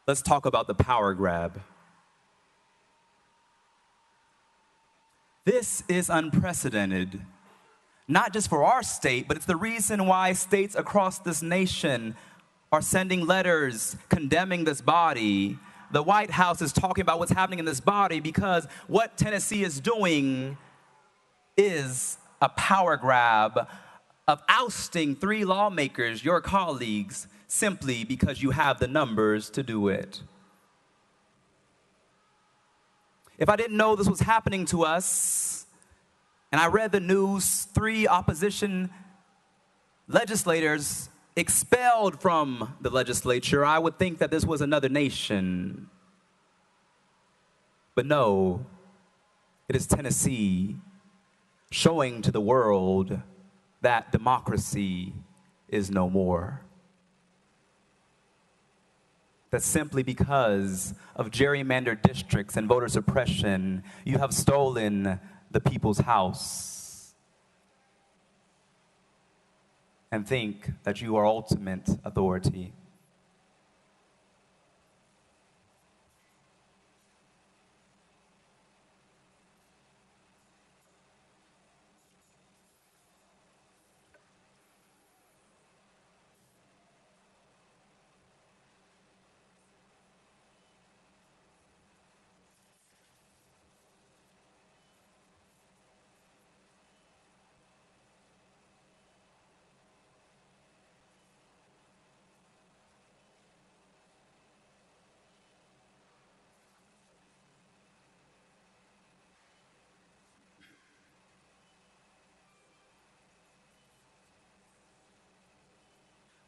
Let's talk about the power grab. This is unprecedented, not just for our state, but it's the reason why states across this nation are sending letters condemning this body. The White House is talking about what's happening in this body because what Tennessee is doing is a power grab of ousting 3 lawmakers, your colleagues, simply because you have the numbers to do it. If I didn't know this was happening to us, and I read the news, 3 opposition legislators expelled from the legislature, I would think that this was another nation. But no, it is Tennessee showing to the world that democracy is no more. That simply because of gerrymandered districts and voter suppression, you have stolen the people's house and think that you are ultimate authority.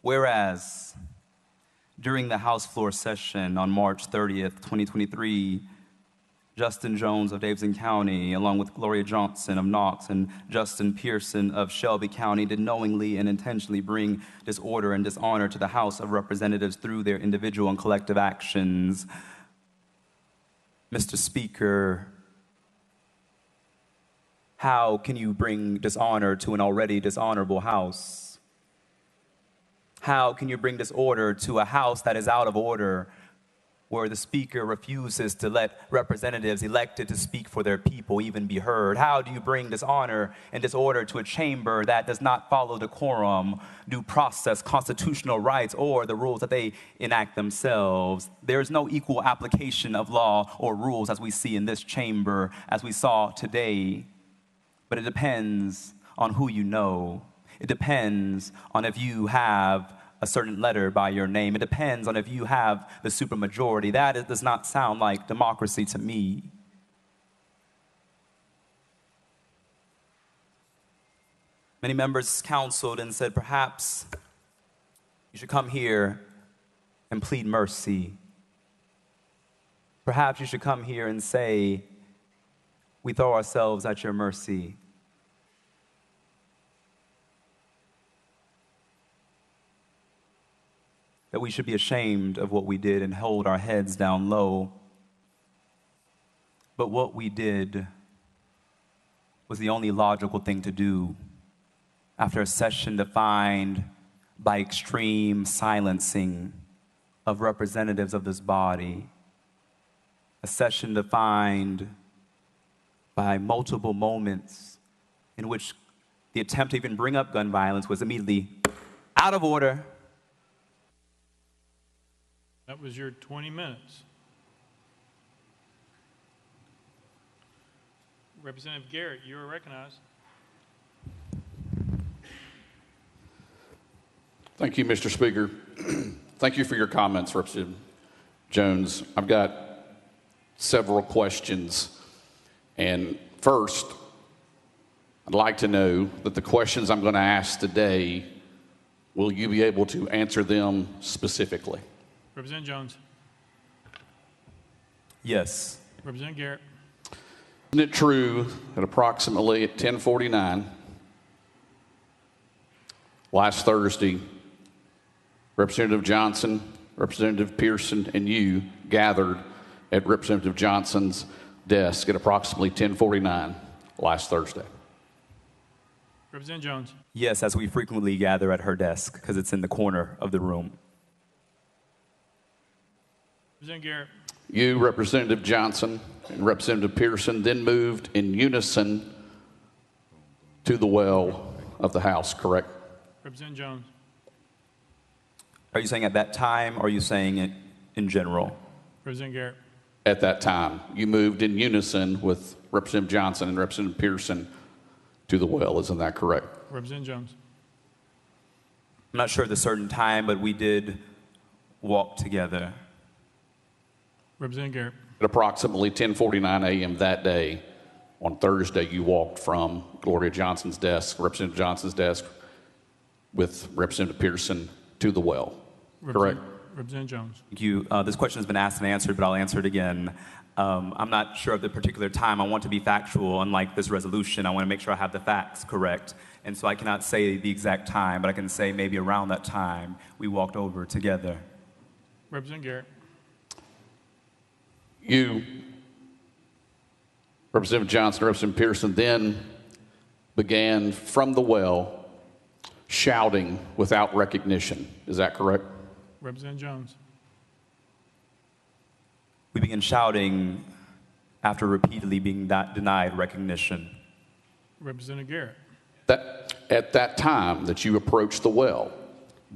Whereas, during the House floor session on March 30th, 2023, Justin Jones of Davidson County, along with Gloria Johnson of Knox and Justin Pearson of Shelby County, did knowingly and intentionally bring disorder and dishonor to the House of Representatives through their individual and collective actions. Mr. Speaker, how can you bring dishonor to an already dishonorable House? How can you bring disorder to a House that is out of order, where the Speaker refuses to let representatives elected to speak for their people even be heard? How do you bring dishonor and disorder to a chamber that does not follow decorum, due process, constitutional rights, or the rules that they enact themselves? There is no equal application of law or rules as we see in this chamber, as we saw today. But it depends on who you know. It depends on if you have a certain letter by your name. It depends on if you have the supermajority. That does not sound like democracy to me. Many members counseled and said, perhaps you should come here and plead mercy. Perhaps you should come here and say, we throw ourselves at your mercy. That we should be ashamed of what we did and hold our heads down low. But what we did was the only logical thing to do after a session defined by extreme silencing of representatives of this body, a session defined by multiple moments in which the attempt to even bring up gun violence was immediately out of order. That was your 20 minutes. Representative Garrett, you are recognized. Thank you, Mr. Speaker. Thank you for your comments, Representative Jones. I've got several questions. And first, I'd like to know that the questions I'm going to ask today, will you be able to answer them specifically? Representative Jones. Yes. Representative Garrett. Isn't it true that approximately at 10:49 last Thursday, Representative Johnson, Representative Pearson, and you gathered at Representative Johnson's desk at approximately 10:49 last Thursday? Representative Jones. Yes, as we frequently gather at her desk, because it's in the corner of the room. Representative Garrett. You, Representative Johnson, and Representative Pearson then moved in unison to the well of the House, correct? Representative Jones. Are you saying at that time, or are you saying it in general? Representative Garrett. At that time, you moved in unison with Representative Johnson and Representative Pearson to the well, isn't that correct? Representative Jones. I'm not sure of the certain time, but we did walk together. Representative Garrett. At approximately 10:49 a.m. that day, on Thursday, you walked from Gloria Johnson's desk, Representative Johnson's desk, with Representative Pearson to the well, correct? Representative Jones. Thank you. This question has been asked and answered, but I'll answer it again. I'm not sure of the particular time. I want to be factual. Unlike this resolution, I want to make sure I have the facts correct. And so I cannot say the exact time, but I can say maybe around that time we walked over together. Representative Garrett. You, Representative Johnson, Representative Pearson, then began from the well shouting without recognition. Is that correct? Representative Jones. We began shouting after repeatedly being denied recognition. Representative Garrett. At that time that you approached the well,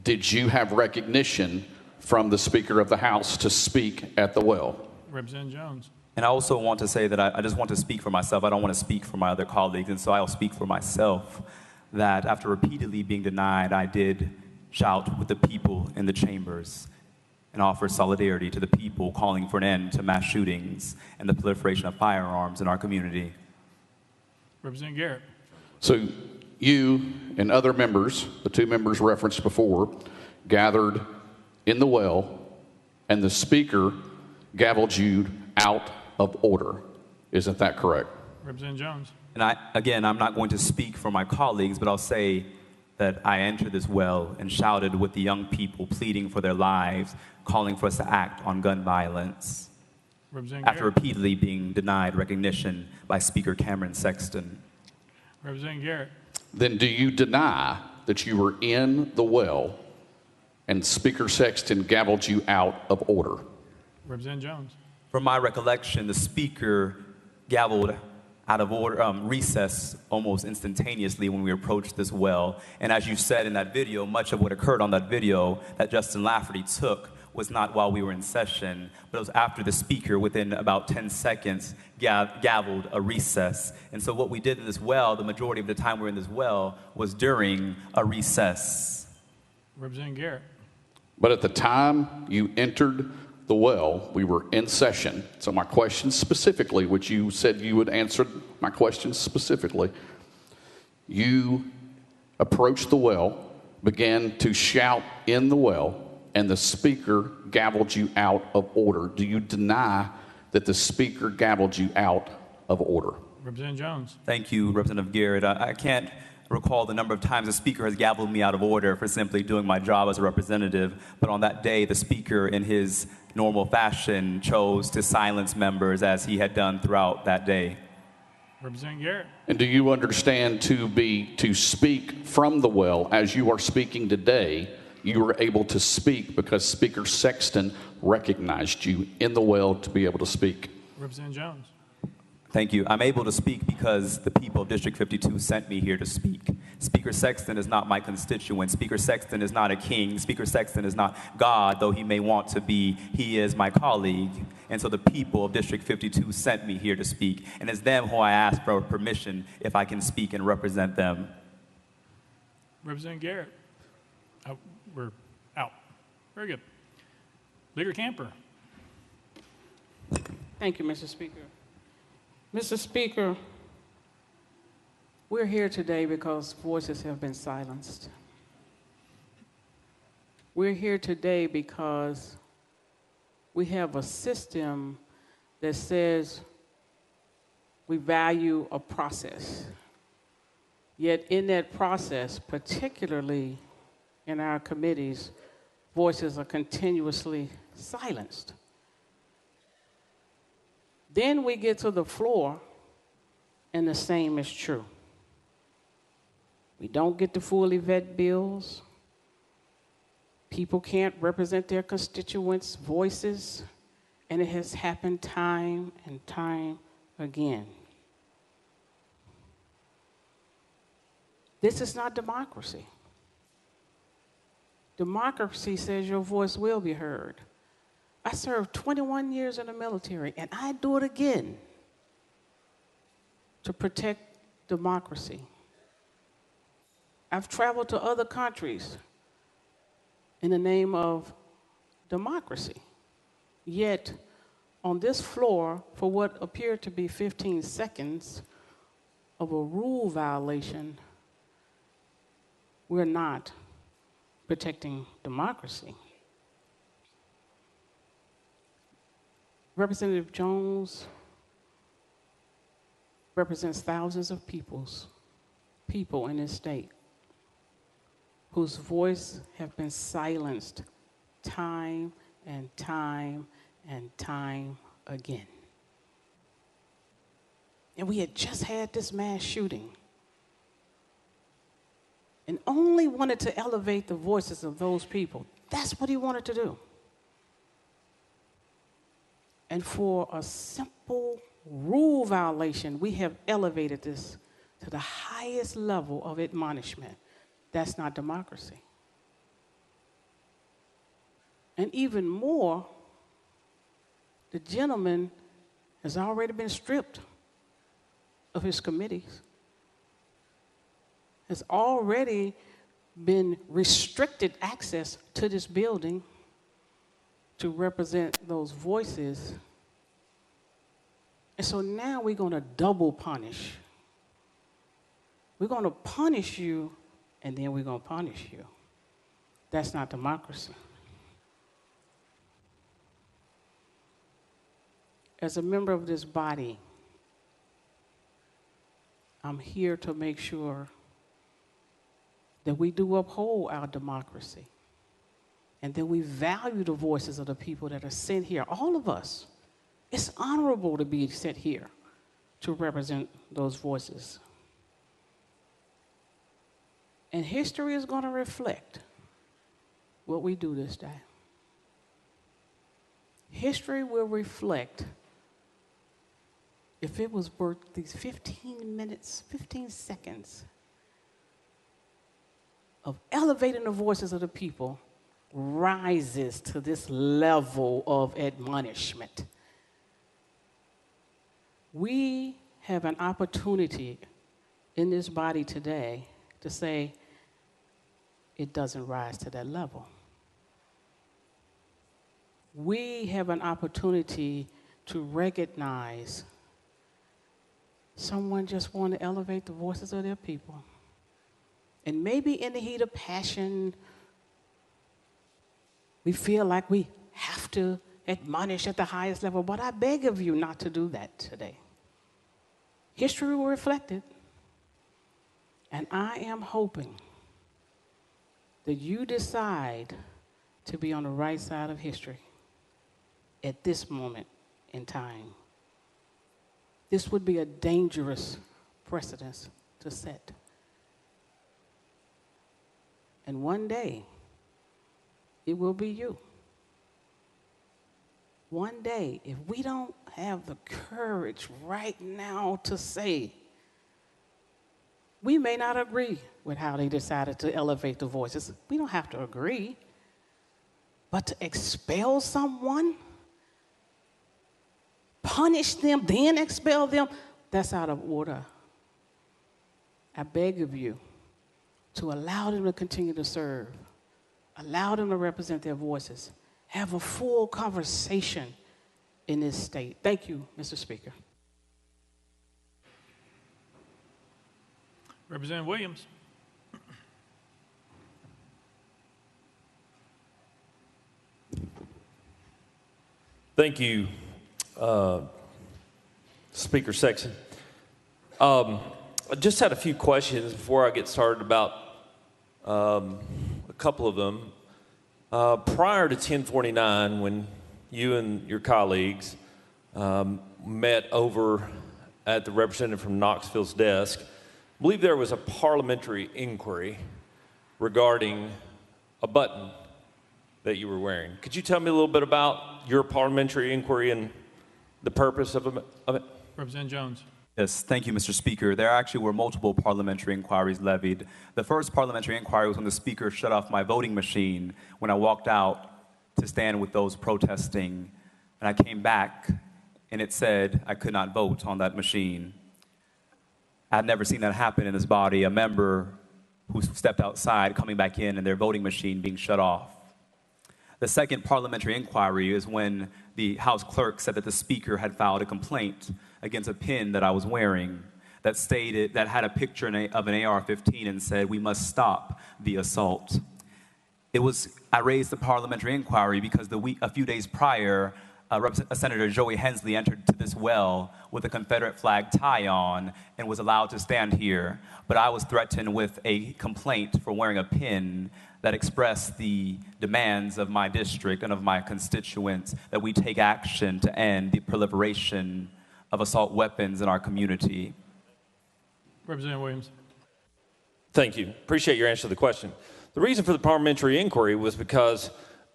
did you have recognition from the Speaker of the House to speak at the well? Representative Jones. And I also want to say that I just want to speak for myself. I don't want to speak for my other colleagues, and so I'll speak for myself that after repeatedly being denied, I did shout with the people in the chambers and offer solidarity to the people calling for an end to mass shootings and the proliferation of firearms in our community. Representative Garrett. So you and other members, the two members referenced before, gathered in the well, and the Speaker gavelled you out of order. Isn't that correct? Representative Jones. And I'm not going to speak for my colleagues, but I'll say that I entered this well and shouted with the young people pleading for their lives, calling for us to act on gun violence after repeatedly being denied recognition by Speaker Cameron Sexton. Representative Garrett. Then do you deny that you were in the well and Speaker Sexton gavelled you out of order? Representative Jones. From my recollection, the Speaker gavelled out of order, recess almost instantaneously when we approached this well. And as you said in that video, much of what occurred on that video that Justin Lafferty took was not while we were in session, but it was after the Speaker, within about 10 seconds, gavelled a recess. And so what we did in this well, the majority of the time we were in this well, was during a recess. Representative Garrett. But at the time you entered the well, we were in session. So my question specifically, which you said you would answer my question specifically, you approached the well, began to shout in the well, and the Speaker gavelled you out of order. Do you deny that the Speaker gavelled you out of order? Representative Jones. Thank you, Representative Garrett. I can't recall the number of times the Speaker has gavelled me out of order for simply doing my job as a representative, but on that day, the Speaker, in his normal fashion, chose to silence members as he had done throughout that day. Representative Garrett. And do you understand to speak from the well as you are speaking today, you were able to speak because Speaker Sexton recognized you in the well to be able to speak? Representative Jones. Thank you. I'm able to speak because the people of District 52 sent me here to speak. Speaker Sexton is not my constituent. Speaker Sexton is not a king. Speaker Sexton is not God, though he may want to be. He is my colleague. And so the people of District 52 sent me here to speak. And it's them who I ask for permission if I can speak and represent them. Representative Garrett. Oh, we're out. Very good. Leader Camper. Thank you, Mr. Speaker. Mr. Speaker, we're here today because voices have been silenced. We're here today because we have a system that says we value a process. Yet in that process, particularly in our committees, voices are continuously silenced. Then we get to the floor, and the same is true. We don't get to fully vet bills. People can't represent their constituents' voices. And it has happened time and time again. This is not democracy. Democracy says your voice will be heard. I served 21 years in the military, and I do it again to protect democracy. I've traveled to other countries in the name of democracy. Yet, on this floor, for what appeared to be 15 seconds of a rule violation, we're not protecting democracy. Representative Jones represents thousands of people in this state whose voice have been silenced time and time and time again. And we had just had this mass shooting and only wanted to elevate the voices of those people. That's what he wanted to do. And for a simple rule violation, we have elevated this to the highest level of admonishment. That's not democracy. And even more, the gentleman has already been stripped of his committees, has already been restricted access to this building to represent those voices. And so now we're going to double punish. We're going to punish you, and then we're going to punish you. That's not democracy. As a member of this body, I'm here to make sure that we do uphold our democracy and that we value the voices of the people that are sent here, all of us. It's honorable to be sent here to represent those voices. And history is going to reflect what we do this day. History will reflect if it was worth these 15 minutes, 15 seconds of elevating the voices of the people rises to this level of admonishment. We have an opportunity in this body today to say it doesn't rise to that level. We have an opportunity to recognize someone just want to elevate the voices of their people. And maybe in the heat of passion, we feel like we have to admonish at the highest level, but I beg of you not to do that today. History will reflect it. And I am hoping that you decide to be on the right side of history at this moment in time. This would be a dangerous precedent to set. And one day, it will be you. One day, if we don't have the courage right now to say, we may not agree with how they decided to elevate the voices. We don't have to agree. But to expel someone, punish them, then expel them, that's out of order. I beg of you to allow them to continue to serve, allow them to represent their voices, have a full conversation in this state. Thank you, Mr. Speaker. Representative Williams. Thank you, Speaker Sexton. I just had a few questions before I get started about a couple of them. Prior to 1049, when you and your colleagues met over at the representative from Knoxville's desk, I believe there was a parliamentary inquiry regarding a button that you were wearing. Could you tell me a little bit about your parliamentary inquiry and the purpose of it? Representative Jones. Yes, thank you, Mr. Speaker. There actually were multiple parliamentary inquiries levied. The first parliamentary inquiry was when the Speaker shut off my voting machine when I walked out to stand with those protesting. And I came back, and it said I could not vote on that machine. I'd never seen that happen in this body, a member who stepped outside coming back in and their voting machine being shut off. The second parliamentary inquiry is when the House clerk said that the Speaker had filed a complaint against a pin that I was wearing that stated, that had a picture of an AR-15 and said, "We must stop the assault." I raised the parliamentary inquiry because a few days prior, Senator Joey Hensley entered to this well with a Confederate flag tie on and was allowed to stand here. But I was threatened with a complaint for wearing a pin that expressed the demands of my district and of my constituents that we take action to end the proliferation of assault weapons in our community. Representative Williams. Thank you. Appreciate your answer to the question. The reason for the parliamentary inquiry was because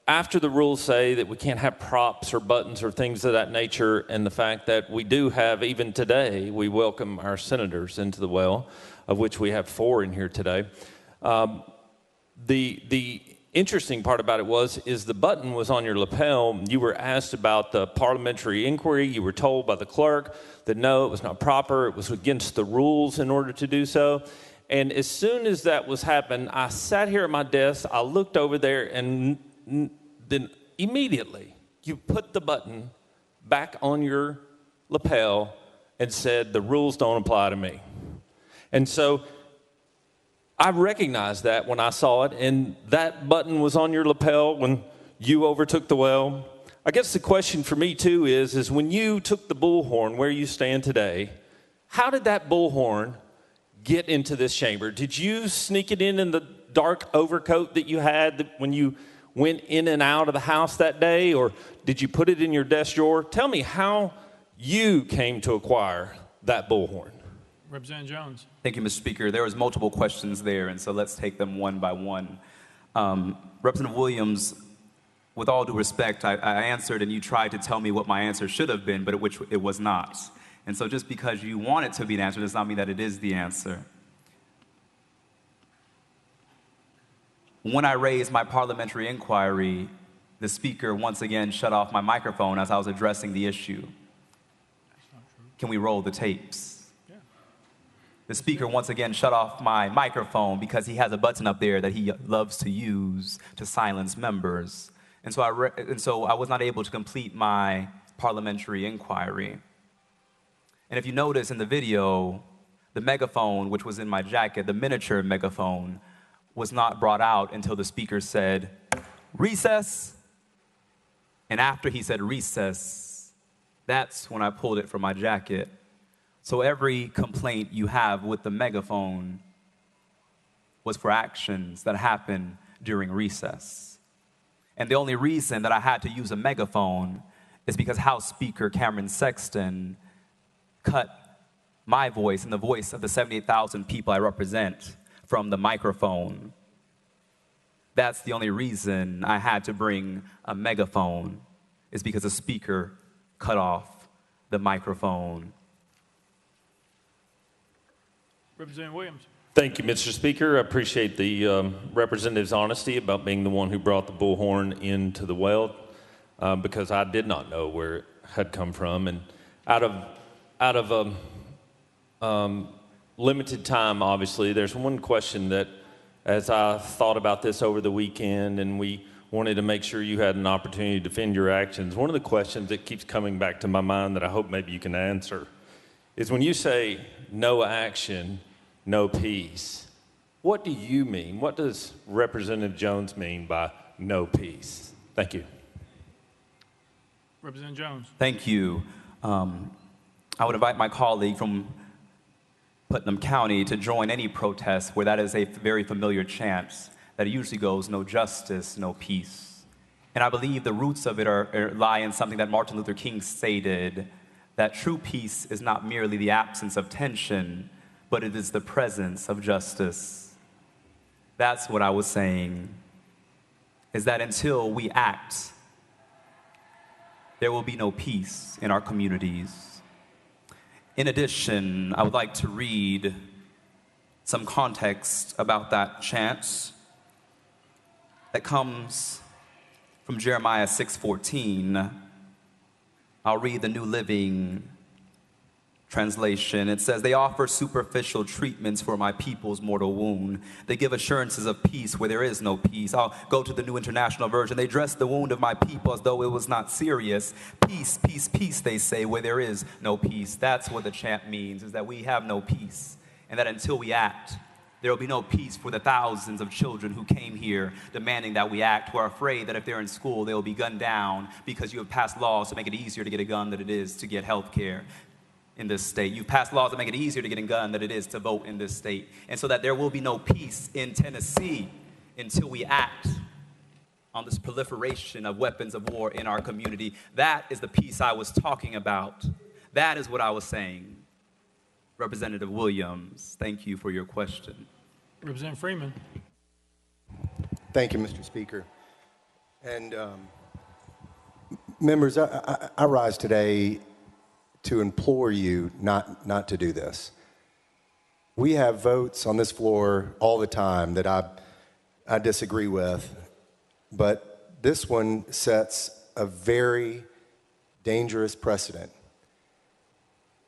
after the rules say that we can't have props or buttons or things of that nature, and the fact that we do have, even today, we welcome our senators into the well, of which we have 4 in here today. The interesting part about it is the button was on your lapel. You were asked about the parliamentary inquiry. You were told by the clerk that no, it was not proper. It was against the rules in order to do so. And as soon as that was happening, I sat here at my desk, I looked over there, and then immediately you put the button back on your lapel and said, "The rules don't apply to me." And so I recognized that when I saw it, and that button was on your lapel when you overtook the well. I guess the question for me too is when you took the bullhorn where you stand today, how did that bullhorn get into this chamber? Did you sneak it in the dark overcoat that you had when you went in and out of the House that day, or did you put it in your desk drawer? Tell me how you came to acquire that bullhorn. Representative Jones. Thank you, Mr. Speaker. There was multiple questions there, and so let's take them one by one. Representative Williams, with all due respect, I answered, and you tried to tell me what my answer should have been, but which it was not. And so just because you want it to be an answer does not mean that it is the answer. When I raised my parliamentary inquiry, the Speaker once again shut off my microphone as I was addressing the issue. Can we roll the tapes? The Speaker once again shut off my microphone because he has a button up there that he loves to use to silence members. And so I was not able to complete my parliamentary inquiry. And if you notice in the video, the megaphone, which was in my jacket, the miniature megaphone, was not brought out until the Speaker said, "Recess." And after he said recess, that's when I pulled it from my jacket. So every complaint you have with the megaphone was for actions that happened during recess. And the only reason that I had to use a megaphone is because House Speaker Cameron Sexton cut my voice and the voice of the 78,000 people I represent from the microphone. That's the only reason I had to bring a megaphone, is because the Speaker cut off the microphone. Representative Williams. Thank you, Mr. Speaker. I appreciate the representative's honesty about being the one who brought the bullhorn into the well, because I did not know where it had come from. And out of limited time, obviously, there's one question that, as I thought about this over the weekend, and we wanted to make sure you had an opportunity to defend your actions, one of the questions that keeps coming back to my mind that I hope maybe you can answer is when you say no action, no peace, what do you mean? What does Representative Jones mean by no peace? Thank you. Representative Jones. Thank you. I would invite my colleague from Putnam County to join any protest where that is a very familiar chant that usually goes, "No justice, no peace." And I believe the roots of it lie in something that Martin Luther King stated, that true peace is not merely the absence of tension, but it is the presence of justice. That's what I was saying. is that until we act, there will be no peace in our communities. In addition, I would like to read some context about that chant that comes from Jeremiah 6:14. I'll read the New Living Translation. It says, they offer superficial treatments for my people's mortal wound. They give assurances of peace where there is no peace. I'll go to the New International Version. They dress the wound of my people as though it was not serious. Peace, peace, peace, they say, where there is no peace. That's what the chant means, is that we have no peace. And that until we act, there will be no peace for the thousands of children who came here demanding that we act, who are afraid that if they're in school, they will be gunned down because you have passed laws to make it easier to get a gun than it is to get health care in this state. You've passed laws that make it easier to get a gun than it is to vote in this state. And so that there will be no peace in Tennessee until we act on this proliferation of weapons of war in our community. That is the peace I was talking about. That is what I was saying. Representative Williams, thank you for your question. Representative Freeman. Thank you, Mr. Speaker. And members, I rise today to implore you not to do this. We have votes on this floor all the time that I disagree with, but this one sets a very dangerous precedent.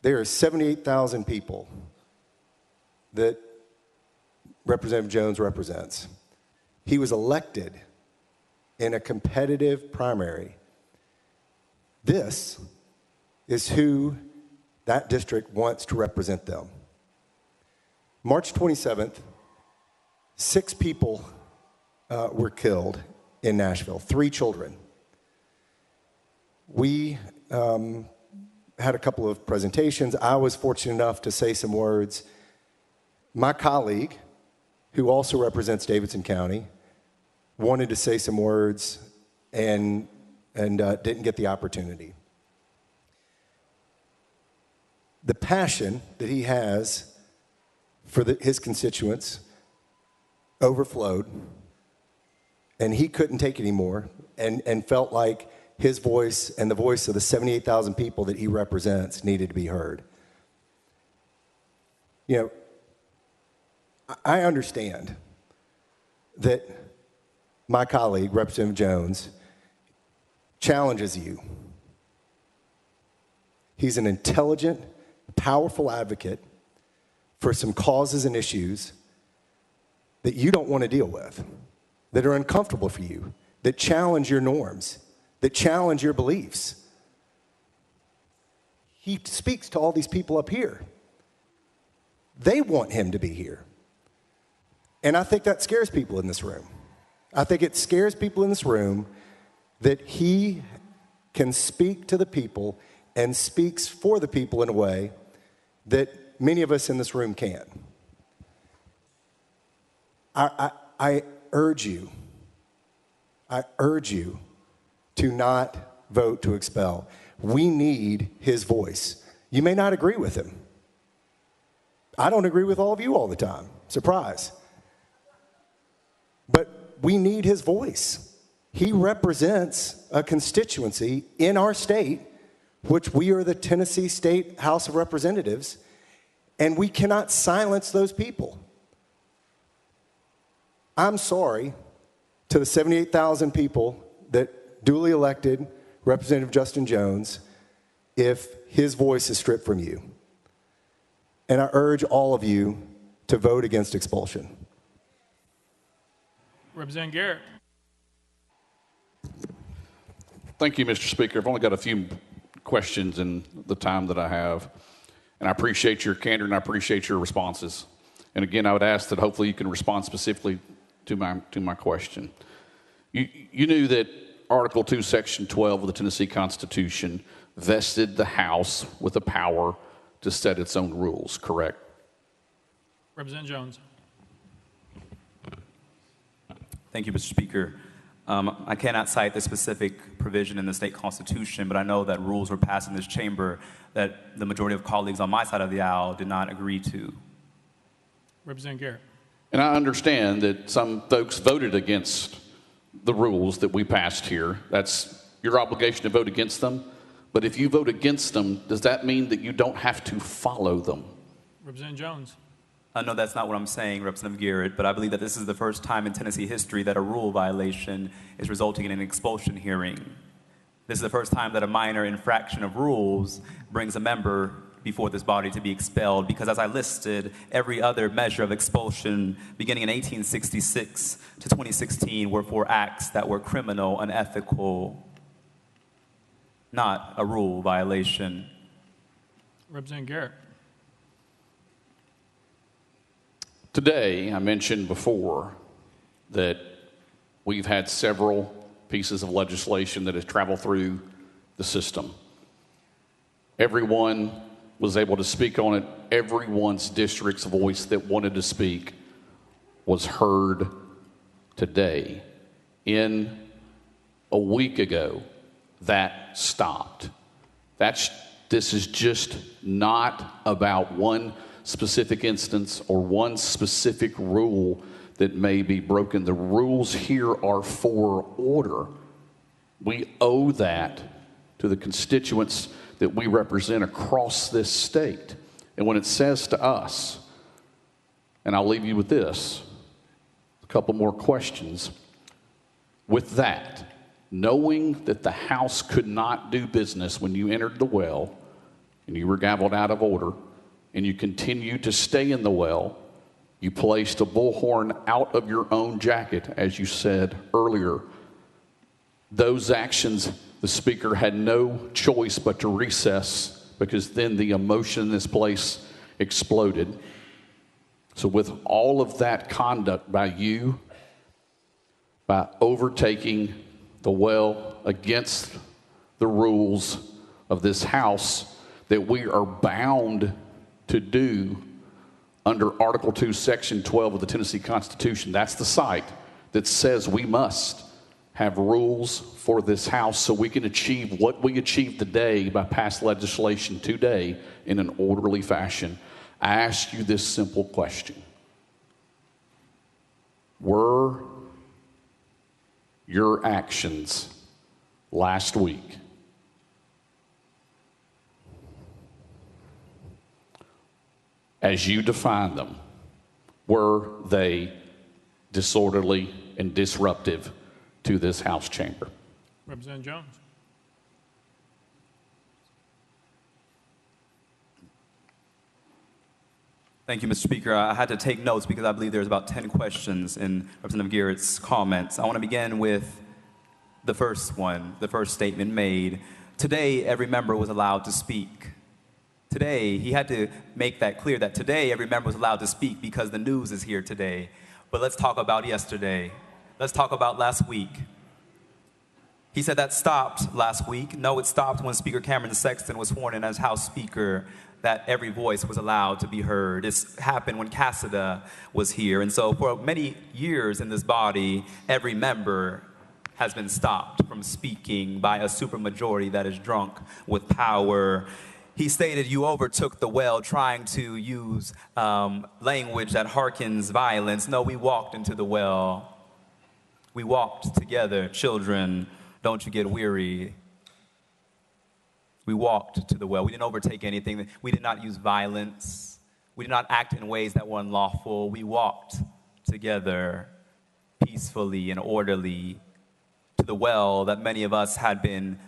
There are 78,000 people that Representative Jones represents. He was elected in a competitive primary. This is who that district wants to represent them. March 27th, 6 people were killed in Nashville, 3 children. We had a couple of presentations. I was fortunate enough to say some words. My colleague, who also represents Davidson County, wanted to say some words and didn't get the opportunity. The passion that he has for his constituents overflowed, and he couldn't take it anymore and felt like his voice and the voice of the 78,000 people that he represents needed to be heard. You know, I understand that my colleague, Representative Jones, challenges you. He's an intelligent, powerful advocate for some causes and issues that you don't want to deal with, that are uncomfortable for you, that challenge your norms, that challenge your beliefs. He speaks to all these people up here. They want him to be here. And I think that scares people in this room. I think it scares people in this room that he can speak to the people and speaks for the people in a way that many of us in this room can't. I urge you to not vote to expel. We need his voice. You may not agree with him. I don't agree with all of you all the time. Surprise. But we need his voice. He represents a constituency in our state, which we are the Tennessee State House of Representatives, and we cannot silence those people. I'm sorry to the 78,000 people that duly elected Representative Justin Jones if his voice is stripped from you. And I urge all of you to vote against expulsion. Representative Garrett. Thank you, Mr. Speaker. I've only got a few questions in the time that I have, and I appreciate your candor and I appreciate your responses. And again, I would ask that hopefully you can respond specifically to my question. You knew that Article 2, Section 12 of the Tennessee Constitution vested the House with the power to set its own rules, correct? Representative Jones. Thank you, Mr. Speaker. I cannot cite the specific provision in the state constitution, but I know that rules were passed in this chamber that the majority of colleagues on my side of the aisle did not agree to. Representative Garrett. And I understand that some folks voted against the rules that we passed here. That's your obligation to vote against them. But if you vote against them, does that mean that you don't have to follow them? Representative Jones. No, that's not what I'm saying, Representative Garrett, but I believe that this is the first time in Tennessee history that a rule violation is resulting in an expulsion hearing. This is the first time that a minor infraction of rules brings a member before this body to be expelled, because as I listed, every other measure of expulsion beginning in 1866 to 2016 were for acts that were criminal, unethical, not a rule violation. Representative Garrett. Today, I mentioned before that we've had several pieces of legislation that has traveled through the system. Everyone was able to speak on it. Everyone's district's voice that wanted to speak was heard today. A week ago, that stopped. This is just not about one specific instance or one specific rule that may be broken. The rules here are for order. We owe that to the constituents that we represent across this state. And when it says to us, and I'll leave you with this, a couple more questions. With that, knowing that the House could not do business when you entered the well and you were gavelled out of order, and you continue to stay in the well, you placed a bullhorn out of your own jacket, as you said earlier. Those actions, the Speaker had no choice but to recess, because then the emotion in this place exploded. So with all of that conduct by you, by overtaking the well against the rules of this House that we are bound to do under Article 2, Section 12 of the Tennessee Constitution. That's the site that says we must have rules for this House so we can achieve what we achieved today by passed legislation today in an orderly fashion. I ask you this simple question. Were your actions last week as you define them, were they disorderly and disruptive to this House chamber? Representative Jones. Thank you, Mr. Speaker. I had to take notes because I believe there's about 10 questions in Representative Garrett's comments. I want to begin with the first one, the first statement made. Today, every member was allowed to speak. Today, he had to make that clear that today every member was allowed to speak because the news is here today. But let's talk about yesterday. Let's talk about last week. He said that stopped last week. No, it stopped when Speaker Cameron Sexton was sworn in as House Speaker, that every voice was allowed to be heard. This happened when Cassida was here. And so for many years in this body, every member has been stopped from speaking by a supermajority that is drunk with power. He stated, you overtook the well trying to use language that harkens violence. No, we walked into the well. We walked together. Children, don't you get weary. We walked to the well. We didn't overtake anything. We did not use violence. We did not act in ways that were unlawful. We walked together peacefully and orderly to the well that many of us had been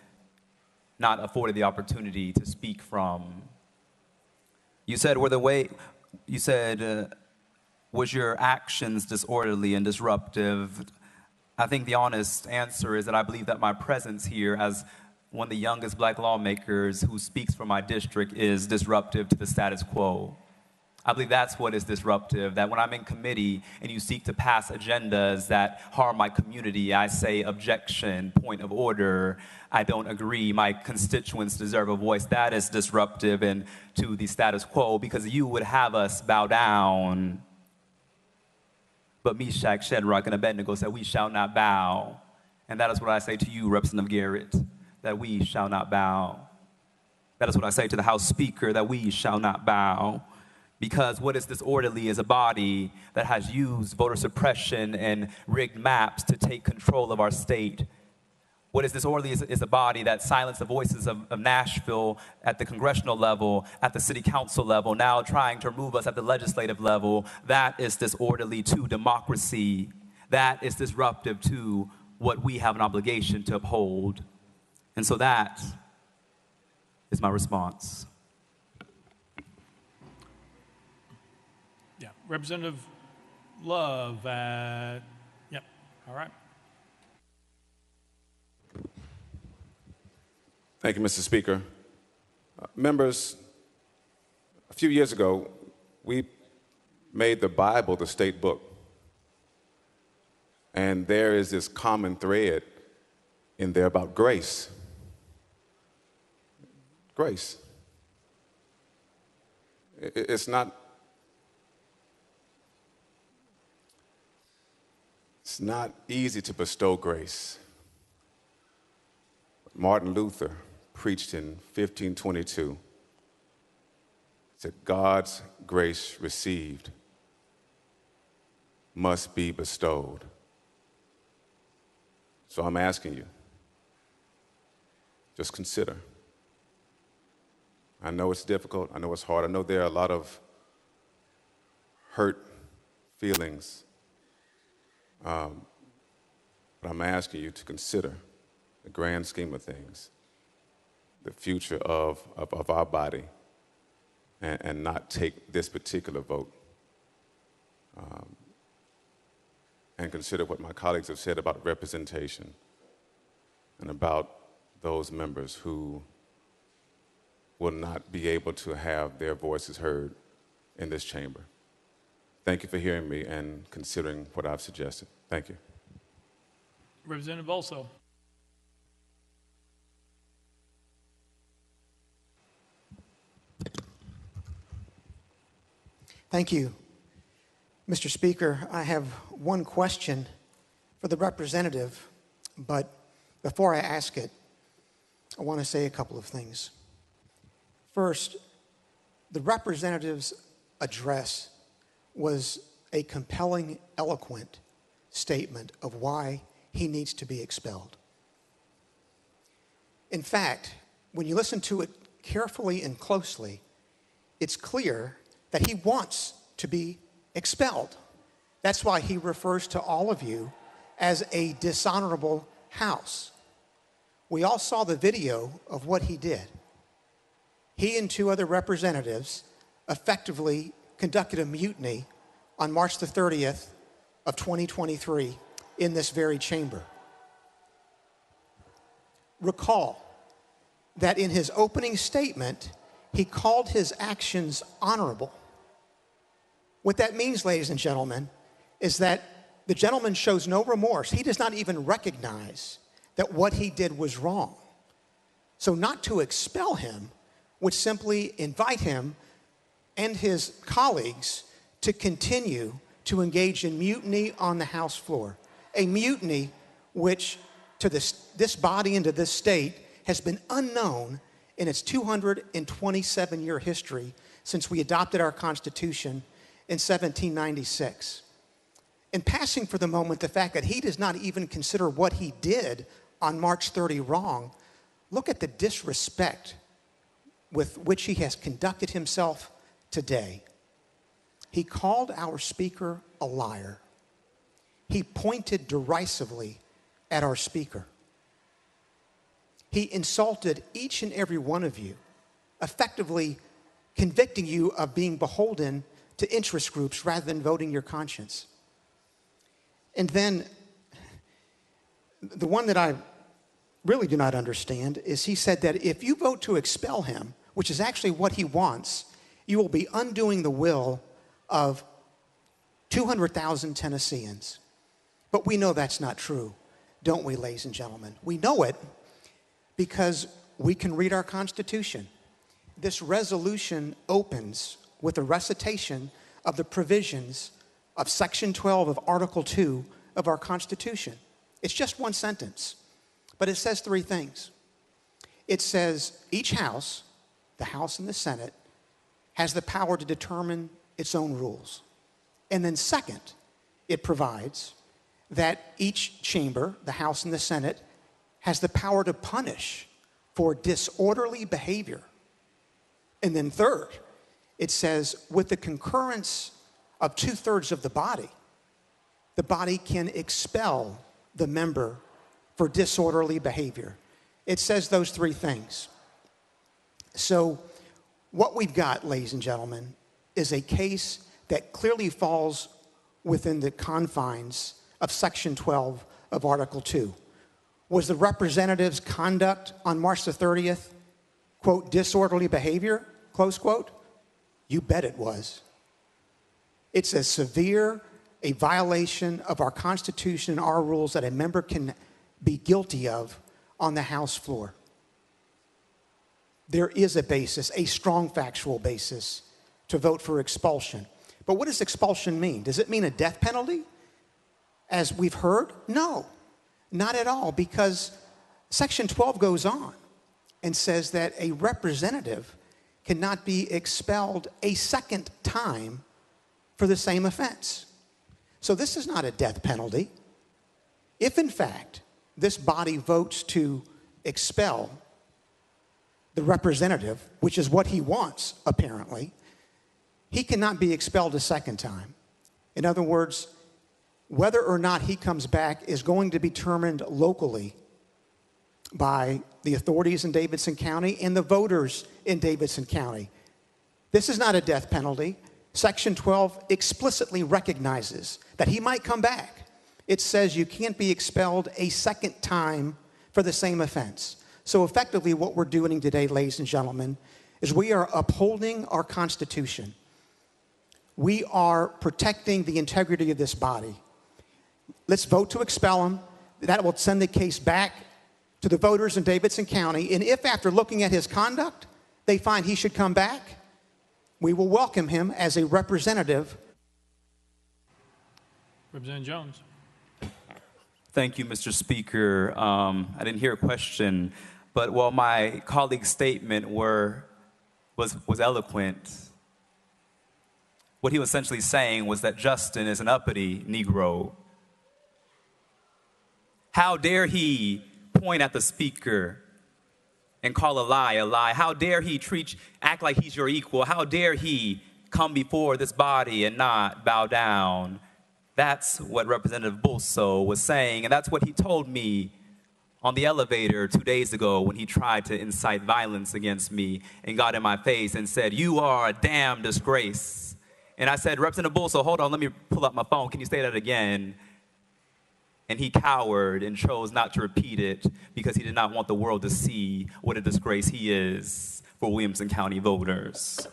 not afforded the opportunity to speak from. You said, was your actions disorderly and disruptive? I think the honest answer is that I believe that my presence here as one of the youngest black lawmakers who speaks for my district is disruptive to the status quo. I believe that's what is disruptive, that when I'm in committee and you seek to pass agendas that harm my community, I say objection, point of order, I don't agree, my constituents deserve a voice. That is disruptive and to the status quo, because you would have us bow down. But Meshach, Shadrach, and Abednego said, we shall not bow. And that is what I say to you, Representative Garrett, that we shall not bow. That is what I say to the House Speaker, that we shall not bow. Because what is disorderly is a body that has used voter suppression and rigged maps to take control of our state. What is disorderly is a body that silenced the voices of Nashville at the congressional level, at the city council level, now trying to remove us at the legislative level. That is disorderly to democracy. That is disruptive to what we have an obligation to uphold. And so that is my response. Yeah, Representative Love, yep, all right. Thank you, Mr. Speaker. Members, a few years ago, we made the Bible the state book. And there is this common thread in there about grace. Grace. It's not easy to bestow grace. Martin Luther preached in 1522, said, God's grace received must be bestowed. So I'm asking you, just consider. I know it's difficult, I know it's hard, I know there are a lot of hurt feelings, but I'm asking you to consider the grand scheme of things, the future of our body, and not take this particular vote. And consider what my colleagues have said about representation and about those members who will not be able to have their voices heard in this chamber. Thank you for hearing me and considering what I've suggested. Thank you. Representative Also. Thank you. Mr. Speaker, I have one question for the representative, but before I ask it, I want to say a couple of things. First, the representative's address was a compelling, eloquent statement of why he needs to be expelled. In fact, when you listen to it carefully and closely, it's clear that he wants to be expelled. That's why he refers to all of you as a dishonorable house. We all saw the video of what he did. He and two other representatives effectively conducted a mutiny on March the 30th of 2023 in this very chamber. Recall that in his opening statement, he called his actions honorable. What that means, ladies and gentlemen, is that the gentleman shows no remorse. He does not even recognize that what he did was wrong. So not to expel him would simply invite him and his colleagues to continue to engage in mutiny on the House floor, a mutiny which to this body and to this state has been unknown in its 227-year history since we adopted our Constitution in 1796. In passing for the moment the fact that he does not even consider what he did on March 30 wrong, look at the disrespect with which he has conducted himself today. He called our speaker a liar. He pointed derisively at our speaker. He insulted each and every one of you, effectively convicting you of being beholden to interest groups rather than voting your conscience. And then the one that I really do not understand is he said that if you vote to expel him, which is actually what he wants, you will be undoing the will of 200,000 Tennesseans. But we know that's not true, don't we, ladies and gentlemen? We know it because we can read our Constitution. This resolution opens with a recitation of the provisions of Section 12 of Article 2 of our Constitution. It's just one sentence, but it says three things. It says each house, the House and the Senate, has the power to determine its own rules. And then second, it provides that each chamber, the House and the Senate, has the power to punish for disorderly behavior. And then third, it says with the concurrence of 2/3 of the body can expel the member for disorderly behavior. It says those three things. So what we've got, ladies and gentlemen, is a case that clearly falls within the confines of Section 12 of Article 2. Was the representative's conduct on March the 30th, quote, disorderly behavior, close quote? You bet it was. It's as severe a violation of our Constitution and our rules that a member can be guilty of on the House floor. There is a basis, a strong factual basis, to vote for expulsion. But what does expulsion mean? Does it mean a death penalty, as we've heard? No, not at all, because Section 12 goes on and says that a representative cannot be expelled a second time for the same offense. So this is not a death penalty. If, in fact, this body votes to expel the representative, which is what he wants, apparently, he cannot be expelled a second time. In other words, whether or not he comes back is going to be determined locally by the authorities in Davidson County and the voters in Davidson County. This is not a death penalty. Section 12 explicitly recognizes that he might come back. It says you can't be expelled a second time for the same offense. So effectively what we're doing today, ladies and gentlemen, is we are upholding our Constitution. We are protecting the integrity of this body. Let's vote to expel him. That will send the case back to the voters in Davidson County. And if after looking at his conduct, they find he should come back, we will welcome him as a representative. Representative Jones. Thank you, Mr. Speaker. I didn't hear a question, but while my colleague's statement was eloquent, what he was essentially saying was that Justin is an uppity Negro. How dare he point at the speaker and call a lie a lie? How dare he act like he's your equal? How dare he come before this body and not bow down? That's what Representative Bulso was saying, and that's what he told me on the elevator 2 days ago when he tried to incite violence against me and got in my face and said, "You are a damn disgrace." And I said, "Representative Bulso, hold on, let me pull up my phone. Can you say that again?" And he cowered and chose not to repeat it because he did not want the world to see what a disgrace he is for Williamson County voters.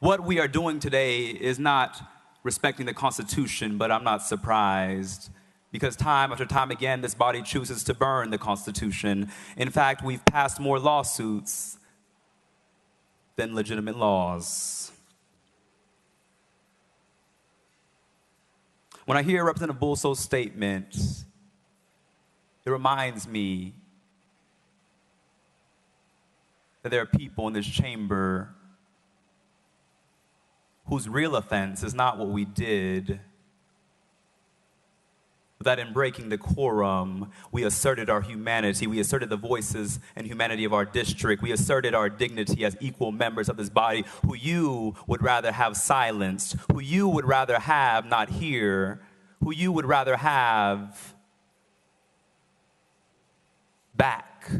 What we are doing today is not respecting the Constitution, but I'm not surprised because time after time again, this body chooses to burn the Constitution. In fact, we've passed more lawsuits than legitimate laws. When I hear Representative Bulso's statement, it reminds me that there are people in this chamber whose real offense is not what we did, but that in breaking the quorum, we asserted our humanity, we asserted the voices and humanity of our district, we asserted our dignity as equal members of this body, who you would rather have silenced, who you would rather have not here, who you would rather have back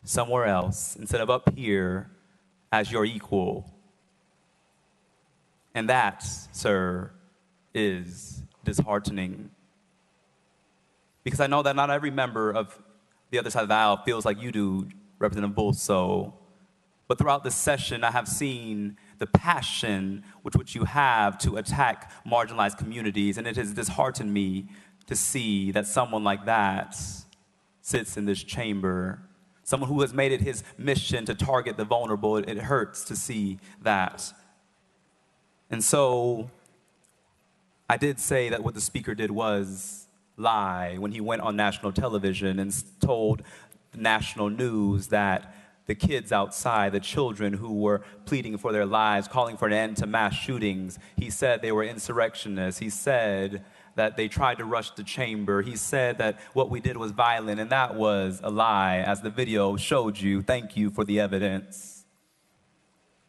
somewhere else instead of up here as your equal. And that, sir, is disheartening. Because I know that not every member of the other side of the aisle feels like you do, Representative Bulso. But throughout this session, I have seen the passion with which you have to attack marginalized communities, and it has disheartened me to see that someone like that sits in this chamber. Someone who has made it his mission to target the vulnerable. It hurts to see that. And so I did say that what the speaker did was lie when he went on national television and told the national news that the kids outside, the children who were pleading for their lives, calling for an end to mass shootings. He said they were insurrectionists. He said that they tried to rush the chamber. He said that what we did was violent, and that was a lie, as the video showed you. Thank you for the evidence.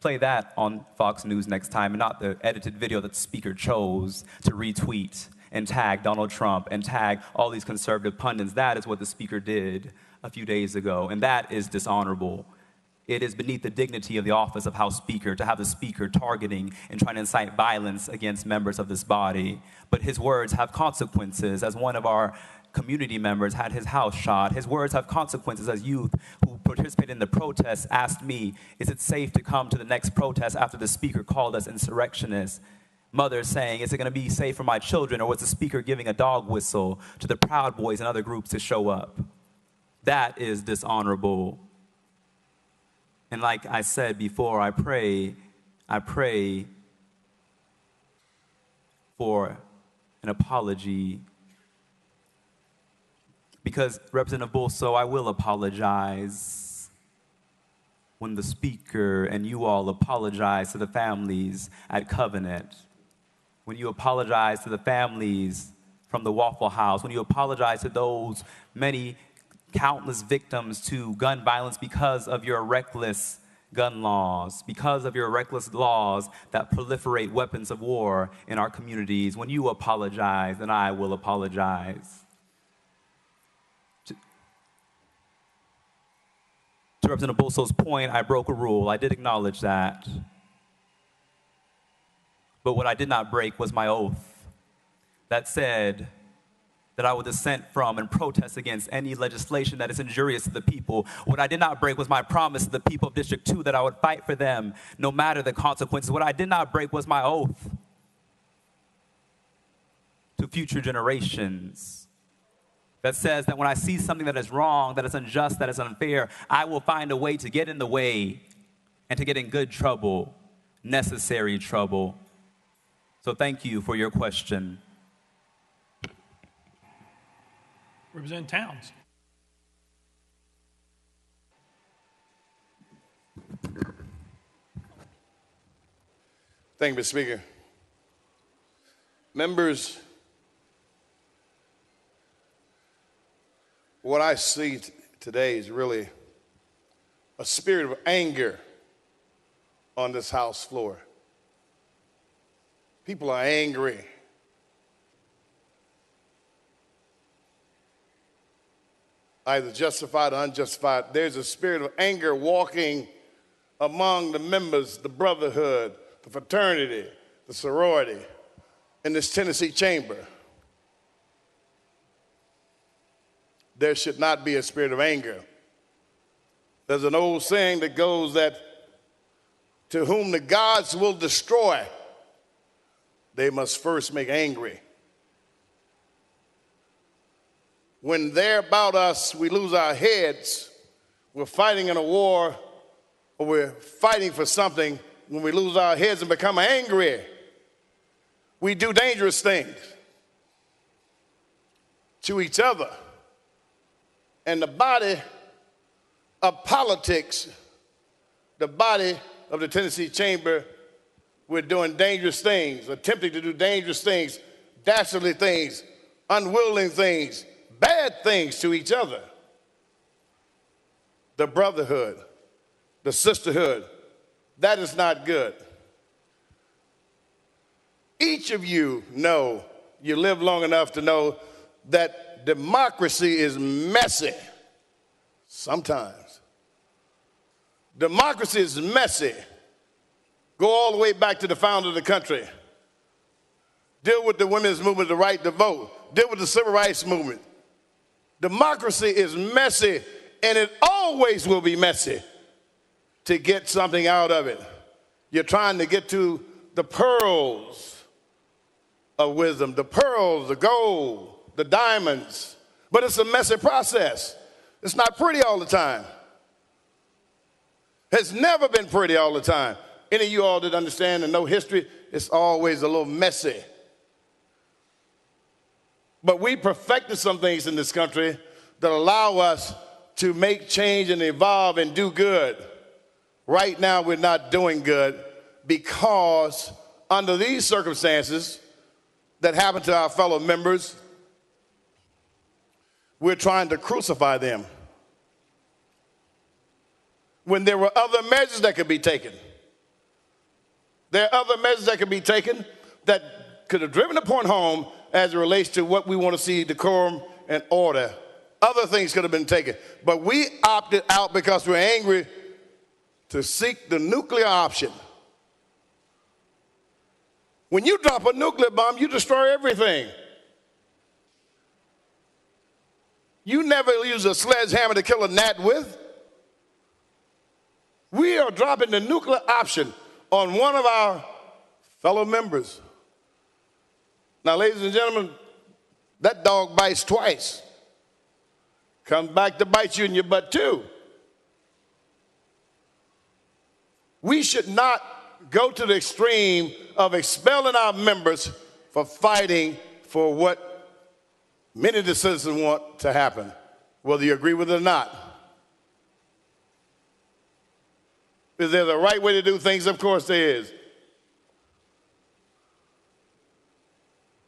Play that on Fox News next time, and not the edited video that the speaker chose to retweet and tag Donald Trump and tag all these conservative pundits. That is what the speaker did a few days ago, and that is dishonorable. It is beneath the dignity of the office of House Speaker to have the Speaker targeting and trying to incite violence against members of this body. But his words have consequences. As one of our community members had his house shot, his words have consequences. As youth who participated in the protests asked me, is it safe to come to the next protest after the Speaker called us insurrectionists? Mothers saying, is it going to be safe for my children, or was the Speaker giving a dog whistle to the Proud Boys and other groups to show up? That is dishonorable. And like I said before, I pray for an apology. Because, Representative Bulso, I will apologize when the Speaker and you all apologize to the families at Covenant, when you apologize to the families from the Waffle House, when you apologize to those many countless victims to gun violence because of your reckless gun laws, because of your reckless laws that proliferate weapons of war in our communities. When you apologize, then I will apologize. To Representative Bulso's point, I broke a rule. I did acknowledge that. But what I did not break was my oath that said that I will dissent from and protest against any legislation that is injurious to the people. What I did not break was my promise to the people of District 2 that I would fight for them no matter the consequences. What I did not break was my oath to future generations that says that when I see something that is wrong, that is unjust, that is unfair, I will find a way to get in the way and to get in good trouble, necessary trouble. So thank you for your question. Representative Towns. Thank you, Mr. Speaker. Members, what I see today is really a spirit of anger on this House floor. People are angry. Either justified or unjustified. There's a spirit of anger walking among the members, the brotherhood, the fraternity, the sorority in this Tennessee chamber. There should not be a spirit of anger. There's an old saying that goes that to whom the gods will destroy, they must first make angry. When they're about us, we lose our heads. We're fighting in a war, or we're fighting for something. When we lose our heads and become angry, we do dangerous things to each other. And the body of politics, the body of the Tennessee Chamber, we're doing dangerous things, attempting to do dangerous things, dastardly things, unwilling things, bad things to each other. The brotherhood, the sisterhood, that is not good. Each of you know, you live long enough to know that democracy is messy sometimes. Democracy is messy. Go all the way back to the founder of the country. Deal with the women's movement, the right to vote. Deal with the civil rights movement. Democracy is messy, and it always will be messy to get something out of it. You're trying to get to the pearls of wisdom, the pearls, the gold, the diamonds, but it's a messy process. It's not pretty all the time. It's never been pretty all the time. Any of you all that understand and know history, it's always a little messy. But we perfected some things in this country that allow us to make change and evolve and do good. Right now, we're not doing good because under these circumstances that happen to our fellow members, we're trying to crucify them when there were other measures that could be taken. There are other measures that could be taken that could have driven the point home as it relates to what we want to see, decorum and order. Other things could have been taken. But we opted out because we're angry to seek the nuclear option. When you drop a nuclear bomb, you destroy everything. You never use a sledgehammer to kill a gnat with. We are dropping the nuclear option on one of our fellow members. Now, ladies and gentlemen, that dog bites twice. Comes back to bite you in your butt too. We should not go to the extreme of expelling our members for fighting for what many of the citizens want to happen, whether you agree with it or not. Is there the right way to do things? Of course there is.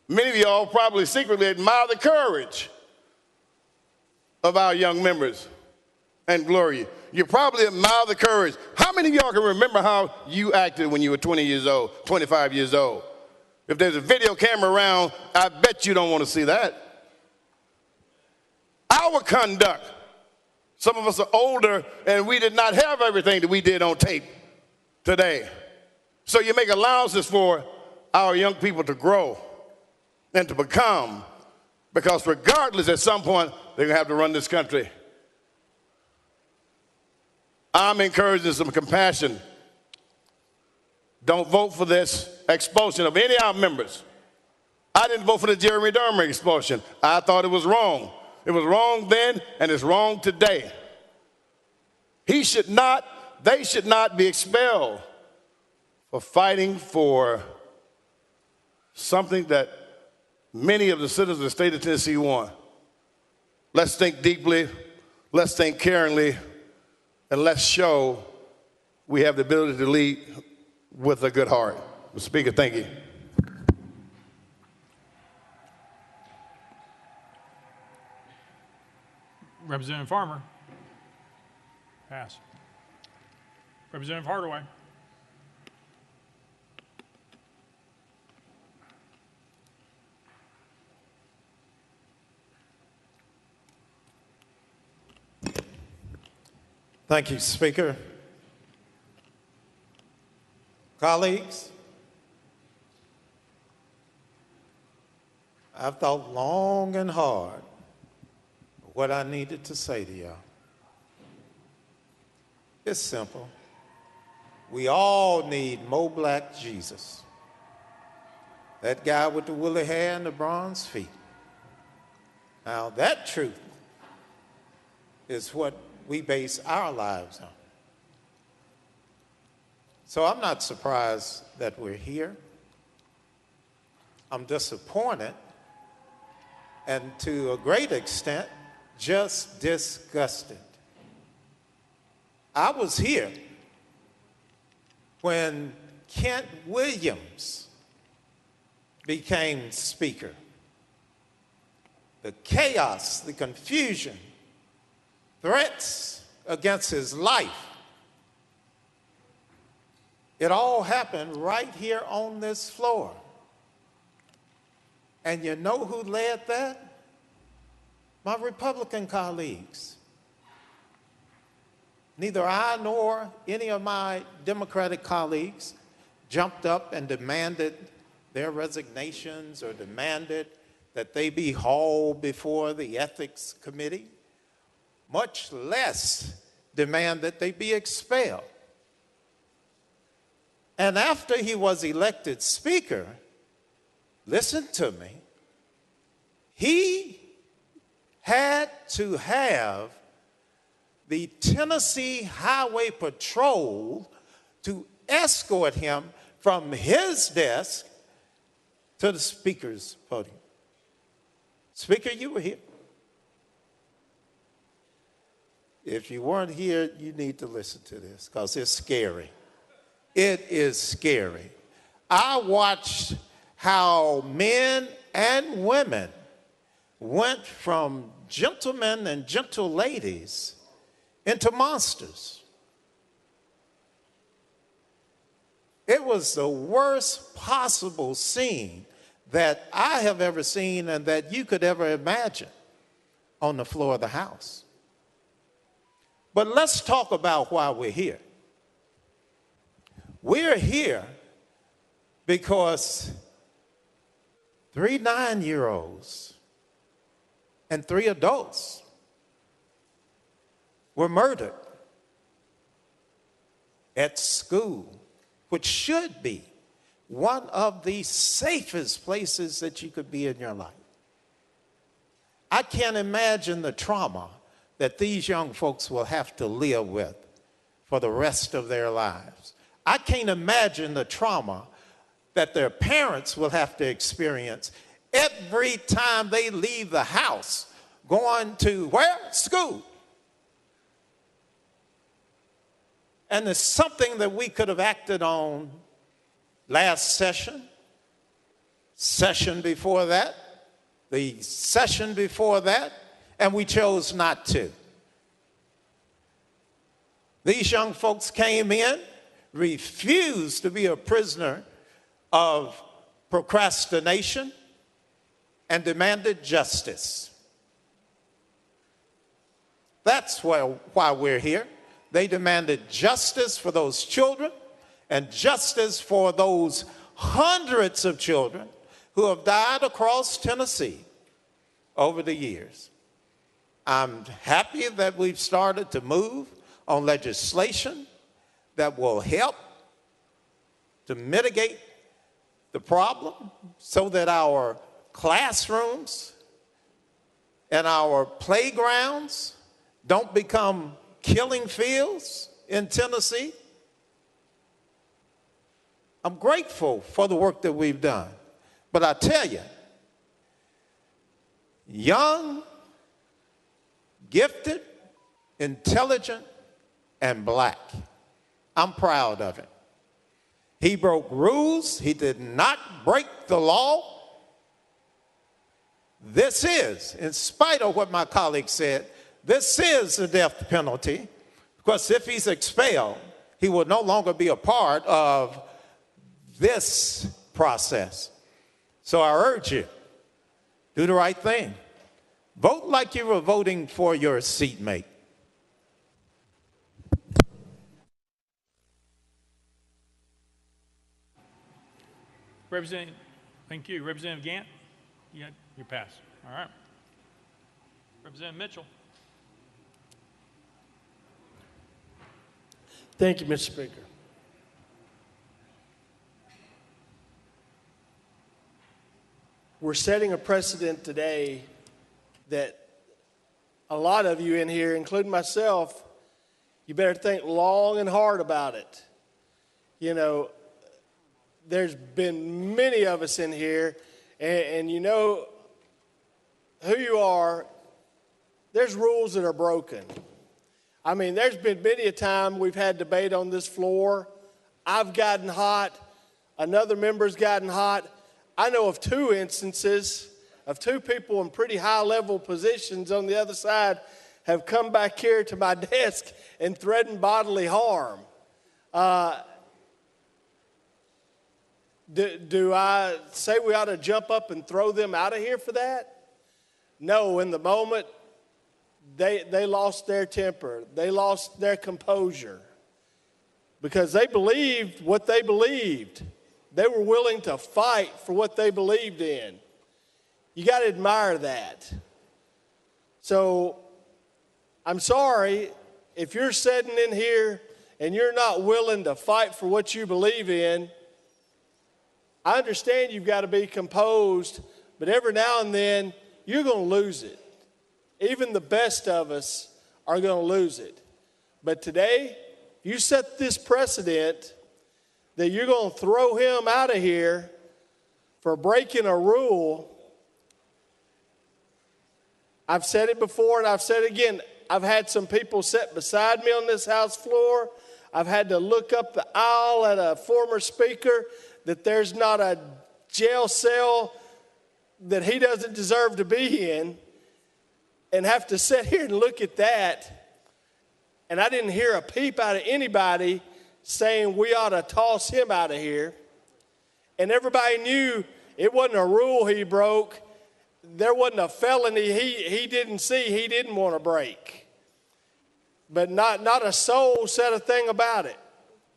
Many of y'all probably secretly admire the courage of our young members and glory. You probably admire the courage. How many of y'all can remember how you acted when you were 20 years old, 25 years old? If there's a video camera around, I bet you don't want to see that. Our conduct. Some of us are older and we did not have everything that we did on tape today. So you make allowances for our young people to grow and to become, because regardless, at some point, they're going to have to run this country. I'm encouraging some compassion. Don't vote for this expulsion of any of our members. I didn't vote for the Jeremy Dermer expulsion. I thought it was wrong. It was wrong then, and it's wrong today. They should not be expelled for fighting for something that many of the citizens of the state of Tennessee want. Let's think deeply, let's think caringly, and let's show we have the ability to lead with a good heart. Mr. Speaker, thank you. Representative Farmer. Pass. Representative Hardaway. Thank you, Speaker. Colleagues, I've thought long and hard what I needed to say to y'all. It's simple. We all need more black Jesus. That guy with the woolly hair and the bronze feet. Now that truth is what we base our lives on. So I'm not surprised that we're here. I'm disappointed and to a great extent, just disgusted. I was here when Kent Williams became Speaker. The chaos, the confusion, threats against his life, it all happened right here on this floor. And you know who led that? My Republican colleagues. Neither I nor any of my Democratic colleagues jumped up and demanded their resignations or demanded that they be hauled before the Ethics Committee, much less demand that they be expelled. And after he was elected Speaker, listen to me, he had to have the Tennessee Highway Patrol to escort him from his desk to the Speaker's podium. Speaker, you were here. If you weren't here, you need to listen to this because it's scary. It is scary. I watched how men and women went from gentlemen and gentle ladies into monsters. It was the worst possible scene that I have ever seen and that you could ever imagine on the floor of the House. But let's talk about why we're here. We're here because 3 9-year-olds and 3 adults were murdered at school, which should be one of the safest places that you could be in your life. I can't imagine the trauma that these young folks will have to live with for the rest of their lives. I can't imagine the trauma that their parents will have to experience every time they leave the house going to where? School. And it's something that we could have acted on last session, session before that, the session before that, and we chose not to. These young folks came in, refused to be a prisoner of procrastination, and demanded justice. That's why we're here. They demanded justice for those children and justice for those hundreds of children who have died across Tennessee over the years. I'm happy that we've started to move on legislation that will help to mitigate the problem so that our classrooms and our playgrounds don't become killing fields in Tennessee. I'm grateful for the work that we've done. But I tell you, young, gifted, intelligent, and black, I'm proud of him. He broke rules. He did not break the law. This is, in spite of what my colleague said, this is the death penalty, because if he's expelled, he will no longer be a part of this process. So I urge you, do the right thing. Vote like you were voting for your seatmate. Thank you. Representative Gant, you pass. All right. Representative Mitchell. Thank you, Mr. Speaker. We're setting a precedent today that a lot of you in here, including myself, you better think long and hard about it. You know, there's been many of us in here, and you know who you are, there's rules that are broken. I mean, there's been many a time we've had debate on this floor. I've gotten hot. Another member's gotten hot. I know of 2 instances of 2 people in pretty high-level positions on the other side have come back here to my desk and threatened bodily harm. Do I say we ought to jump up and throw them out of here for that? No, in the moment, they lost their temper. They lost their composure because they believed what they believed. They were willing to fight for what they believed in. You got to admire that. So I'm sorry if you're sitting in here and you're not willing to fight for what you believe in. I understand you've got to be composed, but every now and then you're going to lose it. Even the best of us are going to lose it. But today, you set this precedent that you're going to throw him out of here for breaking a rule. I've said it before and I've said it again. I've had some people sit beside me on this House floor. I've had to look up the aisle at a former speaker that there's not a jail cell that he doesn't deserve to be in, and have to sit here and look at that. And I didn't hear a peep out of anybody saying we ought to toss him out of here. And everybody knew it wasn't a rule he broke. There wasn't a felony he didn't see he didn't want to break. But not a soul said a thing about it.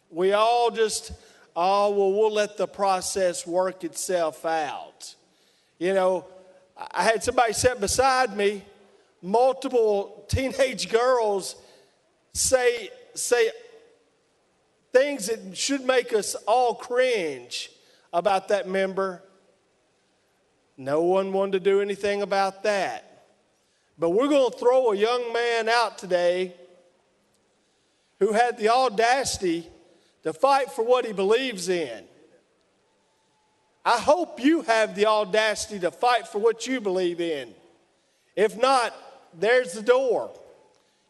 We all just, we'll let the process work itself out. You know, I had somebody sit beside me, multiple teenage girls say things that should make us all cringe about that member. No one wanted to do anything about that. But we're going to throw a young man out today who had the audacity to fight for what he believes in. I hope you have the audacity to fight for what you believe in. If not, there's the door.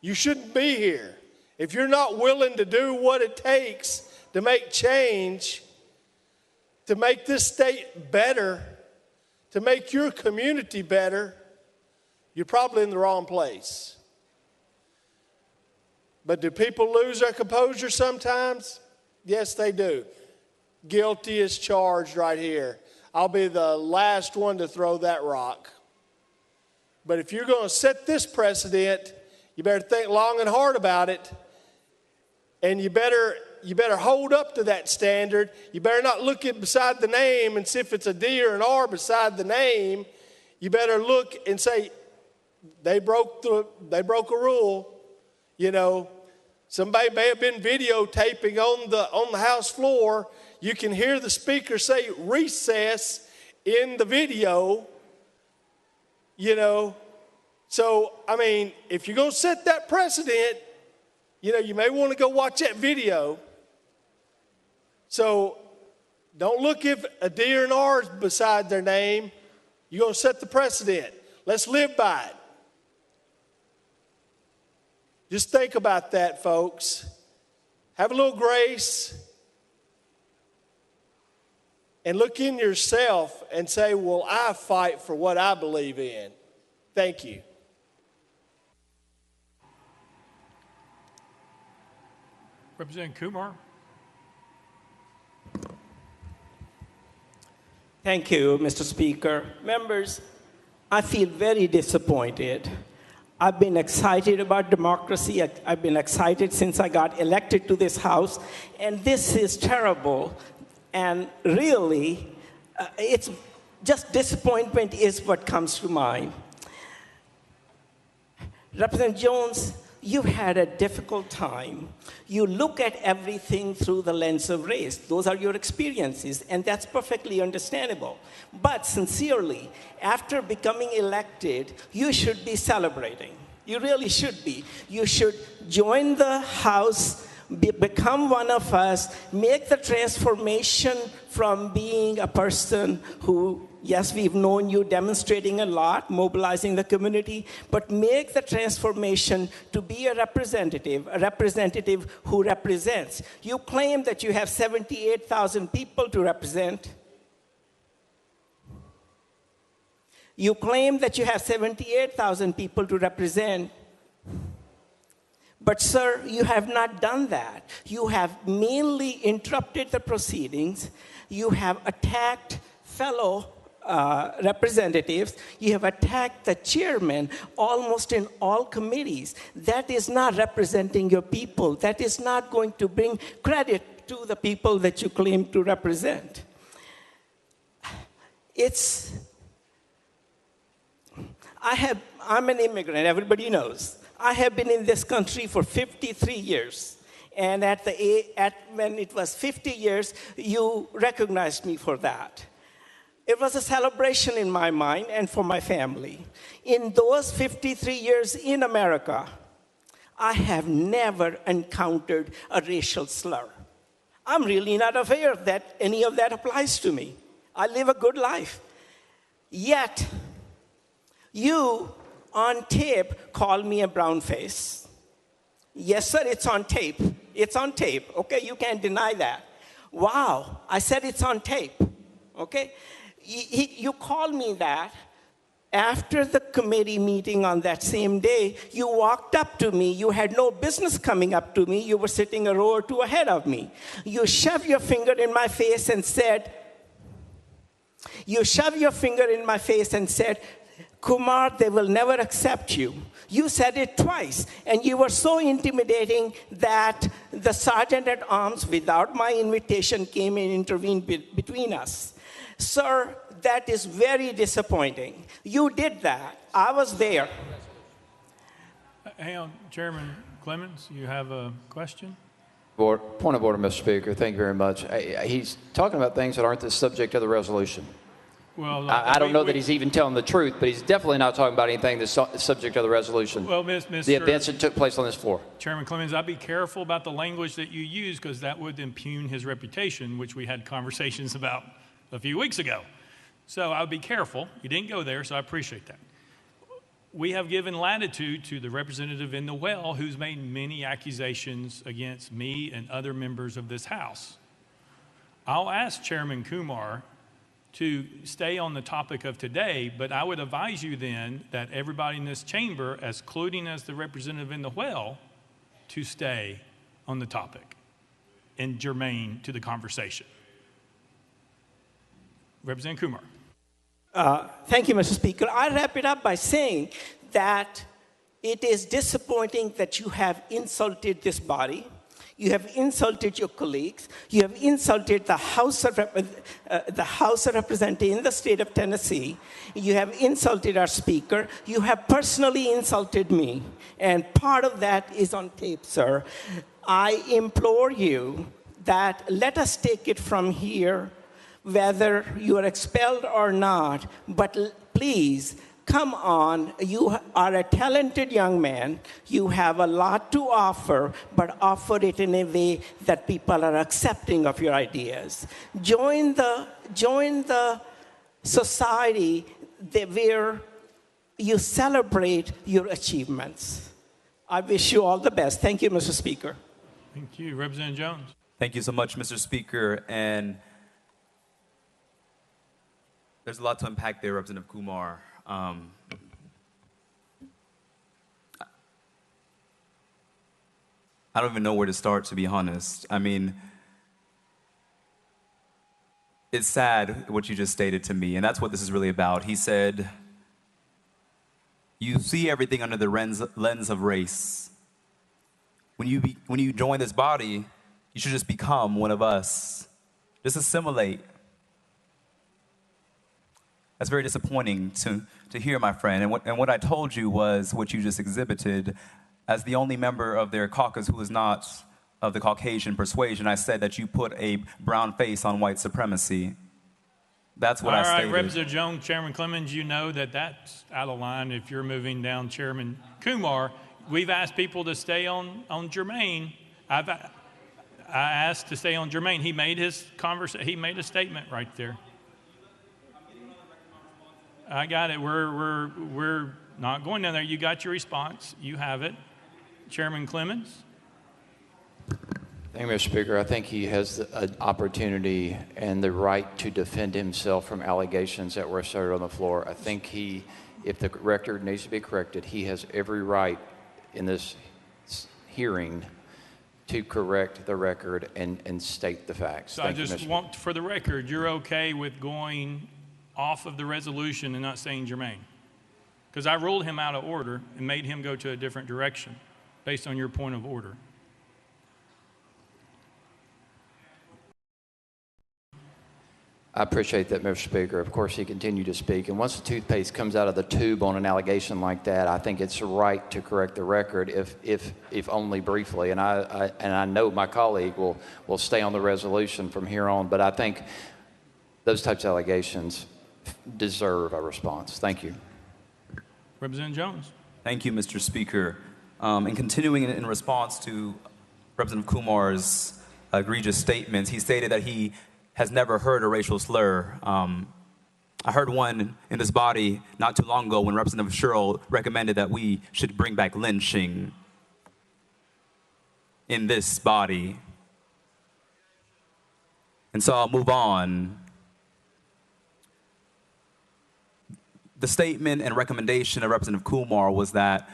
You shouldn't be here. If you're not willing to do what it takes to make change, to make this state better, to make your community better, you're probably in the wrong place. But do people lose their composure sometimes? Yes, they do. Guilty as charged right here. I'll be the last one to throw that rock. But if you're going to set this precedent, you better think long and hard about it. And you better hold up to that standard. You better not look at beside the name and see if it's a D or an R beside the name. You better look and say, they broke a rule. You know, somebody may have been videotaping on the House floor. You can hear the speaker say recess in the video, you know. So, I mean, if you're going to set that precedent, you know, you may want to go watch that video. So, don't look if a D or an R is beside their name. You're going to set the precedent. Let's live by it. Just think about that, folks. Have a little grace. And look in yourself and say, will I fight for what I believe in? Thank you. Representative Kumar. Thank you, Mr. Speaker. Members, I feel very disappointed. I've been excited about democracy. I've been excited since I got elected to this House, and this is terrible. And really, it's just disappointment is what comes to mind. Representative Jones, you've had a difficult time. You look at everything through the lens of race. Those are your experiences, and that's perfectly understandable. But sincerely, after becoming elected, you should be celebrating. You really should be. You should join the House, become one of us, make the transformation from being a person who, yes, we've known you demonstrating a lot, mobilizing the community, but make the transformation to be a representative who represents. You claim that you have 78,000 people to represent. You claim that you have 78,000 people to represent. But, sir, you have not done that. You have mainly interrupted the proceedings. You have attacked fellow representatives. You have attacked the chairman almost in all committees. That is not representing your people. That is not going to bring credit to the people that you claim to represent. I'm an immigrant, everybody knows. I have been in this country for 53 years. And when it was 50 years, you recognized me for that. It was a celebration in my mind and for my family. In those 53 years in America, I have never encountered a racial slur. I'm really not aware that any of that applies to me. I live a good life. Yet, you on tape, called me a brown face. Yes, sir, it's on tape. It's on tape, okay? You can't deny that. Wow, I said it's on tape, okay? You called me that. After the committee meeting on that same day, you walked up to me. You had no business coming up to me. You were sitting a row or two ahead of me. You shoved your finger in my face and said, Kumar, they will never accept you. You said it twice, and you were so intimidating that the sergeant at arms, without my invitation, came and intervened between us. Sir, that is very disappointing. You did that. I was there. Hang on, Chairman Clemens, you have a question? Point of order, Mr. Speaker. Thank you very much. He's talking about things that aren't the subject of the resolution. Well, I don't know that he's even telling the truth, but he's definitely not talking about anything that's subject of the resolution. Well, the events that took place on this floor. Chairman Clemens, I'd be careful about the language that you use because that would impugn his reputation, which we had conversations about a few weeks ago. So I would be careful. You didn't go there, so I appreciate that. We have given latitude to the representative in the well who's made many accusations against me and other members of this House. I'll ask Chairman Kumar to stay on the topic of today, but I would advise you then that everybody in this chamber, including as the representative in the well, to stay on the topic and germane to the conversation. Representative Kumar. Thank you, Mr. Speaker. I wrap it up by saying that it is disappointing that you have insulted this body. You have insulted your colleagues. You have insulted the House of Representatives in the state of Tennessee. You have insulted our Speaker. You have personally insulted me. And part of that is on tape, sir. I implore you that let us take it from here, whether you are expelled or not, but please, come on, you are a talented young man. You have a lot to offer, but offer it in a way that people are accepting of your ideas. Join the society where you celebrate your achievements. I wish you all the best. Thank you, Mr. Speaker. Thank you. Representative Jones. Thank you so much, Mr. Speaker. And there's a lot to unpack there, Representative Kumar. I don't even know where to start, to be honest. I mean, it's sad what you just stated to me, and that's what this is really about. He said, you see everything under the lens of race. When you join this body, you should just become one of us. Just assimilate. That's very disappointing to hear, my friend. And what I told you was what you just exhibited. As the only member of their caucus who is not of the Caucasian persuasion, I said that you put a brown face on white supremacy. That's what I stated. All right, Representative Jones, Chairman Clemens, you know that that's out of line if you're moving down Chairman Kumar. We've asked people to stay on germane. I asked to stay on germane. He made his he made a statement right there. I got it. We're not going down there. You got your response. You have it. Chairman Clemens. Thank you, Mr. Speaker. I think he has an opportunity and the right to defend himself from allegations that were asserted on the floor. I think if the record needs to be corrected, he has every right in this hearing to correct the record and state the facts. So I just want, for the record, you're okay with going off of the resolution and not saying germane? Because I ruled him out of order and made him go to a different direction based on your point of order. I appreciate that, Mr. Speaker. Of course, he continued to speak. And once the toothpaste comes out of the tube on an allegation like that, I think it's right to correct the record, if only briefly. And I know my colleague will stay on the resolution from here on. But I think those types of allegations deserve a response. Thank you. Representative Jones. Thank you, Mr. Speaker. And continuing in response to Representative Kumar's egregious statements, he stated that he has never heard a racial slur I heard one in this body not too long ago when Representative Sherrill recommended that we should bring back lynching in this body. And so I'll move on. The statement and recommendation of Representative Kumar was that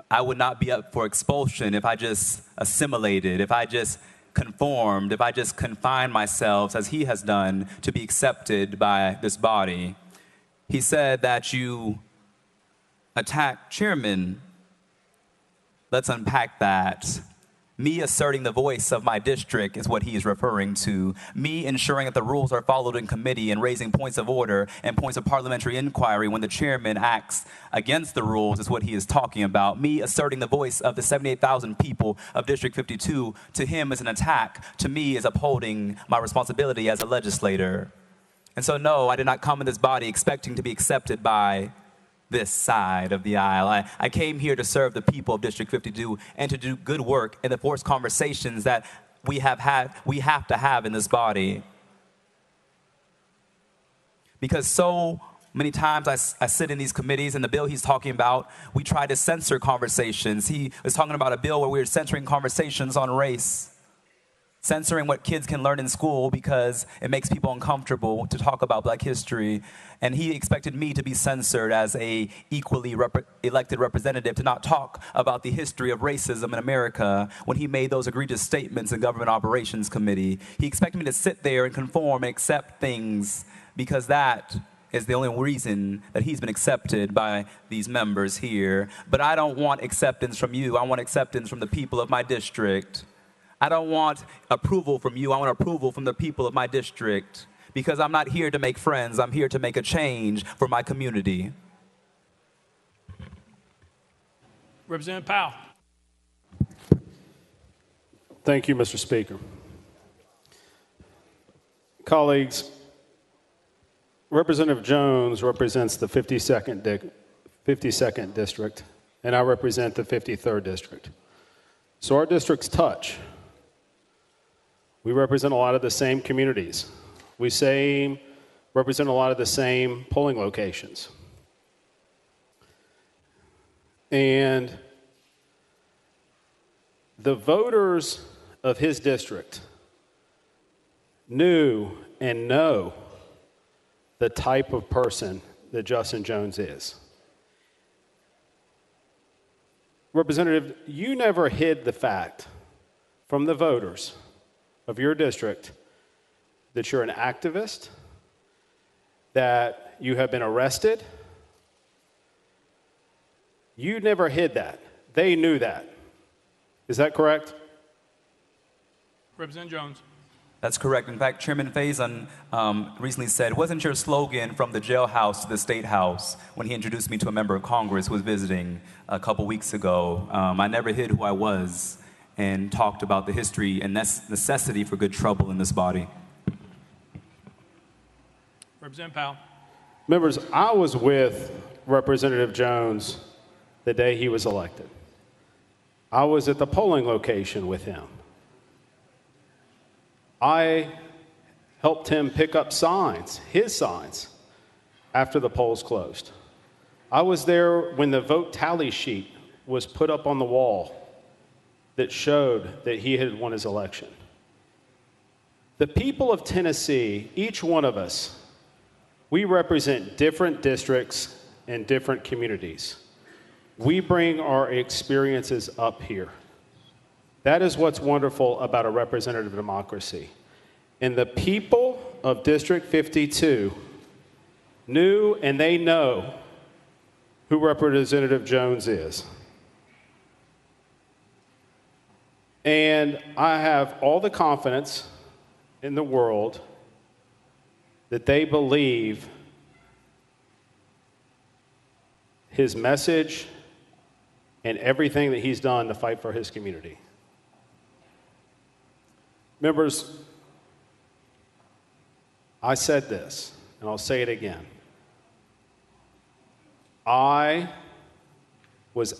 I would not be up for expulsion if I just assimilated, if I just conformed, if I just confined myself, as he has done, to be accepted by this body. He said that you attack chairman. Let's unpack that. Me asserting the voice of my district is what he is referring to. Me ensuring that the rules are followed in committee and raising points of order and points of parliamentary inquiry when the chairman acts against the rules is what he is talking about. Me asserting the voice of the 78,000 people of District 52 to him is an attack. To me is upholding my responsibility as a legislator. And so no, I did not come in this body expecting to be accepted by this side of the aisle. I came here to serve the people of District 52 and to do good work and to force conversations that we have to have in this body. Because so many times I sit in these committees and the bill he's talking about, we try to censor conversations. He was talking about a bill where we were censoring conversations on race. Censoring what kids can learn in school because it makes people uncomfortable to talk about Black history. And he expected me to be censored as a equally elected representative to not talk about the history of racism in America when he made those egregious statements in Government Operations Committee. He expected me to sit there and conform and accept things because that is the only reason that he's been accepted by these members here. But I don't want acceptance from you. I want acceptance from the people of my district. I don't want approval from you. I want approval from the people of my district because I'm not here to make friends. I'm here to make a change for my community. Representative Powell. Thank you, Mr. Speaker. Colleagues, Representative Jones represents the 52nd district, and I represent the 53rd district. So our districts touch. We represent a lot of the same communities. We represent a lot of the same polling locations. And the voters of his district knew and know the type of person that Justin Jones is. Representative, you never hid the fact from the voters of your district that you're an activist, that you have been arrested. You never hid that. They knew that. Is that correct? Representative Jones. That's correct. In fact, Chairman Faison recently said, wasn't your slogan from the jailhouse to the State House when he introduced me to a member of Congress who was visiting a couple weeks ago? I never hid who I was and talked about the history and necessity for good trouble in this body. Representative Powell. Members, I was with Representative Jones the day he was elected. I was at the polling location with him. I helped him pick up signs, his signs, after the polls closed. I was there when the vote tally sheet was put up on the wall that showed that he had won his election. The people of Tennessee, each one of us, we represent different districts and different communities. We bring our experiences up here. That is what's wonderful about a representative democracy. And the people of District 52 knew and they know who Representative Jones is. And I have all the confidence in the world that they believe his message and everything that he's done to fight for his community. Members, I said this, and I'll say it again. I was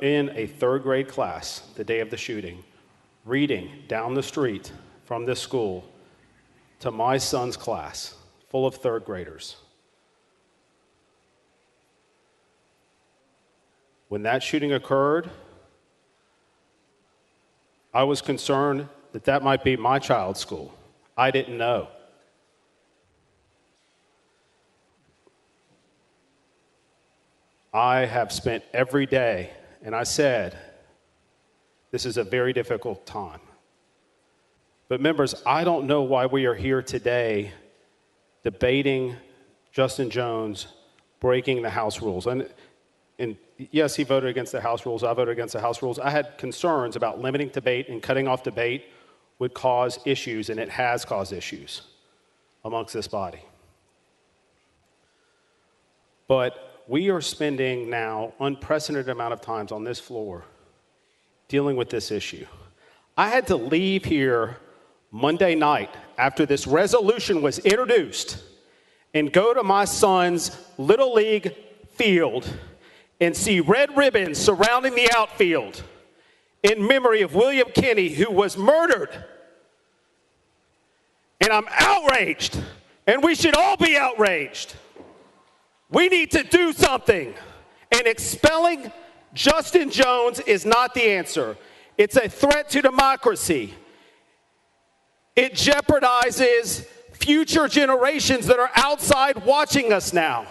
in a third grade class the day of the shooting, reading down the street from this school to my son's class, full of third graders. When that shooting occurred, I was concerned that that might be my child's school. I didn't know. I have spent every day, and I said, this is a very difficult time. But members, I don't know why we are here today debating Justin Jones breaking the House rules. And yes, he voted against the House rules. I voted against the House rules. I had concerns about limiting debate and cutting off debate would cause issues, and it has caused issues amongst this body. But we are spending now unprecedented amount of times on this floor dealing with this issue. I had to leave here Monday night after this resolution was introduced and go to my son's Little League field and see red ribbons surrounding the outfield in memory of William Kinney, who was murdered. And I'm outraged, and we should all be outraged. We need to do something, and expelling Justin Jones is not the answer. It's a threat to democracy. It jeopardizes future generations that are outside watching us now.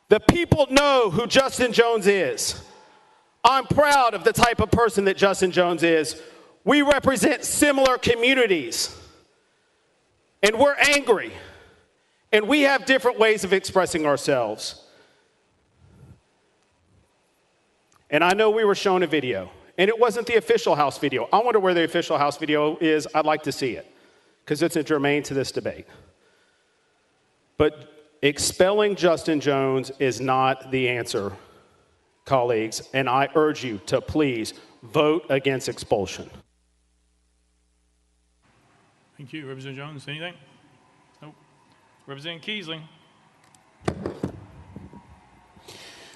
The people know who Justin Jones is. I'm proud of the type of person that Justin Jones is. We represent similar communities, and we're angry, and we have different ways of expressing ourselves. And I know we were shown a video, and it wasn't the official House video. I wonder where the official House video is. I'd like to see it, because it's germane to this debate. But expelling Justin Jones is not the answer, colleagues, and I urge you to please vote against expulsion. Thank you. Representative Jones, anything? Nope. Representative Keisling.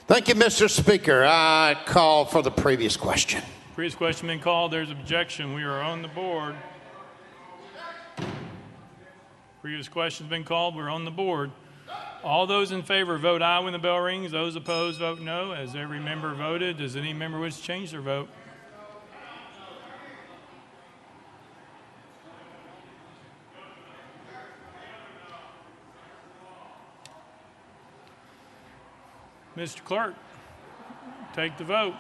Thank you, Mr. Speaker. I call for the previous question. Previous question been called. There's objection. We are on the board. Previous question's been called. We're on the board. All those in favor vote aye when the bell rings. Those opposed vote no. As every member voted, does any member wish to change their vote? Mr. Clerk, take the vote.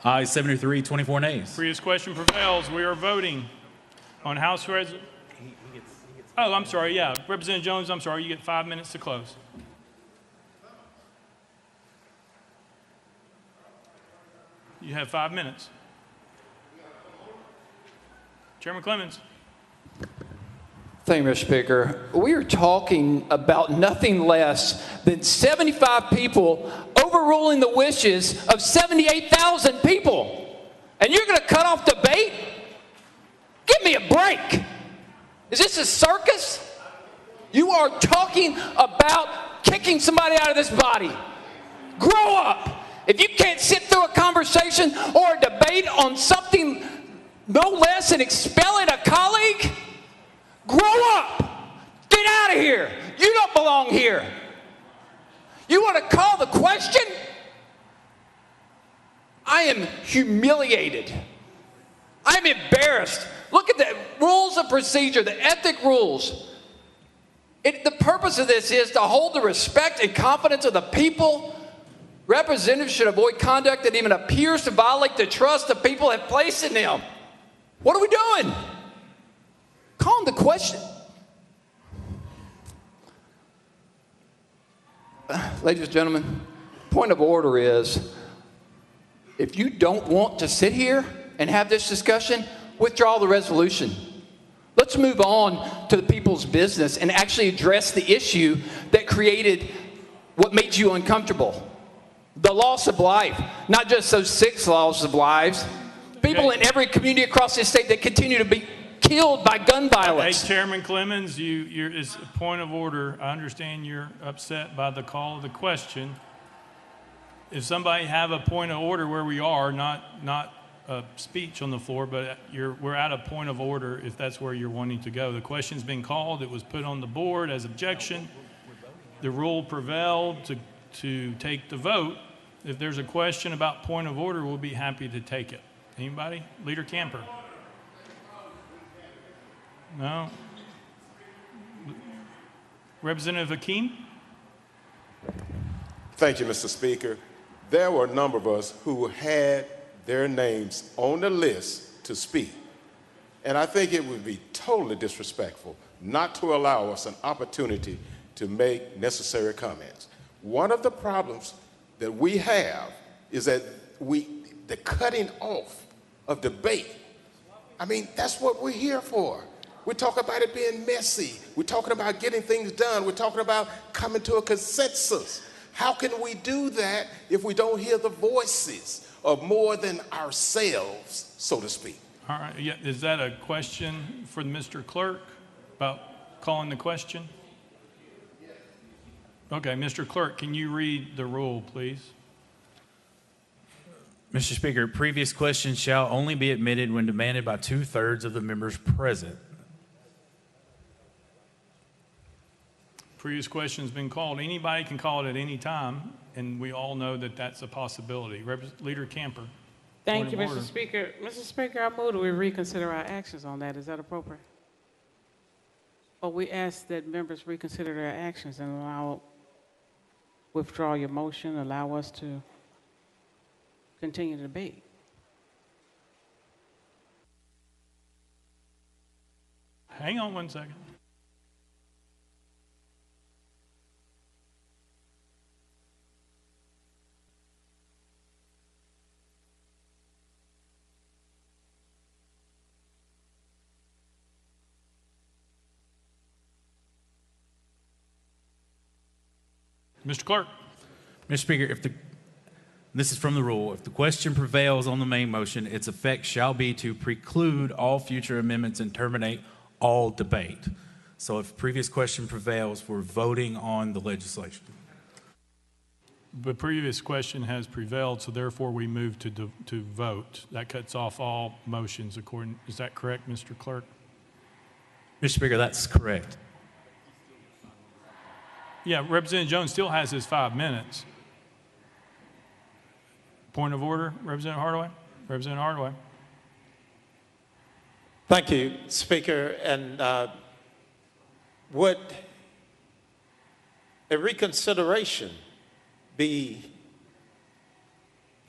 Aye, 73, 24 nays. Previous question prevails. We are voting on House Resolution. Oh, I'm sorry, yeah. Representative Jones, I'm sorry, you get 5 minutes to close. You have 5 minutes. Chairman Clemens. Thank you, Mr. Speaker. We are talking about nothing less than 75 people overruling the wishes of 78,000 people. And you're going to cut off debate? Give me a break. Is this a circus? You are talking about kicking somebody out of this body. Grow up. If you can't sit through a conversation or a debate on something no less than expelling a colleague, grow up. Get out of here. You don't belong here. You want to call the question? I am humiliated. I'm embarrassed. Look at the rules of procedure, the ethic rules. The purpose of this is to hold the respect and confidence of the people. Representatives should avoid conduct that even appears to violate the trust the people have placed in them. What are we doing? Calling the question. Ladies and gentlemen, point of order is, if you don't want to sit here and have this discussion, withdraw the resolution. Let's move on to the people's business and actually address the issue that created what made you uncomfortable. The loss of life, not just those 6 losses of lives. People in every community across this state that continue to be killed by gun violence. Hey, Chairman Clemens, it's a point of order. I understand you're upset by the call of the question. If somebody have a point of order where we are, not a speech on the floor, but we're at a point of order if that's where you're wanting to go. The question's been called. It was put on the board as objection. The rule prevailed to take the vote. If there's a question about point of order, we'll be happy to take it. Anybody? Leader Camper? No? Representative Hakeem? Thank you, Mr. Speaker. There were a number of us who had their names on the list to speak. And I think it would be totally disrespectful not to allow us an opportunity to make necessary comments. One of the problems that we have is that the cutting off of debate. I mean, that's what we're here for. We talk about it being messy. We're talking about getting things done. We're talking about coming to a consensus. How can we do that if we don't hear the voices of more than ourselves, so to speak? All right. Yeah, is that a question for Mr. Clerk about calling the question? Okay, Mr. Clerk, can you read the rule, please? Mr. Speaker, previous questions shall only be admitted when demanded by 2/3 of the members present. Previous question's been called. Anybody can call it at any time, and we all know that that's a possibility. Leader Camper. Thank you, Point Mr. of order. Speaker. Mr. Speaker, I move that we reconsider our actions on that. Is that appropriate? Or we ask that members reconsider their actions and withdraw your motion, allow us to continue the debate. Hang on one second. Mr. Clerk. Mr. Speaker, this is from the rule. If the question prevails on the main motion, its effect shall be to preclude all future amendments and terminate all debate. So if previous question prevails, we're voting on the legislation. The previous question has prevailed, so therefore we move to vote. That cuts off all motions is that correct, Mr. Clerk? Mr. Speaker, that's correct. Yeah, Representative Jones still has his 5 minutes. Point of order, Representative Hardaway? Representative Hardaway. Thank you, Speaker. And would a reconsideration be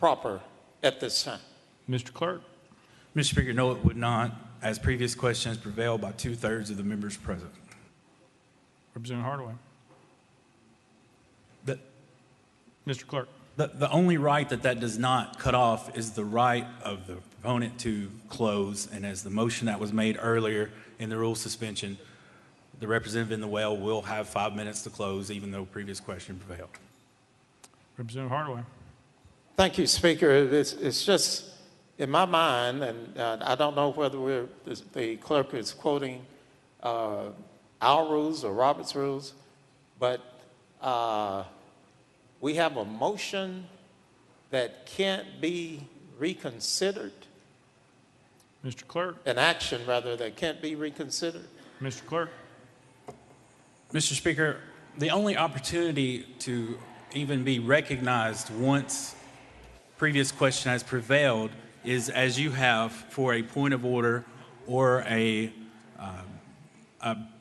proper at this time? Mr. Clerk. Mr. Speaker, no, it would not, as previous questions prevailed by 2/3 of the members present. Representative Hardaway. Mr. Clerk. The only right that does not cut off is the right of the proponent to close. And as the motion that was made earlier in the rule suspension, the representative in the well will have 5 minutes to close, even though previous question prevailed. Representative Hardaway. Thank you, Speaker. It's just in my mind, and I don't know whether the clerk is quoting our rules or Robert's rules, but we have a motion that can't be reconsidered. Mr. Clerk. An action, rather, that can't be reconsidered. Mr. Clerk. Mr. Speaker, the only opportunity to even be recognized once previous question has prevailed is as you have for a point of order or a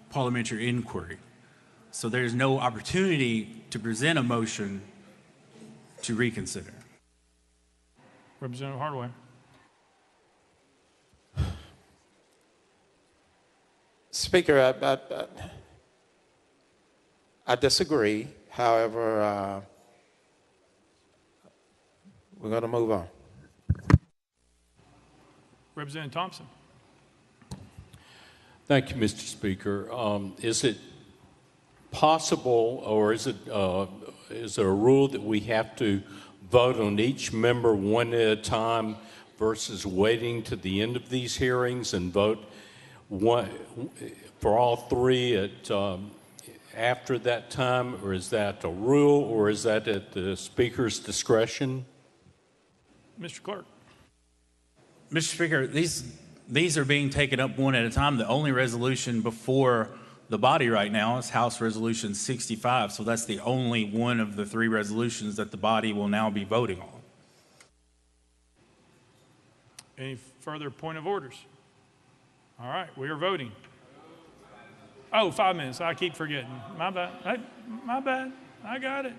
parliamentary inquiry. So there's no opportunity to present a motion to reconsider. Representative Hardaway. Speaker, I disagree. However, we're going to move on. Representative Thompson. Thank you, Mr. Speaker. Is it possible, or is there a rule that we have to vote on each member one at a time versus waiting to the end of these hearings and vote one for all three after that time, or is that a rule, or is that at the Speaker's discretion? Mr. Clerk. Mr. Speaker, these are being taken up one at a time. The only resolution before the body right now is House Resolution 65, so that's the only one of the three resolutions that the body will now be voting on. Any further point of orders? All right, we are voting. Oh, 5 minutes. I keep forgetting. My bad. My bad. I got it.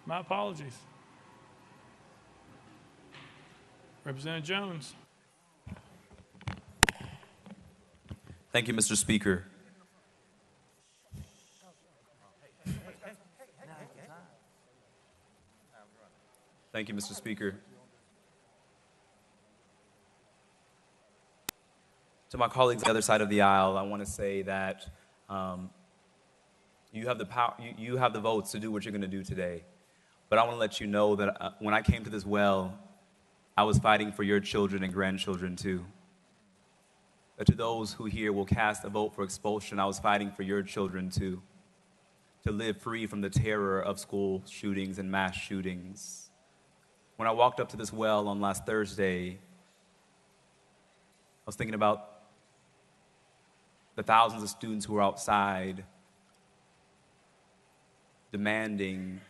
My apologies. Representative Jones. Thank you, Mr. Speaker. Thank you, Mr. Speaker. To my colleagues on the other side of the aisle, I want to say that you have the power, you have the votes to do what you're going to do today. But I want to let you know that when I came to this well, I was fighting for your children and grandchildren too. That to those who here will cast a vote for expulsion, I was fighting for your children too, to live free from the terror of school shootings and mass shootings. When I walked up to this well on last Thursday, I was thinking about the thousands of students who were outside demanding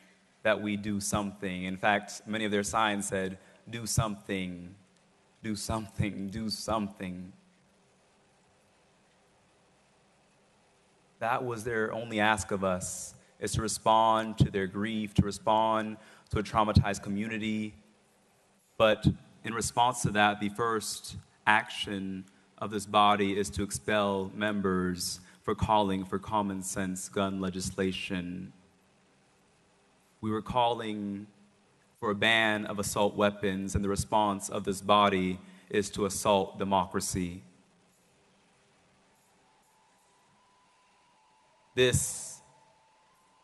that we do something. In fact, many of their signs said, do something, do something, do something. That was their only ask of us, is to respond to their grief, to respond to a traumatized community. But in response to that, the first action of this body is to expel members for calling for common sense gun legislation. We were calling for a ban of assault weapons, and the response of this body is to assault democracy. This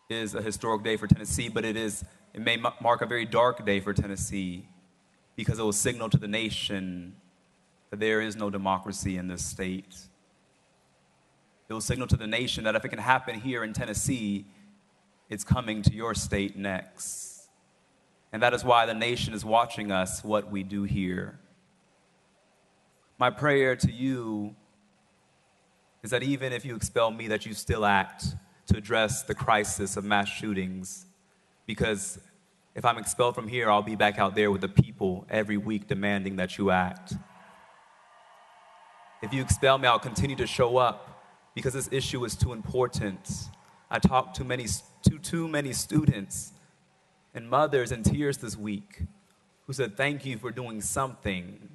is a historic day for Tennessee, but it may mark a very dark day for Tennessee, because it will signal to the nation that there is no democracy in this state. It will signal to the nation that if it can happen here in Tennessee, it's coming to your state next. And that is why the nation is watching us, what we do here. My prayer to you is that even if you expel me, that you still act to address the crisis of mass shootings. Because if I'm expelled from here, I'll be back out there with the people every week demanding that you act. If you expel me, I'll continue to show up because this issue is too important. I talked to too many students and mothers in tears this week who said, thank you for doing something.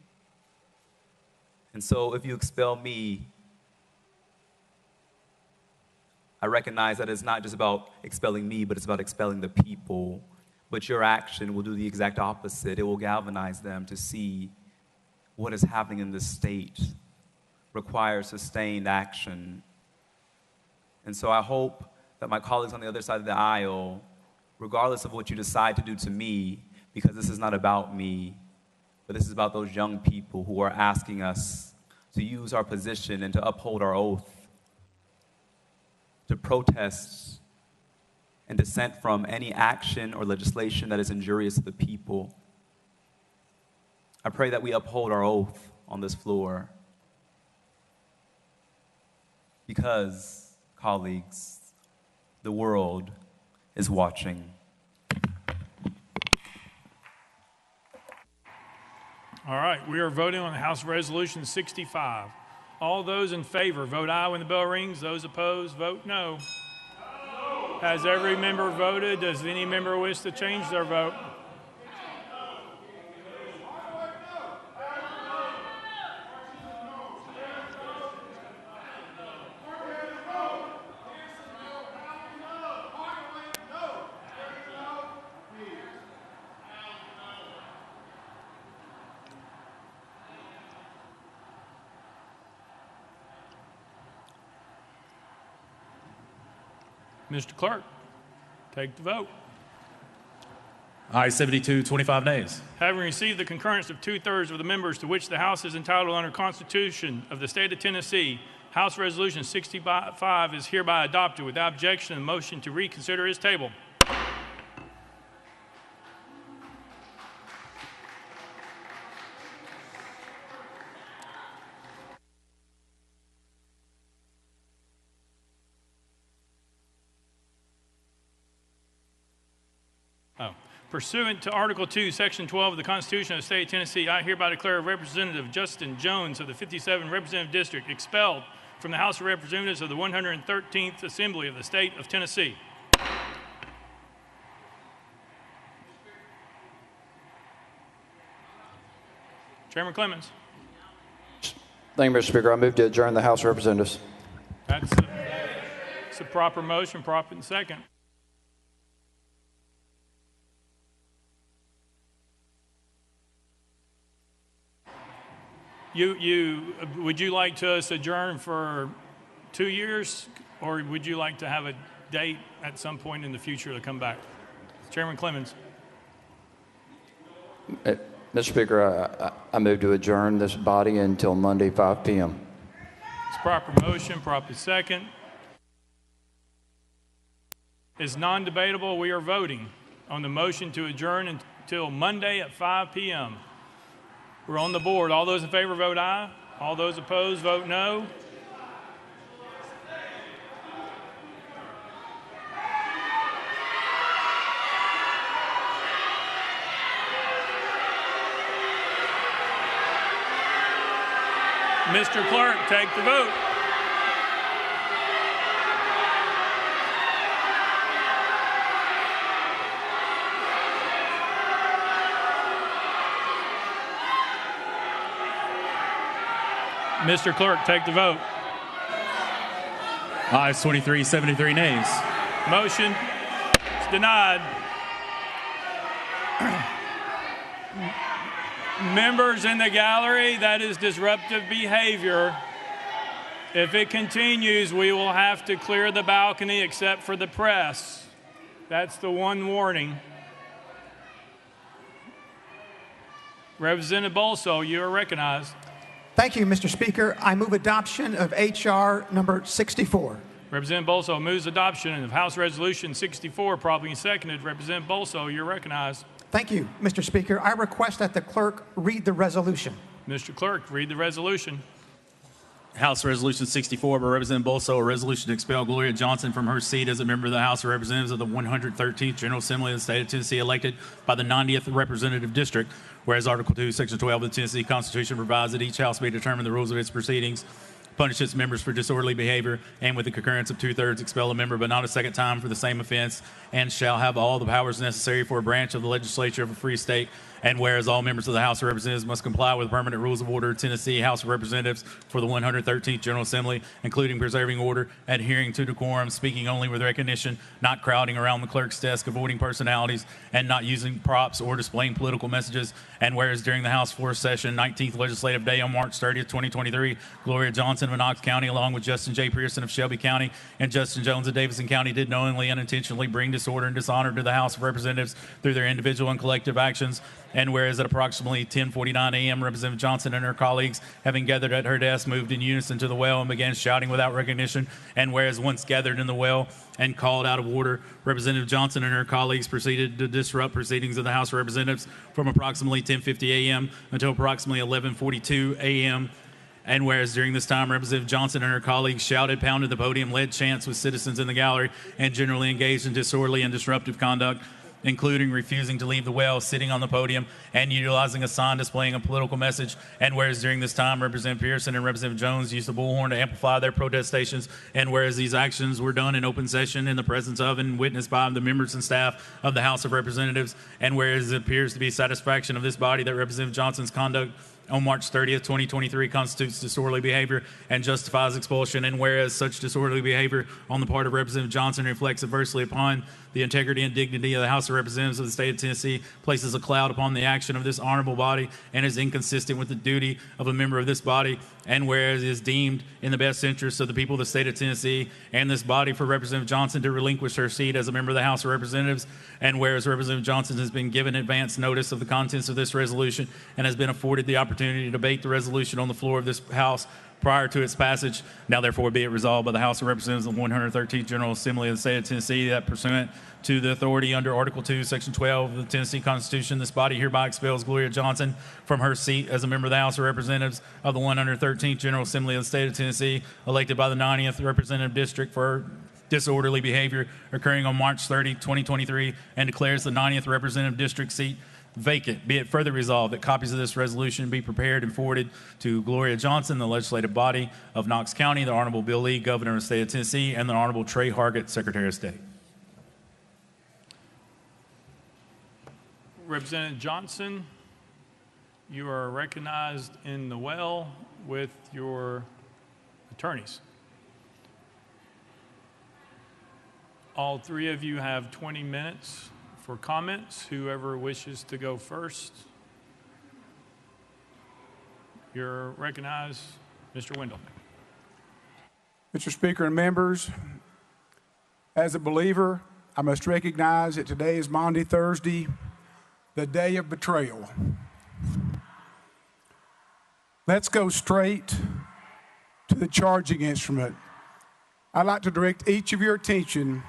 And so if you expel me, I recognize that it's not just about expelling me, but it's about expelling the people. But your action will do the exact opposite. It will galvanize them to see what is happening in this state requires sustained action. And so I hope that my colleagues on the other side of the aisle, regardless of what you decide to do to me, because this is not about me, but this is about those young people who are asking us to use our position and to uphold our oath, to protest and dissent from any action or legislation that is injurious to the people. I pray that we uphold our oath on this floor because, colleagues, the world is watching. All right, we are voting on House Resolution 65. All those in favor, vote aye when the bell rings. Those opposed, vote no. No. Has every member voted? Does any member wish to change their vote? Mr. Clerk, take the vote. Aye, 72, 25 nays. Having received the concurrence of 2/3 of the members to which the House is entitled under Constitution of the State of Tennessee, House Resolution 65 is hereby adopted without objection and motion to reconsider is tabled. Pursuant to Article 2, Section 12 of the Constitution of the State of Tennessee, I hereby declare Representative Justin Jones of the 57th Representative District expelled from the House of Representatives of the 113th Assembly of the State of Tennessee. Chairman Clemens. Thank you, Mr. Speaker. I move to adjourn the House of Representatives. That's a proper motion, proper and second. Would you like to us adjourn for 2 years, or would you like to have a date at some point in the future to come back? Chairman Clemens. Mr. Speaker, I move to adjourn this body until Monday, 5 p.m. It's proper motion, proper second. Is non-debatable. We are voting on the motion to adjourn until Monday at 5 p.m. We're on the board. All those in favor vote aye. All those opposed vote no. Mr. Clerk, take the vote. Mr. Clerk, take the vote. Ayes 23, 73 nays. Motion is denied. Members in the gallery, that is disruptive behavior. If it continues, we will have to clear the balcony except for the press. That's the one warning. Representative Bolso, you are recognized. Thank you, Mr. Speaker. I move adoption of H.R. number 64. Representative Bolso moves adoption of House Resolution 64, properly seconded. Representative Bolso, you're recognized. Thank you, Mr. Speaker. I request that the clerk read the resolution. Mr. Clerk, read the resolution. House Resolution 64 by Representative Bolso, a resolution to expel Gloria Johnson from her seat as a member of the House of Representatives of the 113th General Assembly of the State of Tennessee, elected by the 90th Representative District. Whereas Article 2, Section 12 of the Tennessee Constitution provides that each House may determine the rules of its proceedings, punish its members for disorderly behavior, and with the concurrence of 2/3 expel a member, but not a second time for the same offense, and shall have all the powers necessary for a branch of the legislature of a free state. And whereas all members of the House of Representatives must comply with permanent rules of order of Tennessee House of Representatives for the 113th General Assembly, including preserving order, adhering to decorum, speaking only with recognition, not crowding around the clerk's desk, avoiding personalities, and not using props or displaying political messages. And whereas during the House floor session, 19th Legislative Day on March 30th, 2023, Gloria Johnson of Knox County, along with Justin J. Pearson of Shelby County and Justin Jones of Davidson County, did knowingly and intentionally bring disorder and dishonor to the House of Representatives through their individual and collective actions. And whereas at approximately 10:49 a.m., Representative Johnson and her colleagues, having gathered at her desk, moved in unison to the well and began shouting without recognition. And whereas once gathered in the well and called out of order, Representative Johnson and her colleagues proceeded to disrupt proceedings of the House of Representatives from approximately 10:50 a.m. until approximately 11:42 a.m. And whereas during this time, Representative Johnson and her colleagues shouted, pounded the podium, led chants with citizens in the gallery, and generally engaged in disorderly and disruptive conduct, including refusing to leave the well, sitting on the podium, and utilizing a sign displaying a political message. And whereas during this time, Representative Pearson and Representative Jones used the bullhorn to amplify their protestations, and whereas these actions were done in open session in the presence of and witnessed by the members and staff of the House of Representatives, and whereas it appears to be satisfaction of this body that Representative Johnson's conduct on March 30th, 2023 constitutes disorderly behavior and justifies expulsion, and whereas such disorderly behavior on the part of Representative Johnson reflects adversely upon the integrity and dignity of the House of Representatives of the State of Tennessee, places a cloud upon the action of this honorable body, and is inconsistent with the duty of a member of this body, and whereas it is deemed in the best interest of the people of the State of Tennessee and this body for Representative Johnson to relinquish her seat as a member of the House of Representatives, and whereas Representative Johnson has been given advance notice of the contents of this resolution and has been afforded the opportunity to debate the resolution on the floor of this House prior to its passage, now therefore be it resolved by the House of Representatives of the 113th General Assembly of the State of Tennessee that pursuant to the authority under Article 2, Section 12 of the Tennessee Constitution, this body hereby expels Gloria Johnson from her seat as a member of the House of Representatives of the 113th General Assembly of the State of Tennessee, elected by the 90th Representative District for disorderly behavior occurring on March 30, 2023, and declares the 90th Representative District seat vacant. Be it further resolved that copies of this resolution be prepared and forwarded to Gloria Johnson, the legislative body of Knox County, the Honorable Bill Lee, Governor of the State of Tennessee, and the Honorable Trey Hargett, Secretary of State. Representative Johnson, you are recognized in the well with your attorneys. All three of you have 20 minutes for comments. Whoever wishes to go first, you're recognized. Mr. Wendell. Mr. Speaker and members, as a believer, I must recognize that today is Maundy Thursday, the day of betrayal. Let's go straight to the charging instrument. I'd like to direct each of your attention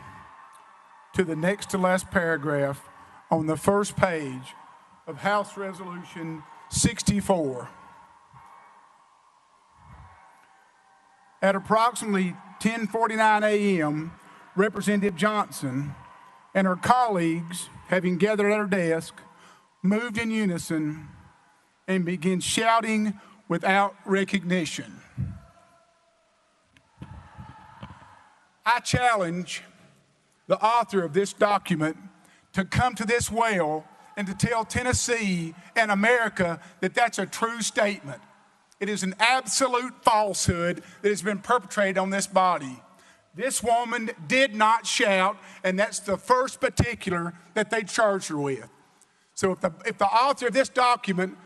to the next to last paragraph on the first page of House Resolution 64. At approximately 10:49 a.m., Representative Johnson and her colleagues, having gathered at her desk, moved in unison and began shouting without recognition. I challenge the author of this document to come to this well and to tell Tennessee and America that that's a true statement. It is an absolute falsehood that has been perpetrated on this body. This woman did not shout, and that's the first particular that they charged her with. So if the author of this document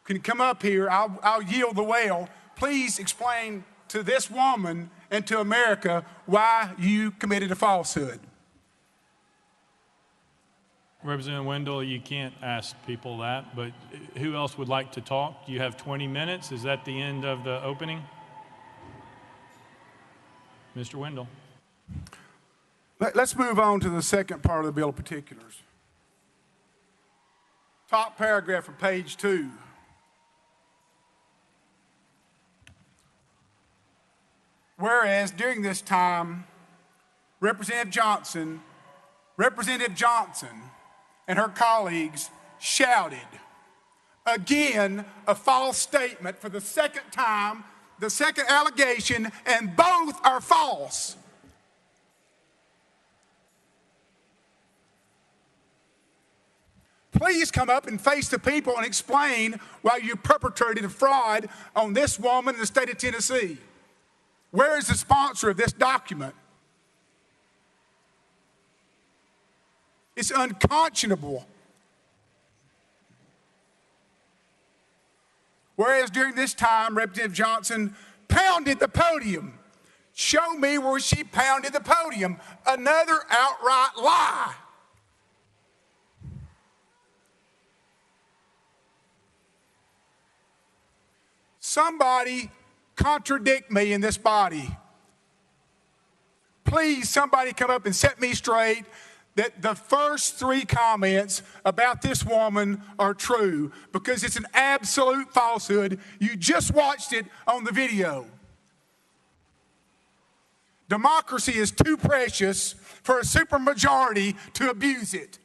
can come up here, I'll yield the well. Please explain to this woman and to America why you committed a falsehood. Representative Wendell, you can't ask people that, but who else would like to talk? You have 20 minutes. Is that the end of the opening? Mr. Wendell. Let's move on to the second part of the bill of particulars. Top paragraph of page 2. Whereas during this time, Representative Johnson and her colleagues shouted. Again, a false statement for the second time, the second allegation, and both are false. Please come up and face the people and explain why you perpetrated a fraud on this woman in the state of Tennessee. Where is the sponsor of this document? It's unconscionable. Whereas during this time, Representative Johnson pounded the podium. Show me where she pounded the podium. Another outright lie. Somebody contradict me in this body. Please, somebody come up and set me straight that the first 3 comments about this woman are true, because it's an absolute falsehood. You just watched it on the video. Democracy is too precious for a supermajority to abuse it.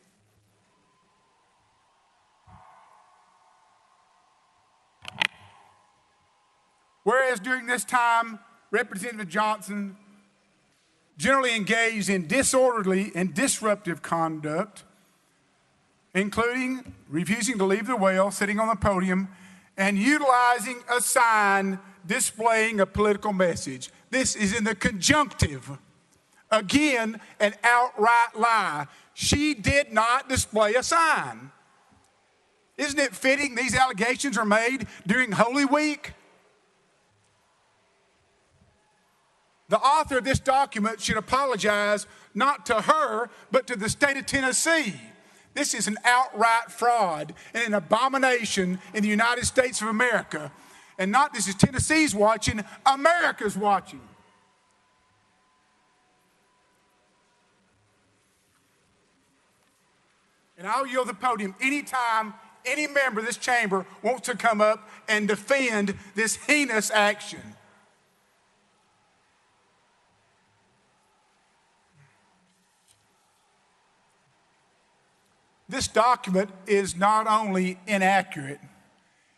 Whereas during this time, Representative Johnson generally engaged in disorderly and disruptive conduct, including refusing to leave the well, sitting on the podium, and utilizing a sign displaying a political message. This is in the conjunctive. Again, an outright lie. She did not display a sign. Isn't it fitting these allegations are made during Holy Week? The author of this document should apologize not to her, but to the state of Tennessee. This is an outright fraud and an abomination in the United States of America. And not this is Tennessee's watching, America's watching. And I'll yield the podium anytime any member of this chamber wants to come up and defend this heinous action. This document is not only inaccurate,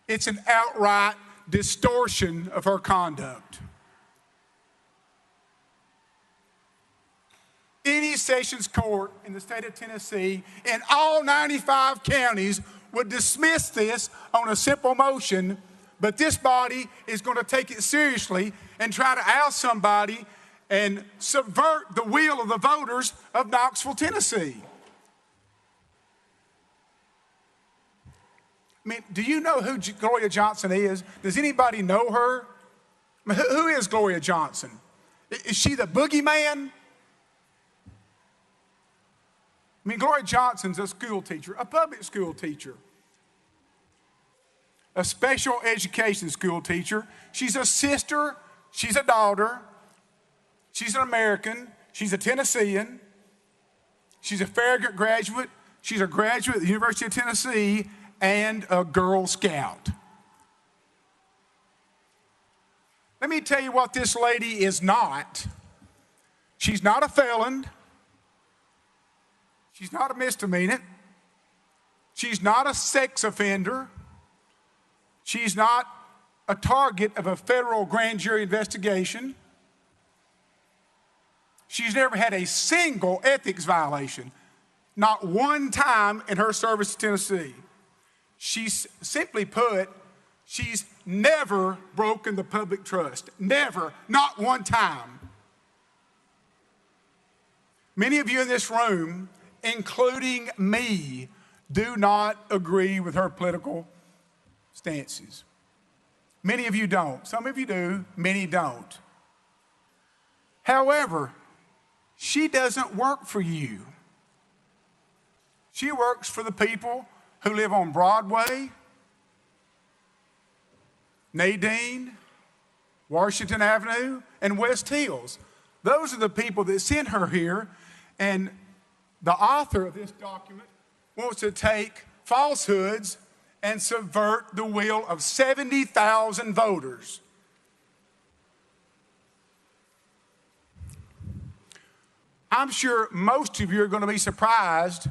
it's an outright distortion of her conduct. Any sessions court in the state of Tennessee in all 95 counties would dismiss this on a simple motion, but this body is going to take it seriously and try to oust somebody and subvert the will of the voters of Knoxville, Tennessee. I mean, do you know who Gloria Johnson is? Does anybody know her? I mean, who is Gloria Johnson? Is she the boogeyman? I mean, Gloria Johnson's a school teacher, a public school teacher, a special education school teacher. She's a sister, she's a daughter, she's an American, she's a Tennessean, she's a Farragut graduate, she's a graduate of the University of Tennessee, and a Girl Scout. Let me tell you what this lady is not. She's not a felon. She's not a misdemeanor. She's not a sex offender. She's not a target of a federal grand jury investigation. She's never had a single ethics violation, not one time in her service to Tennessee. She's simply put, she's never broken the public trust. Never, not one time. Many of you in this room, including me, do not agree with her political stances. Many of you don't. Some of you do, many don't. However, she doesn't work for you. She works for the people who live on Broadway, Nadine, Washington Avenue, and West Hills. Those are the people that sent her here, and the author of this document wants to take falsehoods and subvert the will of 70,000 voters. I'm sure most of you are going to be surprised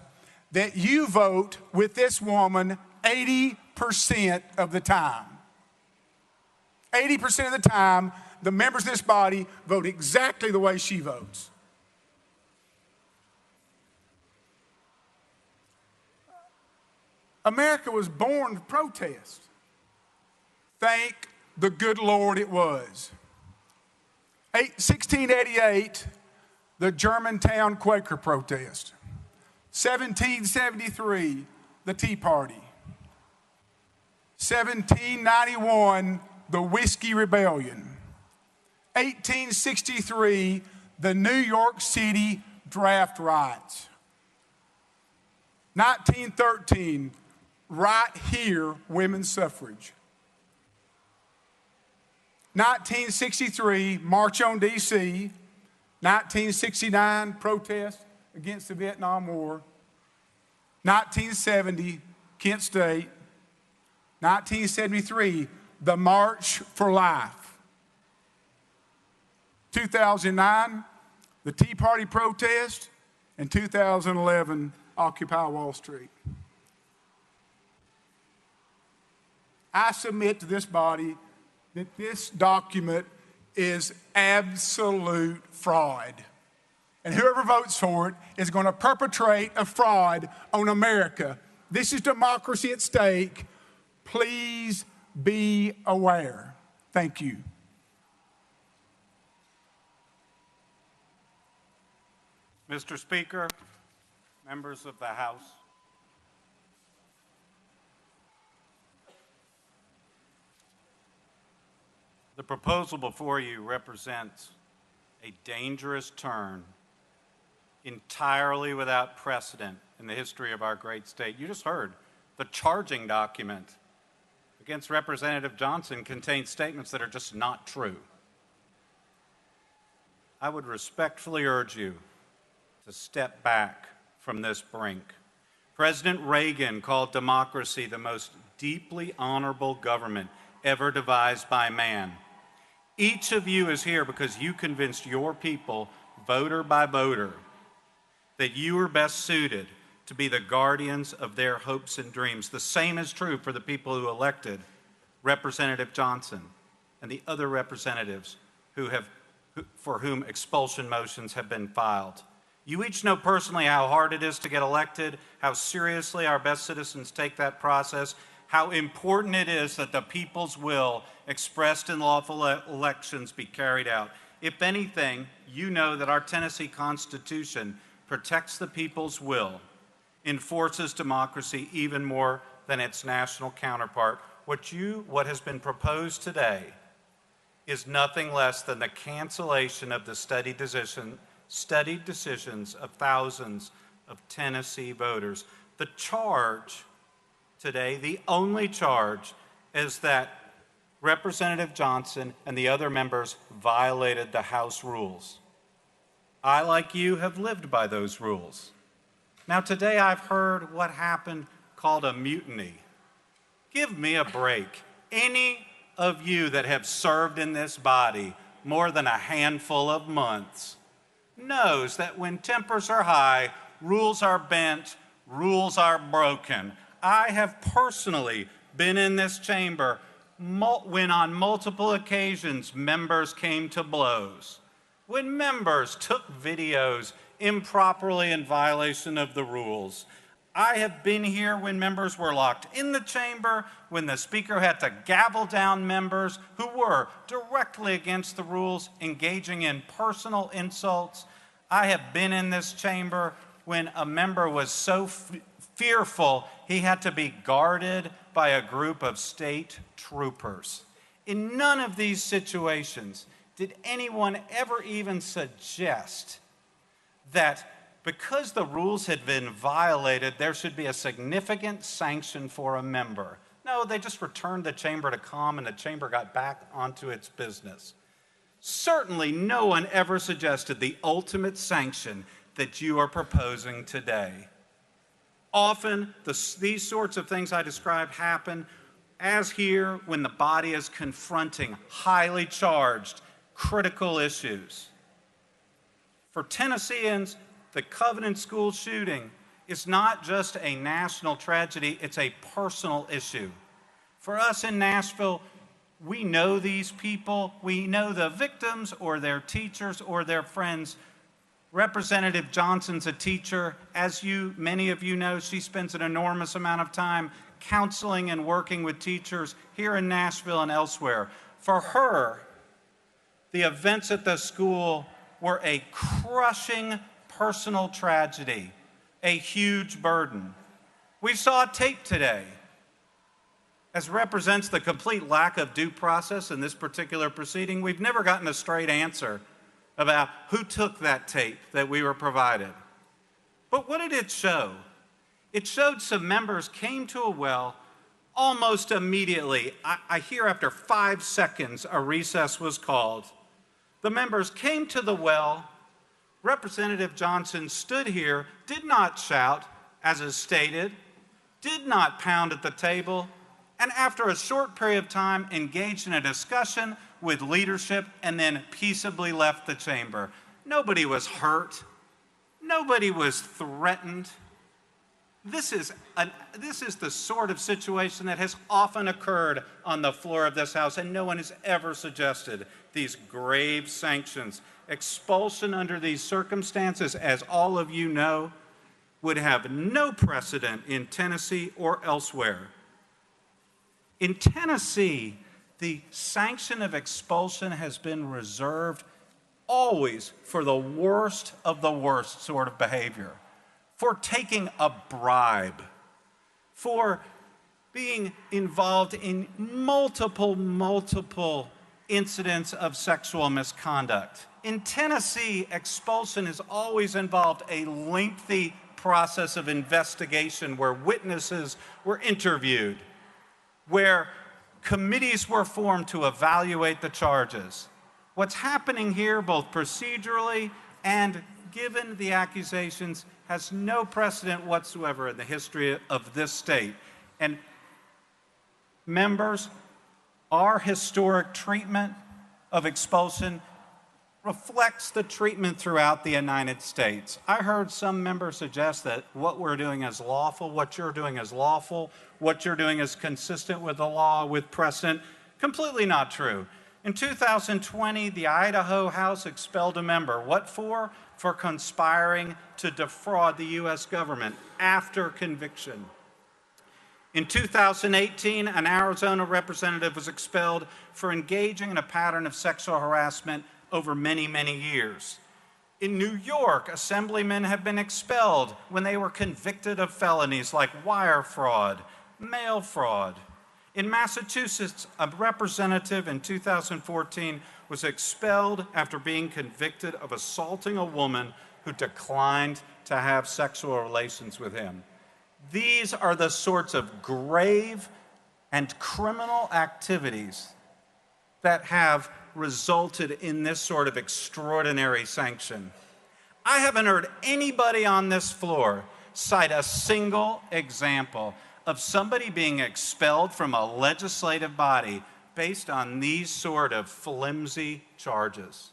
that you vote with this woman 80% of the time. 80% of the time, the members of this body vote exactly the way she votes. America was born to protest. Thank the good Lord it was. 1688, the Germantown Quaker protest. 1773, the Tea Party. 1791, the Whiskey Rebellion. 1863, the New York City draft riots. 1913, right here, women's suffrage. 1963, March on D.C. 1969, protest against the Vietnam War. 1970, Kent State. 1973, the March for Life. 2009, the Tea Party protest. And 2011, Occupy Wall Street. I submit to this body that this document is absolute fraud. And whoever votes for it is going to perpetrate a fraud on America. This is democracy at stake. Please be aware. Thank you. Mr. Speaker, members of the House, the proposal before you represents a dangerous turn entirely without precedent in the history of our great state. You just heard the charging document against Representative Johnson contains statements that are just not true. I would respectfully urge you to step back from this brink. President Reagan called democracy the most deeply honorable government ever devised by man. Each of you is here because you convinced your people, voter by voter, that you are best suited to be the guardians of their hopes and dreams. The same is true for the people who elected Representative Johnson and the other representatives for whom expulsion motions have been filed. You each know personally how hard it is to get elected, how seriously our best citizens take that process, how important it is that the people's will expressed in lawful elections be carried out. If anything, you know that our Tennessee Constitution protects the people's will, enforces democracy even more than its national counterpart. What has been proposed today is nothing less than the cancellation of the studied decisions of thousands of Tennessee voters. The charge today, the only charge, is that Representative Johnson and the other members violated the House rules. I, like you, have lived by those rules. Now, today I've heard what happened called a mutiny. Give me a break. Any of you that have served in this body more than a handful of months knows that when tempers are high, rules are bent, rules are broken. I have personally been in this chamber when on multiple occasions members came to blows, when members took videos improperly in violation of the rules. I have been here when members were locked in the chamber, when the speaker had to gavel down members who were directly against the rules, engaging in personal insults. I have been in this chamber when a member was so fearful he had to be guarded by a group of state troopers. In none of these situations did anyone ever even suggest that because the rules had been violated, there should be a significant sanction for a member. No, they just returned the chamber to calm and the chamber got back onto its business. Certainly no one ever suggested the ultimate sanction that you are proposing today. Often, these sorts of things I described happen, as here, when the body is confronting highly charged, critical issues. For Tennesseans, the Covenant School shooting is not just a national tragedy, it's a personal issue. For us in Nashville, we know these people, we know the victims or their teachers or their friends. Representative Johnson's a teacher. As many of you know, she spends an enormous amount of time counseling and working with teachers here in Nashville and elsewhere. For her, the events at the school were a crushing personal tragedy, a huge burden. We saw tape today, as represents the complete lack of due process in this particular proceeding. We've never gotten a straight answer about who took that tape that we were provided. But what did it show? It showed some members came to a well almost immediately. I hear after 5 seconds a recess was called. The members came to the well. Representative Johnson stood here, did not shout, as is stated, did not pound at the table, and after a short period of time engaged in a discussion with leadership and then peaceably left the chamber. Nobody was hurt. Nobody was threatened. This is the sort of situation that has often occurred on the floor of this House, and no one has ever suggested these grave sanctions. Expulsion under these circumstances, as all of you know, would have no precedent in Tennessee or elsewhere. In Tennessee, the sanction of expulsion has been reserved always for the worst of the worst sort of behavior, for taking a bribe, for being involved in multiple incidents of sexual misconduct. In Tennessee, expulsion has always involved a lengthy process of investigation where witnesses were interviewed, where committees were formed to evaluate the charges. What's happening here, both procedurally and given the accusations, has no precedent whatsoever in the history of this state. And members, our historic treatment of expulsion reflects the treatment throughout the United States. I heard some members suggest that what we're doing is lawful, what you're doing is lawful, what you're doing is consistent with the law, with precedent. Completely not true. In 2020, the Idaho House expelled a member. What for? For conspiring to defraud the U.S. government after conviction. In 2018, an Arizona representative was expelled for engaging in a pattern of sexual harassment over many, many years. In New York, assemblymen have been expelled when they were convicted of felonies like wire fraud, mail fraud. In Massachusetts, a representative in 2014 was expelled after being convicted of assaulting a woman who declined to have sexual relations with him. These are the sorts of grave and criminal activities that have resulted in this sort of extraordinary sanction. I haven't heard anybody on this floor cite a single example of somebody being expelled from a legislative body based on these sort of flimsy charges.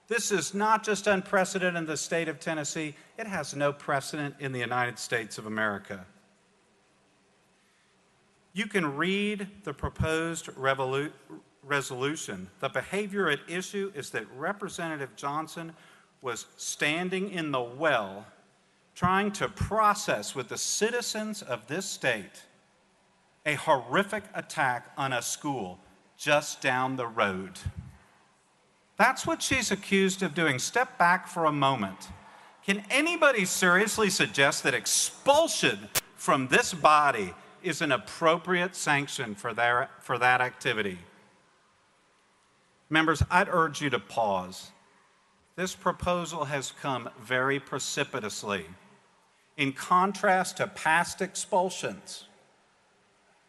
This is not just unprecedented in the state of Tennessee, it has no precedent in the United States of America. You can read the proposed resolution. The behavior at issue is that Representative Johnson was standing in the well trying to process with the citizens of this state a horrific attack on a school just down the road. That's what she's accused of doing. Step back for a moment. Can anybody seriously suggest that expulsion from this body is an appropriate sanction for that activity? Members, I'd urge you to pause. This proposal has come very precipitously. In contrast to past expulsions,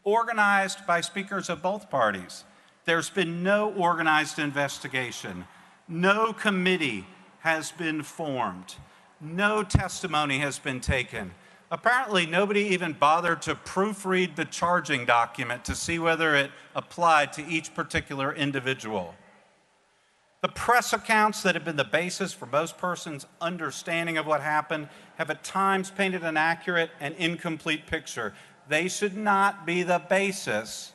organized by speakers of both parties, there's been no organized investigation. No committee has been formed. No testimony has been taken. Apparently, nobody even bothered to proofread the charging document to see whether it applied to each particular individual. The press accounts that have been the basis for most persons' understanding of what happened have at times painted an accurate and incomplete picture. They should not be the basis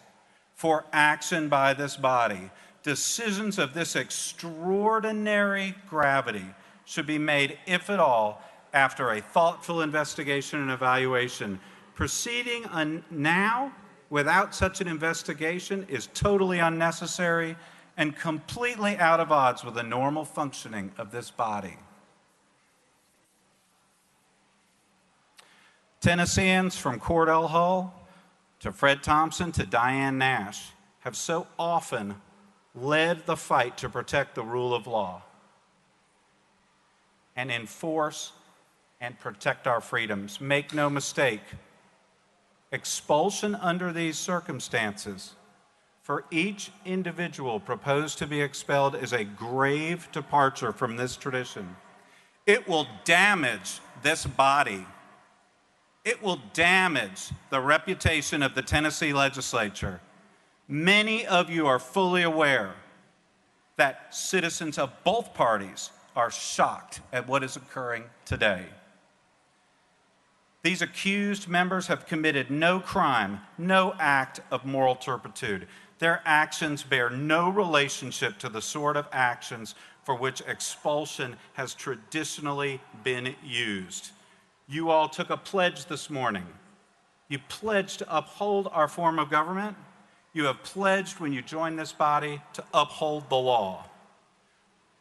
for action by this body. Decisions of this extraordinary gravity should be made, if at all, after a thoughtful investigation and evaluation. Proceeding now without such an investigation is totally unnecessary and completely out of odds with the normal functioning of this body. Tennesseans from Cordell Hull to Fred Thompson to Diane Nash have so often led the fight to protect the rule of law and enforce and protect our freedoms. Make no mistake, expulsion under these circumstances for each individual proposed to be expelled is a grave departure from this tradition. It will damage this body. It will damage the reputation of the Tennessee legislature. Many of you are fully aware that citizens of both parties are shocked at what is occurring today. These accused members have committed no crime, no act of moral turpitude. Their actions bear no relationship to the sort of actions for which expulsion has traditionally been used. You all took a pledge this morning. You pledged to uphold our form of government. You have pledged when you joined this body to uphold the law.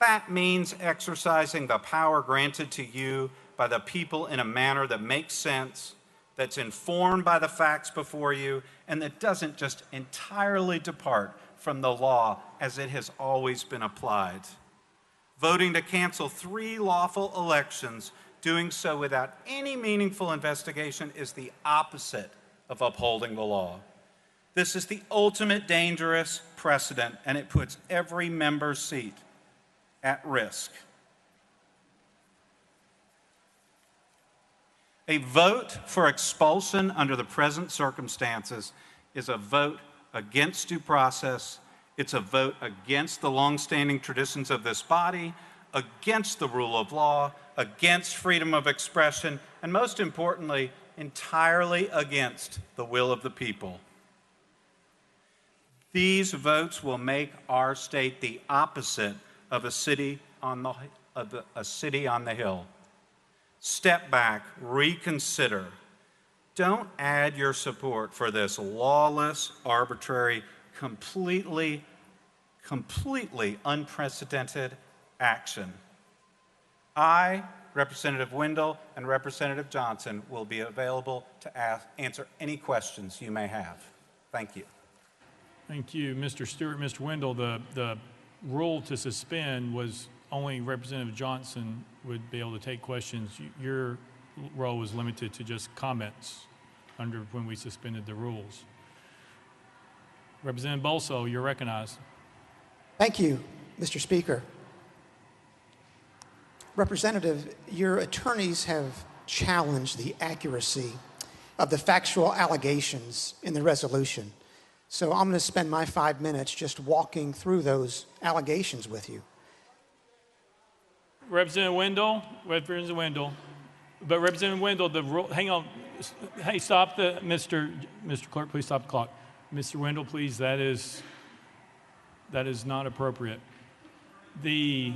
That means exercising the power granted to you by the people in a manner that makes sense, that's informed by the facts before you, and that doesn't just entirely depart from the law as it has always been applied. Voting to cancel 3 lawful elections, doing so without any meaningful investigation, is the opposite of upholding the law. This is the ultimate dangerous precedent, and it puts every member's seat at risk. A vote for expulsion under the present circumstances is a vote against due process, It's a vote against the longstanding traditions of this body, against the rule of law, against freedom of expression, and most importantly, entirely against the will of the people. These votes will make our state the opposite of a city on the hill. Step back, reconsider. Don't add your support for this lawless, arbitrary, completely unprecedented action. I, Representative Wendell, and Representative Johnson will be available to answer any questions you may have. Thank you. Thank you, Mr. Stewart. Mr. Wendell, the rule to suspend was only Representative Johnson would be able to take questions. Your role was limited to just comments under when we suspended the rules. Representative Bolso, you're recognized. Thank you, Mr. Speaker. Representative, your attorneys have challenged the accuracy of the factual allegations in the resolution. So I'm going to spend my 5 minutes just walking through those allegations with you. Representative Wendell, But Representative Wendell, the rule, hang on. Hey, stop Mr. Clerk, please stop the clock. Mr. Wendell, please, that is not appropriate. The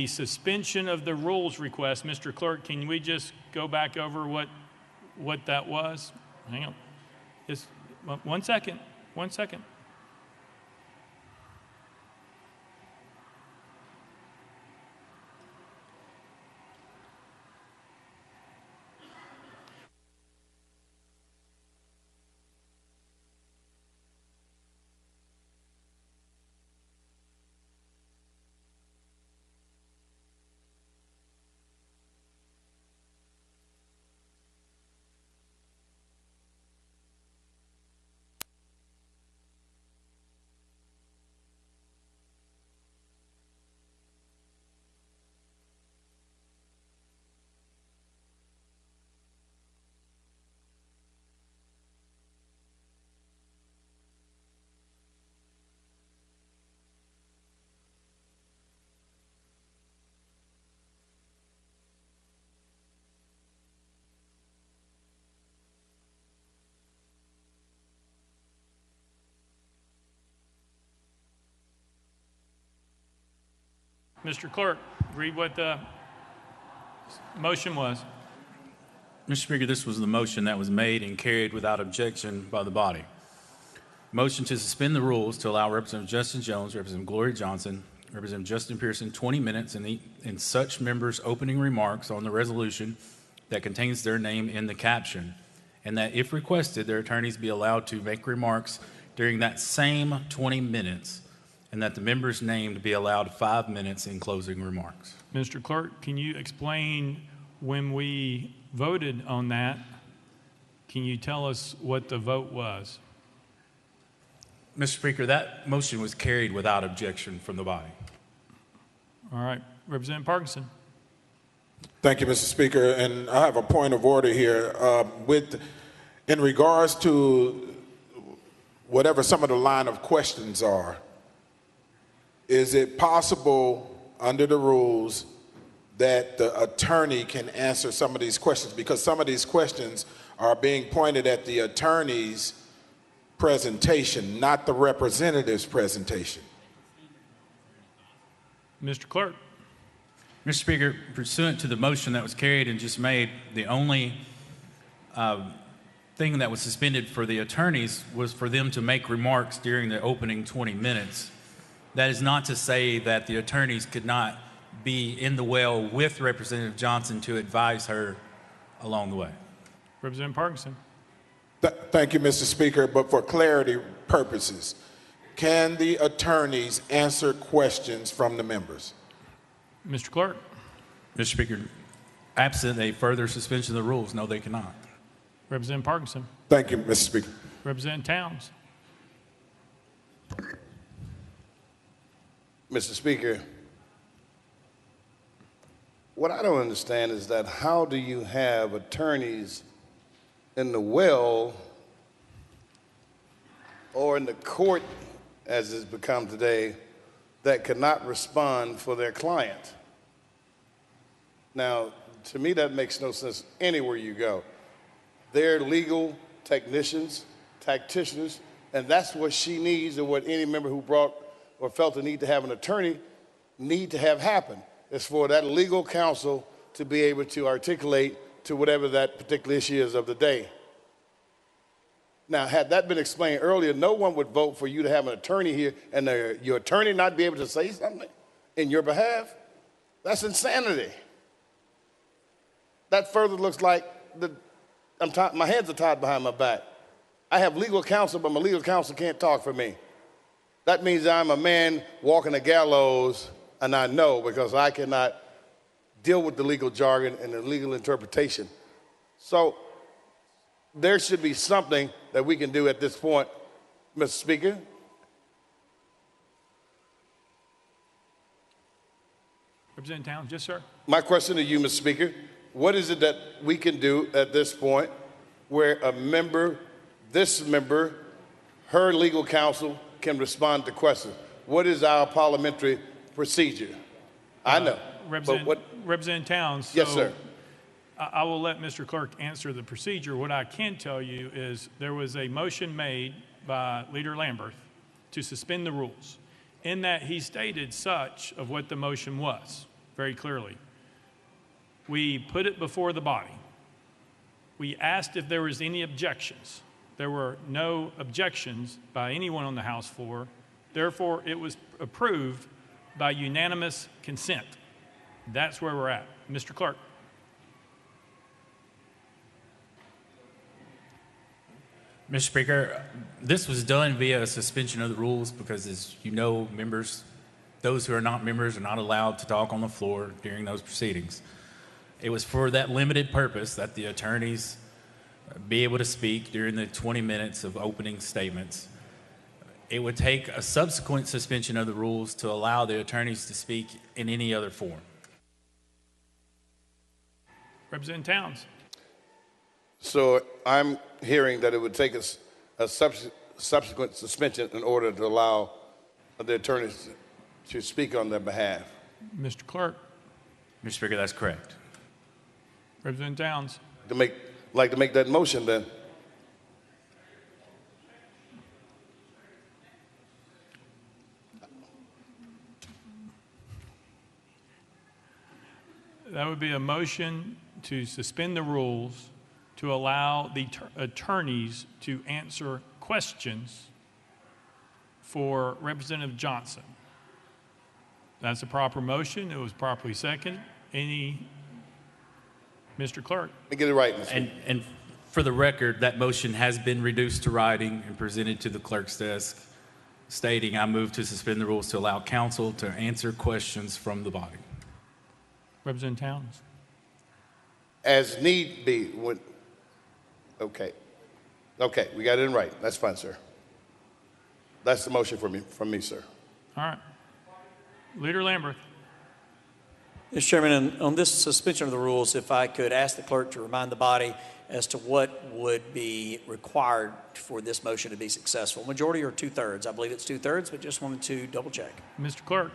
suspension of the rules request, Mr. Clerk, can we just go back over what that was? Hang on. Just 1 second. 1 second. Mr. Clerk, read what the motion was. Mr. Speaker, this was the motion that was made and carried without objection by the body. Motion to suspend the rules to allow Representative Justin Jones, Representative Gloria Johnson, Representative Justin Pearson 20 minutes in such members' opening remarks on the resolution that contains their name in the caption, and that if requested, their attorneys be allowed to make remarks during that same 20 minutes, and that the members named be allowed 5 minutes in closing remarks. Mr. Clerk, can you explain when we voted on that? Can you tell us what the vote was? Mr. Speaker, that motion was carried without objection from the body. All right. Representative Parkinson. Thank you, Mr. Speaker. And I have a point of order here. In regards to whatever some of the line of questions are, is it possible under the rules that the attorney can answer some of these questions? Because some of these questions are being pointed at the attorney's presentation, not the representative's presentation. Mr. Clerk. Mr. Speaker, pursuant to the motion that was carried and just made, the only thing that was suspended for the attorneys was for them to make remarks during the opening 20 minutes. That is not to say that the attorneys could not be in the well with Representative Johnson to advise her along the way. Representative Parkinson. Thank you, Mr. Speaker. But for clarity purposes, can the attorneys answer questions from the members? Mr. Clerk. Mr. Speaker, absent a further suspension of the rules, no, they cannot. Representative Parkinson. Thank you, Mr. Speaker. Representative Towns. Mr. Speaker, what I don't understand is that how do you have attorneys in the well or in the court as it's become today, that cannot respond for their client. Now, to me, that makes no sense anywhere you go. They're legal technicians, tacticians, and that's what she needs, or what any member who brought or felt the need to have an attorney need to have happen, is for that legal counsel to be able to articulate to whatever that particular issue is of the day. Now, had that been explained earlier, no one would vote for you to have an attorney here and your attorney not be able to say something in your behalf. That's insanity. That further looks like my hands are tied behind my back. I have legal counsel, but my legal counsel can't talk for me. That means I'm a man walking the gallows, and I know, because I cannot deal with the legal jargon and the legal interpretation. So there should be something that we can do at this point, Mr. Speaker. Representative Towns, yes, sir. My question to you, Mr. Speaker, what is it that we can do at this point where a member, this member, her legal counsel can respond to questions? What is our parliamentary procedure? I know. Representative Towns. Yes, sir. I will let Mr. Clerk answer the procedure. What I can tell you is there was a motion made by Leader Lambert to suspend the rules. In that, he stated such of what the motion was very clearly. We put it before the body. We asked if there was any objections. There were no objections by anyone on the House floor. Therefore, it was approved by unanimous consent. That's where we're at. Mr. Clerk. Mr. Speaker, this was done via a suspension of the rules because, as you know, members, those who are not members are not allowed to talk on the floor during those proceedings. It was for that limited purpose that the attorneys be able to speak during the 20 minutes of opening statements. It would take a subsequent suspension of the rules to allow the attorneys to speak in any other form. Representative Towns. So I'm hearing that it would take a subsequent suspension in order to allow the attorneys to speak on their behalf. Mr. Clerk. Mr. Speaker, that's correct. Representative Towns. Like to make that motion then. That would be a motion to suspend the rules to allow the attorneys to answer questions for Representative Johnson. That's a proper motion. It was properly seconded. Mr. Clerk. Let me get it right, Mr. And for the record, that motion has been reduced to writing and presented to the clerk's desk, stating, I move to suspend the rules to allow counsel to answer questions from the body. Representative Towns. As need be. Okay, we got it in right. That's fine, sir. That's the motion from me, sir. All right. Leader Lambert. Mr. Chairman, on this suspension of the rules, if I could ask the clerk to remind the body as to what would be required for this motion to be successful. Majority or two-thirds? I believe it's two-thirds, but just wanted to double check. Mr. Clerk.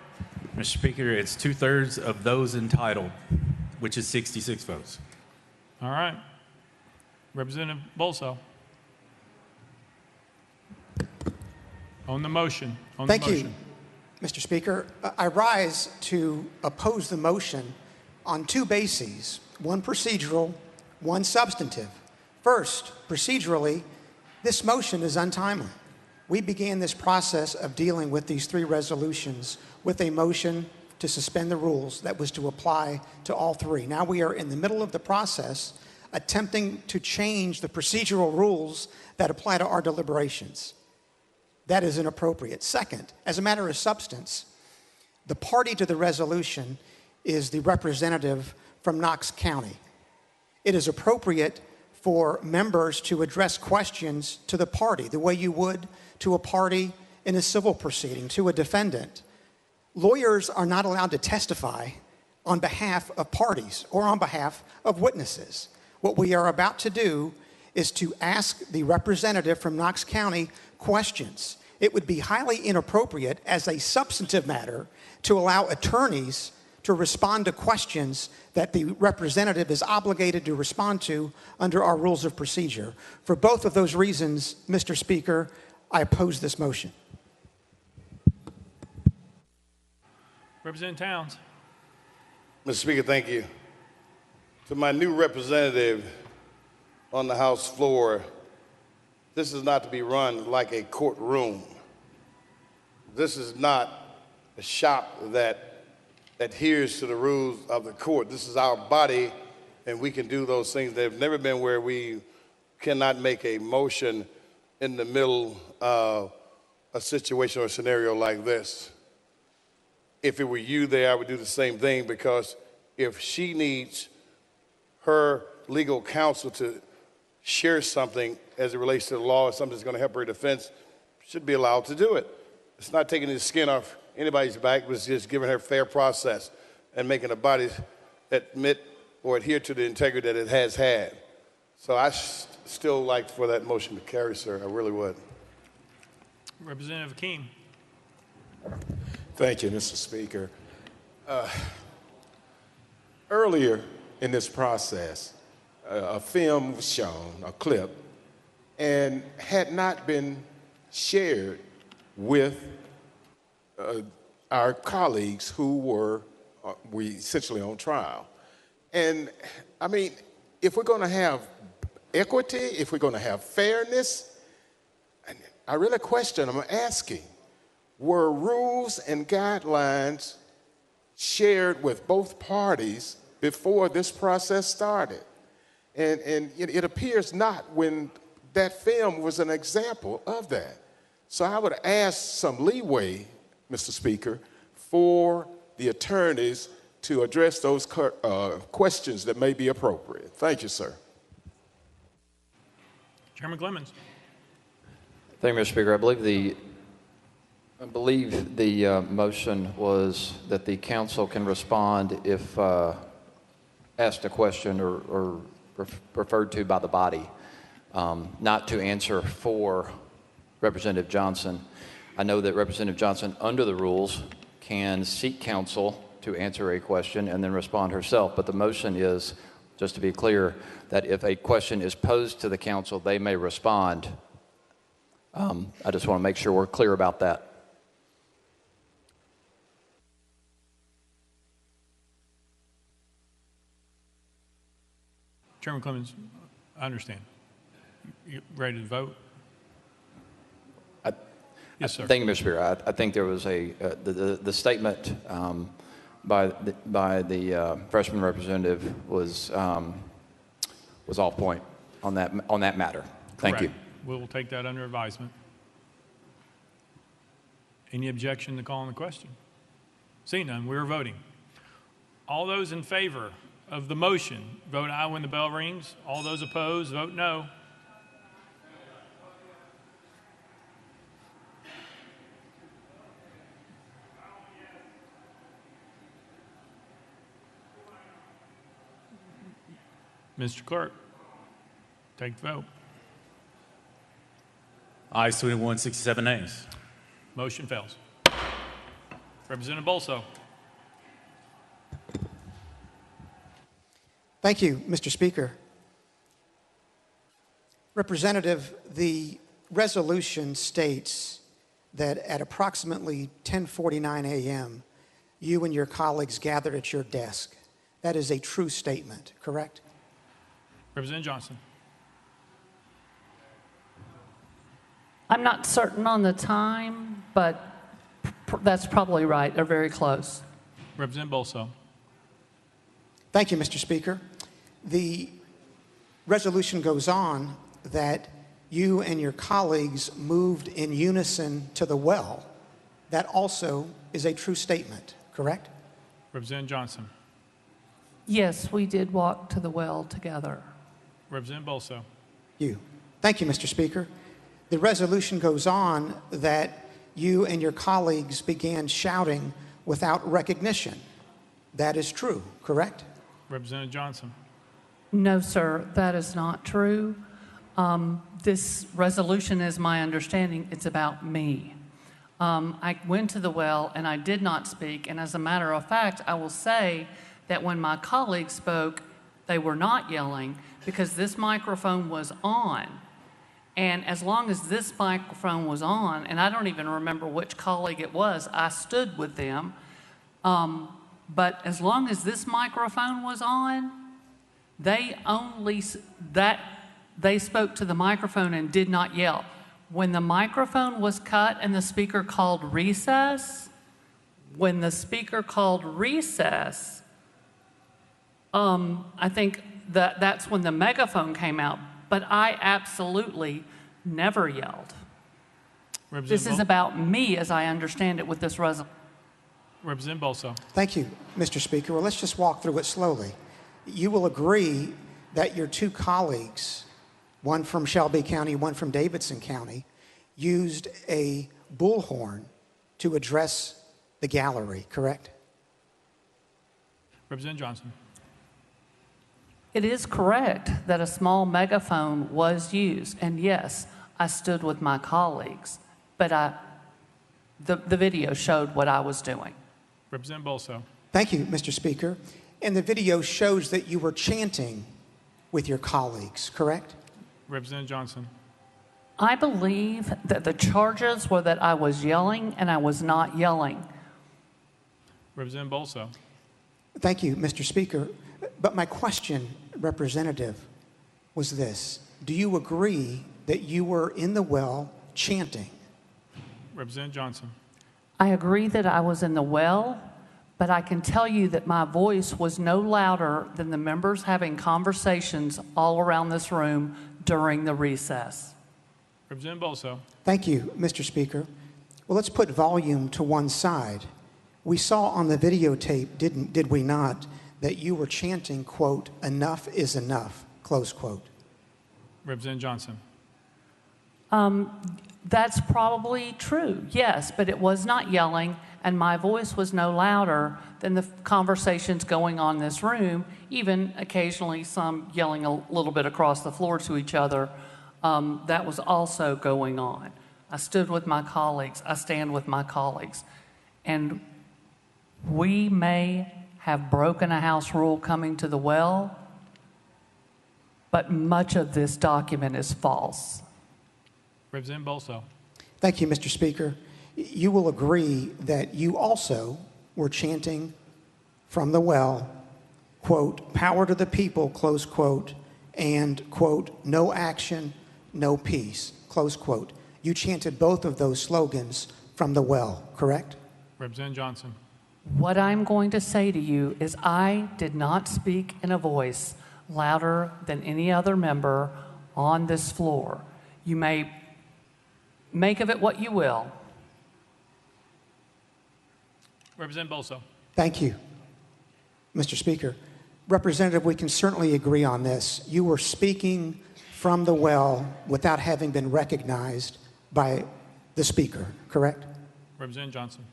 Mr. Speaker, it's two-thirds of those entitled, which is 66 votes. All right. Representative Bolso. On the motion. Thank you, Mr. Speaker. I rise to oppose the motion on two bases, one procedural, one substantive. First, procedurally, this motion is untimely. We began this process of dealing with these three resolutions with a motion to suspend the rules that was to apply to all three. Now we are in the middle of the process attempting to change the procedural rules that apply to our deliberations. That is inappropriate. Second, as a matter of substance, the party to the resolution is the representative from Knox County. It is appropriate for members to address questions to the party the way you would to a party in a civil proceeding, to a defendant. Lawyers are not allowed to testify on behalf of parties or on behalf of witnesses. What we are about to do is to ask the representative from Knox County questions. it would be highly inappropriate as a substantive matter to allow attorneys to respond to questions that the representative is obligated to respond to under our rules of procedure. For both of those reasons, Mr. Speaker, I oppose this motion. Representative Towns. Mr. Speaker, thank you. To my new representative on the House floor, this is not to be run like a courtroom. This is not a shop that adheres to the rules of the court. This is our body, and we can do those things. They've never been where we cannot make a motion in the middle of a situation or a scenario like this. If it were you there, I would do the same thing, because if she needs her legal counsel to share something as it relates to the law or something that's going to help her defense, should be allowed to do it. It's not taking the skin off anybody's back, but it's just giving her fair process and making the body admit or adhere to the integrity that it has had. So I still like for that motion to carry, sir. I really would. Representative Akeem. Thank you, Mr. Speaker. Earlier in this process, a film was shown, a clip, and had not been shared with our colleagues who were essentially on trial. And I mean, if we're going to have equity, if we're going to have fairness, I really question, I'm asking, were rules and guidelines shared with both parties before this process started? And it appears not, when that film was an example of that. So I would ask some leeway, Mr. Speaker, for the attorneys to address those questions that may be appropriate. Thank you, sir. Chairman Clemens. Thank you, Mr. Speaker. I believe the motion was that the council can respond if asked a question or referred to by the body, not to answer for Representative Johnson. I know that Representative Johnson, under the rules, can seek counsel to answer a question and then respond herself. But the motion is, just to be clear, that if a question is posed to the council, they may respond. I just want to make sure we're clear about that. Chairman Clemens, I understand. You ready to vote? Yes, sir. Thank you, Mr. Speaker. I think there was the statement by the freshman representative was off point on that matter. Thank Correct. you. We will take that under advisement. Any objection to calling the question? Seeing none, we are voting. All those in favor of the motion, vote aye when the bell rings. All those opposed, vote no. Mr. Clerk, take the vote. Ayes 21, 67 nays. Motion fails. Representative Bolso. Thank you, Mr. Speaker. Representative, the resolution states that at approximately 10:49 a.m., you and your colleagues gathered at your desk. That is a true statement, correct? Representative Johnson. I'm not certain on the time, but that's probably right. They're very close. Representative Bolso. Thank you, Mr. Speaker. The resolution goes on that you and your colleagues moved in unison to the well. That also is a true statement, correct? Representative Johnson. Yes, we did walk to the well together. Representative Bolso. Thank you, Mr. Speaker. The resolution goes on that you and your colleagues began shouting without recognition. That is true, correct? Representative Johnson. No, sir, that is not true. This resolution is my understanding, it's about me. I went to the well and I did not speak, and as a matter of fact, I will say that when my colleagues spoke, they were not yelling because this microphone was on. And as long as this microphone was on, and I don't even remember which colleague it was, I stood with them. But as long as this microphone was on, they spoke to the microphone and did not yell. When the microphone was cut and the speaker called recess, I think that's when the megaphone came out. But I absolutely never yelled. This is about me as I understand it with this resolution. Representative Bolso. Thank you, Mr. Speaker. Well, let's just walk through it slowly. You will agree that your two colleagues, one from Shelby County, one from Davidson County, used a bullhorn to address the gallery, correct? Representative Johnson. It is correct that a small megaphone was used, and yes, I stood with my colleagues, but the video showed what I was doing. Representative Bolso. Thank you, Mr. Speaker. And the video shows that you were chanting with your colleagues, correct? Representative Johnson. I believe that the charges were that I was yelling and I was not yelling. Representative Bolso. Thank you, Mr. Speaker. But my question, Representative, was this. Do you agree that you were in the well chanting? Representative Johnson. I agree that I was in the well, but I can tell you that my voice was no louder than the members having conversations all around this room during the recess. Representative Bolso. Thank you, Mr. Speaker. Well, let's put volume to one side. We saw on the videotape, did we not, that you were chanting, quote, "Enough is enough," close quote. Representative Johnson. That's probably true, yes, but it was not yelling, and my voice was no louder than the conversations going on in this room, even occasionally some yelling a little bit across the floor to each other. That was also going on. I stood with my colleagues. I stand with my colleagues. And we may have broken a House rule coming to the well, but much of this document is false. Representative Bolso. Thank you, Mr. Speaker. You will agree that you also were chanting from the well, quote, "Power to the people," close quote, and, quote, "No action, no peace," close quote. You chanted both of those slogans from the well, correct? Representative Johnson. What I'm going to say to you is I did not speak in a voice louder than any other member on this floor. You may make of it what you will. Representative Bolso. Thank you, Mr. Speaker. Representative, we can certainly agree on this. You were speaking from the well without having been recognized by the Speaker, correct? Representative Johnson.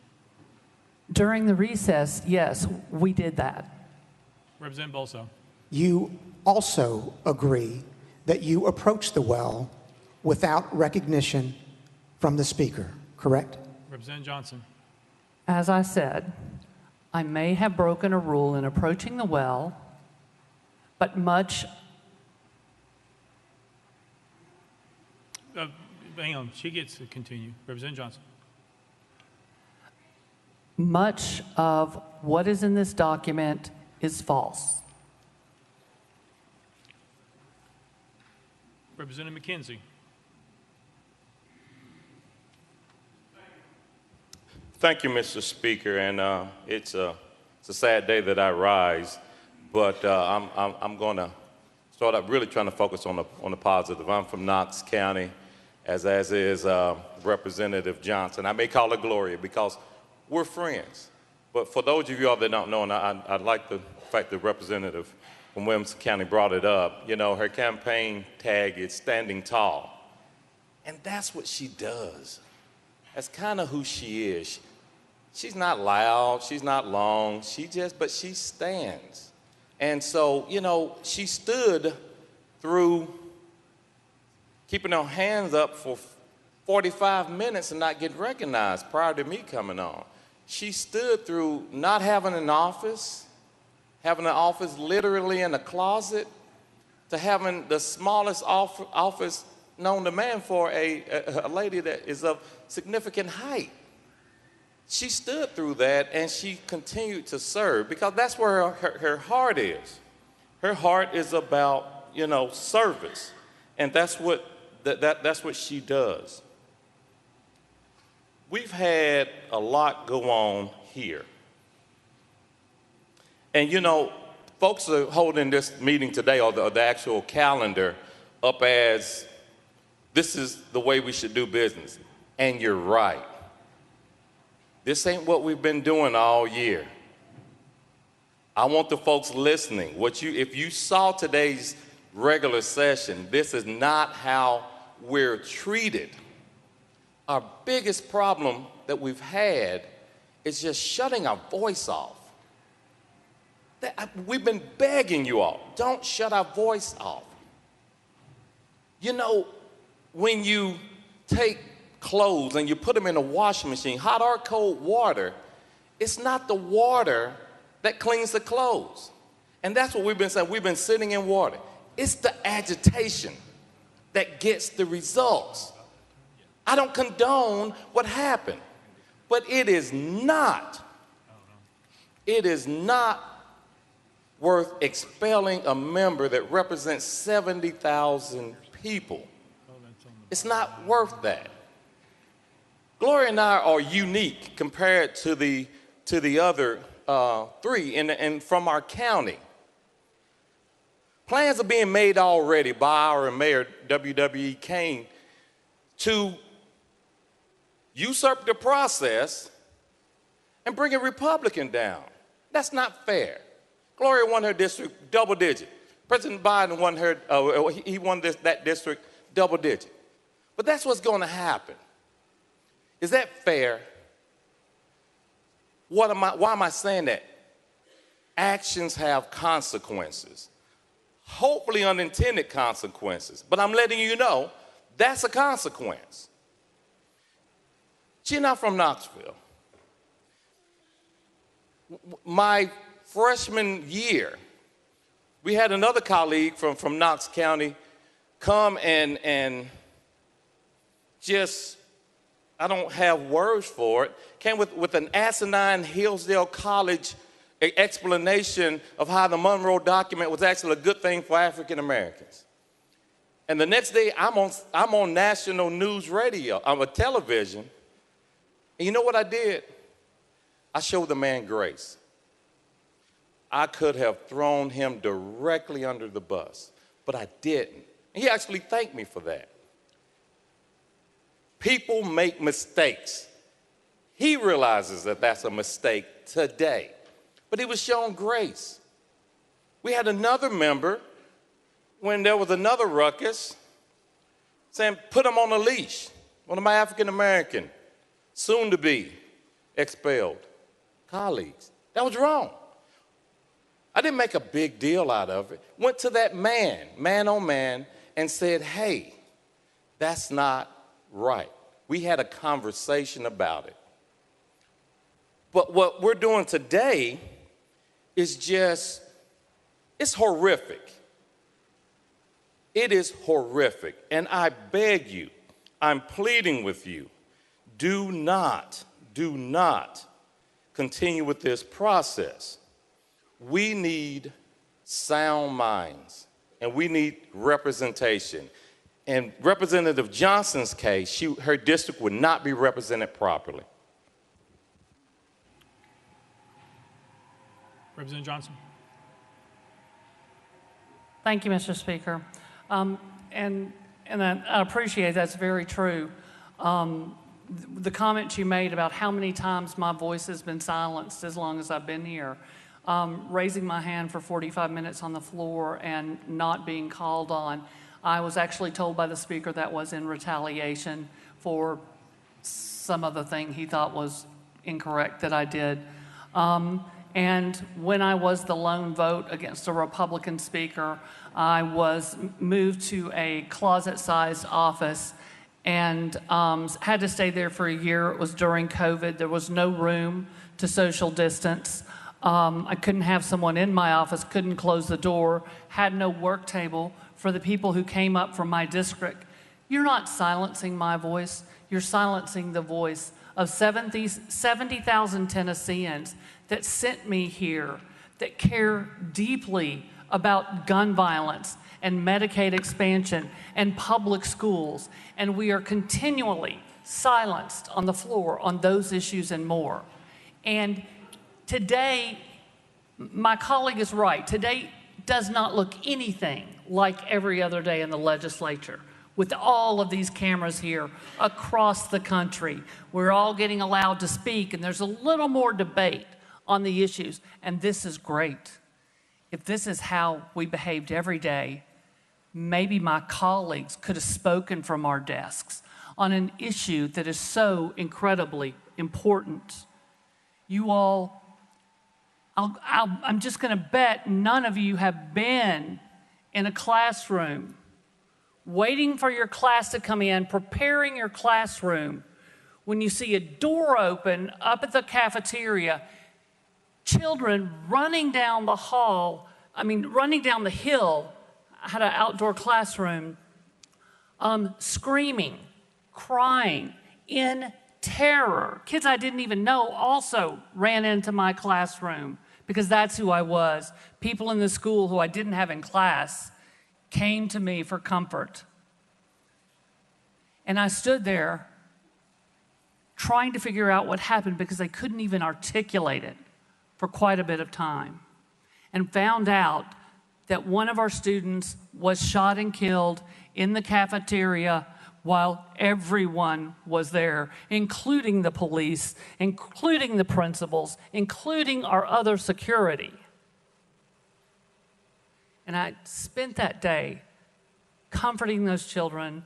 During the recess, yes, we did that. Representative Bolso. You also agree that you approached the well without recognition from the Speaker, correct? Representative Johnson. As I said, I may have broken a rule in approaching the well, but much... Hang on, she gets to continue. Representative Johnson. Much of what is in this document is false. Representative McKenzie. Thank you, Mr. Speaker, and it's a sad day that I rise, but I'm going to start out really trying to focus on the positive. I'm from Knox County, as is Representative Johnson. I may call her Gloria because we're friends, but for those of you all that don't know, and I like the fact that Representative from Williamson County brought it up, you know, her campaign tag is standing tall, and that's what she does. That's kind of who she is. She's not loud, she's not long, but she stands. And so, you know, she stood through keeping her hands up for 45 minutes and not getting recognized prior to me coming on. She stood through not having an office literally in a closet, to having the smallest office known to man for a lady that is of significant height. She stood through that, and she continued to serve, because that's where her heart is. Her heart is about, service, and that's what she does. We've had a lot go on here. And folks are holding this meeting today, or the actual calendar, up as this is the way we should do business. And you're right. This ain't what we've been doing all year. I want the folks listening, if you saw today's regular session, this is not how we're treated. Our biggest problem that we've had is just shutting our voice off. We've been begging you all, don't shut our voice off. When you take clothes and you put them in a washing machine, hot or cold water, it's not the water that cleans the clothes. And that's what we've been saying. We've been sitting in water. It's the agitation that gets the results. I don't condone what happened, but it is not worth expelling a member that represents 70,000 people. It's not worth that. Gloria and I are unique compared to the other three and from our county. Plans are being made already by our mayor, W.W.E. Kane, to usurp the process and bring a Republican down. That's not fair. Gloria won her district double digit. President Biden won he won that district double digit. But that's what's going to happen. Is that fair? Why am I saying that? Actions have consequences. Hopefully unintended consequences. But I'm letting you know that's a consequence. She's not from Knoxville. My freshman year, we had another colleague from Knox County come and just, I don't have words for it, came with an asinine Hillsdale College explanation of how the Monroe document was actually a good thing for African Americans. And the next day, I'm on national news radio, television, and you know what I did? I showed the man grace. I could have thrown him directly under the bus, but I didn't. And he actually thanked me for that. People make mistakes. He realizes that that's a mistake today, but he was shown grace. We had another member, when there was another ruckus, saying, put him on a leash. One of my African-American, soon-to-be expelled colleagues. That was wrong. I didn't make a big deal out of it. Went to that man on man, and said, hey, that's not right. We had a conversation about it. But what we're doing today is just, it's horrific. It is horrific. And I beg you, I'm pleading with you, do not continue with this process. We need sound minds, and we need representation. In Representative Johnson's case, her district would not be represented properly. Representative Johnson. Thank you, Mr. Speaker. And I appreciate that's very true. The comment you made about how many times my voice has been silenced as long as I've been here. Raising my hand for 45 minutes on the floor and not being called on. I was actually told by the speaker that was in retaliation for some other thing he thought was incorrect that I did. And when I was the lone vote against a Republican speaker, I was moved to a closet-sized office and had to stay there for a year. It was during COVID. There was no room to social distance. I couldn't have someone in my office, couldn't close the door, had no work table for the people who came up from my district. You're not silencing my voice. You're silencing the voice of 70,000 Tennesseans that sent me here, that care deeply about gun violence and Medicaid expansion and public schools. And we are continually silenced on the floor on those issues and more. And today, my colleague is right. Today does not look anything like every other day in the legislature. With all of these cameras here across the country, we're all getting allowed to speak, and there's a little more debate on the issues, and this is great. If this is how we behaved every day, maybe my colleagues could have spoken from our desks on an issue that is so incredibly important. You all, I'm just going to bet none of you have been in a classroom waiting for your class to come in, preparing your classroom, when you see a door open up at the cafeteria, children running down the hall, running down the hill. I had an outdoor classroom, screaming, crying, in terror. Kids I didn't even know also ran into my classroom because that's who I was. People in the school who I didn't have in class came to me for comfort. And I stood there trying to figure out what happened because they couldn't even articulate it for quite a bit of time, and found out that one of our students was shot and killed in the cafeteria while everyone was there, including the police, including the principals, including our other security. And I spent that day comforting those children,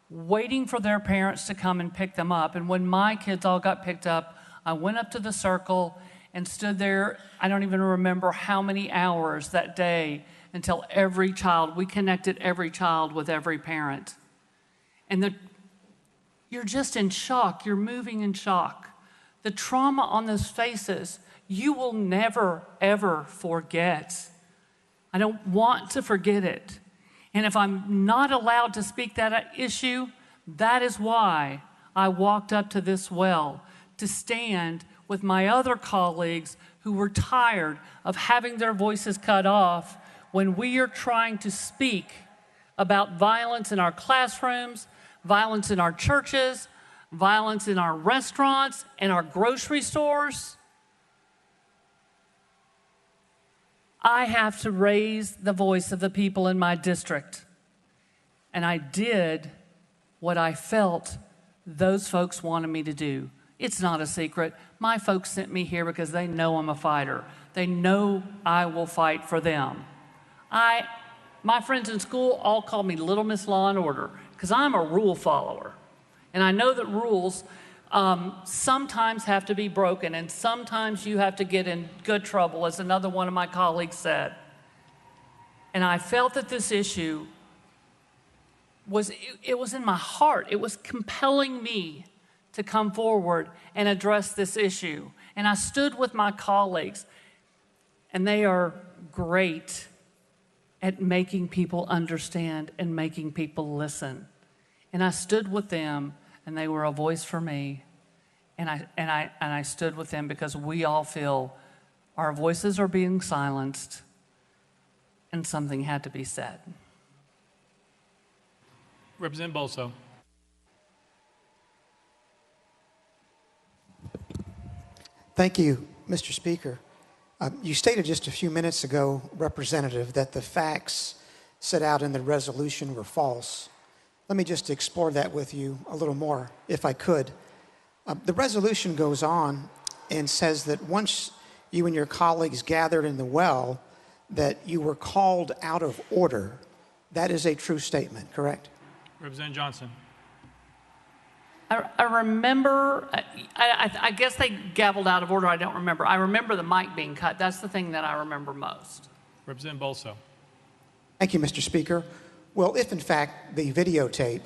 waiting for their parents to come and pick them up. And when my kids all got picked up, I went up to the circle and stood there, I don't even remember how many hours that day, until every child, we connected every child with every parent. And you're just in shock, you're moving in shock. The trauma on those faces, you will never, ever forget. I don't want to forget it. And if I'm not allowed to speak that issue, that is why I walked up to this well, to stand with my other colleagues who were tired of having their voices cut off when we are trying to speak about violence in our classrooms, violence in our churches, violence in our restaurants and our grocery stores. I have to raise the voice of the people in my district. And I did what I felt those folks wanted me to do. It's not a secret. My folks sent me here because they know I'm a fighter. They know I will fight for them. My friends in school all call me Little Miss Law and Order because I'm a rule follower. And I know that rules sometimes have to be broken, and sometimes you have to get in good trouble, as another one of my colleagues said. And I felt that this issue was in my heart. It was compelling me to come forward and address this issue. And I stood with my colleagues, and they are great at making people understand and making people listen. And I stood with them, and they were a voice for me. And I stood with them because we all feel our voices are being silenced, and something had to be said. Representative Bolso. Thank you, Mr. Speaker. You stated just a few minutes ago, Representative, that the facts set out in the resolution were false. Let me just explore that with you a little more, if I could. The resolution goes on and says that once you and your colleagues gathered in the well, that you were called out of order. That is a true statement, correct? Representative Johnson. I remember, I guess they gavelled out of order. I don't remember. I remember the mic being cut. That's the thing that I remember most. Representative Bolso. Thank you, Mr. Speaker. Well, if in fact the videotape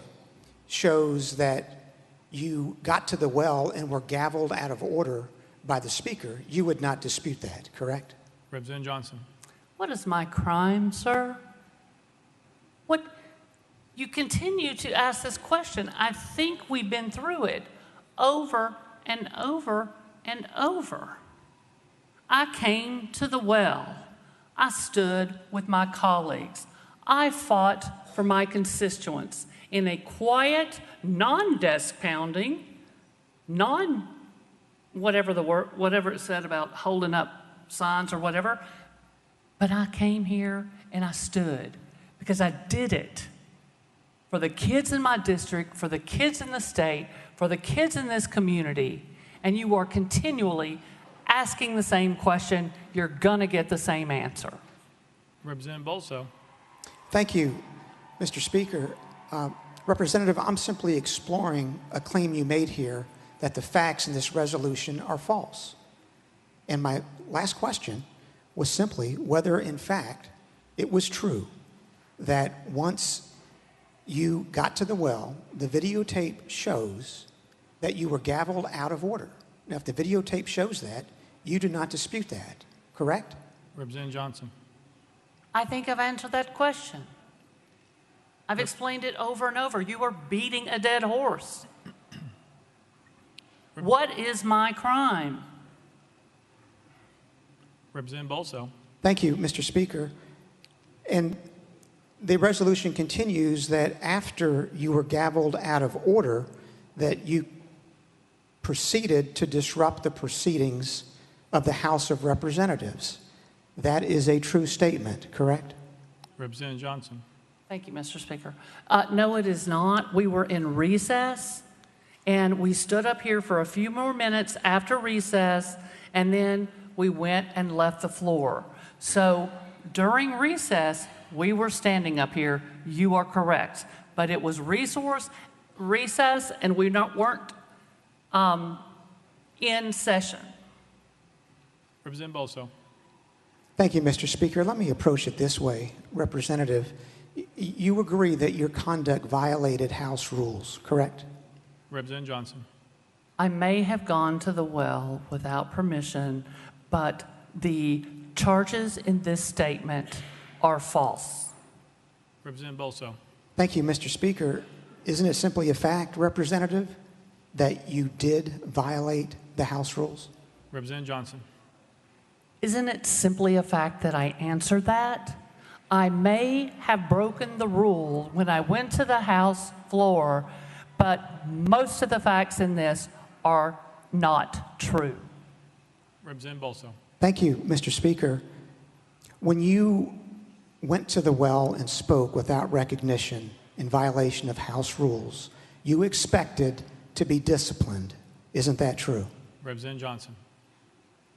shows that you got to the well and were gavelled out of order by the Speaker, you would not dispute that, correct? Representative Johnson. What is my crime, sir? What? You continue to ask this question. I think we've been through it over and over and over. I came to the well. I stood with my colleagues. I fought for my constituents in a quiet, non-desk pounding, whatever it said about holding up signs or whatever. But I came here and I stood because I did it for the kids in my district, for the kids in the state, for the kids in this community. And you are continually asking the same question. You're going to get the same answer. Representative Bolso. Thank you, Mr. Speaker. Representative, I'm simply exploring a claim you made here that the facts in this resolution are false. And my last question was simply whether, in fact, it was true that once you got to the well, the videotape shows that you were gavelled out of order. Now, if the videotape shows that, you do not dispute that, correct? Representative Johnson. I think I've answered that question. I've explained it over and over. You are beating a dead horse. What is my crime? Representative Bolso. Thank you, Mr. Speaker. And the resolution continues that after you were gavelled out of order, that you proceeded to disrupt the proceedings of the House of Representatives. That is a true statement, correct? Representative Johnson. Thank you, Mr. Speaker. No, it is not. We were in recess, and we stood up here for a few more minutes after recess, and then we went and left the floor. So during recess, we were standing up here. You are correct. But it was recess, and we weren't in session. Representative Bolso. Thank you, Mr. Speaker. Let me approach it this way. Representative, you agree that your conduct violated House rules, correct? Representative Johnson. I may have gone to the well without permission, but the charges in this statement are false. Representative Bolso. Thank you, Mr. Speaker. Isn't it simply a fact, Representative, that you did violate the House rules? Representative Johnson. Isn't it simply a fact that I answered that? I may have broken the rule when I went to the House floor, but most of the facts in this are not true. Representative Bolso. Thank you, Mr. Speaker. When you went to the well and spoke without recognition in violation of House rules, you expected to be disciplined. Isn't that true? Representative Johnson.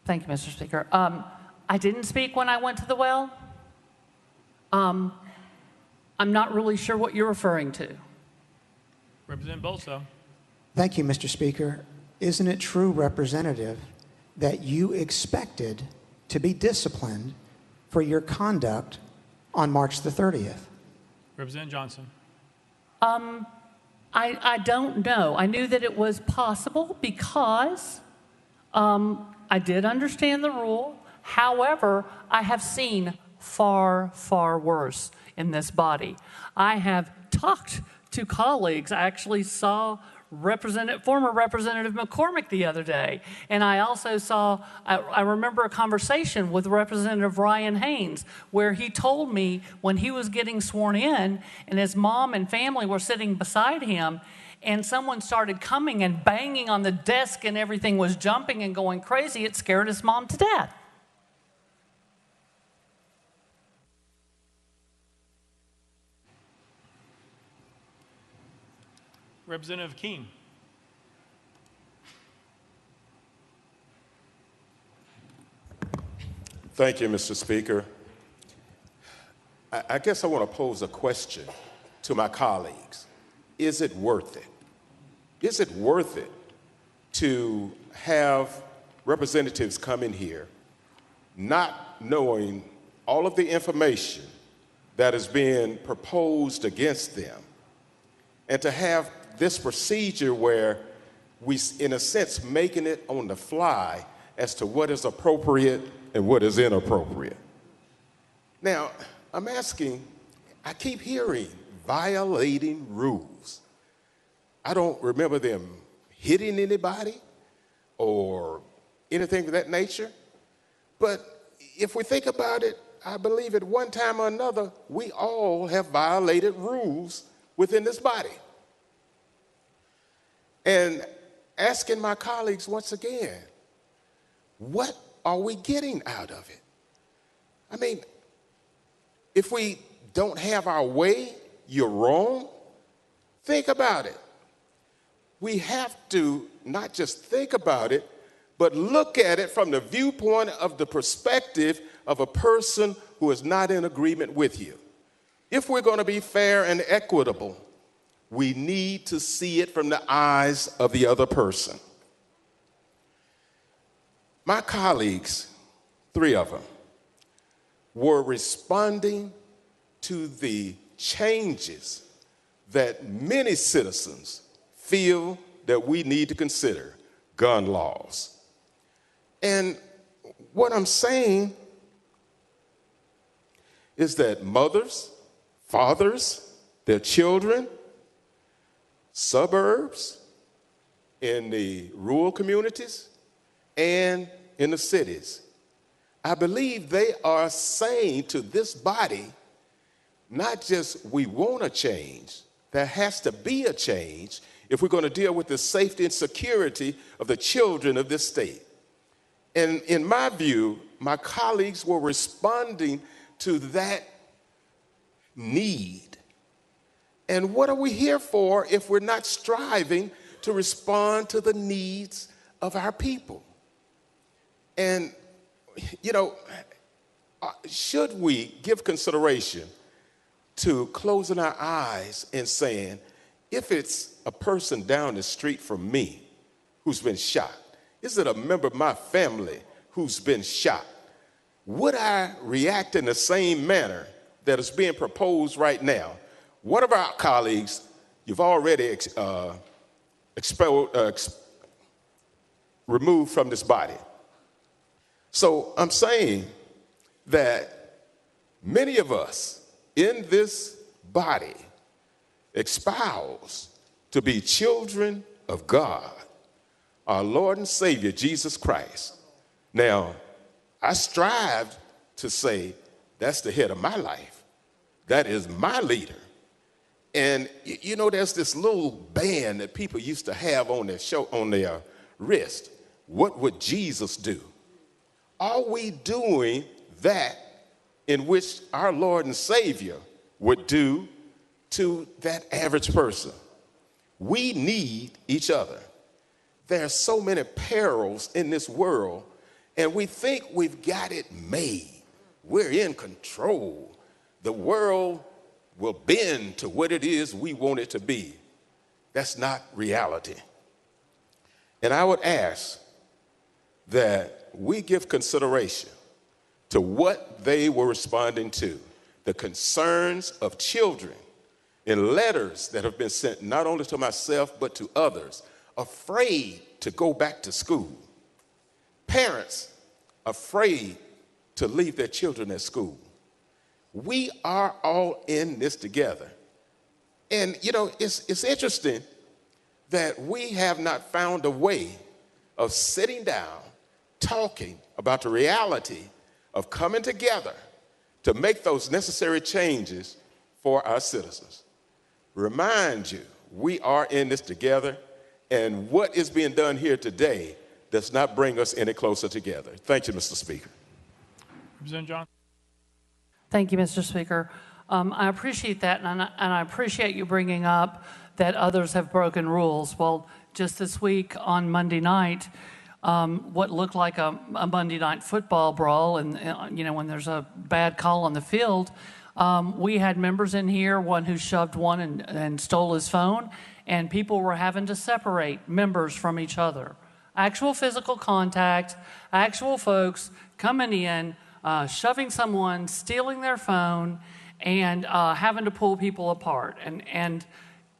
Thank you, Mr. Speaker. I didn't speak when I went to the well. I'm not really sure what you're referring to. Representative Bolso. Thank you, Mr. Speaker. Isn't it true, Representative, that you expected to be disciplined for your conduct on March the 30th? Representative Johnson. I don't know. I knew that it was possible because I did understand the rule. However, I have seen far, far worse in this body. I have talked to colleagues. I actually saw former Representative McCormick the other day. And I also I remember a conversation with Representative Ryan Haynes where he told me when he was getting sworn in and his mom and family were sitting beside him and someone started coming and banging on the desk and everything was jumping and going crazy, it scared his mom to death. Representative Keene. Thank you, Mr. Speaker. I guess I want to pose a question to my colleagues. Is it worth it? is it worth it to have representatives come in here not knowing all of the information that is being proposed against them, and to have this procedure where we, in a sense, making it on the fly as to what is appropriate and what is inappropriate? Now, I'm asking, I keep hearing violating rules. I don't remember them hitting anybody or anything of that nature. But if we think about it, I believe at one time or another, we all have violated rules within this body. And asking my colleagues once again, what are we getting out of it? I mean, if we don't have our way, you're wrong. Think about it. We have to not just think about it, but look at it from the viewpoint of the perspective of a person who is not in agreement with you. If we're going to be fair and equitable, we need to see it from the eyes of the other person. My colleagues, 3 of them, were responding to the changes that many citizens feel that we need to consider, gun laws. And what I'm saying is that mothers, fathers, their children, suburbs, in the rural communities, and in the cities, I believe they are saying to this body, not just we want a change, there has to be a change if we're going to deal with the safety and security of the children of this state. And in my view, my colleagues were responding to that need. And what are we here for if we're not striving to respond to the needs of our people? And, you know, should we give consideration to closing our eyes and saying, if it's a person down the street from me who's been shot, is it a member of my family who's been shot? Would I react in the same manner that is being proposed right now? One of our colleagues, you've already removed from this body. So I'm saying that many of us in this body espouse to be children of God, our Lord and Savior, Jesus Christ. Now, I strive to say that's the head of my life. That is my leader. And you know, there's this little band that people used to have on their wrist. What would Jesus do? Are we doing that in which our Lord and Savior would do to that average person? We need each other. There are so many perils in this world, and we think we've got it made. We're in control. The world will bend to what it is we want it to be. That's not reality. And I would ask that we give consideration to what they were responding to, the concerns of children in letters that have been sent not only to myself but to others, afraid to go back to school. Parents afraid to leave their children at school. We are all in this together. And, you know, it's interesting that we have not found a way of sitting down, talking about the reality of coming together to make those necessary changes for our citizens. Remind you, we are in this together, and what is being done here today does not bring us any closer together. Thank you, Mr. Speaker. Representative Johnson. Thank you, Mr. Speaker. I appreciate that, and I appreciate you bringing up that others have broken rules. Well, just this week on Monday night, what looked like a Monday night football brawl, and you know, when there's a bad call on the field, we had members in here, one who shoved one and stole his phone, and people were having to separate members from each other. Actual physical contact, actual folks coming in, shoving someone, stealing their phone, and having to pull people apart. And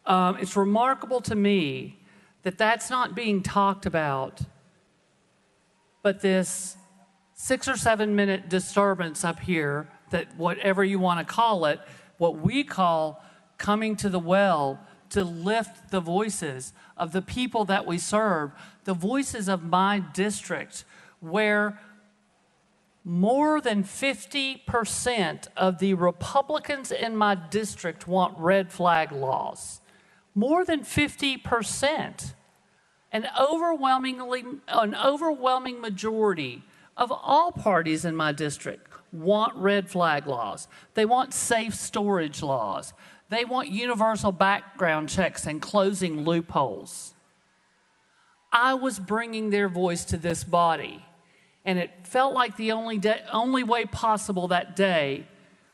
it's remarkable to me that that's not being talked about, but this 6 or 7 minute disturbance up here, that whatever you want to call it, what we call coming to the well to lift the voices of the people that we serve, the voices of my district, where more than 50% of the Republicans in my district want red flag laws. More than 50%. An overwhelming majority of all parties in my district want red flag laws. They want safe storage laws. They want universal background checks and closing loopholes. I was bringing their voice to this body, and it felt like the only way possible that day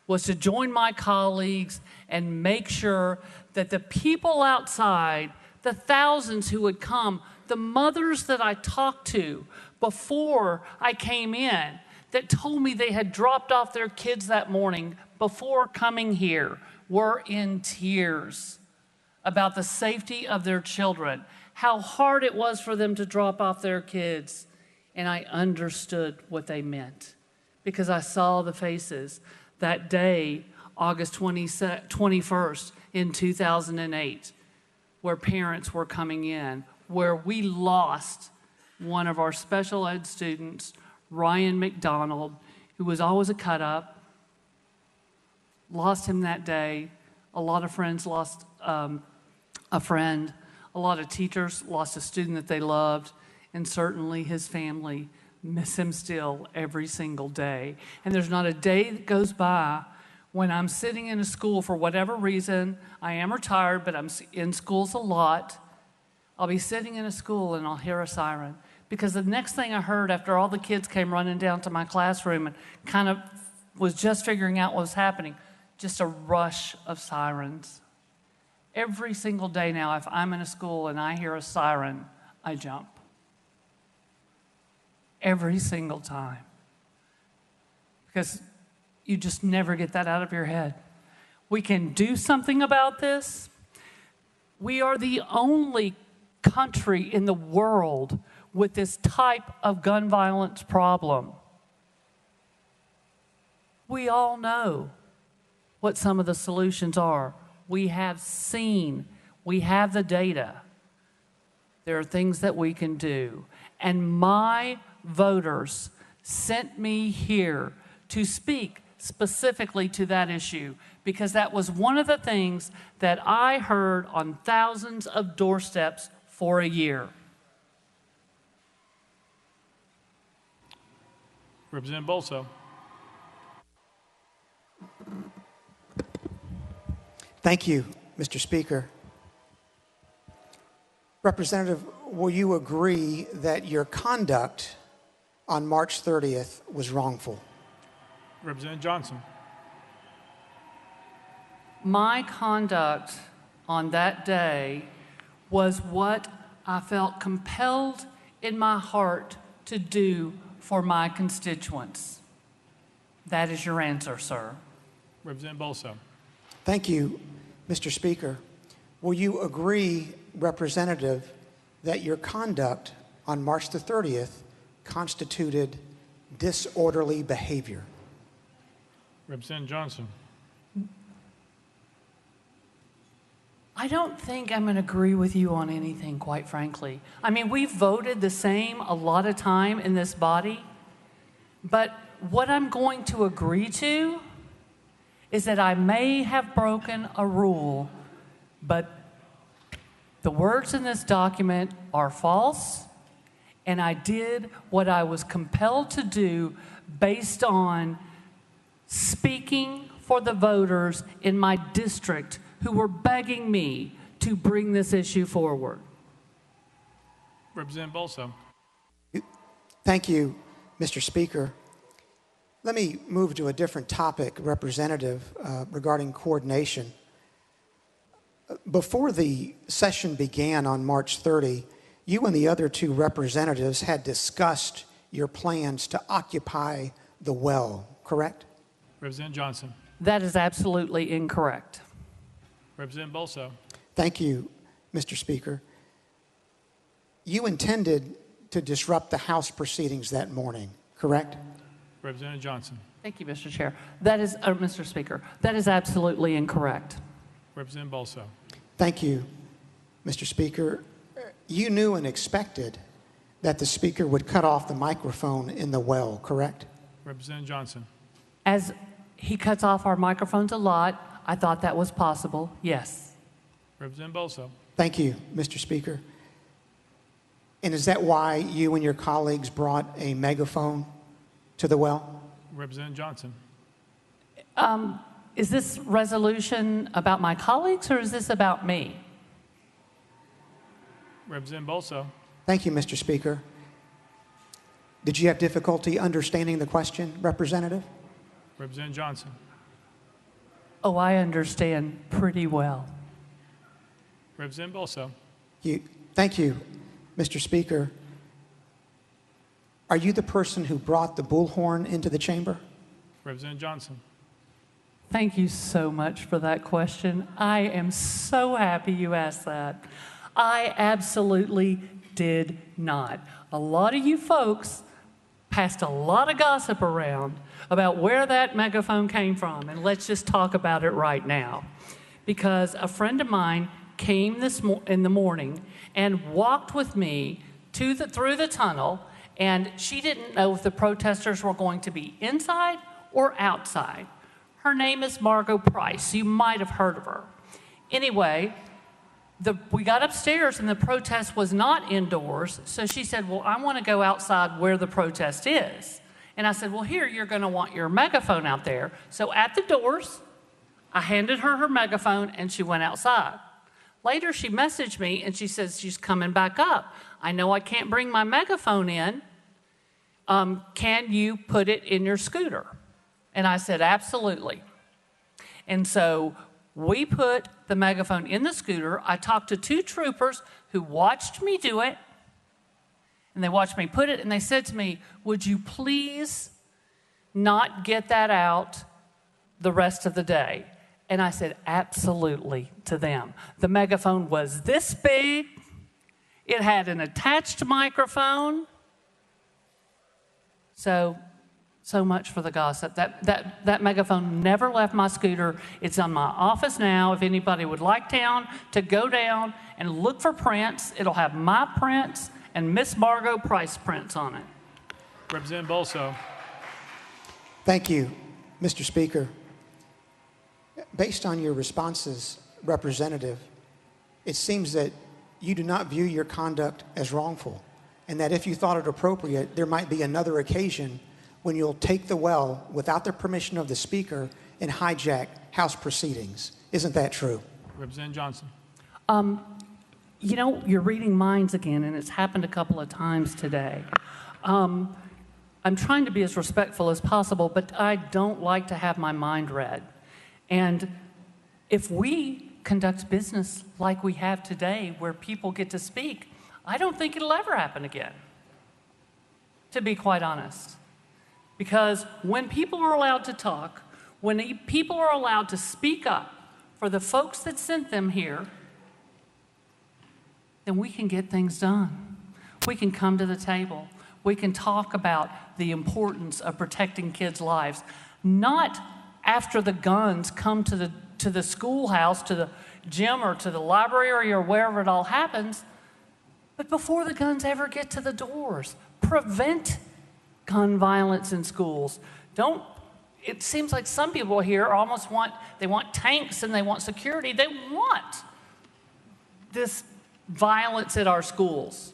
was to join my colleagues and make sure that the people outside, the thousands who would come, the mothers that I talked to before I came in that told me they had dropped off their kids that morning before coming here were in tears about the safety of their children, how hard it was for them to drop off their kids. And I understood what they meant because I saw the faces that day, August 21st in 2008, where parents were coming in, where we lost one of our special ed students, Ryan McDonald, who was always a cut-up. Lost him that day. A lot of friends lost a friend. A lot of teachers lost a student that they loved. And certainly his family miss him still every single day. And there's not a day that goes by when I'm sitting in a school for whatever reason. I am retired, but I'm in schools a lot. I'll be sitting in a school and I'll hear a siren. Because the next thing I heard after all the kids came running down to my classroom and kind of was just figuring out what was happening, just a rush of sirens. Every single day now, if I'm in a school and I hear a siren, I jump. Every single time. Because you just never get that out of your head. We can do something about this. We are the only country in the world with this type of gun violence problem. We all know what some of the solutions are. We have seen, we have the data. There are things that we can do. And my voters sent me here to speak specifically to that issue because that was one of the things that I heard on thousands of doorsteps for a year. Representative Bolso. Thank you, Mr. Speaker. Representative, will you agree that your conduct on March 30th was wrongful? Representative Johnson. My conduct on that day was what I felt compelled in my heart to do for my constituents. That is your answer, sir. Representative Bolso. Thank you, Mr. Speaker. Will you agree, Representative, that your conduct on March the 30th constituted disorderly behavior? Representative Johnson. I don't think I'm going to agree with you on anything, quite frankly. I mean, we've voted the same a lot of time in this body, but what I'm going to agree to is that I may have broken a rule, but the words in this document are false, and I did what I was compelled to do based on speaking for the voters in my district who were begging me to bring this issue forward. Representative Bolso. Thank you, Mr. Speaker. Let me move to a different topic, Representative, regarding coordination. Before the session began on March 30, you and the other two representatives had discussed your plans to occupy the well, correct? Representative Johnson. That is absolutely incorrect. Representative Bolso. Thank you, Mr. Speaker. You intended to disrupt the House proceedings that morning, correct? Representative Johnson. Thank you, Mr. Chair. That is, Mr. Speaker, that is absolutely incorrect. Representative Bolso. Thank you, Mr. Speaker. You knew and expected that the Speaker would cut off the microphone in the well, correct? Representative Johnson. As he cuts off our microphones a lot, I thought that was possible, yes. Representative Bolso. Thank you, Mr. Speaker. And is that why you and your colleagues brought a megaphone to the well? Representative Johnson. Is this resolution about my colleagues or is this about me? Representative Bolso. Thank you, Mr. Speaker. Did you have difficulty understanding the question, Representative? Representative Johnson. Oh, I understand pretty well. Representative Bolso. Thank you, Mr. Speaker. Are you the person who brought the bullhorn into the chamber? Representative Johnson. Thank you so much for that question. I am so happy you asked that. I absolutely did not. A lot of you folks passed a lot of gossip around about where that megaphone came from, and let's just talk about it right now. Because a friend of mine came in the morning and walked with me through the tunnel, and she didn't know if the protesters were going to be inside or outside. Her name is Margot Price. You might have heard of her. Anyway, we got upstairs and the protest was not indoors, so she said, well, I want to go outside where the protest is. And I said, well, here, you're going to want your megaphone out there. So at the doors, I handed her her megaphone and she went outside. Later, she messaged me and she says she's coming back up. I know I can't bring my megaphone in. Can you put it in your scooter? And I said, absolutely. And so we put the megaphone in the scooter. I talked to two troopers who watched me do it. And they watched me put it, and they said to me, would you please not get that out the rest of the day? And I said, absolutely, to them. The megaphone was this big. It had an attached microphone. So much for the gossip. That megaphone never left my scooter. It's on my office now. If anybody would like to go down and look for prints, it'll have my prints and Miss Margot Price prints on it. Representative Bolso. Thank you, Mr. Speaker. Based on your responses, Representative, it seems that you do not view your conduct as wrongful, and that if you thought it appropriate, there might be another occasion when you'll take the well without the permission of the Speaker and hijack House proceedings. Isn't that true? Representative Johnson. You know, you're reading minds again, and it's happened a couple of times today. I'm trying to be as respectful as possible, but I don't like to have my mind read. And if we conduct business like we have today, where people get to speak, I don't think it'll ever happen again, to be quite honest. Because when people are allowed to talk, when people are allowed to speak up for the folks that sent them here, then we can get things done. We can come to the table. We can talk about the importance of protecting kids' lives, not after the guns come to the schoolhouse, to the gym, or to the library, or wherever it all happens, but before the guns ever get to the doors. Prevent gun violence in schools. It seems like some people here they want tanks and they want security. They want this violence at our schools.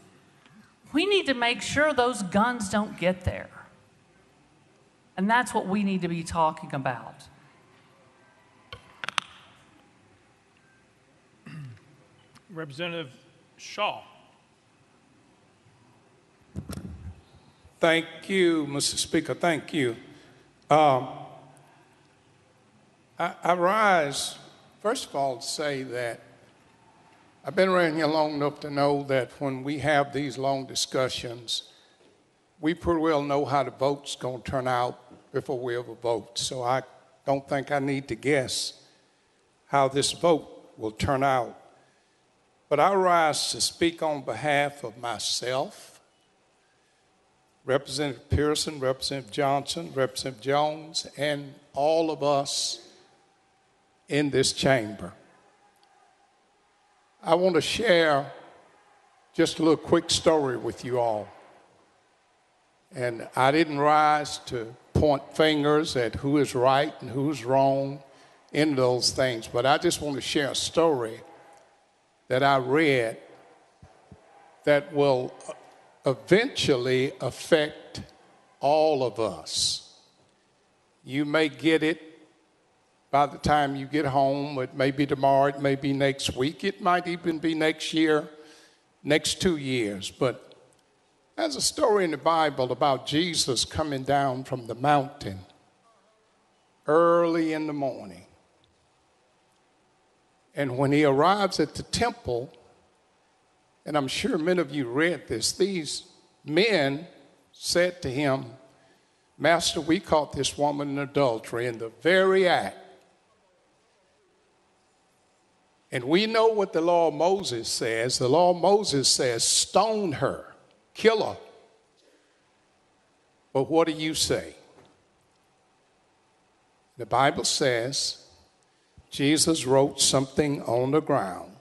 We need to make sure those guns don't get there. And that's what we need to be talking about. Representative Shaw. Thank you, Mr. Speaker. Thank you. I rise, first of all, to say that I've been around here long enough to know that when we have these long discussions, we pretty well know how the vote's going to turn out before we ever vote. So I don't think I need to guess how this vote will turn out. But I rise to speak on behalf of myself, Representative Pearson, Representative Johnson, Representative Jones, and all of us in this chamber. I want to share just a little quick story with you all. And I didn't rise to point fingers at who is right and who's wrong in those things, but I just want to share a story that I read that will eventually affect all of us. You may get it by the time you get home. It may be tomorrow, it may be next week, it might even be next year, next 2 years. But there's a story in the Bible about Jesus coming down from the mountain early in the morning. And when he arrives at the temple, and I'm sure many of you read this, these men said to him, "Master, we caught this woman in adultery in the very act. And we know what the law of Moses says. The law of Moses says, stone her, kill her. But what do you say?" The Bible says Jesus wrote something on the ground.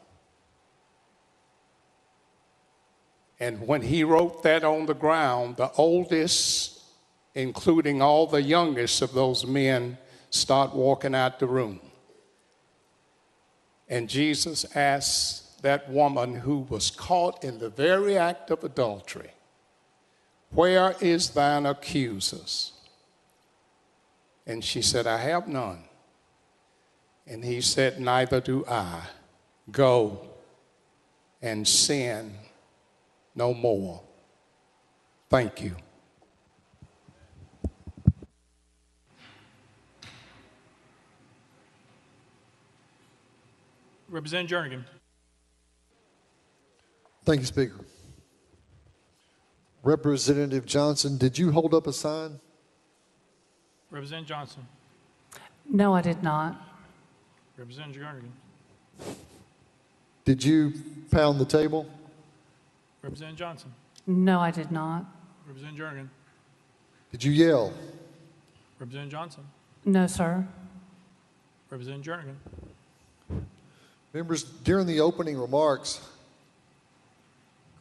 And when he wrote that on the ground, the oldest, including all the youngest of those men, start walking out the room. And Jesus asked that woman who was caught in the very act of adultery, "Where is thine accusers?" And she said, "I have none." And he said, "Neither do I. Go and sin no more." Thank you. Representative Jernigan. Thank you, Speaker. Representative Johnson, did you hold up a sign? Representative Johnson. No, I did not. Representative Jernigan. Did you pound the table? Representative Johnson. No, I did not. Representative Jernigan. Did you yell? Representative Johnson. No, sir. Representative Jernigan. Members, during the opening remarks,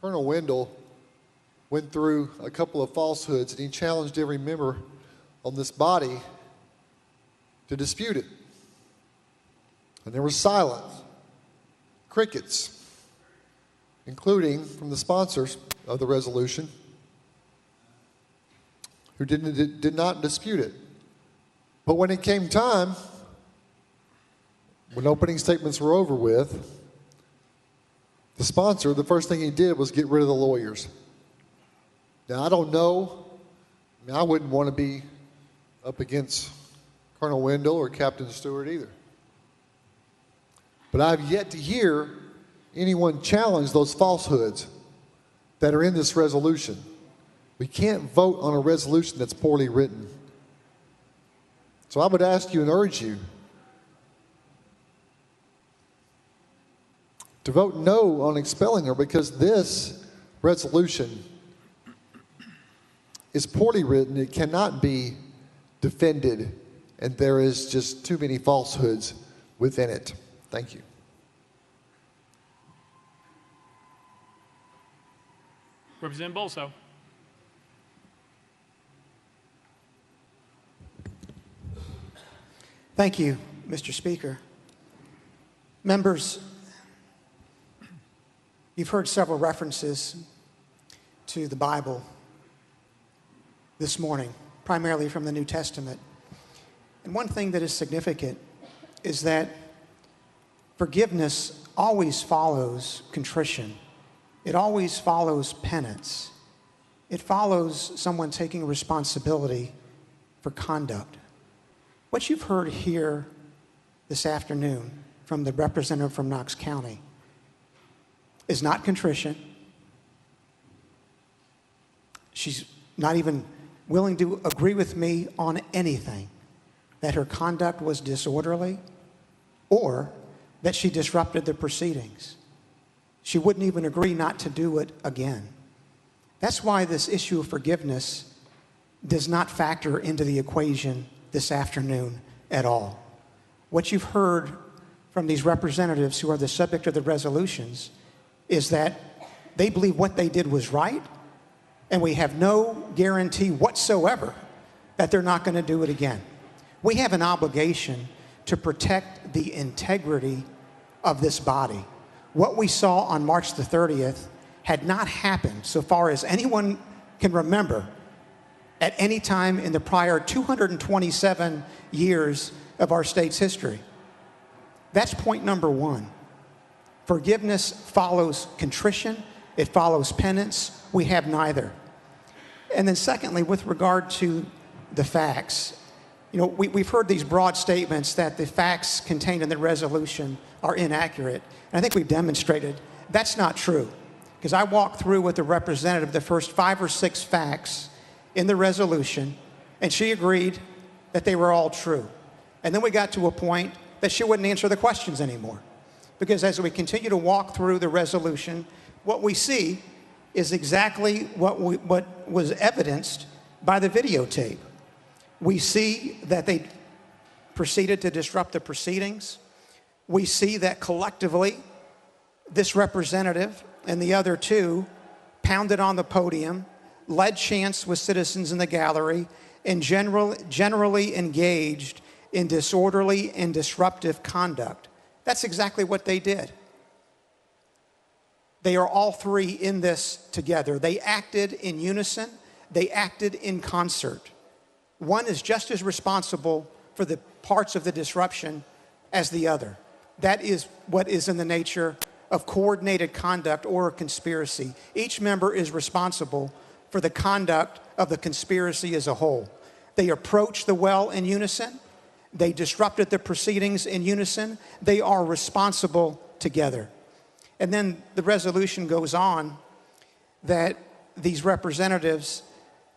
Colonel Wendell went through a couple of falsehoods, and he challenged every member on this body to dispute it. And there was silence, crickets, including from the sponsors of the resolution, who did not dispute it. But when it came time, when opening statements were over with, the sponsor, the first thing he did was get rid of the lawyers. Now, I don't know. I wouldn't want to be up against Colonel Wendell or Captain Stewart either. But I've yet to hear anyone challenge those falsehoods that are in this resolution. We can't vote on a resolution that's poorly written. So I would ask you and urge you to vote no on expelling her, because this resolution is poorly written. It cannot be defended, and there is just too many falsehoods within it. Thank you. Representative Bolso. Thank you, Mr. Speaker. Members, you've heard several references to the Bible this morning, primarily from the New Testament. And one thing that is significant is that forgiveness always follows contrition. It always follows penance. It follows someone taking responsibility for conduct. What you've heard here this afternoon from the representative from Knox County is not contrition. She's not even willing to agree with me on anything, that her conduct was disorderly or that she disrupted the proceedings. She wouldn't even agree not to do it again. That's why this issue of forgiveness does not factor into the equation this afternoon at all. What you've heard from these representatives who are the subject of the resolutions is that they believe what they did was right, and we have no guarantee whatsoever that they're not going to do it again. We have an obligation to protect the integrity of this body. What we saw on March the 30th had not happened, so far as anyone can remember, at any time in the prior 227 years of our state's history. That's point number one. Forgiveness follows contrition. It follows penance. We have neither. And then secondly, with regard to the facts, we've heard these broad statements that the facts contained in the resolution are inaccurate. And I think we've demonstrated that's not true. Because I walked through with the representative the first 5 or 6 facts in the resolution, and she agreed that they were all true. And then we got to a point that she wouldn't answer the questions anymore. Because as we continue to walk through the resolution, what we see is exactly what was evidenced by the videotape. We see that they proceeded to disrupt the proceedings. We see that collectively, this representative and the other 2 pounded on the podium, led chants with citizens in the gallery, and generally engaged in disorderly and disruptive conduct. That's exactly what they did. They are all 3 in this together. They acted in unison. They acted in concert. One is just as responsible for the parts of the disruption as the other. That is what is in the nature of coordinated conduct or a conspiracy. Each member is responsible for the conduct of the conspiracy as a whole. They approached the well in unison. They disrupted the proceedings in unison. They are responsible together. And then the resolution goes on that these representatives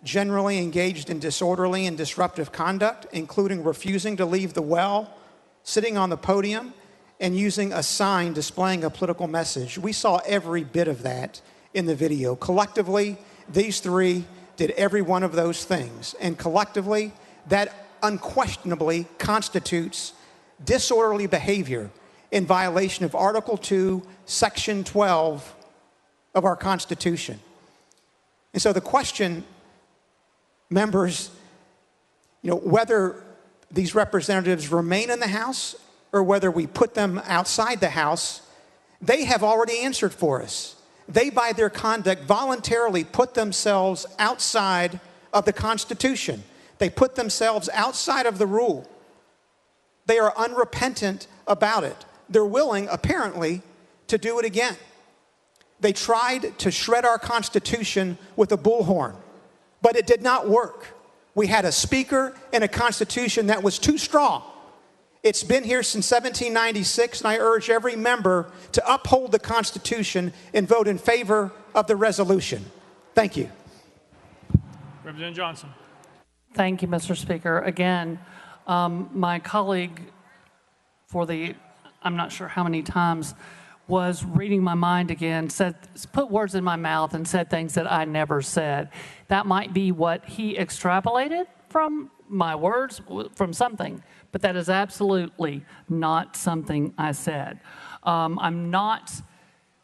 generally engaged in disorderly and disruptive conduct, including refusing to leave the well, sitting on the podium, and using a sign displaying a political message. We saw every bit of that in the video. Collectively, these 3 did every one of those things. And collectively, that unquestionably constitutes disorderly behavior in violation of Article 2, Section 12 of our Constitution. And so the question, members, whether these representatives remain in the House or whether we put them outside the House, they have already answered for us. They, by their conduct, voluntarily put themselves outside of the Constitution. They put themselves outside of the rule. They are unrepentant about it. They're willing, apparently, to do it again. They tried to shred our Constitution with a bullhorn, but it did not work. We had a speaker and a Constitution that was too strong. It's been here since 1796, and I urge every member to uphold the Constitution and vote in favor of the resolution. Thank you. Representative Johnson. Thank you, Mr. Speaker. Again, my colleague I'm not sure how many times, was reading my mind again, put words in my mouth and said things that I never said. That might be what he extrapolated from my words, from something, but that is absolutely not something I said. I'm not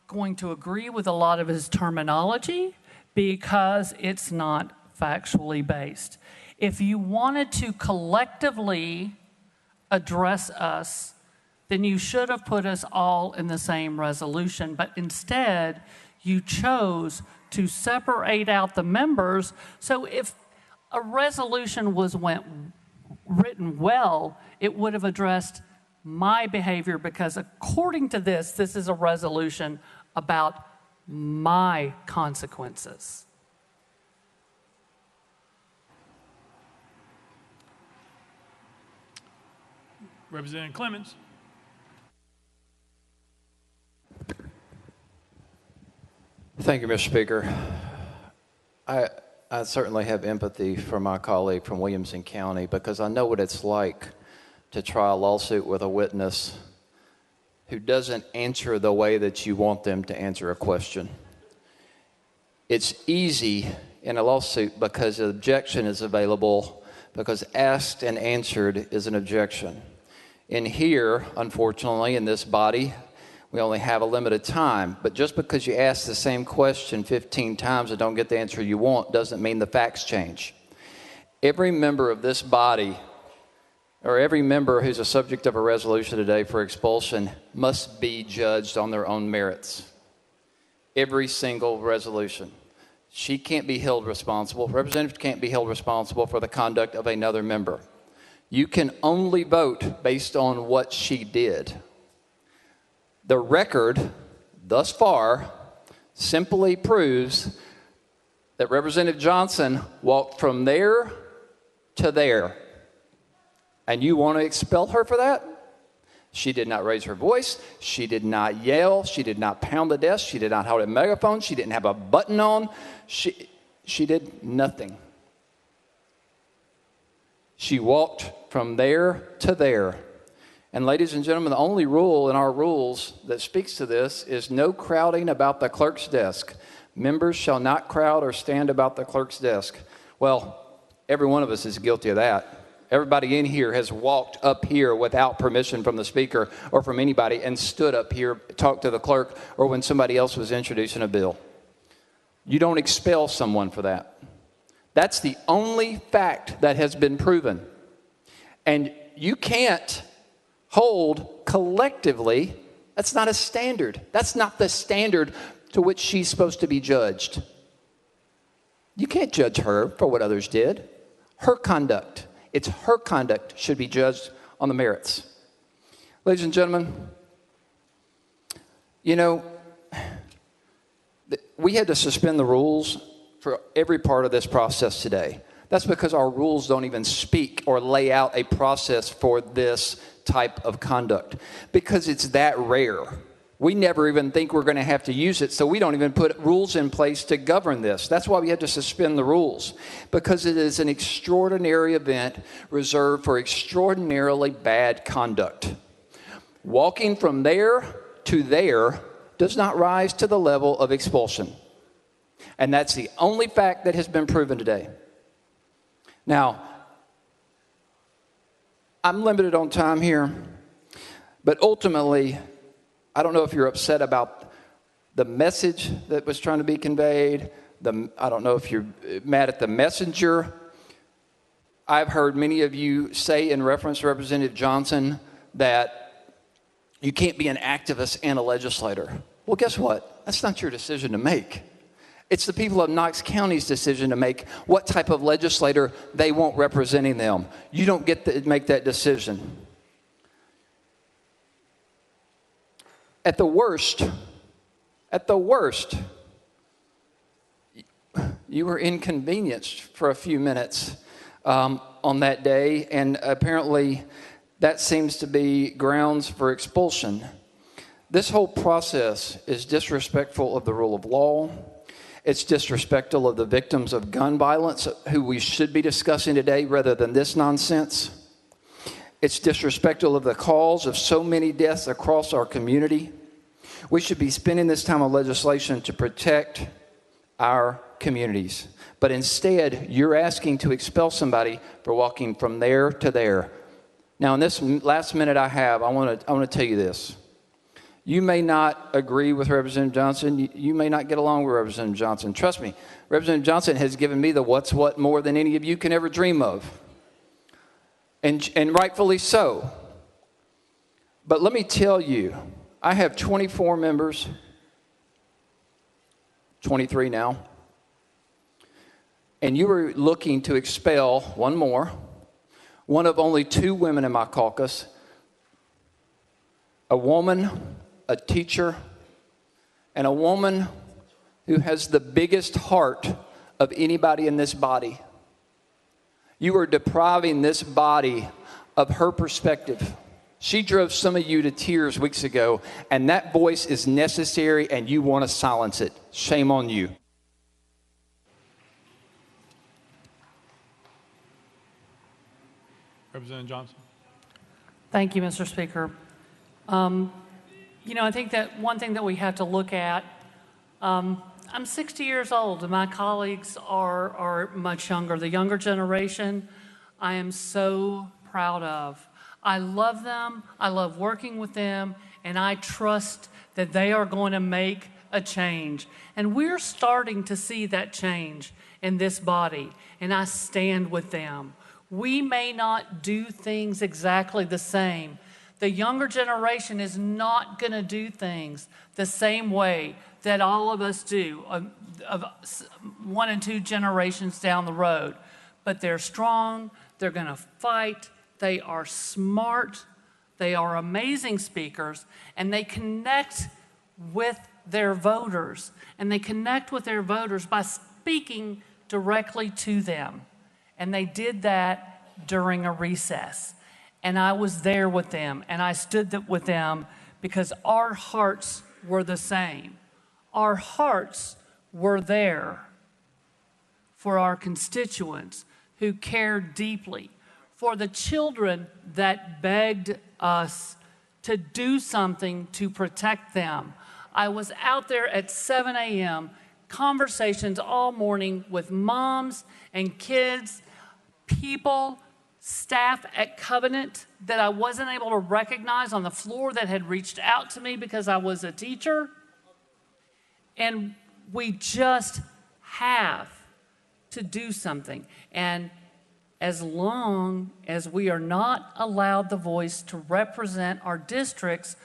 going to agree with a lot of his terminology because it's not factually based. If you wanted to collectively address us, then you should have put us all in the same resolution. But instead, you chose to separate out the members. So if a resolution was written well, it would have addressed my behavior, because according to this is a resolution about my consequences. Representative Clemens. Thank you, Mr. Speaker. I certainly have empathy for my colleague from Williamson County because I know what it's like to try a lawsuit with a witness who doesn't answer the way that you want them to answer a question. It's easy in a lawsuit because an objection is available, because asked and answered is an objection. In here, unfortunately, in this body, we only have a limited time, but just because you ask the same question 15 times and don't get the answer you want doesn't mean the facts change. Every member of this body, or every member who's a subject of a resolution today for expulsion, must be judged on their own merits. Every single resolution. She can't be held responsible. Representative can't be held responsible for the conduct of another member. You can only vote based on what she did. The record thus far simply proves that Representative Johnson walked from there to there. And you want to expel her for that? She did not raise her voice. She did not yell. She did not pound the desk. She did not hold a megaphone. She didn't have a button on. She did nothing. She walked from there to there. And ladies and gentlemen, the only rule in our rules that speaks to this is no crowding about the clerk's desk. Members shall not crowd or stand about the clerk's desk. Well, every one of us is guilty of that. Everybody in here has walked up here without permission from the speaker or from anybody and stood up here, talked to the clerk, or when somebody else was introducing a bill. You don't expel someone for that. That's the only fact that has been proven. And you can't hold collectively. That's not a standard. That's not the standard to which she's supposed to be judged. You can't judge her for what others did. Her conduct. It's her conduct should be judged on the merits. Ladies and gentlemen, you know, we had to suspend the rules for every part of this process today. That's because our rules don't even speak or lay out a process for this type of conduct, because it's that rare. We never even think we're going to have to use it, so we don't even put rules in place to govern this. That's why we had to suspend the rules, because it is an extraordinary event reserved for extraordinarily bad conduct. Walking from there to there does not rise to the level of expulsion. And that's the only fact that has been proven today. Now, I'm limited on time here, but ultimately, I don't know if you're upset about the message that was trying to be conveyed. I don't know if you're mad at the messenger. I've heard many of you say in reference to Representative Johnson that you can't be an activist and a legislator. Well, guess what? That's not your decision to make. It's the people of Knox County's decision to make what type of legislator they want representing them. You don't get to make that decision. At the worst, you were inconvenienced for a few minutes on that day, and apparently that seems to be grounds for expulsion. This whole process is disrespectful of the rule of law. It's disrespectful of the victims of gun violence, who we should be discussing today rather than this nonsense. It's disrespectful of the cause of so many deaths across our community. We should be spending this time on legislation to protect our communities. But instead, you're asking to expel somebody for walking from there to there. Now, in this last minute I have, I want to tell you this. You may not agree with Representative Johnson. You may not get along with Representative Johnson. Trust me, Representative Johnson has given me the what's what more than any of you can ever dream of. And rightfully so. But let me tell you, I have 24 members, 23 now, and you were looking to expel one more, one of only 2 women in my caucus, a woman, a teacher, and a woman who has the biggest heart of anybody in this body. You are depriving this body of her perspective. She drove some of you to tears weeks ago, and that voice is necessary, and you want to silence it. Shame on you. Representative Johnson. Thank you, Mr. Speaker. You know, I think that one thing that we have to look at, I'm 60 years old, and my colleagues are much younger. The younger generation, I am so proud of. I love them, I love working with them, and I trust that they are going to make a change. And we're starting to see that change in this body, and I stand with them. We may not do things exactly the same. The younger generation is not going to do things the same way that all of us do, of 1 and 2 generations down the road. But they're strong, they're going to fight, they are smart, they are amazing speakers, and they connect with their voters. And they connect with their voters by speaking directly to them. And they did that during a recess. And I was there with them, and I stood with them because our hearts were the same. Our hearts were there for our constituents who cared deeply, for the children that begged us to do something to protect them. I was out there at 7 a.m., conversations all morning with moms and kids, people, staff at Covenant that I wasn't able to recognize on the floor that had reached out to me because I was a teacher. And we just have to do something. And as long as we are not allowed the voice to represent our districts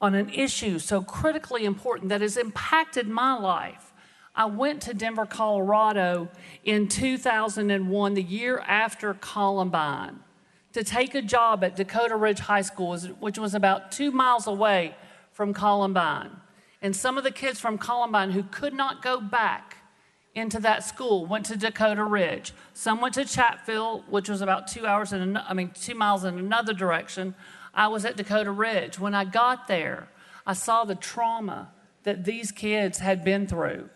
on an issue so critically important that has impacted my life. I went to Denver, Colorado in 2001, the year after Columbine, to take a job at Dakota Ridge High School, which was about 2 miles away from Columbine. And some of the kids from Columbine who could not go back into that school went to Dakota Ridge. Some went to Chatfield, which was about 2 miles in another direction. I was at Dakota Ridge. When I got there, I saw the trauma that these kids had been through.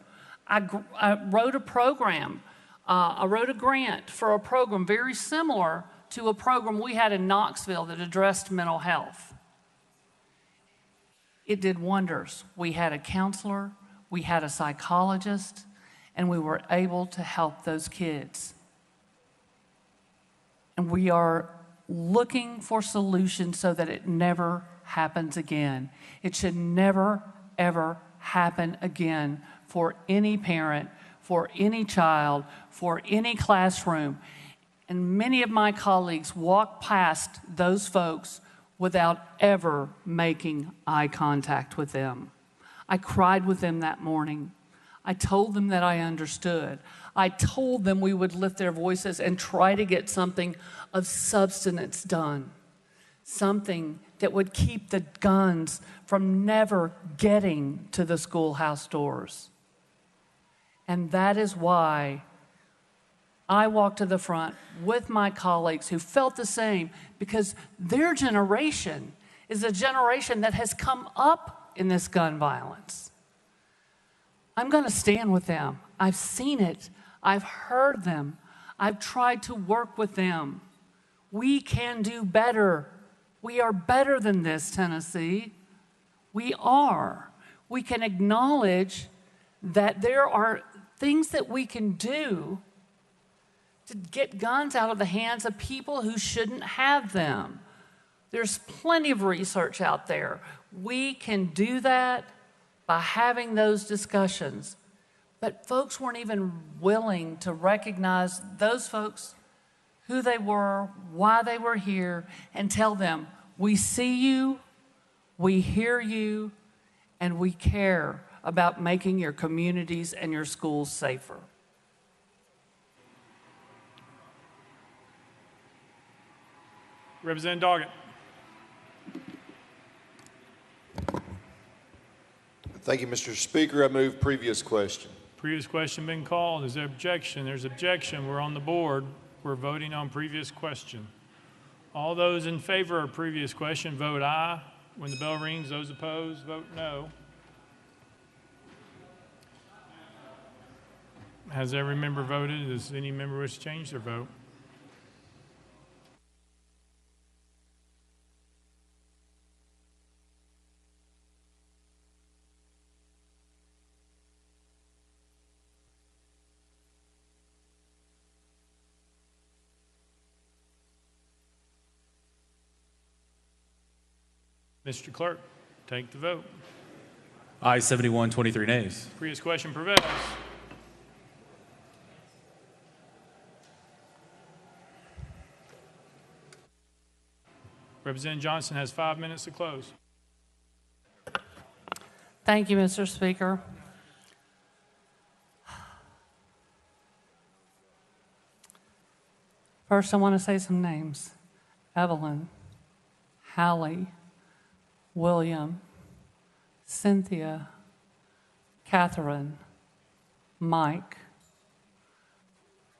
I wrote a program. I wrote a grant for a program very similar to a program we had in Knoxville that addressed mental health. It did wonders. We had a counselor, we had a psychologist, and we were able to help those kids. And we are looking for solutions so that it never happens again. It should never, ever happen again for any parent, for any child, for any classroom. And many of my colleagues walk past those folks without ever making eye contact with them. I cried with them that morning. I told them that I understood. I told them we would lift their voices and try to get something of substance done, something that would keep the guns from never getting to the schoolhouse doors. And that is why I walked to the front with my colleagues who felt the same, because their generation is a generation that has come up in this gun violence. I'm going to stand with them. I've seen it. I've heard them. I've tried to work with them. We can do better. We are better than this, Tennessee. We are. We can acknowledge that there are things that we can do to get guns out of the hands of people who shouldn't have them. There's plenty of research out there. We can do that by having those discussions. But folks weren't even willing to recognize those folks, who they were, why they were here, and tell them, we see you, we hear you, and we care about making your communities and your schools safer. Representative Doggett. Thank you, Mr. Speaker. I move previous question. Previous question been called. Is there objection? There's objection. We're on the board. We're voting on previous question. All those in favor of previous question, vote aye. When the bell rings, those opposed, vote no. Has every member voted? Does any member wish to change their vote? Mr. Clerk, take the vote. Ayes 71, 23 nays. Previous question prevails. Representative Johnson has 5 minutes to close. Thank you, Mr. Speaker. First, I want to say some names. Evelyn, Hallie, William, Cynthia, Catherine, Mike,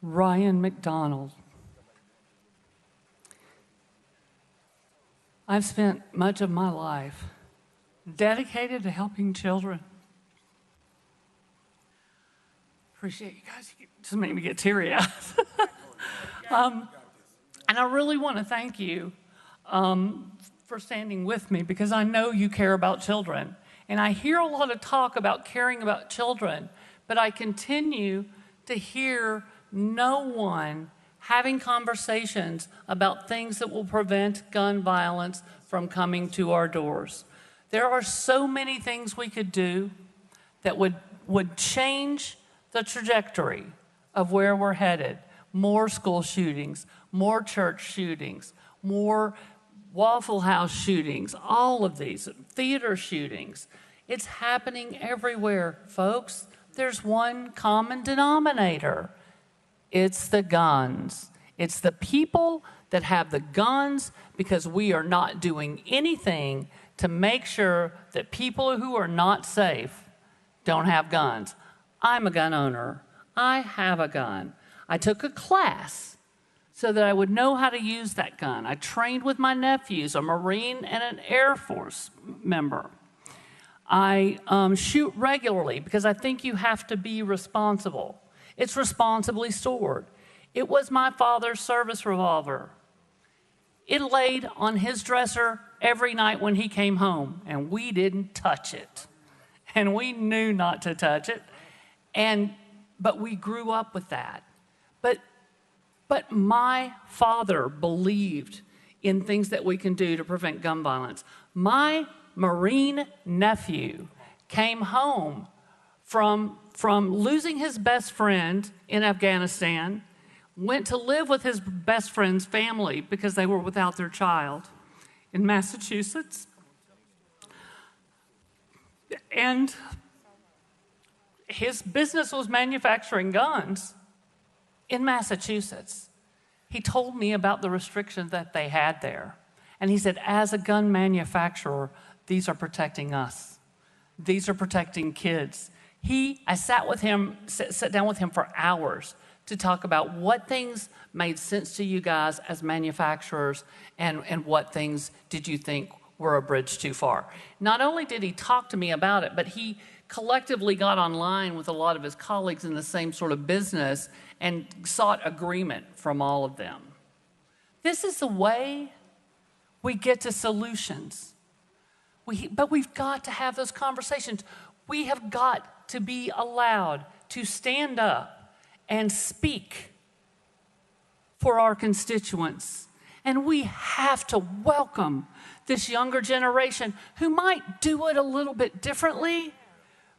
Ryan McDonald. I've spent much of my life dedicated to helping children. Appreciate you guys. You just made me get teary-eyed. And I really want to thank you for standing with me, because I know you care about children. And I hear a lot of talk about caring about children, but I continue to hear no one having conversations about things that will prevent gun violence from coming to our doors. There are so many things we could do that would change the trajectory of where we're headed. More school shootings, more church shootings, more Waffle House shootings, all of these, theater shootings. It's happening everywhere, folks. There's one common denominator. It's the guns. It's the people that have the guns, because we are not doing anything to make sure that people who are not safe don't have guns. I'm a gun owner. I have a gun. I took a class so that I would know how to use that gun. I trained with my nephews, a Marine and an Air Force member. I shoot regularly because I think you have to be responsible. It's responsibly stored. It was my father's service revolver. It laid on his dresser every night when he came home, and we didn't touch it. And we knew not to touch it. But we grew up with that. But my father believed in things that we can do to prevent gun violence. My Marine nephew came home from losing his best friend in Afghanistan, went to live with his best friend's family because they were without their child in Massachusetts. And his business was manufacturing guns in Massachusetts. He told me about the restrictions that they had there. And he said, as a gun manufacturer, these are protecting us. These are protecting kids. I sat down with him for hours to talk about what things made sense to you guys as manufacturers and what things did you think were a bridge too far. Not only did he talk to me about it, but he collectively got online with a lot of his colleagues in the same sort of business and sought agreement from all of them. This is the way we get to solutions. But we've got to have those conversations. We have got to be allowed to stand up and speak for our constituents. And we have to welcome this younger generation who might do it a little bit differently,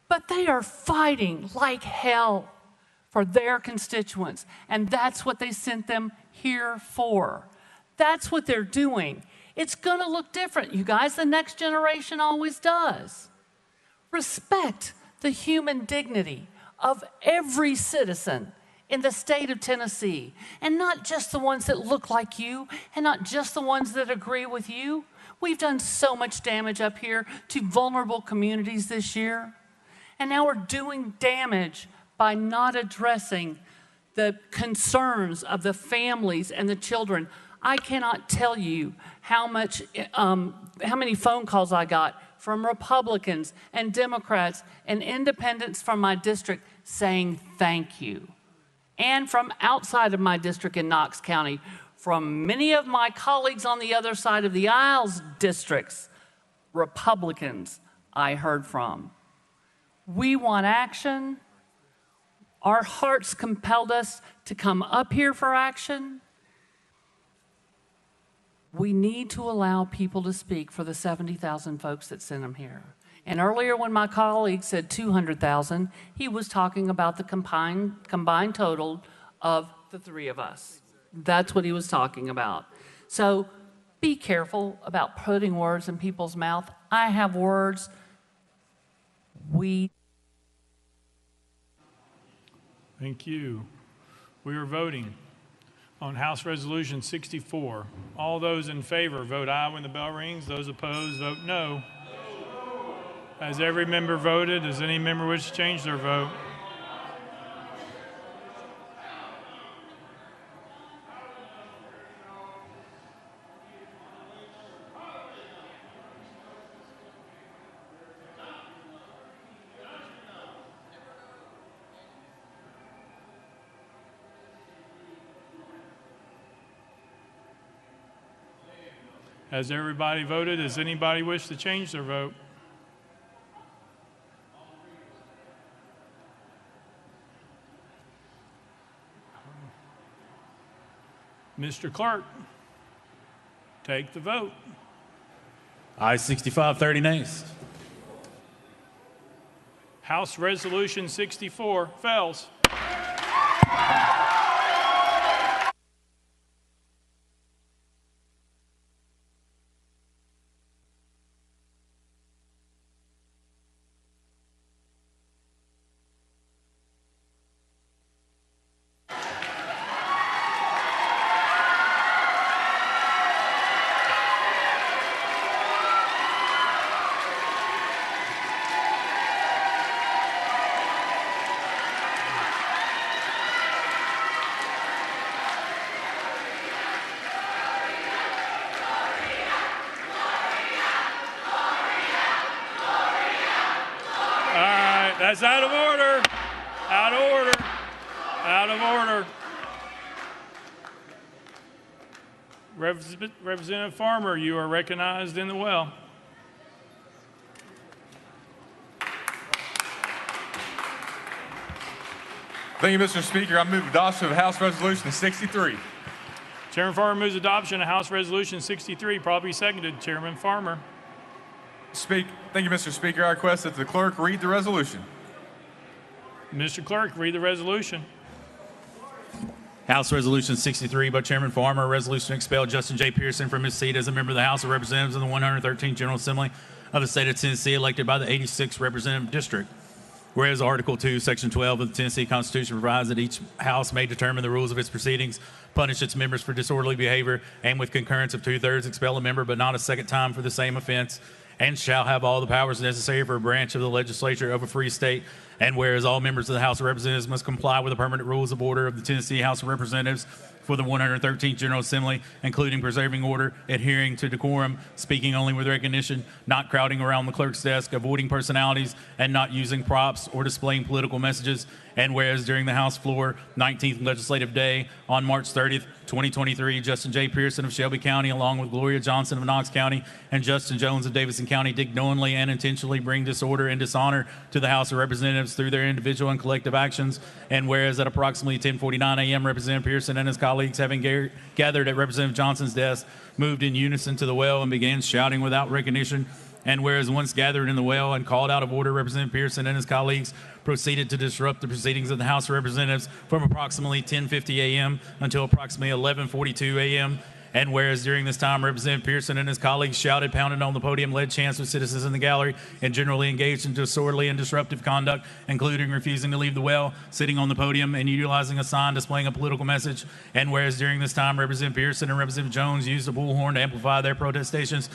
but they are fighting like hell for their constituents. And that's what they sent them here for. That's what they're doing. It's going to look different, you guys. The next generation always does. Respect the human dignity of every citizen in the state of Tennessee, and not just the ones that look like you, and not just the ones that agree with you. We've done so much damage up here to vulnerable communities this year. And now we're doing damage by not addressing the concerns of the families and the children. I cannot tell you how many phone calls I got from Republicans and Democrats and independents from my district saying thank you. And from outside of my district in Knox County, from many of my colleagues on the other side of the aisles districts, Republicans I heard from. We want action. Our hearts compelled us to come up here for action. We need to allow people to speak for the 70,000 folks that sent them here. And earlier when my colleague said 200,000, he was talking about the combined total of the three of us. That's what he was talking about. So be careful about putting words in people's mouth. I have words. Thank you. We are voting on House Resolution 64. All those in favor vote aye when the bell rings. Those opposed vote no. Has every member voted? Does any member wish to change their vote? Has everybody voted? Does anybody wish to change their vote? Mr. Clerk, take the vote. Aye 65, 30 nays. House Resolution 64 fails. That's out of order. Out of order. Out of order. Representative Farmer, you are recognized in the well. Thank you, Mr. Speaker. I move adoption of House Resolution 63. Chairman Farmer moves adoption of House Resolution 63. Probably seconded. Chairman Farmer. Thank you, Mr. Speaker. I request that the clerk read the resolution. Mr. Clerk, read the resolution. House Resolution 63 by Chairman Farmer, a resolution to expel Justin J. Pearson from his seat as a member of the House of Representatives in the 113th General Assembly of the state of Tennessee, elected by the 86th Representative District. Whereas Article 2, Section 12 of the Tennessee Constitution provides that each House may determine the rules of its proceedings, punish its members for disorderly behavior, and with concurrence of 2/3 expel a member, but not a second time for the same offense, and shall have all the powers necessary for a branch of the legislature of a free state. And whereas all members of the House of Representatives must comply with the permanent rules of order of the Tennessee House of Representatives for the 113th General Assembly, including preserving order, adhering to decorum, speaking only with recognition, not crowding around the clerk's desk, avoiding personalities, and not using props or displaying political messages. And whereas during the House floor 19th Legislative Day on March 30th, 2023, Justin J. Pearson of Shelby County, along with Gloria Johnson of Knox County and Justin Jones of Davidson County, did knowingly and intentionally bring disorder and dishonor to the House of Representatives through their individual and collective actions. And whereas at approximately 10:49 a.m., Representative Pearson and his colleagues, having gathered at Representative Johnson's desk, moved in unison to the well and began shouting without recognition. And whereas once gathered in the well and called out of order, Representative Pearson and his colleagues proceeded to disrupt the proceedings of the House of Representatives from approximately 10:50 a.m. until approximately 11:42 a.m. And whereas during this time, Representative Pearson and his colleagues shouted, pounded on the podium, led chants with citizens in the gallery, and generally engaged in disorderly and disruptive conduct, including refusing to leave the well, sitting on the podium, and utilizing a sign displaying a political message. And whereas during this time, Representative Pearson and Representative Jones used a bullhorn to amplify their protestations,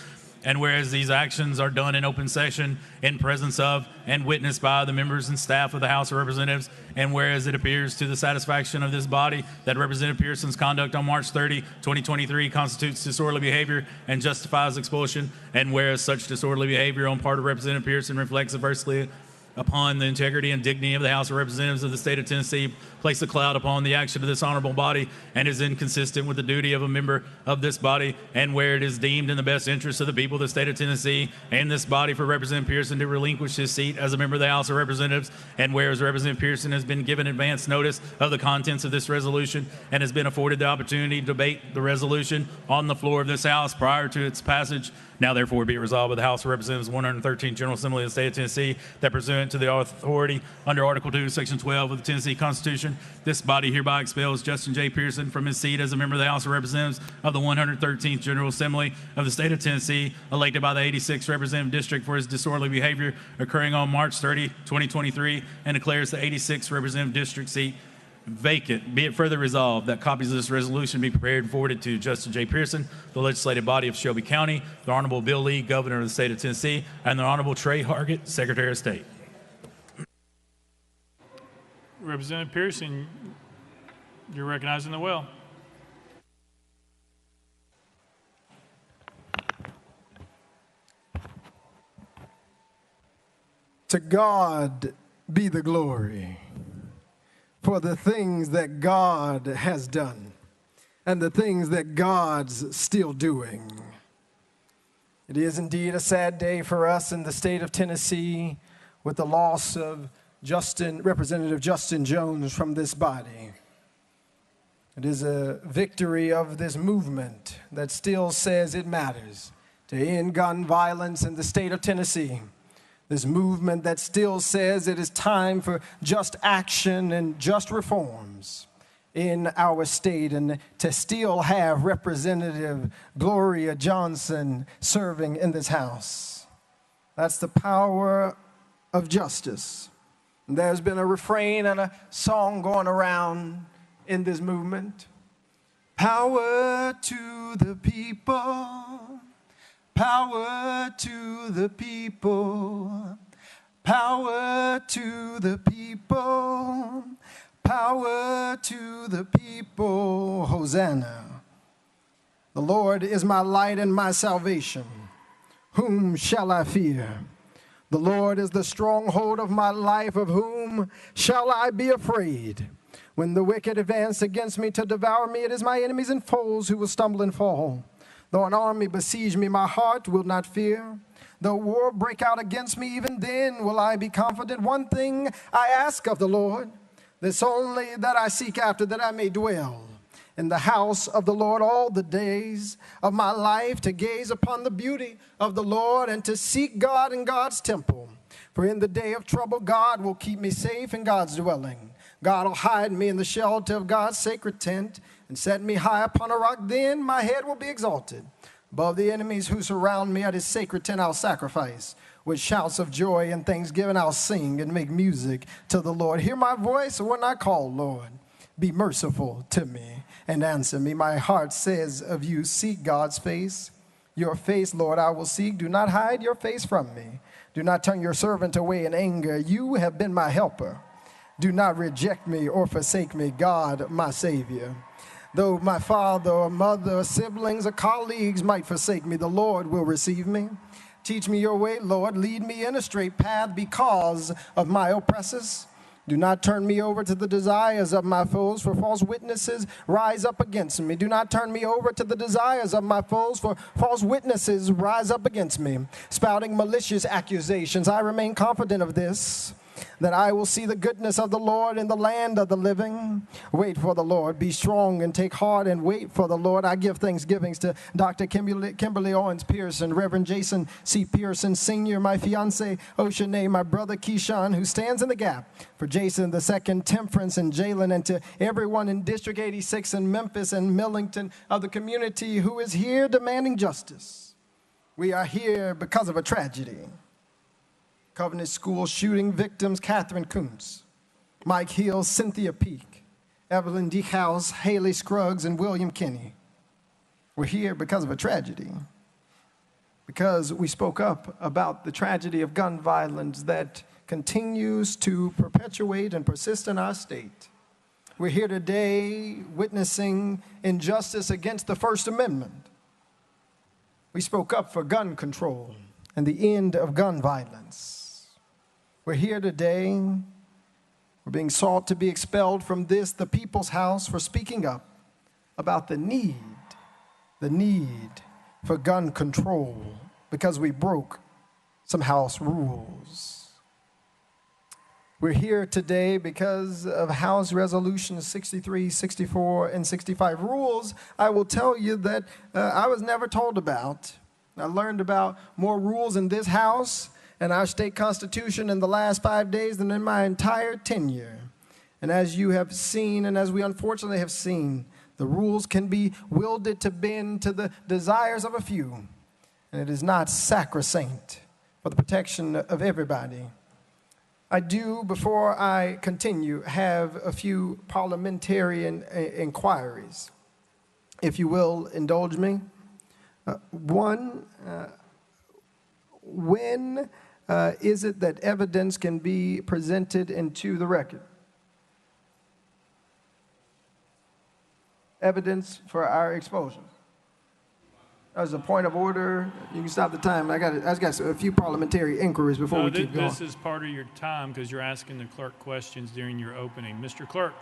And whereas these actions are done in open session in presence of and witnessed by the members and staff of the House of Representatives, and whereas it appears to the satisfaction of this body that Representative Pearson's conduct on March 30, 2023 constitutes disorderly behavior and justifies expulsion, and whereas such disorderly behavior on part of Representative Pearson reflects adversely upon the integrity and dignity of the House of Representatives of the state of Tennessee, place a cloud upon the action of this honorable body, and is inconsistent with the duty of a member of this body, and where it is deemed in the best interest of the people of the state of Tennessee and this body for Representative Pearson to relinquish his seat as a member of the House of Representatives, and whereas Representative Pearson has been given advance notice of the contents of this resolution and has been afforded the opportunity to debate the resolution on the floor of this House prior to its passage, now therefore be it resolved by the House of Representatives 113th General Assembly of the State of Tennessee that pursuant to the authority under Article 2, Section 12 of the Tennessee Constitution, this body hereby expels Justin J. Pearson from his seat as a member of the House of Representatives of the 113th General Assembly of the State of Tennessee, elected by the 86th Representative District for his disorderly behavior occurring on March 30, 2023, and declares the 86th Representative District seat vacant. Be it further resolved that copies of this resolution be prepared and forwarded to Justin J. Pearson, the legislative body of Shelby County, the Honorable Bill Lee, Governor of the State of Tennessee, and the Honorable Trey Hargett, Secretary of State. Representative Pearson, you're recognized in the well. To God be the glory for the things that God has done and the things that God's still doing. It is indeed a sad day for us in the state of Tennessee with the loss of Representative Justin Jones from this body. It is a victory of this movement that still says it matters to end gun violence in the state of Tennessee. This movement that still says it is time for just action and just reforms in our state, and to still have Representative Gloria Johnson serving in this House. That's the power of justice. There's been a refrain and a song going around in this movement. Power to the people. Power to the people, power to the people, power to the people, Hosanna. The Lord is my light and my salvation. Whom shall I fear? The Lord is the stronghold of my life. Of whom shall I be afraid? When the wicked advance against me to devour me, it is my enemies and foes who will stumble and fall. Though an army besiege me, my heart will not fear. Though war break out against me, even then will I be confident. One thing I ask of the Lord, this only that I seek after, that I may dwell in the house of the Lord all the days of my life, to gaze upon the beauty of the Lord and to seek God in God's temple. For in the day of trouble, God will keep me safe in God's dwelling. God will hide me in the shelter of God's sacred tent and set me high upon a rock. Then my head will be exalted. Above the enemies who surround me at his sacred tent I'll sacrifice. With shouts of joy and thanksgiving I'll sing and make music to the Lord. Hear my voice when I call, Lord. Be merciful to me and answer me. My heart says of you, seek God's face. Your face, Lord, I will seek. Do not hide your face from me. Do not turn your servant away in anger. You have been my helper. Do not reject me or forsake me, God, my Savior. Though my father or mother or siblings or colleagues might forsake me, the Lord will receive me. Teach me your way, Lord. Lead me in a straight path because of my oppressors. Do not turn me over to the desires of my foes, for false witnesses rise up against me. Do not turn me over to the desires of my foes, for false witnesses rise up against me, spouting malicious accusations. I remain confident of this, that I will see the goodness of the Lord in the land of the living. Wait for the Lord. Be strong and take heart and wait for the Lord. I give thanksgivings to Dr. Kimberly Owens Pearson, Reverend Jason C. Pearson Sr., my fiance Oceanae, my brother Keyshawn, who stands in the gap for Jason II, Temperance, and Jalen, and to everyone in District 86 in Memphis and Millington of the community who is here demanding justice. We are here because of a tragedy. Covenant School shooting victims Catherine Kuntz, Mike Hill, Cynthia Peak, Evelyn Dehouse, Haley Scruggs, and William Kinney. We're here because of a tragedy. because we spoke up about the tragedy of gun violence that continues to perpetuate and persist in our state. We're here today witnessing injustice against the First Amendment. We spoke up for gun control and the end of gun violence. We're here today. We're being sought to be expelled from this, the People's House, for speaking up about the need for gun control because we broke some House rules. We're here today because of House Resolutions 63, 64, and 65 rules. I will tell you that I was never told about. I learned about more rules in this House and our state constitution in the last 5 days than in my entire tenure. And as you have seen, and as we unfortunately have seen, the rules can be wielded to bend to the desires of a few, and it is not sacrosanct for the protection of everybody. I do, before I continue, have a few parliamentarian inquiries. If you will indulge me. One, when is it that evidence can be presented into the record? Evidence for our expulsion. As a point of order, you can stop the time. I got a few parliamentary inquiries before we keep going. This is part of your time because you're asking the clerk questions during your opening. Mr. Clerk.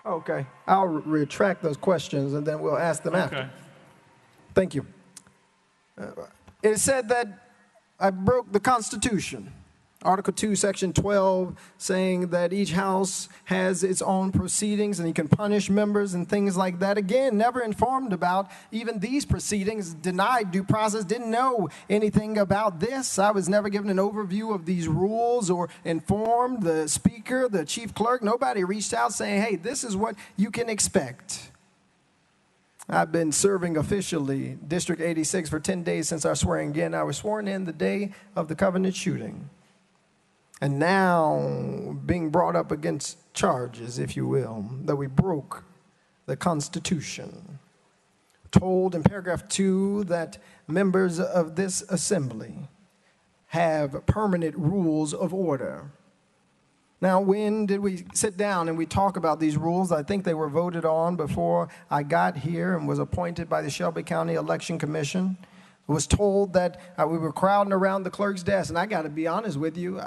Okay. I'll retract those questions and then we'll ask them after. Thank you. It is said that I broke the Constitution. Article 2, Section 12, saying that each house has its own proceedings and you can punish members and things like that. Again, never informed about even these proceedings, denied due process, didn't know anything about this. I was never given an overview of these rules or informed the speaker, the chief clerk. Nobody reached out saying, hey, this is what you can expect. I've been serving officially District 86 for 10 days since our swearing in. I was sworn in the day of the Covenant shooting. And now being brought up against charges, if you will, that we broke the Constitution. Told in paragraph 2 that members of this assembly have permanent rules of order. Now, when did we sit down and we talk about these rules? I think they were voted on before I got here and was appointed by the Shelby County Election Commission. I was told that we were crowding around the clerk's desk, and I got to be honest with you,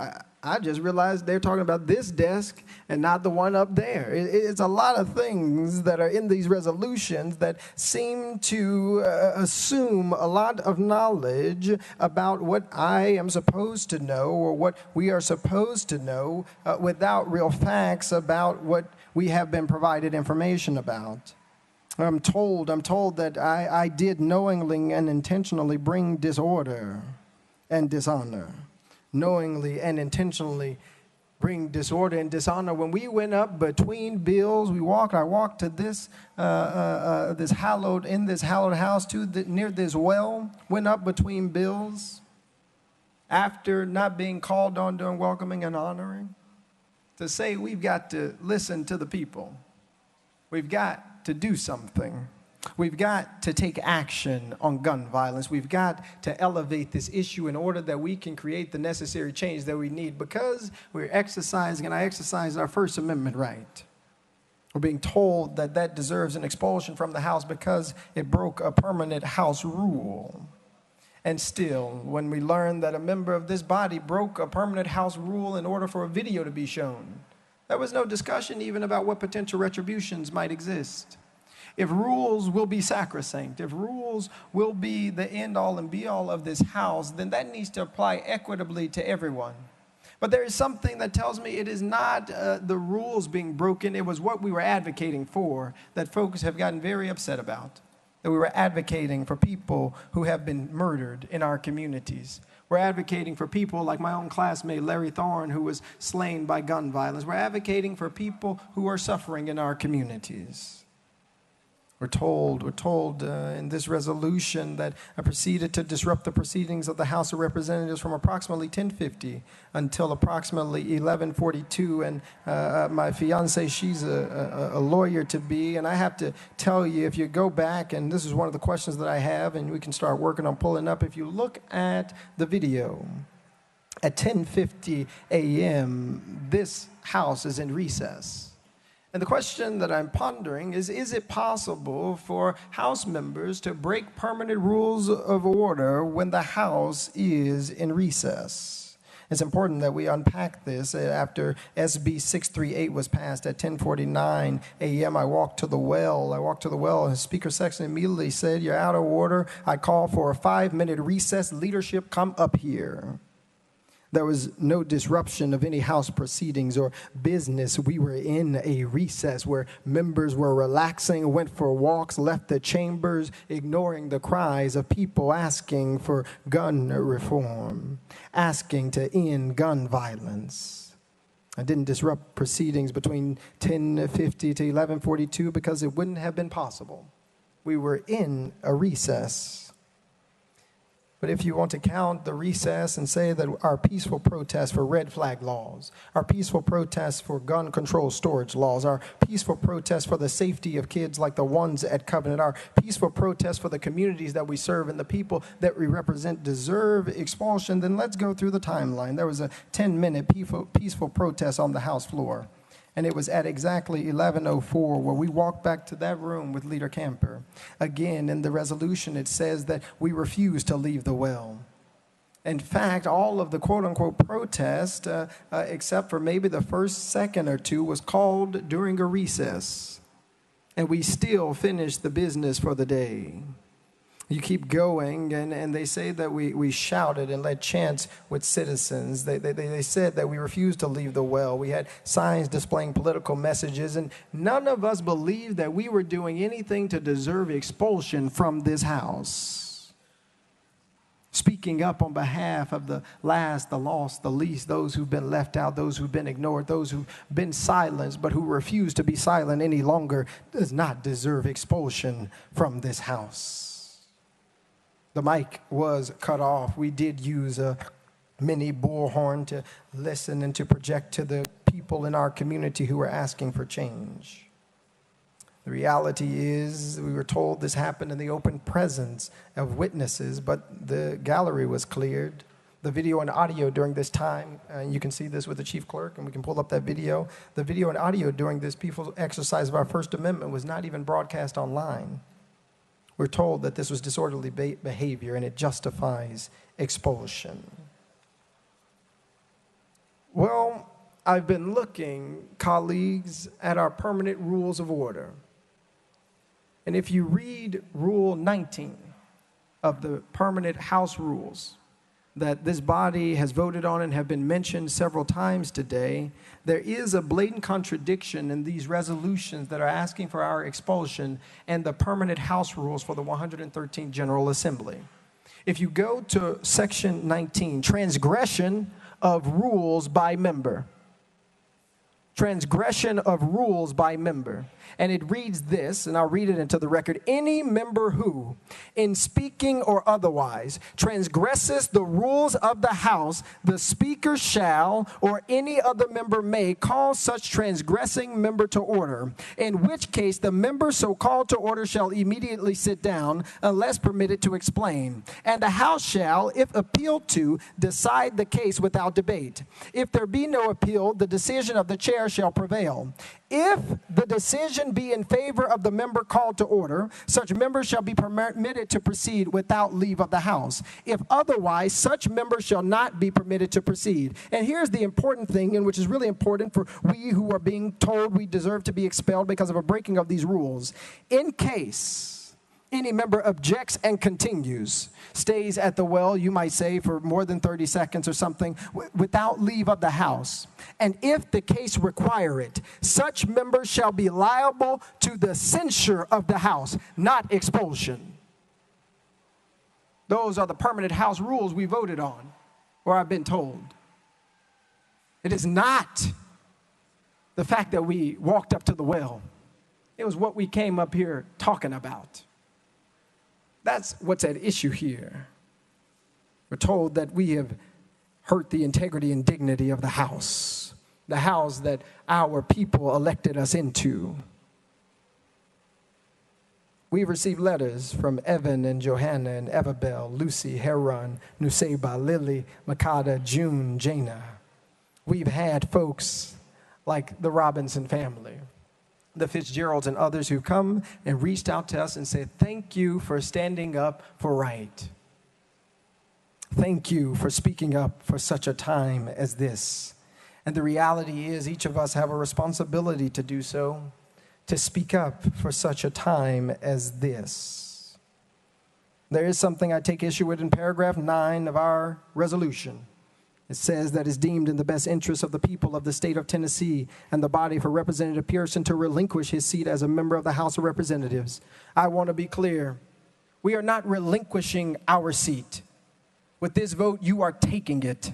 I just realized they're talking about this desk and not the one up there. It's a lot of things that are in these resolutions that seem to assume a lot of knowledge about what I am supposed to know or what we are supposed to know without real facts about what we have been provided information about. I'm told that I did knowingly and intentionally bring disorder and dishonor. Knowingly and intentionally bring disorder and dishonor. When we went up between bills, I walked to this hallowed house near this well, went up between bills after not being called on during welcoming and honoring to say we've got to listen to the people. We've got to do something. We've got to take action on gun violence. We've got to elevate this issue in order that we can create the necessary change that we need because we're exercising, and I exercised our First Amendment right. We're being told that that deserves an expulsion from the House because it broke a permanent House rule. And still, when we learn that a member of this body broke a permanent House rule in order for a video to be shown, there was no discussion even about what potential retributions might exist. If rules will be sacrosanct, if rules will be the end-all and be-all of this House, then that needs to apply equitably to everyone. But there is something that tells me it is not the rules being broken, it was what we were advocating for that folks have gotten very upset about. That we were advocating for people who have been murdered in our communities. We're advocating for people like my own classmate, Larry Thorne, who was slain by gun violence. We're advocating for people who are suffering in our communities. We're told in this resolution that I proceeded to disrupt the proceedings of the House of Representatives from approximately 10:50 until approximately 11:42. And my fiance, she's a lawyer to be, and I have to tell you, if you go back, and this is one of the questions that I have, and we can start working on pulling up. If you look at the video, at 10:50 a.m., this House is in recess. And the question that I'm pondering is it possible for House members to break permanent rules of order when the House is in recess? It's important that we unpack this. After SB 638 was passed at 10:49 a.m., I walked to the well, and Speaker Sexton immediately said, "You're out of order. I call for a 5-minute recess. Leadership, come up here." There was no disruption of any House proceedings or business. We were in a recess where members were relaxing, went for walks, left the chambers, ignoring the cries of people asking for gun reform, asking to end gun violence. I didn't disrupt proceedings between 10:50 to 11:42 because it wouldn't have been possible. We were in a recess. But if you want to count the recess and say that our peaceful protests for red flag laws, our peaceful protests for gun control storage laws, our peaceful protests for the safety of kids like the ones at Covenant, our peaceful protests for the communities that we serve and the people that we represent deserve expulsion, then let's go through the timeline. There was a 10-minute peaceful protest on the House floor. And it was at exactly 11:04 where we walked back to that room with Leader Camper. Again, in the resolution, it says that we refuse to leave the well. In fact, all of the quote-unquote protest, except for maybe the first second or two, was called during a recess. And we still finished the business for the day. You keep going, and they say that we shouted and led chants with citizens. They said that we refused to leave the well. We had signs displaying political messages, and none of us believed that we were doing anything to deserve expulsion from this House. Speaking up on behalf of the last, the lost, the least, those who've been left out, those who've been ignored, those who've been silenced, but who refuse to be silent any longer, does not deserve expulsion from this House. The mic was cut off. We did use a mini bullhorn to listen and to project to the people in our community who were asking for change. The reality is, we were told this happened in the open presence of witnesses, but the gallery was cleared. The video and audio during this time, and you can see this with the chief clerk, and we can pull up that video. The video and audio during this peaceful exercise of our First Amendment was not even broadcast online. We're told that this was disorderly behavior and it justifies expulsion. Well, I've been looking, colleagues, at our permanent rules of order. And if you read Rule 19 of the permanent House rules that this body has voted on and have been mentioned several times today, there is a blatant contradiction in these resolutions that are asking for our expulsion and the permanent House rules for the 113th General Assembly. If you go to section 19, transgression of rules by member. Transgression of rules by member. And it reads this, and I'll read it into the record. Any member who, in speaking or otherwise, transgresses the rules of the House, the Speaker shall, or any other member may, call such transgressing member to order, in which case the member so called to order shall immediately sit down, unless permitted to explain. And the House shall, if appealed to, decide the case without debate. If there be no appeal, the decision of the chair shall prevail. If the decision be in favor of the member called to order, such member shall be permitted to proceed without leave of the House. If otherwise, such member shall not be permitted to proceed. And here's the important thing, and which is really important for we who are being told we deserve to be expelled because of a breaking of these rules. In case any member objects and continues, stays at the well, you might say, for more than 30 seconds or something, without leave of the House. And if the case require it, such member shall be liable to the censure of the House, not expulsion. Those are the permanent House rules we voted on, or I've been told. It is not the fact that we walked up to the well. It was what we came up here talking about. That's what's at issue here. We're told that we have hurt the integrity and dignity of the house that our people elected us into. We've received letters from Evan and Johanna and Evabel, Lucy, Heron, Nuseba, Lily, Makada, June, Jana. We've had folks like the Robinson family, the Fitzgeralds and others who come and reached out to us and said, thank you for standing up for right. Thank you for speaking up for such a time as this. And the reality is each of us have a responsibility to do so, to speak up for such a time as this. There is something I take issue with in paragraph 9 of our resolution. It says that it's deemed in the best interest of the people of the state of Tennessee and the body for Representative Pearson to relinquish his seat as a member of the House of Representatives. I want to be clear. We are not relinquishing our seat. With this vote, you are taking it.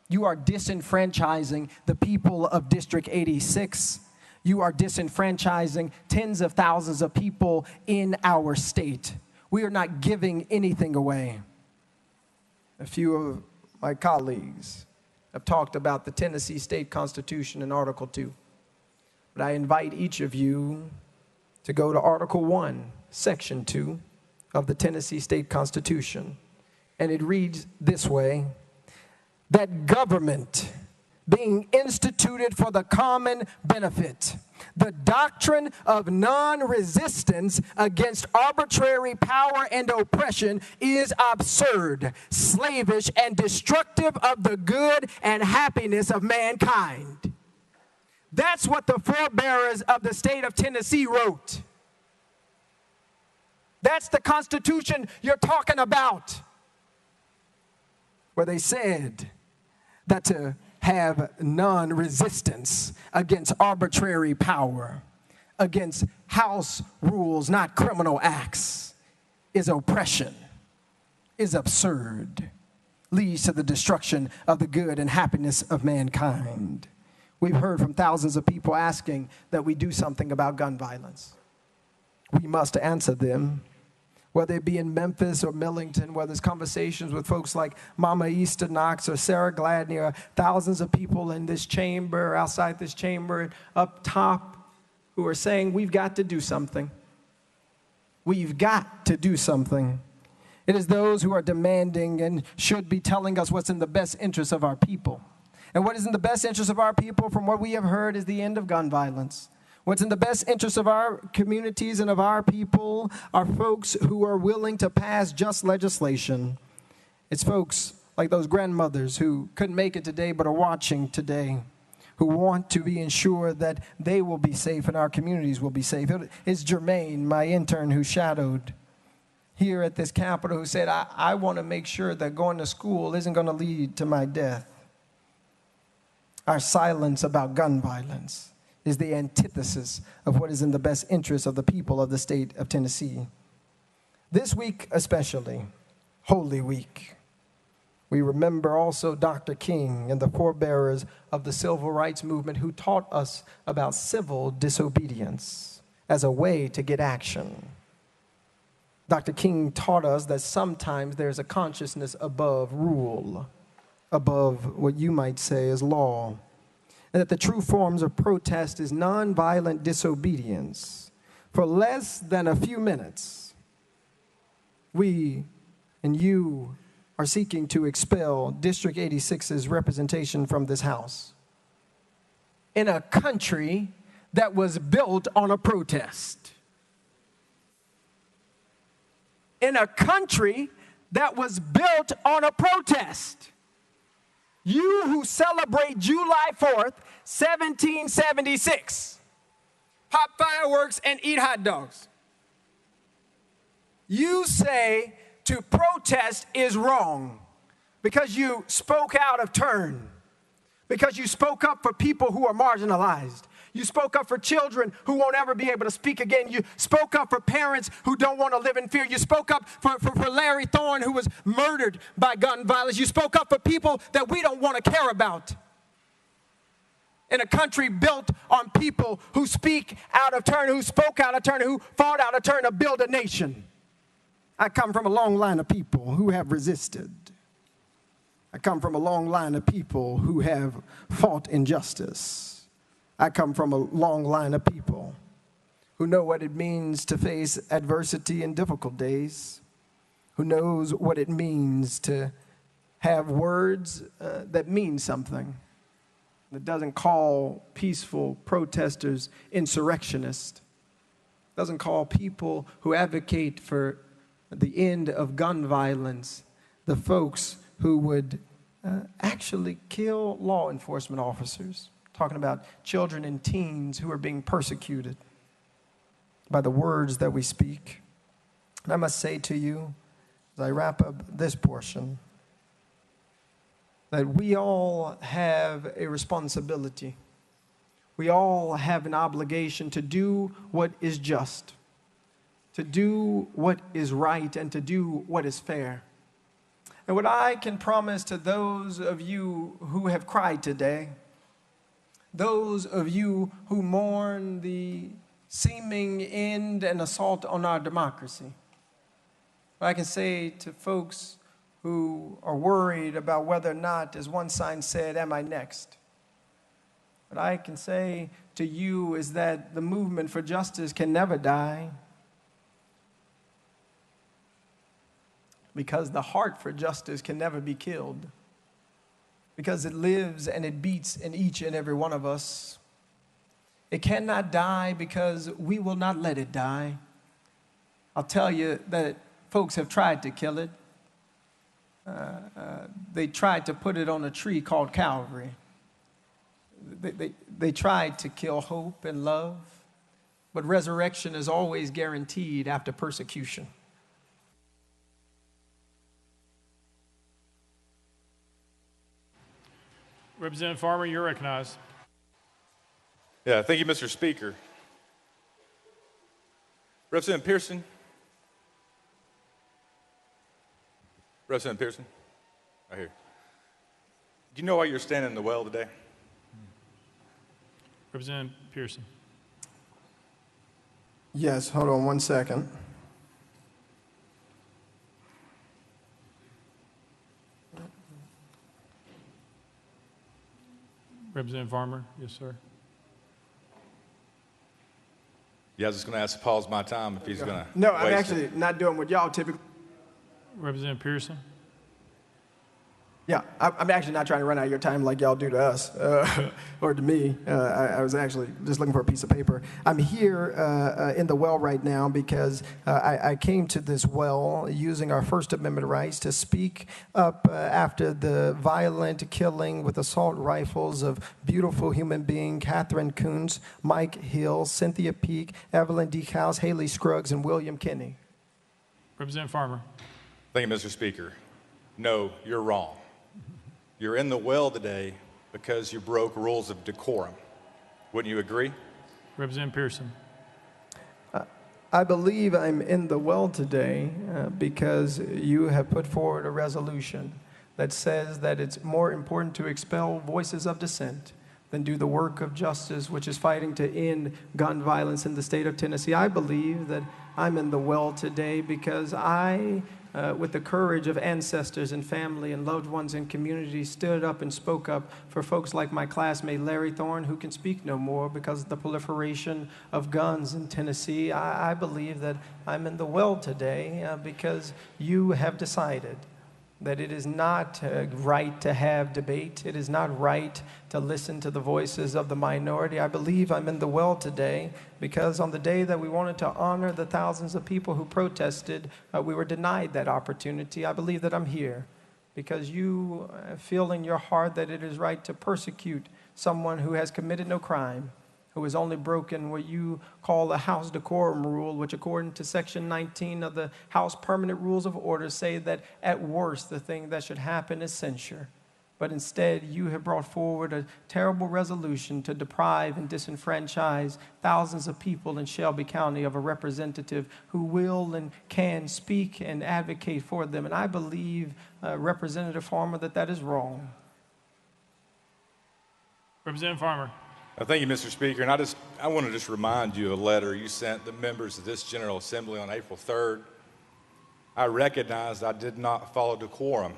You are disenfranchising the people of District 86. You are disenfranchising tens of thousands of people in our state. We are not giving anything away. A few of my colleagues have talked about the Tennessee State Constitution in Article 2. But I invite each of you to go to Article 1, Section 2 of the Tennessee State Constitution. And it reads this way, that government being instituted for the common benefit, the doctrine of non-resistance against arbitrary power and oppression is absurd, slavish, and destructive of the good and happiness of mankind. That's what the forebearers of the state of Tennessee wrote. That's the Constitution you're talking about, where they said that to have non-resistance against arbitrary power, against house rules, not criminal acts, is oppression, is absurd, leads to the destruction of the good and happiness of mankind. We've heard from thousands of people asking that we do something about gun violence. We must answer them. Whether it be in Memphis or Millington, whether it's conversations with folks like Mama Easter Knox or Sarah Gladney or thousands of people in this chamber, outside this chamber, and up top who are saying we've got to do something. We've got to do something. It is those who are demanding and should be telling us what's in the best interest of our people. And what is in the best interest of our people, from what we have heard, is the end of gun violence. What's in the best interest of our communities and of our people are folks who are willing to pass just legislation. It's folks like those grandmothers who couldn't make it today but are watching today, who want to be ensured that they will be safe and our communities will be safe. It's Jermaine, my intern who shadowed here at this Capitol, who said, I want to make sure that going to school isn't going to lead to my death. Our silence about gun violence is the antithesis of what is in the best interest of the people of the state of Tennessee. This week especially, Holy Week, we remember also Dr. King and the forebearers of the civil rights movement who taught us about civil disobedience as a way to get action. Dr. King taught us that sometimes there's a consciousness above rule, above what you might say is law, and that the true forms of protest is nonviolent disobedience. For less than a few minutes, we and you are seeking to expel District 86's representation from this House in a country that was built on a protest. In a country that was built on a protest. You who celebrate July 4th, 1776, pop fireworks and eat hot dogs. You say to protest is wrong because you spoke out of turn, because you spoke up for people who are marginalized. You spoke up for children who won't ever be able to speak again. You spoke up for parents who don't want to live in fear. You spoke up for Larry Thorne, who was murdered by gun violence. You spoke up for people that we don't want to care about. in a country built on people who speak out of turn, who spoke out of turn, who fought out of turn to build a nation. I come from a long line of people who have resisted. I come from a long line of people who have fought injustice. I come from a long line of people who know what it means to face adversity in difficult days, who knows what it means to have words that mean something, that doesn't call peaceful protesters insurrectionists, doesn't call people who advocate for the end of gun violence the folks who would actually kill law enforcement officers, talking about children and teens who are being persecuted by the words that we speak. And I must say to you, as I wrap up this portion, that we all have a responsibility. We all have an obligation to do what is just, to do what is right, and to do what is fair. And what I can promise to those of you who have cried today, those of you who mourn the seeming end and assault on our democracy, what I can say to folks who are worried about whether or not, as one sign said, am I next? What I can say to you is that the movement for justice can never die, because the heart for justice can never be killed, because it lives and it beats in each and every one of us. It cannot die because we will not let it die. I'll tell you that folks have tried to kill it. They tried to put it on a tree called Calvary. They tried to kill hope and love, but resurrection is always guaranteed after persecution. Representative Farmer, you're recognized. Yeah, thank you, Mr. Speaker. Representative Pearson. Representative Pearson, right here. Do you know why you're standing in the well today? Representative Pearson. Yes, hold on one second. Representative Farmer, yes, sir. Yeah, I was just going to ask to pause my time if he's going to. No, I'm actually not doing what y'all typically. Representative Pearson. Yeah, I'm actually not trying to run out of your time like y'all do to us, or to me. I was actually just looking for a piece of paper. I'm here in the well right now because I came to this well using our First Amendment rights to speak up after the violent killing with assault rifles of beautiful human being Catherine Coons, Mike Hill, Cynthia Peake, Evelyn Decows, Haley Scruggs, and William Kinney. Representative Farmer. Thank you, Mr. Speaker. No, you're wrong. You're in the well today because you broke rules of decorum. Wouldn't you agree? Representative Pearson. I believe I'm in the well today because you have put forward a resolution that says that it's more important to expel voices of dissent than do the work of justice, which is fighting to end gun violence in the state of Tennessee. I believe that I'm in the well today because I, with the courage of ancestors and family and loved ones and communities, stood up and spoke up for folks like my classmate Larry Thorne, who can speak no more because of the proliferation of guns in Tennessee. I believe that I'm in the well today because you have decided that it is not right to have debate. It is not right to listen to the voices of the minority. I believe I'm in the well today because on the day that we wanted to honor the thousands of people who protested, we were denied that opportunity. I believe that I'm here because you feel in your heart that it is right to persecute someone who has committed no crime, who has only broken what you call the House decorum rule, which according to Section 19 of the House Permanent Rules of Order say that at worst the thing that should happen is censure. But instead you have brought forward a terrible resolution to deprive and disenfranchise thousands of people in Shelby County of a representative who will and can speak and advocate for them. And I believe, Representative Farmer, that that is wrong. Representative Farmer. Thank you, Mr. Speaker. And I want to just remind you of a letter you sent the members of this General Assembly on April 3rd. I recognized I did not follow decorum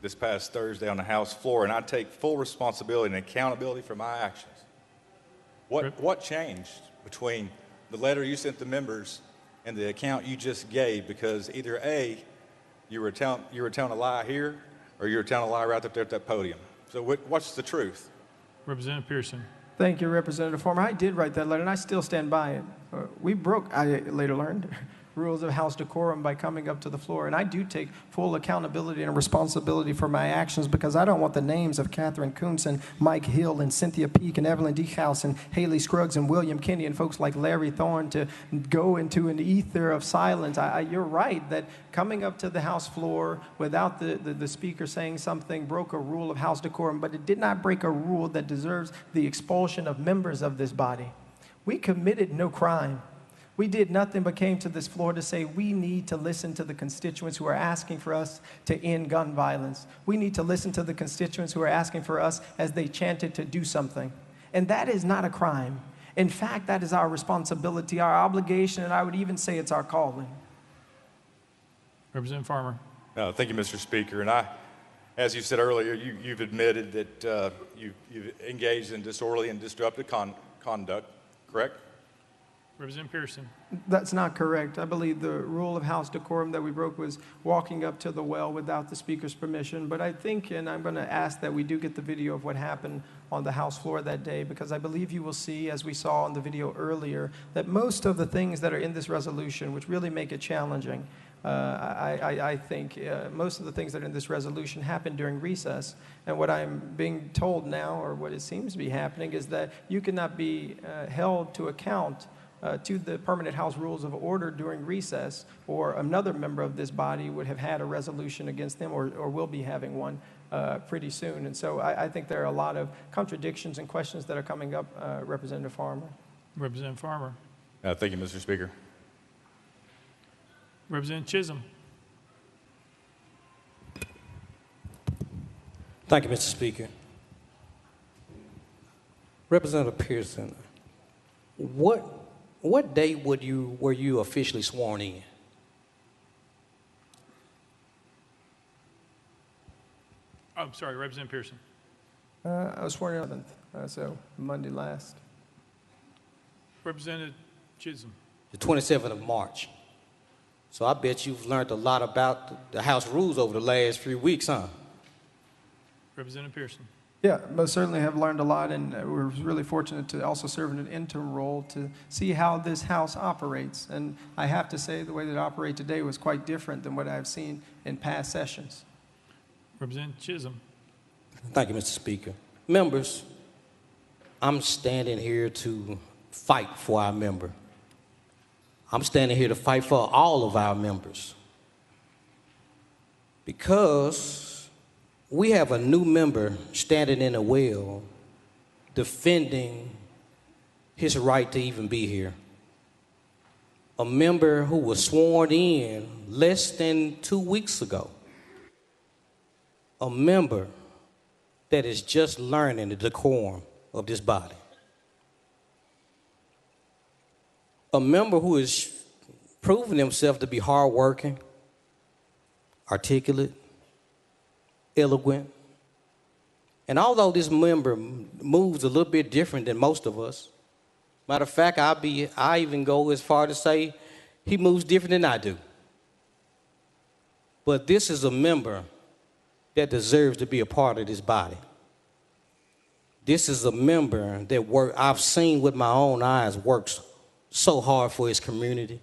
this past Thursday on the House floor, and I take full responsibility and accountability for my actions. What changed between the letter you sent the members and the account you just gave? Because either A, you were telling a lie here, or you were telling a lie right up there at that podium. So what's the truth? Representative Pearson. Thank you, Representative Farmer. I did write that letter, and I still stand by it. We broke, I later learned, rules of House decorum by coming up to the floor, and I do take full accountability and responsibility for my actions because I don't want the names of Catherine Kuntz and Mike Hill and Cynthia Peake and Evelyn Dehouse and Haley Scruggs and William Kinney and folks like Larry Thorne to go into an ether of silence. You're right that coming up to the House floor without the Speaker saying something broke a rule of House decorum, but it did not break a rule that deserves the expulsion of members of this body. We committed no crime. We did nothing but came to this floor to say we need to listen to the constituents who are asking for us to end gun violence. We need to listen to the constituents who are asking for us as they chanted to do something. And that is not a crime. In fact, that is our responsibility, our obligation, and I would even say it's our calling. Representative Farmer. Thank you, Mr. Speaker. And as you said earlier, you've admitted that you've engaged in disorderly and disruptive conduct, correct? Representative Pearson. That's not correct. I believe the rule of House decorum that we broke was walking up to the well without the Speaker's permission. But I think, and I'm going to ask that we do get the video of what happened on the House floor that day, because I believe you will see, as we saw in the video earlier, that most of the things that are in this resolution, which really make it challenging, I think most of the things that are in this resolution happened during recess. And what I'm being told now, or what it seems to be happening, is that you cannot be held to account to the permanent House rules of order during recess, or another member of this body would have had a resolution against them or will be having one pretty soon. And so I think there are a lot of contradictions and questions that are coming up, Representative Farmer. Representative Farmer. Thank you, Mr. Speaker. Representative Chisholm. Thank you, Mr. Speaker. Representative Pearson, what day were you officially sworn in? I'm sorry, Representative Pearson. I was sworn in 11th, so Monday last. Representative Chisholm. The 27th of March. So I bet you've learned a lot about the House rules over the last few weeks, huh? Representative Pearson. Yeah, most certainly have learned a lot, and we're really fortunate to also serve in an interim role to see how this House operates. And I have to say the way that it operated today was quite different than what I've seen in past sessions. Representative Chisholm. Thank you, Mr. Speaker. Members, I'm standing here to fight for our member. I'm standing here to fight for all of our members, because we have a new member standing in a well defending his right to even be here. A member who was sworn in less than 2 weeks ago. A member that is just learning the decorum of this body. A member who is proving himself to be hardworking, articulate, eloquent. And although this member moves a little bit different than most of us, matter of fact, I even go as far to say he moves different than I do. But this is a member that deserves to be a part of this body. This is a member that I've seen with my own eyes works so hard for his community,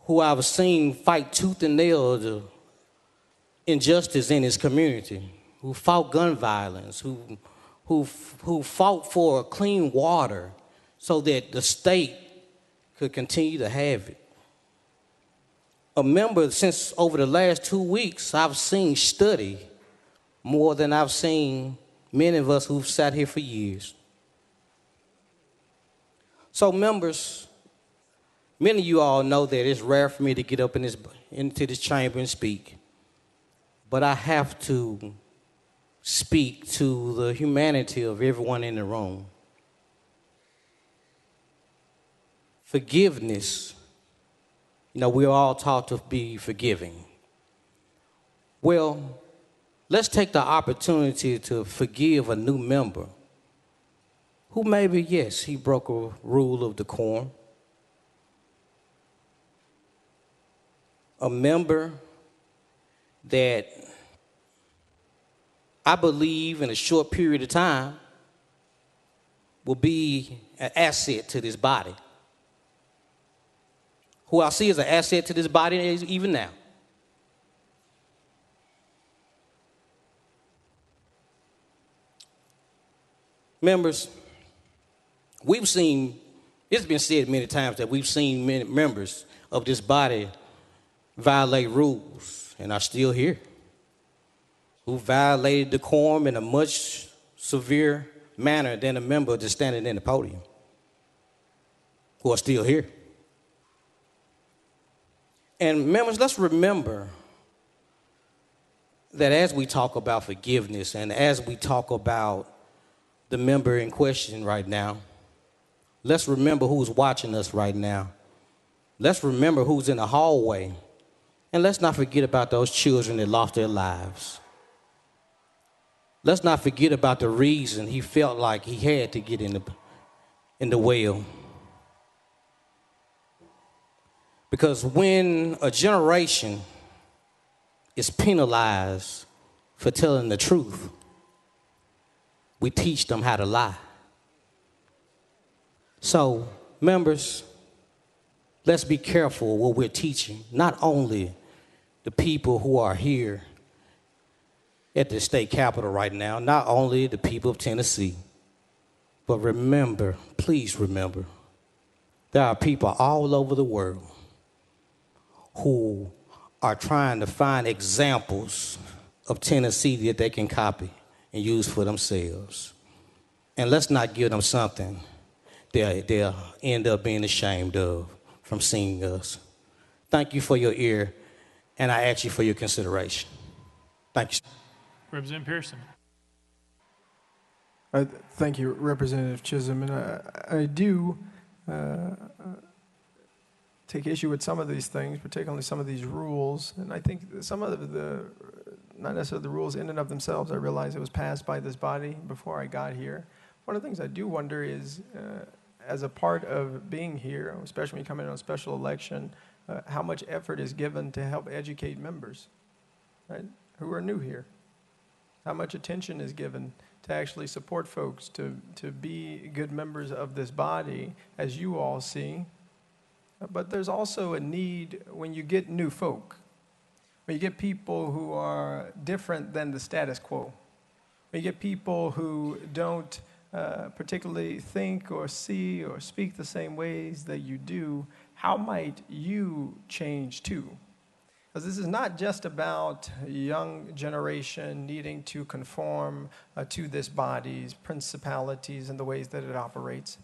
who I've seen fight tooth and nail the injustice in his community, who fought gun violence, who fought for clean water so that the state could continue to have it. A member, since over the last 2 weeks, I've seen study more than I've seen many of us who've sat here for years. So members, many of you all know that it's rare for me to get up into this chamber and speak, but I have to speak to the humanity of everyone in the room. Forgiveness, we're all taught to be forgiving. Well, let's take the opportunity to forgive a new member who maybe, yes, he broke a rule of decorum. A member that I believe in a short period of time will be an asset to this body. Who I see as an asset to this body even now. Members, it's been said many times that we've seen many members of this body violate rules and are still here, who violated decorum in a much severe manner than a member just standing in the podium, who are still here. And members, let's remember that as we talk about forgiveness and as we talk about the member in question right now, let's remember who's watching us right now. Let's remember who's in the hallway. And let's not forget about those children that lost their lives. Let's not forget about the reason he felt like he had to get in the well. Because when a generation is penalized for telling the truth, we teach them how to lie. So, members, let's be careful what we're teaching, not only the people who are here at the state capitol right now, not only the people of Tennessee, but remember, please remember, there are people all over the world who are trying to find examples of Tennessee that they can copy and use for themselves. And let's not give them something they'll end up being ashamed of from seeing us. Thank you for your ear, and I ask you for your consideration. Thank you. Representative Pearson. Thank you, Representative Chisholm. And I do take issue with some of these things, particularly some of these rules. And I think some of not necessarily the rules in and of themselves, I realize it was passed by this body before I got here. One of the things I do wonder is, as a part of being here, especially when you come in on a special election, how much effort is given to help educate members, right, who are new here? How much attention is given to actually support folks to be good members of this body, as you all see? But there's also a need when you get new folk, when you get people who are different than the status quo, when you get people who don't particularly think or see or speak the same ways that you do, how might you change too? Because this is not just about a young generation needing to conform to this body's principalities and the ways that it operates.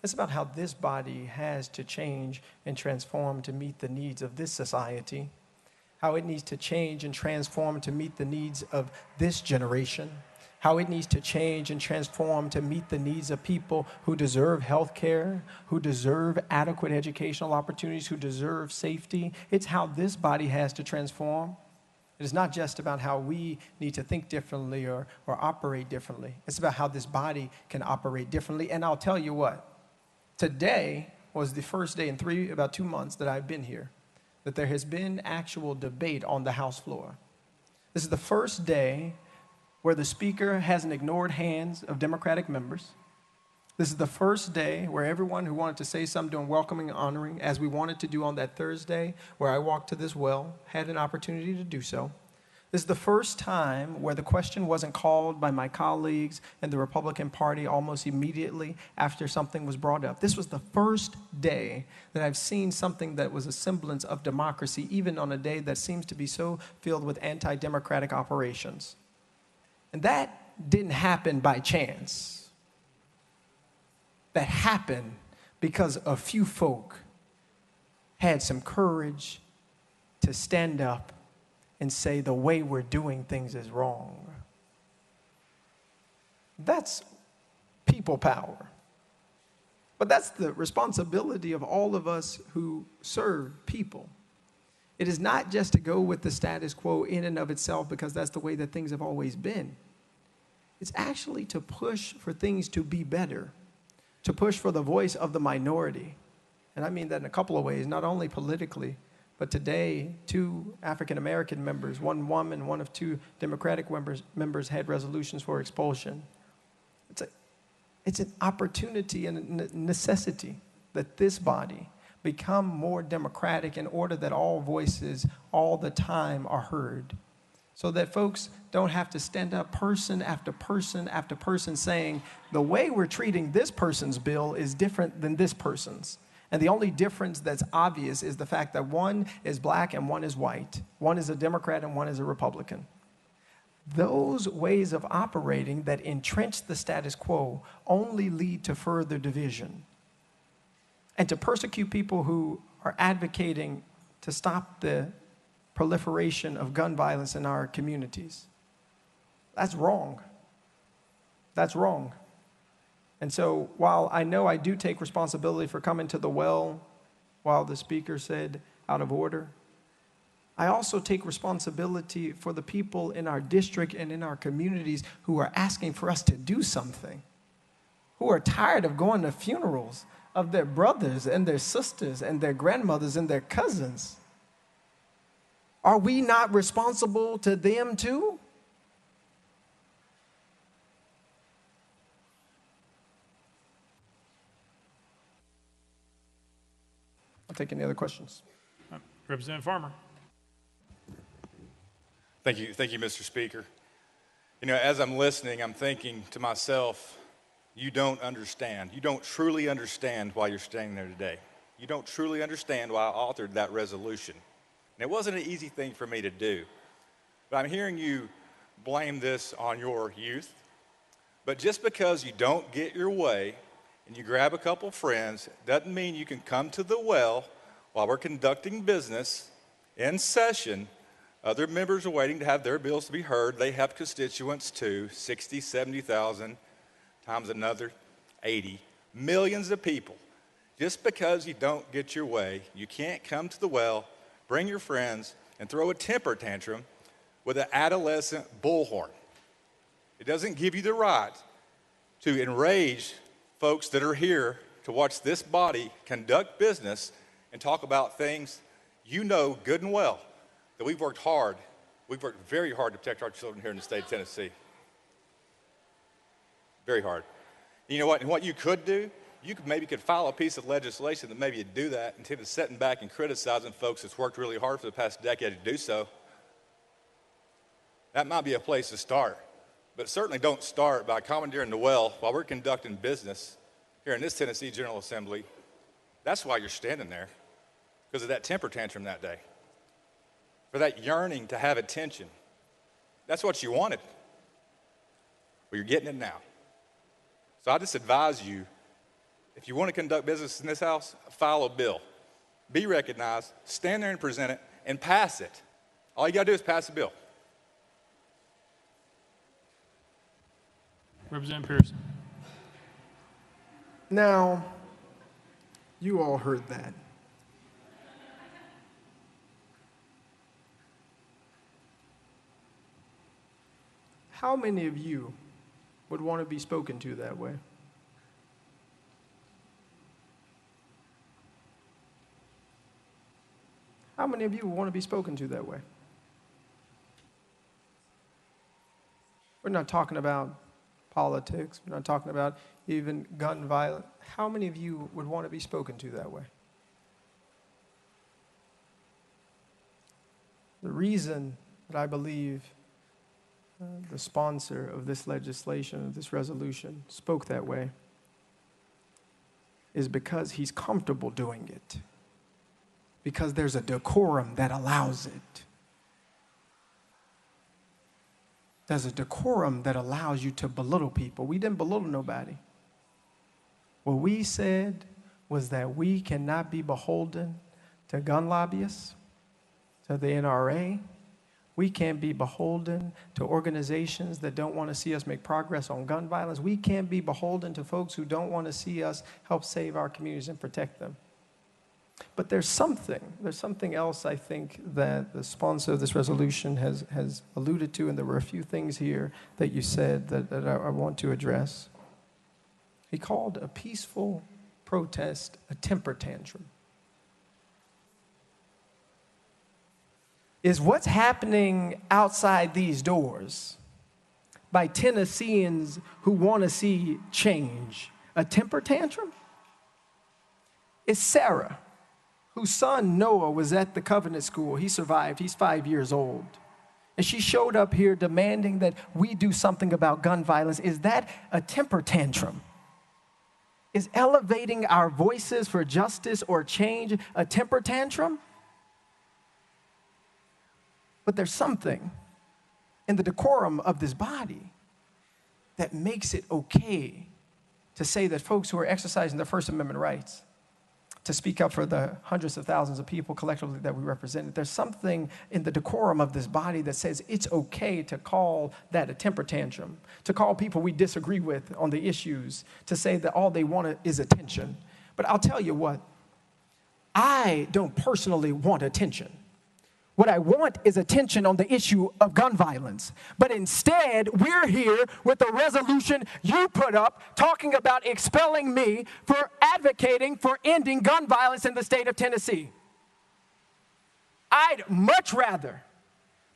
It's about how this body has to change and transform to meet the needs of this society, how it needs to change and transform to meet the needs of this generation, how it needs to change and transform to meet the needs of people who deserve health care, who deserve adequate educational opportunities, who deserve safety. It's how this body has to transform. It is not just about how we need to think differently or operate differently. It's about how this body can operate differently. And I'll tell you what, today was the first day in about 2 months that I've been here that there has been actual debate on the House floor. This is the first day where the Speaker hasn't ignored hands of Democratic members. This is the first day where everyone who wanted to say something, doing welcoming and honoring, as we wanted to do on that Thursday, where I walked to this well, had an opportunity to do so. This is the first time where the question wasn't called by my colleagues in the Republican Party almost immediately after something was brought up. This was the first day that I've seen something that was a semblance of democracy, even on a day that seems to be so filled with anti-democratic operations. And that didn't happen by chance. That happened because a few folk had some courage to stand up and say the way we're doing things is wrong. That's people power. But that's the responsibility of all of us who serve people. It is not just to go with the status quo in and of itself because that's the way that things have always been. It's actually to push for things to be better, to push for the voice of the minority. And I mean that in a couple of ways, not only politically, but today, 2 African-American members, 1 woman, 1 of 2 Democratic members had resolutions for expulsion. It's an opportunity and a necessity that this body become more democratic in order that all voices all the time are heard. So that folks don't have to stand up person after person after person saying, the way we're treating this person's bill is different than this person's. And the only difference that's obvious is the fact that one is black and one is white. One is a Democrat and one is a Republican. Those ways of operating that entrench the status quo only lead to further division and to persecute people who are advocating to stop the proliferation of gun violence in our communities. That's wrong. That's wrong. And so while I know I do take responsibility for coming to the well while the speaker said out of order, I also take responsibility for the people in our district and in our communities who are asking for us to do something, who are tired of going to funerals of their brothers and their sisters and their grandmothers and their cousins. Are we not responsible to them too? I'll take any other questions. Representative Farmer. Thank you, Mr. Speaker. You know, as I'm listening, I'm thinking to myself, you don't understand. You don't truly understand why you're standing there today. You don't truly understand why I authored that resolution. And it wasn't an easy thing for me to do. But I'm hearing you blame this on your youth. But just because you don't get your way and you grab a couple friends doesn't mean you can come to the well while we're conducting business in session. Other members are waiting to have their bills to be heard. They have constituents too, 60, 70,000 times another 80. Millions of people. Just because you don't get your way, you can't come to the well, bring your friends, and throw a temper tantrum with an adolescent bullhorn. It doesn't give you the right to enrage folks that are here to watch this body conduct business and talk about things you know good and well that we've worked very hard to protect our children here in the state of Tennessee. Very hard. You know what? And what you could do, you could file a piece of legislation that maybe you'd do that instead of sitting back and criticizing folks that's worked really hard for the past decade to do so. That might be a place to start. But certainly don't start by commandeering the well while we're conducting business here in this Tennessee General Assembly. That's why you're standing there, because of that temper tantrum that day, for that yearning to have attention. That's what you wanted. Well, you're getting it now. So I just advise you, if you want to conduct business in this house, file a bill. Be recognized, stand there and present it, and pass it. All you got to do is pass the bill. Representative Pearson. Now, you all heard that. How many of you would want to be spoken to that way? How many of you would want to be spoken to that way? We're not talking about politics. We're not talking about even gun violence. How many of you would want to be spoken to that way? The reason that I believe the sponsor of this legislation, of this resolution, spoke that way is because he's comfortable doing it. Because there's a decorum that allows it. There's a decorum that allows you to belittle people. We didn't belittle nobody. What we said was that we cannot be beholden to gun lobbyists, to the NRA, We can't be beholden to organizations that don't want to see us make progress on gun violence. We can't be beholden to folks who don't want to see us help save our communities and protect them. But there's something else I think that the sponsor of this resolution has alluded to, and there were a few things here that you said that I want to address. He called a peaceful protest a temper tantrum. Is what's happening outside these doors by Tennesseans who want to see change a temper tantrum? Is Sarah, whose son Noah was at the Covenant School. He survived. He's 5 years old. And she showed up here demanding that we do something about gun violence. Is that a temper tantrum? Is elevating our voices for justice or change a temper tantrum? But there's something in the decorum of this body that makes it okay to say that folks who are exercising their First Amendment rights to speak up for the hundreds of thousands of people collectively that we represent. There's something in the decorum of this body that says it's okay to call that a temper tantrum, to call people we disagree with on the issues, to say that all they want is attention. But I'll tell you what, I don't personally want attention. What I want is attention on the issue of gun violence. But instead, we're here with a resolution you put up talking about expelling me for advocating for ending gun violence in the state of Tennessee. I'd much rather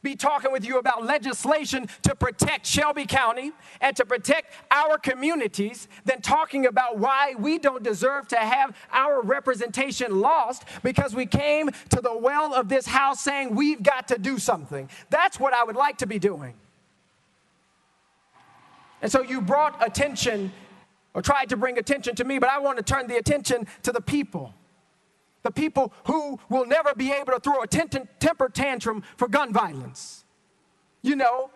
be talking with you about legislation to protect Shelby County and to protect our communities than talking about why we don't deserve to have our representation lost because we came to the well of this house saying we've got to do something. That's what I would like to be doing. And so you brought attention or tried to bring attention to me, but I want to turn the attention to the people. The people who will never be able to throw a temper tantrum for gun violence. You know,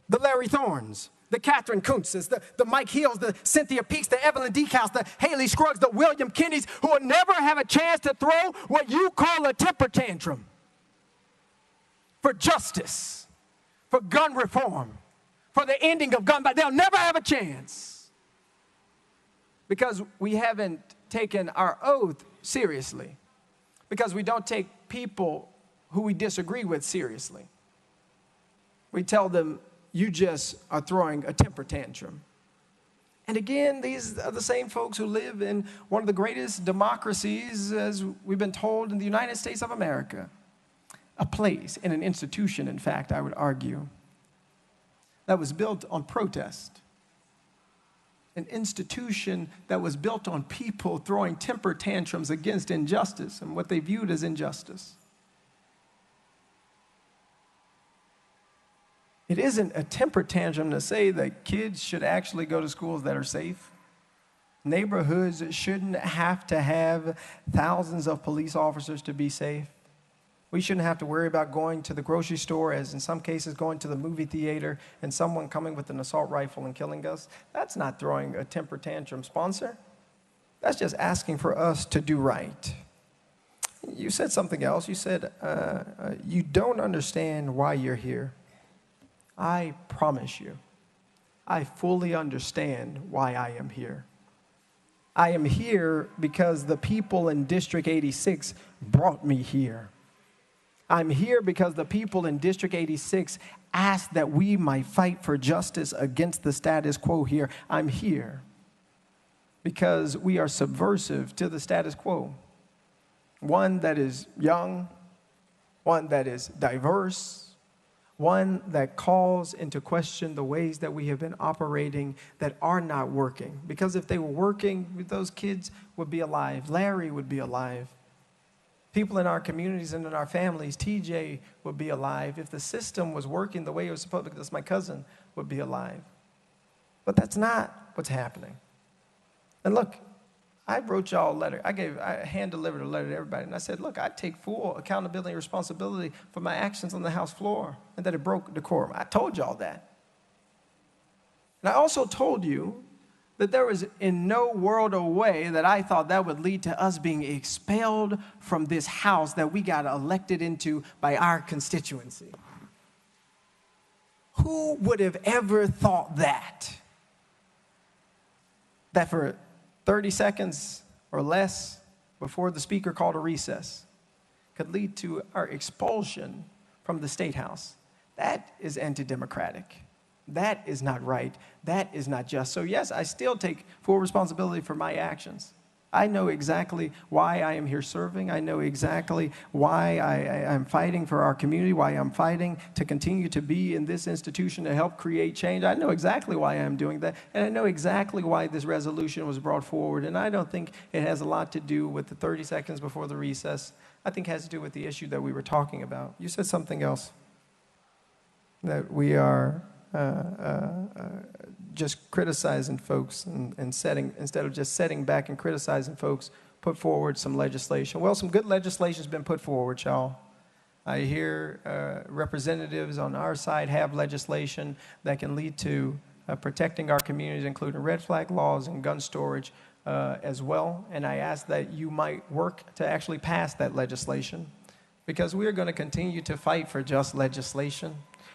the Larry Thorns, the Catherine Kuntzes, the Mike Hills, the Cynthia Peaks, the Evelyn Decaus, the Haley Scruggs, the William Kennedys, who will never have a chance to throw what you call a temper tantrum for justice, for gun reform, for the ending of gun violence. They'll never have a chance because we haven't taken our oath seriously. Because we don't take people who we disagree with seriously. We tell them, you just are throwing a temper tantrum. And again, these are the same folks who live in one of the greatest democracies, as we've been told, in the United States of America. A place, in an institution, in fact, I would argue, that was built on protest. An institution that was built on people throwing temper tantrums against injustice and what they viewed as injustice. It isn't a temper tantrum to say that kids should actually go to schools that are safe. Neighborhoods shouldn't have to have thousands of police officers to be safe. We shouldn't have to worry about going to the grocery store, as in some cases going to the movie theater, and someone coming with an assault rifle and killing us. That's not throwing a temper tantrum, sponsor. That's just asking for us to do right. You said something else. You said, you don't understand why you're here. I promise you, I fully understand why I am here. I am here because the people in District 86 brought me here. I'm here because the people in District 86 asked that we might fight for justice against the status quo here. I'm here because we are subversive to the status quo. One that is young, one that is diverse, one that calls into question the ways that we have been operating that are not working. Because if they were working, those kids would be alive. Larry would be alive. People in our communities and in our families, TJ would be alive. If the system was working the way it was supposed to, because my cousin would be alive. But that's not what's happening. And look, I wrote y'all a letter. I hand-delivered a letter to everybody. And I said, look, I take full accountability and responsibility for my actions on the House floor and that it broke decorum. I told y'all that. And I also told you that there was in no world or way that I thought that would lead to us being expelled from this house that we got elected into by our constituency. Who would have ever thought that? That for 30 seconds or less before the speaker called a recess could lead to our expulsion from the State House. That is anti-democratic. That is not right. That is not just. So yes, I still take full responsibility for my actions. I know exactly why I am here serving. I know exactly why I'm fighting for our community, why I'm fighting to continue to be in this institution to help create change. I know exactly why I'm doing that, and I know exactly why this resolution was brought forward, and I don't think it has a lot to do with the 30 seconds before the recess. I think it has to do with the issue that we were talking about. You said something else, that we are just criticizing folks and setting, instead of just setting back and criticizing folks, put forward some legislation. Well, some good legislation has been put forward, y'all. I hear representatives on our side have legislation that can lead to protecting our communities, including red flag laws and gun storage as well. And I ask that you might work to actually pass that legislation, because we are going to continue to fight for just legislation.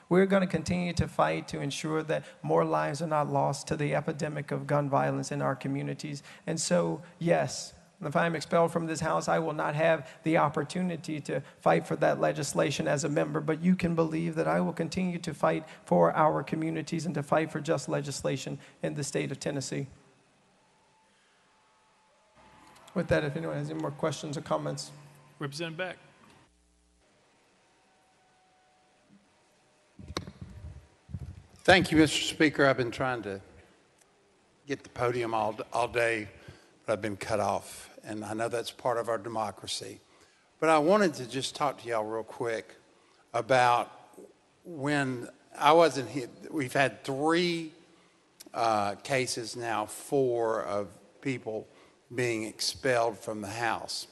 We're going to continue to fight to ensure that more lives are not lost to the epidemic of gun violence in our communities. And so, yes, if I'm expelled from this house, I will not have the opportunity to fight for that legislation as a member, but you can believe that I will continue to fight for our communities and to fight for just legislation in the state of Tennessee. With that, if anyone has any more questions or comments. Representative Beck. Thank you, Mr. Speaker. I've been trying to get the podium all day, but I've been cut off, and I know that's part of our democracy. But I wanted to just talk to y'all real quick about when I wasn't here. We've had 3 cases now, 4 of people being expelled from the House.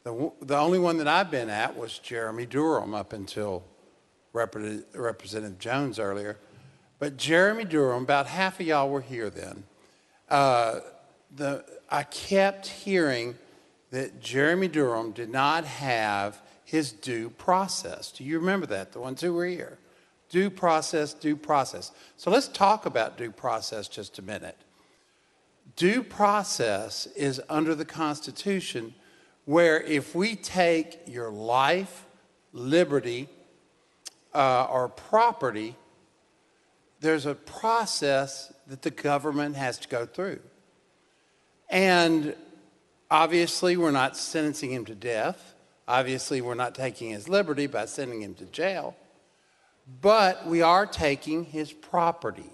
The only one that I've been at was Jeremy Durham up until Representative Jones earlier. But Jeremy Durham, about half of y'all were here then. I kept hearing that Jeremy Durham did not have his due process. Do you remember that, the ones who were here? Due process, due process. So let's talk about due process just a minute. Due process is under the Constitution, where if we take your life, liberty, or property, there's a process that the government has to go through. And obviously, we're not sentencing him to death. Obviously, we're not taking his liberty by sending him to jail. But we are taking his property.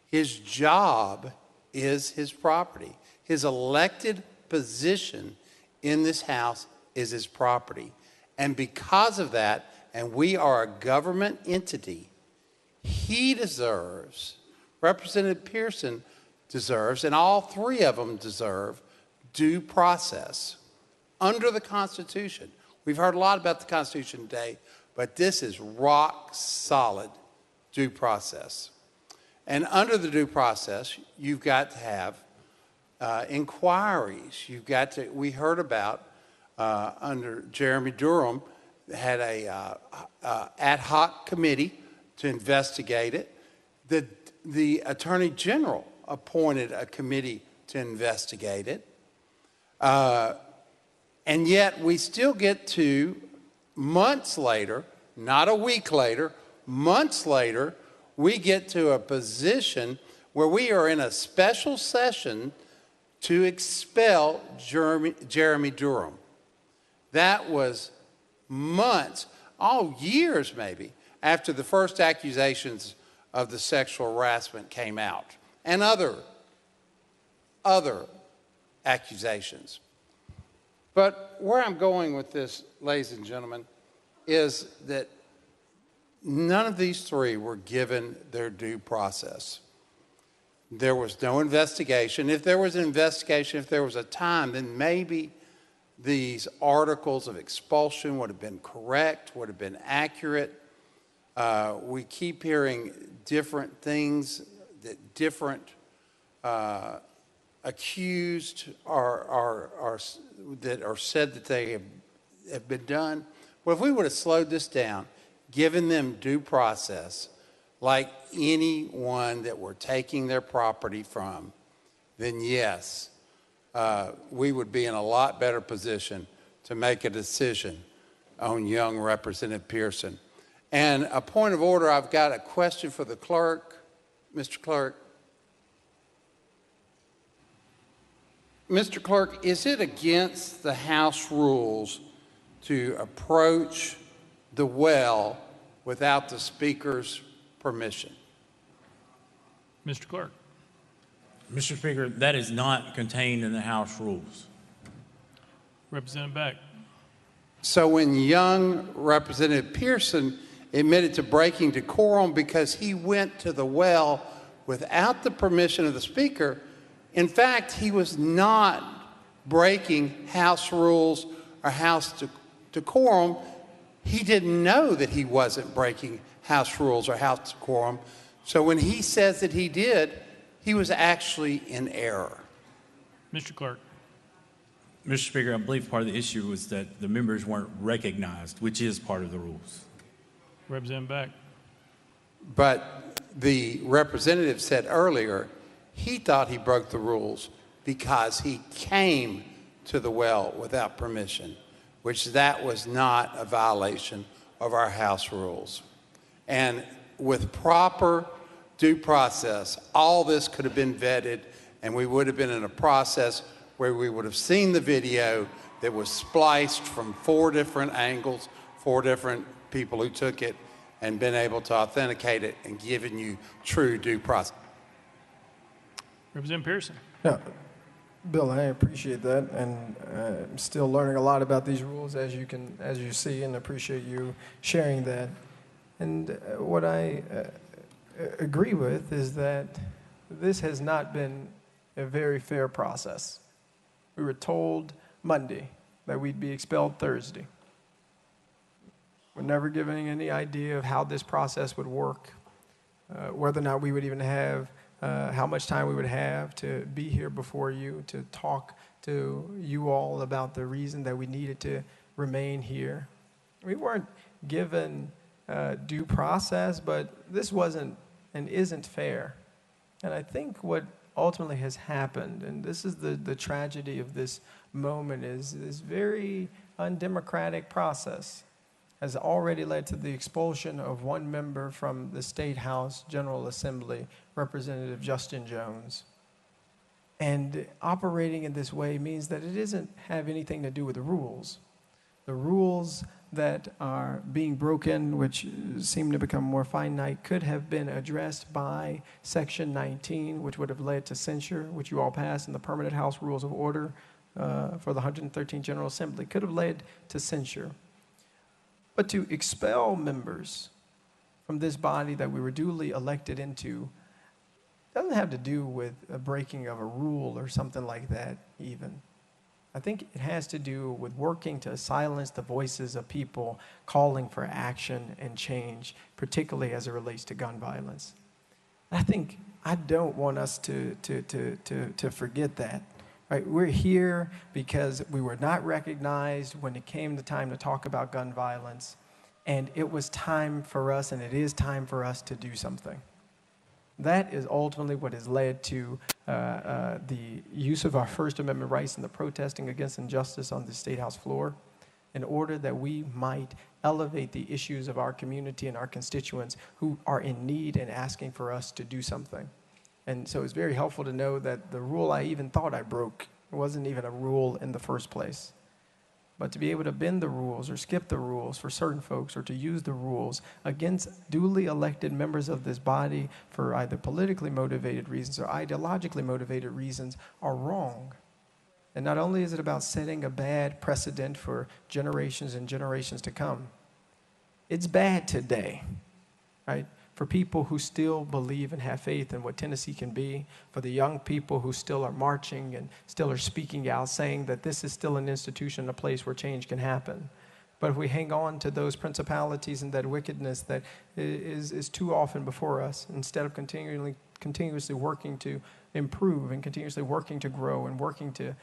His job is his property. His elected position in this House is his property. And because of that, and we are a government entity, he deserves, Representative Pearson deserves, and all 3 of them deserve due process under the Constitution. We've heard a lot about the Constitution today, but this is rock solid due process. And under the due process, you've got to have inquiries. You've got to, we heard about under Jeremy Durham, had a ad hoc committee to investigate it. The Attorney General appointed a committee to investigate it. And yet we still get to, months later, not a week later, months later, we get to a position where we are in a special session to expel Jeremy Durham. That was months, years maybe, after the first accusations of the sexual harassment came out, and other accusations. But where I'm going with this, ladies and gentlemen, is that none of these 3 were given their due process. There was no investigation. If there was an investigation, if there was a time, then maybe these articles of expulsion would have been correct, would have been accurate. We keep hearing different things that different accused that are said that they have been done. Well, if we would have slowed this down, given them due process, like anyone that we're taking their property from, then yes, we would be in a lot better position to make a decision on young Representative Pearson. And a point of order, I've got a question for the clerk. Mr. Clerk. Mr. Clerk, is it against the House rules to approach the well without the Speaker's permission? Mr. Clerk. Mr. Speaker, that is not contained in the House rules. Representative Beck. So when young Representative Pearson admitted to breaking decorum because he went to the well without the permission of the Speaker, in fact, he was not breaking House rules or House decorum. He didn't know that he wasn't breaking House rules or House decorum. So when he says that he did, he was actually in error. Mr. Clerk. Mr. Speaker, I believe part of the issue was that the members weren't recognized, which is part of the rules. Representative Beck. But the representative said earlier he thought he broke the rules because he came to the well without permission, which that was not a violation of our House rules. And with proper due process, all this could have been vetted, and we would have been in a process where we would have seen the video that was spliced from 4 different angles, 4 different people who took it, and been able to authenticate it and given you true due process. Representative Pearson. Yeah, Bill, I appreciate that, and I'm still learning a lot about these rules, as you see, and appreciate you sharing that. And what I agree with is that this has not been a very fair process. We were told Monday that we'd be expelled Thursday. We're never given any idea of how this process would work, whether or not we would even have, how much time we would have to be here before you, to talk to you all about the reason that we needed to remain here. We weren't given due process, but this wasn't and isn't fair. And I think what ultimately has happened, and this is the tragedy of this moment, is this very undemocratic process has already led to the expulsion of one member from the State House General Assembly, Representative Justin Jones. And operating in this way means that it doesn't have anything to do with the rules. The rules that are being broken, which seem to become more finite, could have been addressed by Section 19, which would have led to censure, which you all passed in the Permanent House Rules of Order for the 113th General Assembly, could have led to censure. But to expel members from this body that we were duly elected into doesn't have to do with a breaking of a rule or something like that even. I think it has to do with working to silence the voices of people calling for action and change, particularly as it relates to gun violence. I don't want us to forget that. Right? We're here because we were not recognized when it came the time to talk about gun violence, and it was time for us, and it is time for us to do something. That is ultimately what has led to the use of our First Amendment rights and the protesting against injustice on the State House floor, in order that we might elevate the issues of our community and our constituents who are in need and asking for us to do something. And so it's very helpful to know that the rule I even thought I broke wasn't even a rule in the first place. But to be able to bend the rules or skip the rules for certain folks, or to use the rules against duly elected members of this body for either politically motivated reasons or ideologically motivated reasons, are wrong. And not only is it about setting a bad precedent for generations and generations to come, it's bad today, right? For people who still believe and have faith in what Tennessee can be, for the young people who still are marching and still are speaking out, saying that this is still an institution, a place where change can happen. But if we hang on to those principalities and that wickedness that is too often before us, instead of continuously working to improve and continuously working to grow and working to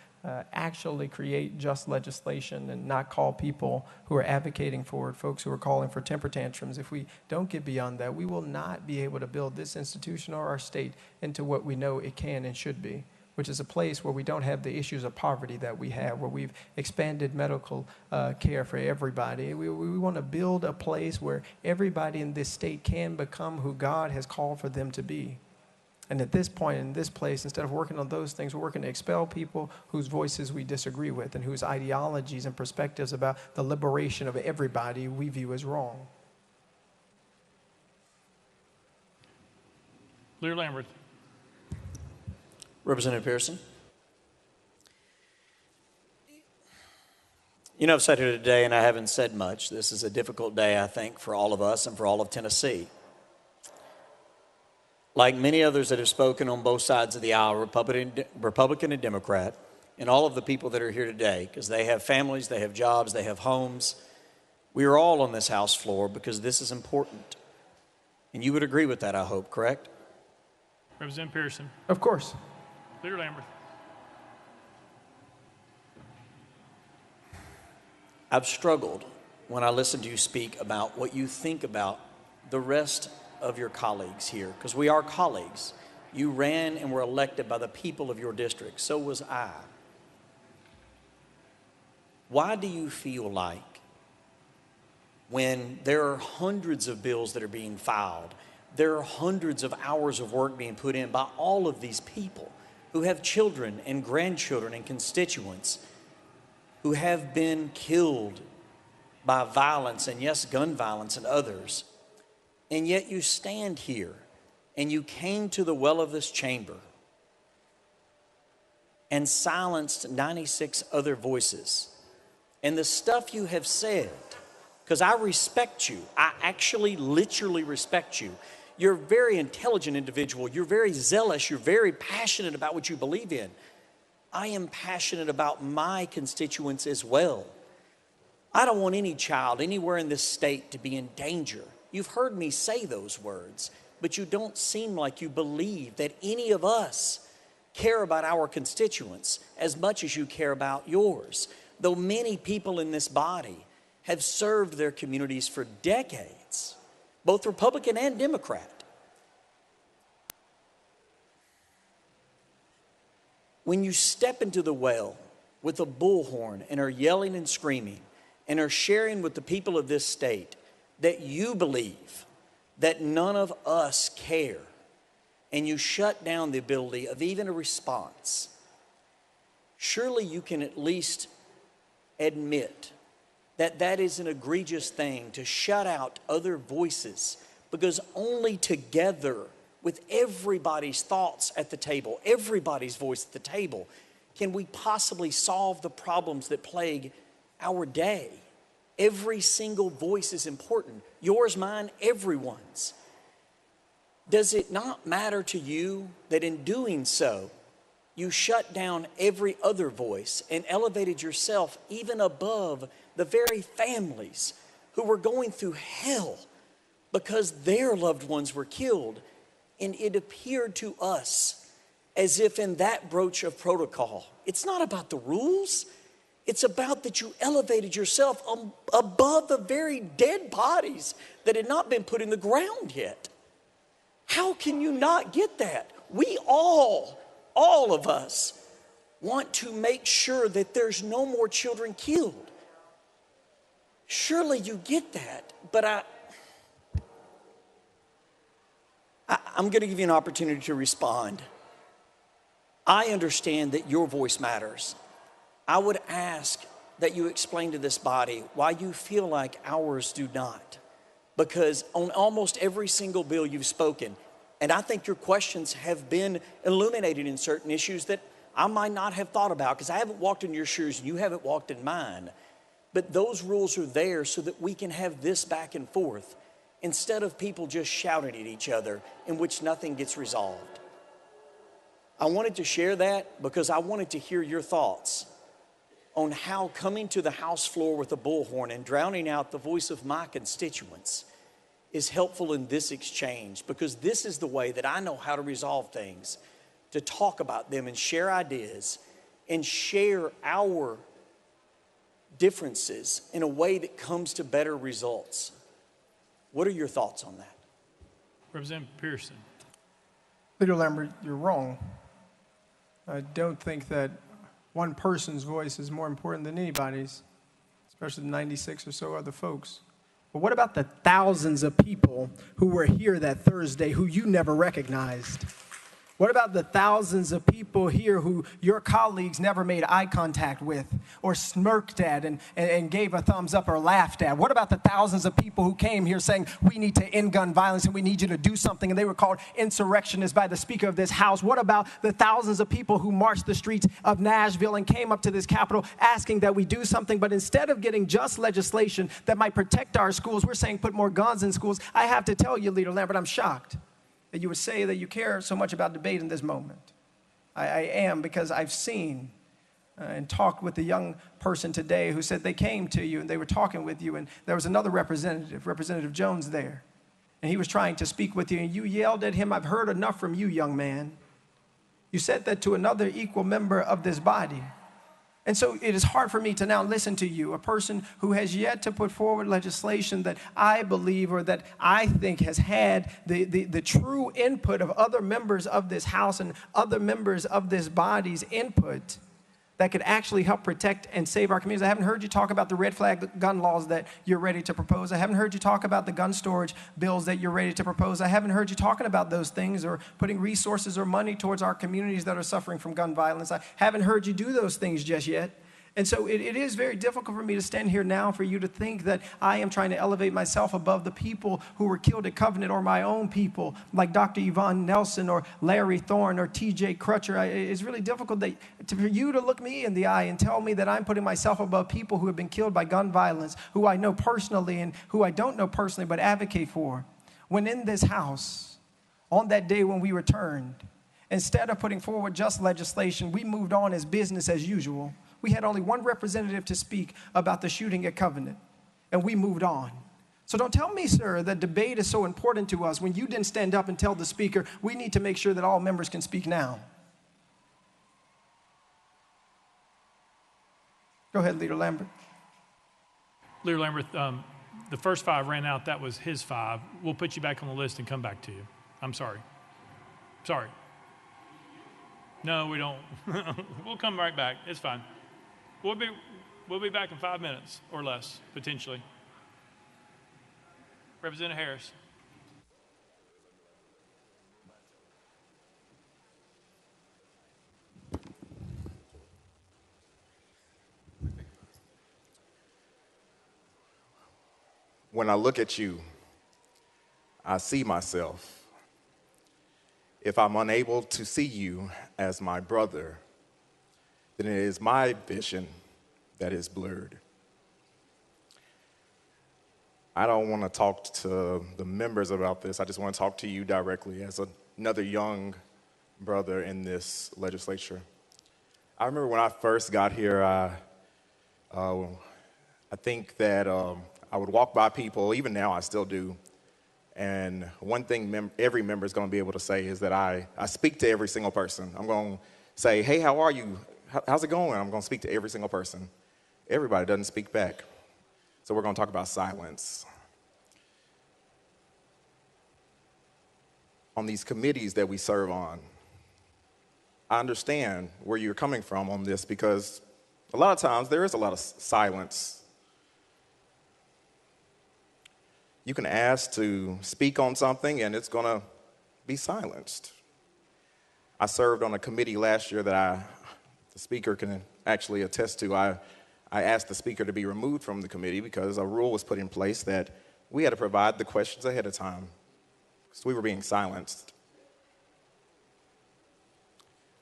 actually create just legislation and not call people who are advocating for it, folks who are calling for temper tantrums. If we don't get beyond that, we will not be able to build this institution or our state into what we know it can and should be, which is a place where we don't have the issues of poverty that we have, where we've expanded medical care for everybody. We want to build a place where everybody in this state can become who God has called for them to be. And at this point, in this place, instead of working on those things, we're working to expel people whose voices we disagree with and whose ideologies and perspectives about the liberation of everybody we view as wrong. Lear Lambert. Representative Pearson. You know, I've sat here today and I haven't said much. This is a difficult day, I think, for all of us and for all of Tennessee. Like many others that have spoken on both sides of the aisle, Republican and Democrat, and all of the people that are here today, because they have families, they have jobs, they have homes, we are all on this House floor because this is important. And you would agree with that, I hope, correct? Representative Pearson. Of course. Leader Lambert. I've struggled when I listen to you speak about what you think about the rest of your colleagues here, because we are colleagues. You ran and were elected by the people of your district. So was I. Why do you feel like when there are hundreds of bills that are being filed, there are hundreds of hours of work being put in by all of these people who have children and grandchildren and constituents who have been killed by violence, and yes, gun violence and others, and yet you stand here and you came to the well of this chamber and silenced 96 other voices. And the stuff you have said, because I respect you, I actually literally respect you. You're a very intelligent individual. You're very zealous. You're very passionate about what you believe in. I am passionate about my constituents as well. I don't want any child anywhere in this state to be in danger. You've heard me say those words, but you don't seem like you believe that any of us care about our constituents as much as you care about yours. Though many people in this body have served their communities for decades, both Republican and Democrat. When you step into the well with a bullhorn and are yelling and screaming and are sharing with the people of this state that you believe that none of us care, and you shut down the ability of even a response, surely you can at least admit that that is an egregious thing to shut out other voices, because only together with everybody's thoughts at the table, everybody's voice at the table, can we possibly solve the problems that plague our day. Every single voice is important. Yours, mine, everyone's. Does it not matter to you that in doing so, you shut down every other voice and elevated yourself even above the very families who were going through hell because their loved ones were killed? And it appeared to us as if in that broach of protocol, it's not about the rules. It's about that you elevated yourself above the very dead bodies that had not been put in the ground yet. How can you not get that? We all of us, want to make sure that there's no more children killed. Surely you get that, but I'm going to give you an opportunity to respond. I understand that your voice matters. I would ask that you explain to this body why you feel like ours do not. Because on almost every single bill you've spoken, and I think your questions have been illuminated in certain issues that I might not have thought about, because I haven't walked in your shoes and you haven't walked in mine. But those rules are there so that we can have this back and forth instead of people just shouting at each other in which nothing gets resolved. I wanted to share that because I wanted to hear your thoughts on how coming to the House floor with a bullhorn and drowning out the voice of my constituents is helpful in this exchange, because this is the way that I know how to resolve things, to talk about them and share ideas and share our differences in a way that comes to better results. What are your thoughts on that? Representative Pearson. Leader Lambert, you're wrong. I don't think that one person's voice is more important than anybody's, especially the 96 or so other folks. But what about the thousands of people who were here that Thursday who you never recognized? What about the thousands of people here who your colleagues never made eye contact with or smirked at and gave a thumbs up or laughed at? What about the thousands of people who came here saying, we need to end gun violence and we need you to do something, and they were called insurrectionists by the Speaker of this House? What about the thousands of people who marched the streets of Nashville and came up to this Capitol asking that we do something, but instead of getting just legislation that might protect our schools, we're saying put more guns in schools? I have to tell you, Leader Lambert, I'm shocked that you would say that you care so much about debate in this moment. I am, because I've seen and talked with a young person today who said they came to you and they were talking with you, and there was another representative, Representative Jones, there, and he was trying to speak with you, and you yelled at him, "I've heard enough from you, young man." You said that to another equal member of this body. And so it is hard for me to now listen to you, a person who has yet to put forward legislation that I believe, or that I think has had the true input of other members of this House and other members of this body's input that could actually help protect and save our communities. I haven't heard you talk about the red flag gun laws that you're ready to propose. I haven't heard you talk about the gun storage bills that you're ready to propose. I haven't heard you talking about those things or putting resources or money towards our communities that are suffering from gun violence. I haven't heard you do those things just yet. And so it is very difficult for me to stand here now for you to think that I am trying to elevate myself above the people who were killed at Covenant, or my own people, like Dr. Yvonne Nelson or Larry Thorne or T.J. Crutcher. It's really difficult for you to look me in the eye and tell me that I'm putting myself above people who have been killed by gun violence, who I know personally and who I don't know personally but advocate for. When in this House, on that day when we returned, instead of putting forward just legislation, we moved on as business as usual. We had only one representative to speak about the shooting at Covenant, and we moved on. So don't tell me, sir, that debate is so important to us when you didn't stand up and tell the Speaker, we need to make sure that all members can speak now. Go ahead, Leader Lambert. Leader Lambert, the first 5 ran out. That was his 5. We'll put you back on the list and come back to you. I'm sorry. Sorry. No, we don't. We'll come right back. It's fine. We'll be back in 5 minutes or less, potentially. Representative Harris. When I look at you, I see myself. If I'm unable to see you as my brother, then it is my vision that is blurred. I don't want to talk to the members about this. I just want to talk to you directly as another young brother in this legislature. I remember when I first got here, I think that I would walk by people, even now I still do, and one thing every member is going to be able to say is that I speak to every single person. I'm going to say, hey, how are you? How's it going? I'm going to speak to every single person. Everybody doesn't speak back. So we're going to talk about silence. On these committees that we serve on, I understand where you're coming from on this, because a lot of times there is a lot of silence. You can ask to speak on something and it's going to be silenced. I served on a committee last year that the speaker can actually attest to. I asked the speaker to be removed from the committee because a rule was put in place that we had to provide the questions ahead of time, because we were being silenced.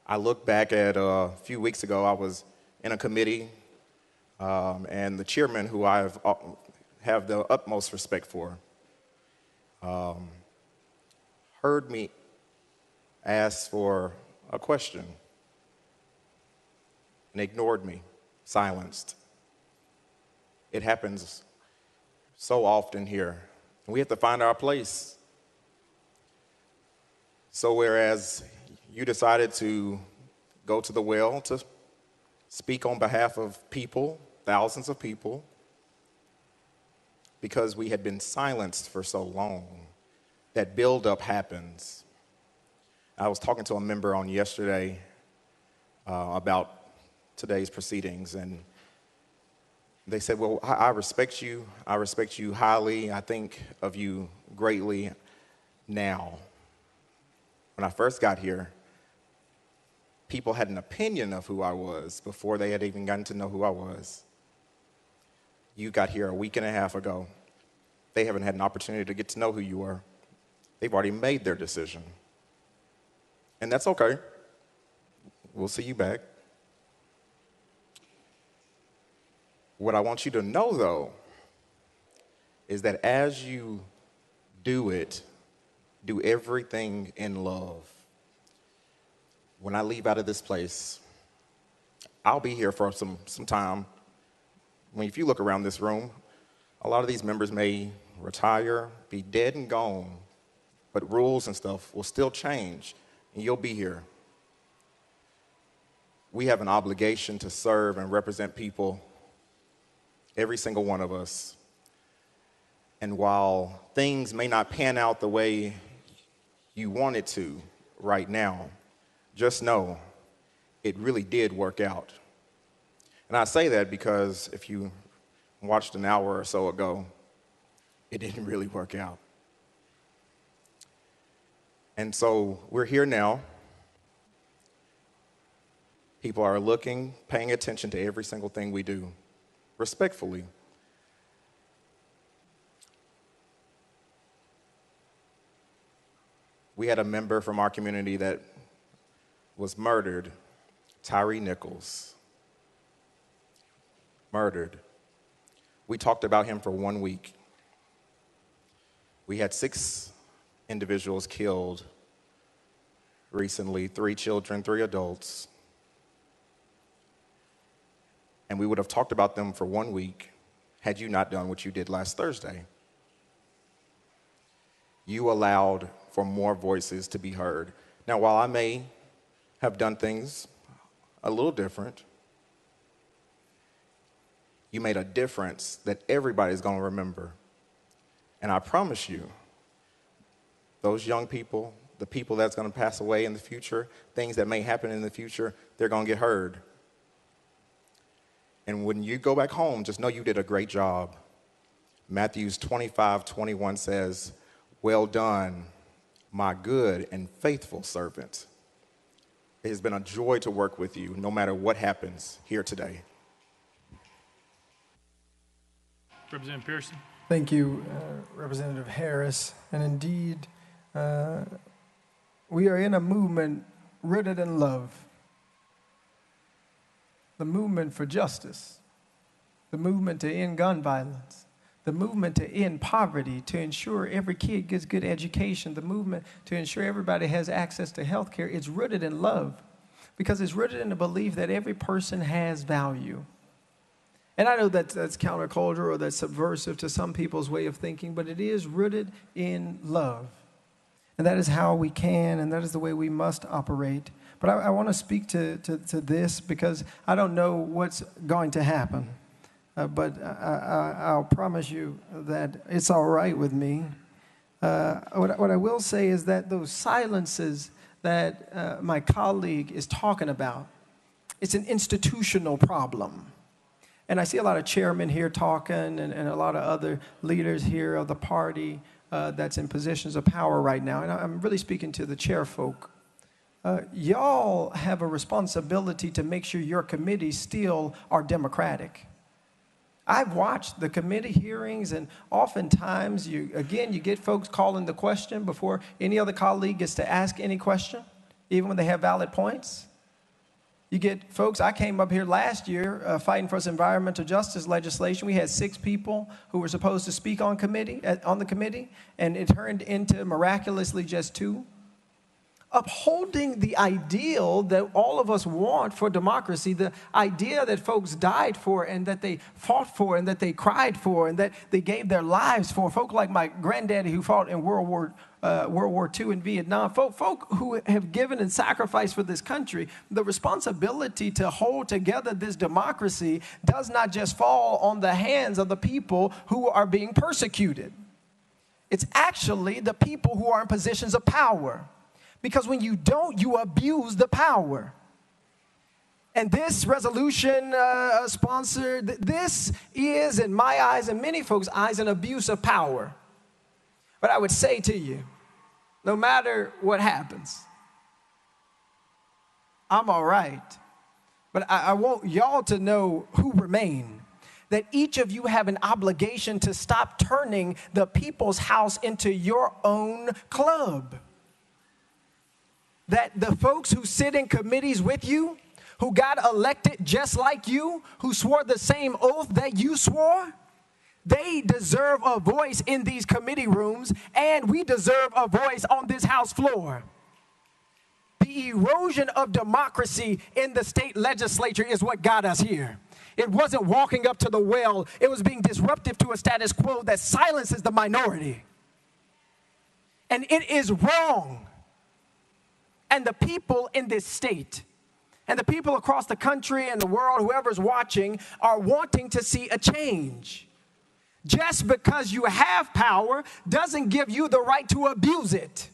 I look back at a few weeks ago, I was in a committee, and the chairman, who I have the utmost respect for, heard me ask for a question and ignored me, silenced. It happens so often here We have to find our place. So whereas you decided to go to the well to speak on behalf of people, thousands of people, because we had been silenced for so long, that buildup happens. I was talking to a member on yesterday about today's proceedings, and they said, well, I respect you. I respect you highly. I think of you greatly now. When I first got here, people had an opinion of who I was before they had even gotten to know who I was. You got here a week and a half ago. They haven't had an opportunity to get to know who you are. They've already made their decision. And that's okay. We'll see you back. What I want you to know, though, is that as you do it, do everything in love. When I leave out of this place, I'll be here for some time. I mean, if you look around this room, a lot of these members may retire, be dead and gone, but rules and stuff will still change, and you'll be here. We have an obligation to serve and represent people, every single one of us. And while things may not pan out the way you want it to right now, just know it really did work out. And I say that because if you watched an hour or so ago, it didn't really work out. And so we're here now. People are looking, paying attention to every single thing we do, respectfully. We had a member from our community that was murdered, Tyree Nichols. Murdered. We talked about him for 1 week. We had 6 individuals killed recently, 3 children, 3 adults. And we would have talked about them for 1 week had you not done what you did last Thursday. You allowed for more voices to be heard. Now, while I may have done things a little different, you made a difference that everybody's going to remember. And I promise you, those young people, the people that's going to pass away in the future, things that may happen in the future, they're going to get heard. And when you go back home, just know you did a great job. Matthew 25:21 says, "Well done, my good and faithful servant." It has been a joy to work with you, no matter what happens here today. Representative Pearson. Thank you, Representative Harris. And indeed, we are in a movement rooted in love. The movement for justice, the movement to end gun violence, the movement to end poverty, to ensure every kid gets good education, the movement to ensure everybody has access to health care. It's rooted in love because it's rooted in the belief that every person has value. And I know that's countercultural or that's subversive to some people's way of thinking, but it is rooted in love. And that is how we can, and that is the way we must operate. But I want to speak to this because I don't know what's going to happen. But I'll promise you that it's all right with me. What I will say is that those silences that my colleague is talking about, it's an institutional problem. And I see a lot of chairmen here talking and a lot of other leaders here of the party that's in positions of power right now. And I'm really speaking to the chair folk. Y'all have a responsibility to make sure your committees still are democratic. I've watched the committee hearings, and oftentimes, you get folks calling the question before any other colleague gets to ask any question, even when they have valid points. You get folks, I came up here last year fighting for this environmental justice legislation. We had 6 people who were supposed to speak on the committee, and it turned into miraculously just 2. upholding the ideal that all of us want for democracy, the idea that folks died for and that they fought for and that they cried for and that they gave their lives for. Folk like my granddaddy who fought in World War II in Vietnam, folk who have given and sacrificed for this country. The responsibility to hold together this democracy does not just fall on the hands of the people who are being persecuted. It's actually the people who are in positions of power. Because when you don't, you abuse the power. And this resolution sponsored, this is, in my eyes and many folks' eyes, an abuse of power. But I would say to you, no matter what happens, I'm all right. But I want y'all to know who remain. That each of you have an obligation to stop turning the people's house into your own club. That the folks who sit in committees with you, who got elected just like you, who swore the same oath that you swore, they deserve a voice in these committee rooms, and we deserve a voice on this House floor. The erosion of democracy in the state legislature is what got us here. It wasn't walking up to the well. It was being disruptive to a status quo that silences the minority. And it is wrong. And the people in this state and the people across the country and the world, whoever's watching, are wanting to see a change. Just because you have power doesn't give you the right to abuse it.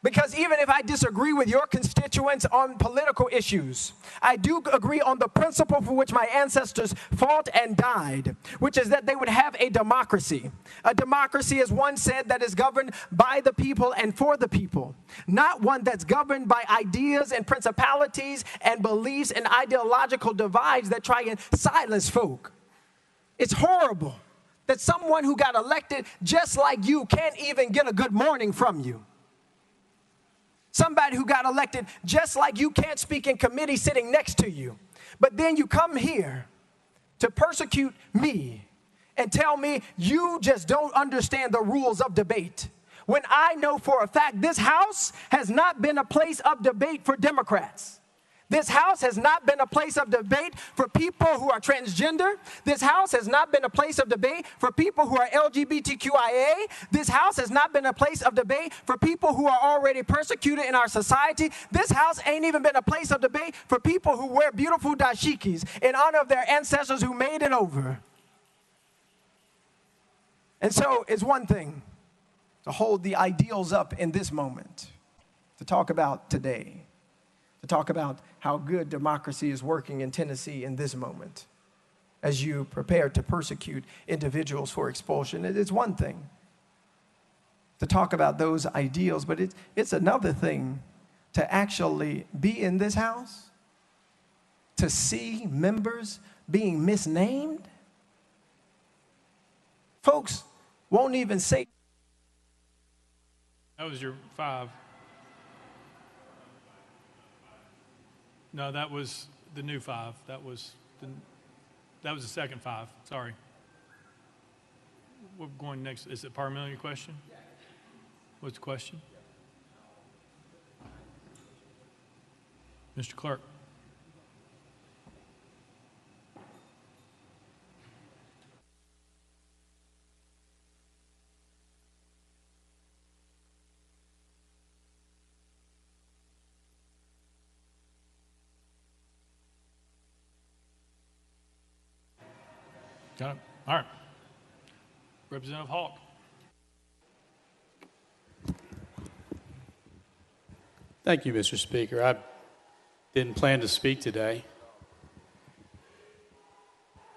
Because even if I disagree with your constituents on political issues, I do agree on the principle for which my ancestors fought and died, which is that they would have a democracy. A democracy, as one said, that is governed by the people and for the people, not one that's governed by ideas and principalities and beliefs and ideological divides that try and silence folk. It's horrible that someone who got elected just like you can't even get a good morning from you. Somebody who got elected just like you can't speak in committee sitting next to you. But then you come here to persecute me and tell me you just don't understand the rules of debate. When I know for a fact this House has not been a place of debate for Democrats. This House has not been a place of debate for people who are transgender. This House has not been a place of debate for people who are LGBTQIA. This House has not been a place of debate for people who are already persecuted in our society. This House ain't even been a place of debate for people who wear beautiful dashikis in honor of their ancestors who made it over. And so it's one thing to hold the ideals up in this moment, to talk about today, to talk about how good democracy is working in Tennessee in this moment as you prepare to persecute individuals for expulsion. It's one thing to talk about those ideals, but it's another thing to actually be in this House, to see members being misnamed. Folks won't even say. That was your 5. No, that was the new 5. That was the second 5. Sorry. We're going next. Is it parliamentary question? What's the question? Mr. Clerk. Got it. All right. Representative Hawk. Thank you, Mr. Speaker. I didn't plan to speak today.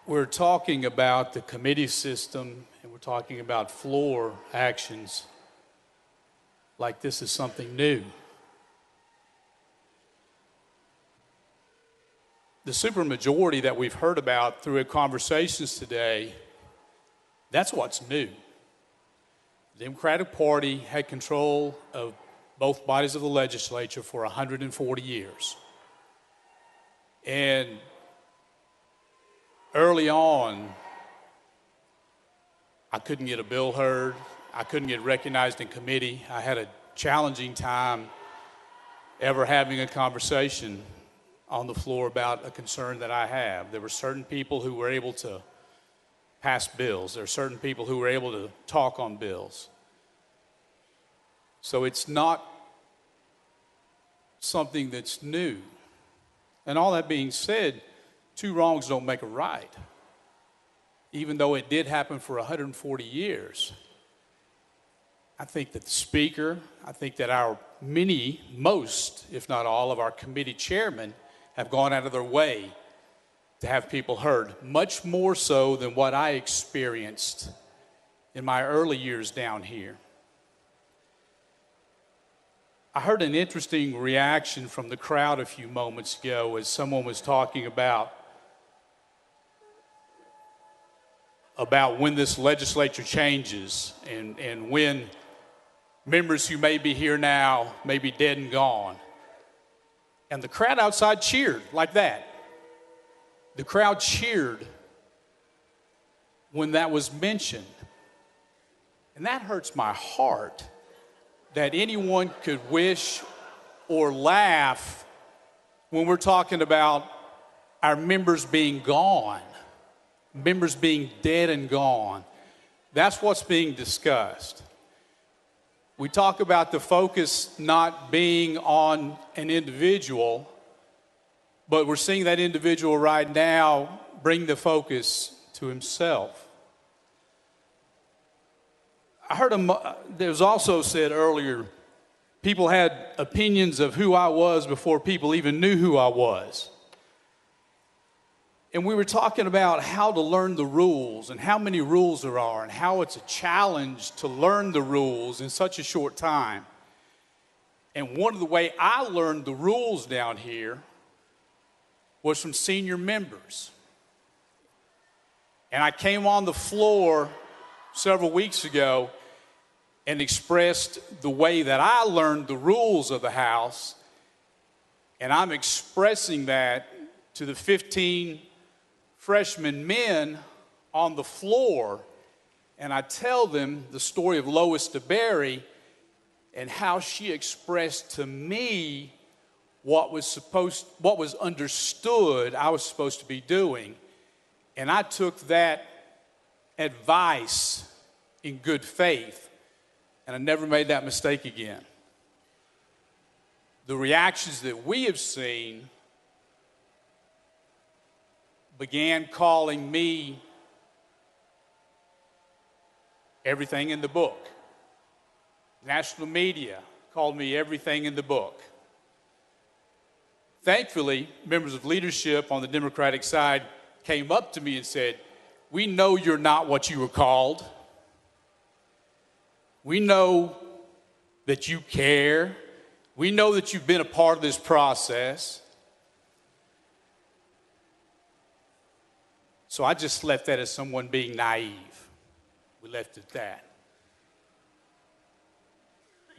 We're talking about the committee system, and we're talking about floor actions like this is something new. The supermajority that we've heard about through conversations today, that's what's new. The Democratic Party had control of both bodies of the legislature for 140 years. And early on, I couldn't get a bill heard. I couldn't get recognized in committee. I had a challenging time ever having a conversation on the floor about a concern that I have. There were certain people who were able to pass bills. There are certain people who were able to talk on bills. So it's not something that's new. And all that being said, two wrongs don't make a right. Even though it did happen for 140 years, I think that the Speaker, I think that most, if not all, of our committee chairmen have gone out of their way to have people heard, much more so than what I experienced in my early years down here. I heard an interesting reaction from the crowd a few moments ago as someone was talking about when this legislature changes and when members who may be here now may be dead and gone. And the crowd outside cheered like that. The crowd cheered when that was mentioned. And that hurts my heart that anyone could wish or laugh when we're talking about our members being gone, members being dead and gone. That's what's being discussed. We talk about the focus not being on an individual, but we're seeing that individual right now bring the focus to himself. I heard there was also said earlier, people had opinions of who I was before people even knew who I was. And we were talking about how to learn the rules and how many rules there are and how it's a challenge to learn the rules in such a short time. And one of the ways I learned the rules down here was from senior members. And I came on the floor several weeks ago and expressed the way that I learned the rules of the House. And I'm expressing that to the 15 freshman men on the floor, and I tell them the story of Lois DeBerry and how she expressed to me what was understood I was supposed to be doing. And I took that advice in good faith, and I never made that mistake again. The reactions that we have seen began calling me everything in the book. National media called me everything in the book. Thankfully, members of leadership on the Democratic side came up to me and said, "We know you're not what you were called. We know that you care. We know that you've been a part of this process." So I just left that as someone being naive. We left it at that.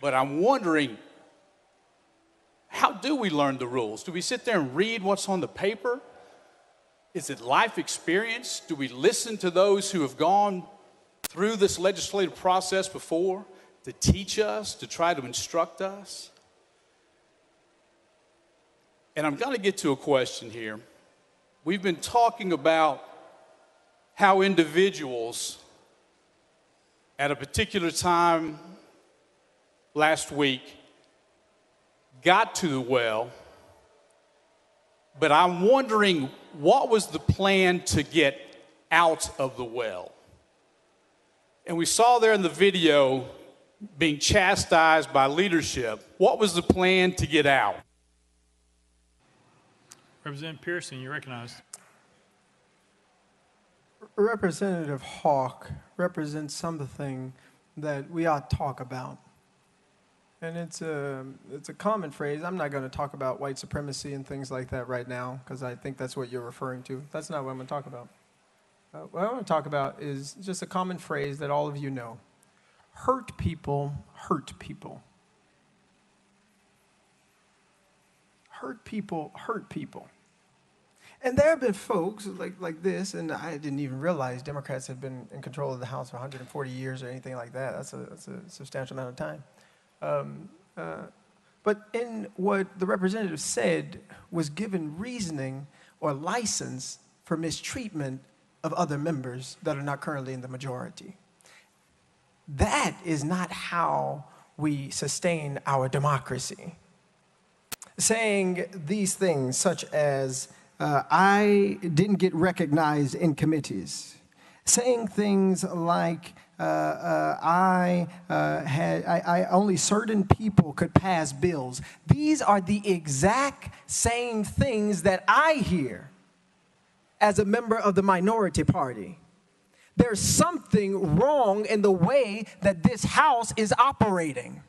But I'm wondering, how do we learn the rules? Do we sit there and read what's on the paper? Is it life experience? Do we listen to those who have gone through this legislative process before to teach us, to try to instruct us? And I'm going to get to a question here. We've been talking about how individuals at a particular time last week got to the well, but I'm wondering, what was the plan to get out of the well? And we saw there in the video being chastised by leadership. What was the plan to get out? Representative Pearson, you're recognized. Representative Hawk represents something that we ought to talk about. And it's a common phrase. I'm not going to talk about white supremacy and things like that right now, because I think that's what you're referring to. That's not what I'm going to talk about. What I want to talk about is just a common phrase that all of you know. Hurt people hurt people. Hurt people hurt people. And there have been folks like this, and I didn't even realize Democrats have been in control of the House for 140 years or anything like that. That's a substantial amount of time. But in what the representative said was given reasoning or license for mistreatment of other members that are not currently in the majority. That is not how we sustain our democracy. Saying these things such as, I didn't get recognized in committees. Saying things like, only certain people could pass bills. These are the exact same things that I hear as a member of the minority party. There's something wrong in the way that this House is operating.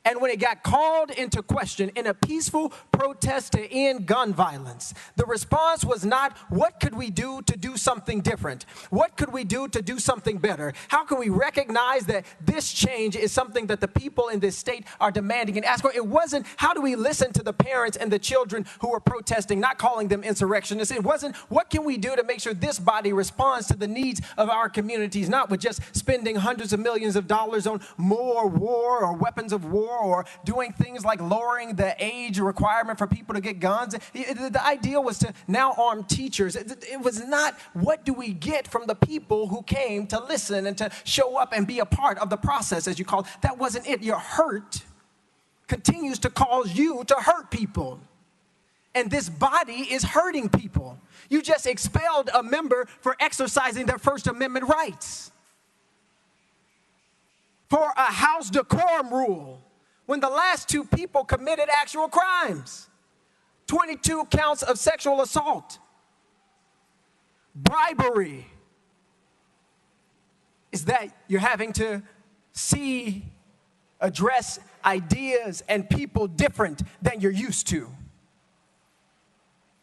And when it got called into question in a peaceful protest to end gun violence, the response was not, what could we do to do something different? What could we do to do something better? How can we recognize that this change is something that the people in this state are demanding and asking for? It wasn't, how do we listen to the parents and the children who are protesting, not calling them insurrectionists? It wasn't, what can we do to make sure this body responds to the needs of our communities, not with just spending hundreds of millions of dollars on more war or weapons of war, or doing things like lowering the age requirement for people to get guns. The idea was to now arm teachers. It was not, what do we get from the people who came to listen and to show up and be a part of the process, as you call it. That wasn't it. Your hurt continues to cause you to hurt people. And this body is hurting people. You just expelled a member for exercising their First Amendment rights. For a House decorum rule, when the last two people committed actual crimes. 22 counts of sexual assault, bribery. Is that you're having to address ideas and people different than you're used to.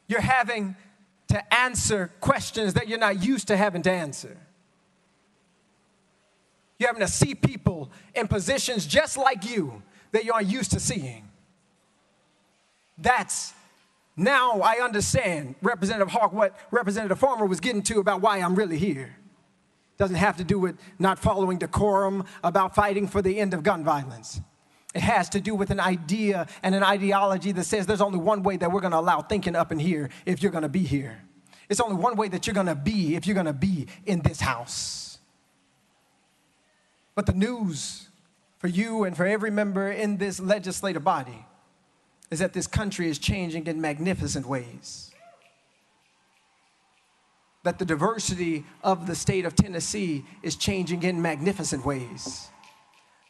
You're having to answer questions that you're not used to having to answer. You're having to see people in positions just like you that you aren't used to seeing. That's, now I understand, Representative Hawk, what Representative Farmer was getting to about why I'm really here. Doesn't have to do with not following decorum, about fighting for the end of gun violence. It has to do with an idea and an ideology that says there's only one way that we're going to allow thinking up in here if you're going to be here. It's only one way that you're going to be if you're going to be in this house. But the news for you and for every member in this legislative body is that this country is changing in magnificent ways. That the diversity of the state of Tennessee is changing in magnificent ways.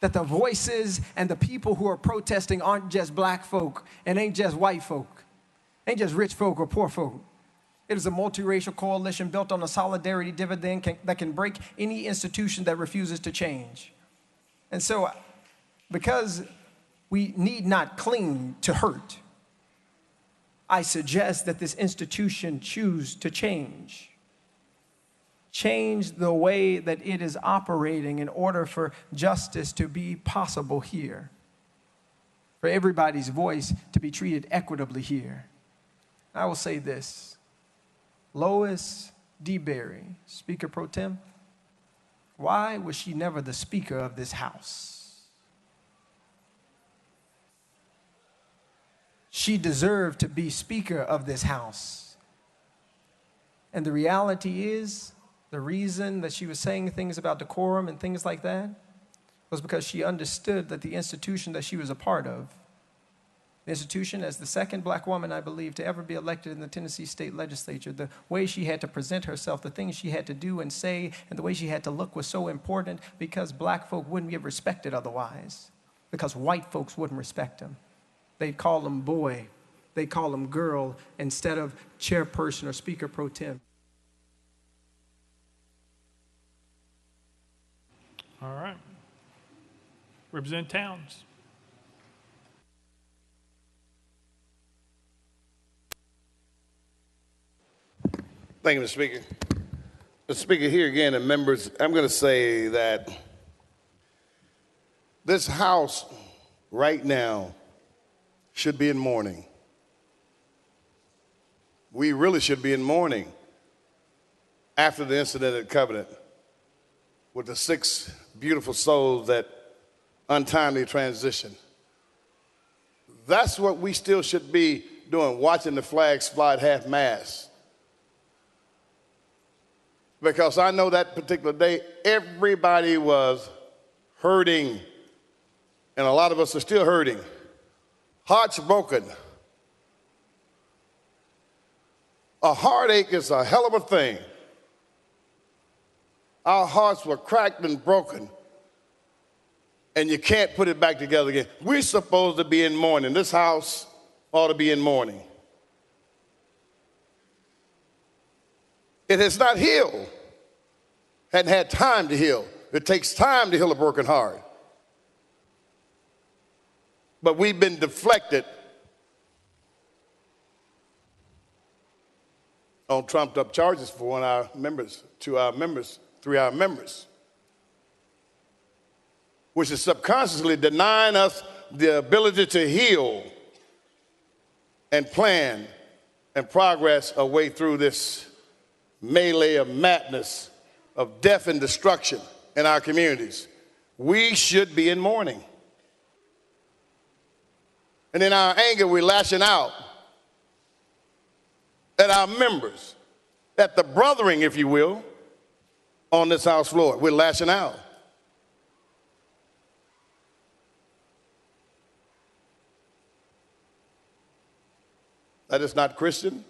That the voices and the people who are protesting aren't just black folk and ain't just white folk, ain't just rich folk or poor folk. It is a multiracial coalition built on a solidarity dividend that can break any institution that refuses to change. And so, because we need not cling to hurt, I suggest that this institution choose to change. Change the way that it is operating in order for justice to be possible here, for everybody's voice to be treated equitably here. I will say this. Lois DeBerry, Speaker Pro Tem, why was she never the Speaker of this House? She deserved to be Speaker of this House. And the reality is, the reason that she was saying things about decorum and things like that was because she understood that the institution that she was a part of, the institution as the second black woman, I believe, to ever be elected in the Tennessee State Legislature, the way she had to present herself, the things she had to do and say, and the way she had to look was so important because black folk wouldn't get respected otherwise, because white folks wouldn't respect them. They'd call them boy, they'd call them girl instead of chairperson or Speaker Pro Tem. All right. Representative Towns. Thank you, Mr. Speaker. Mr. Speaker, here again, and members, I'm going to say that this House right now should be in mourning. We really should be in mourning after the incident at Covenant with the 6 beautiful souls that untimely transitioned. That's what we still should be doing, watching the flags fly at half-mast. Because I know that particular day, everybody was hurting, and a lot of us are still hurting. Hearts broken. A heartache is a hell of a thing. Our hearts were cracked and broken, and you can't put it back together again. We're supposed to be in mourning. This house ought to be in mourning. It has not healed, hadn't had time to heal. It takes time to heal a broken heart. But we've been deflected on trumped up charges for one of our members, 2 of our members, 3 of our members, which is subconsciously denying us the ability to heal and plan and progress our way through this melee of madness, of death and destruction in our communities. We should be in mourning. And in our anger, we're lashing out at our members, at the brothering, if you will, on this House floor. We're lashing out. That is not Christian.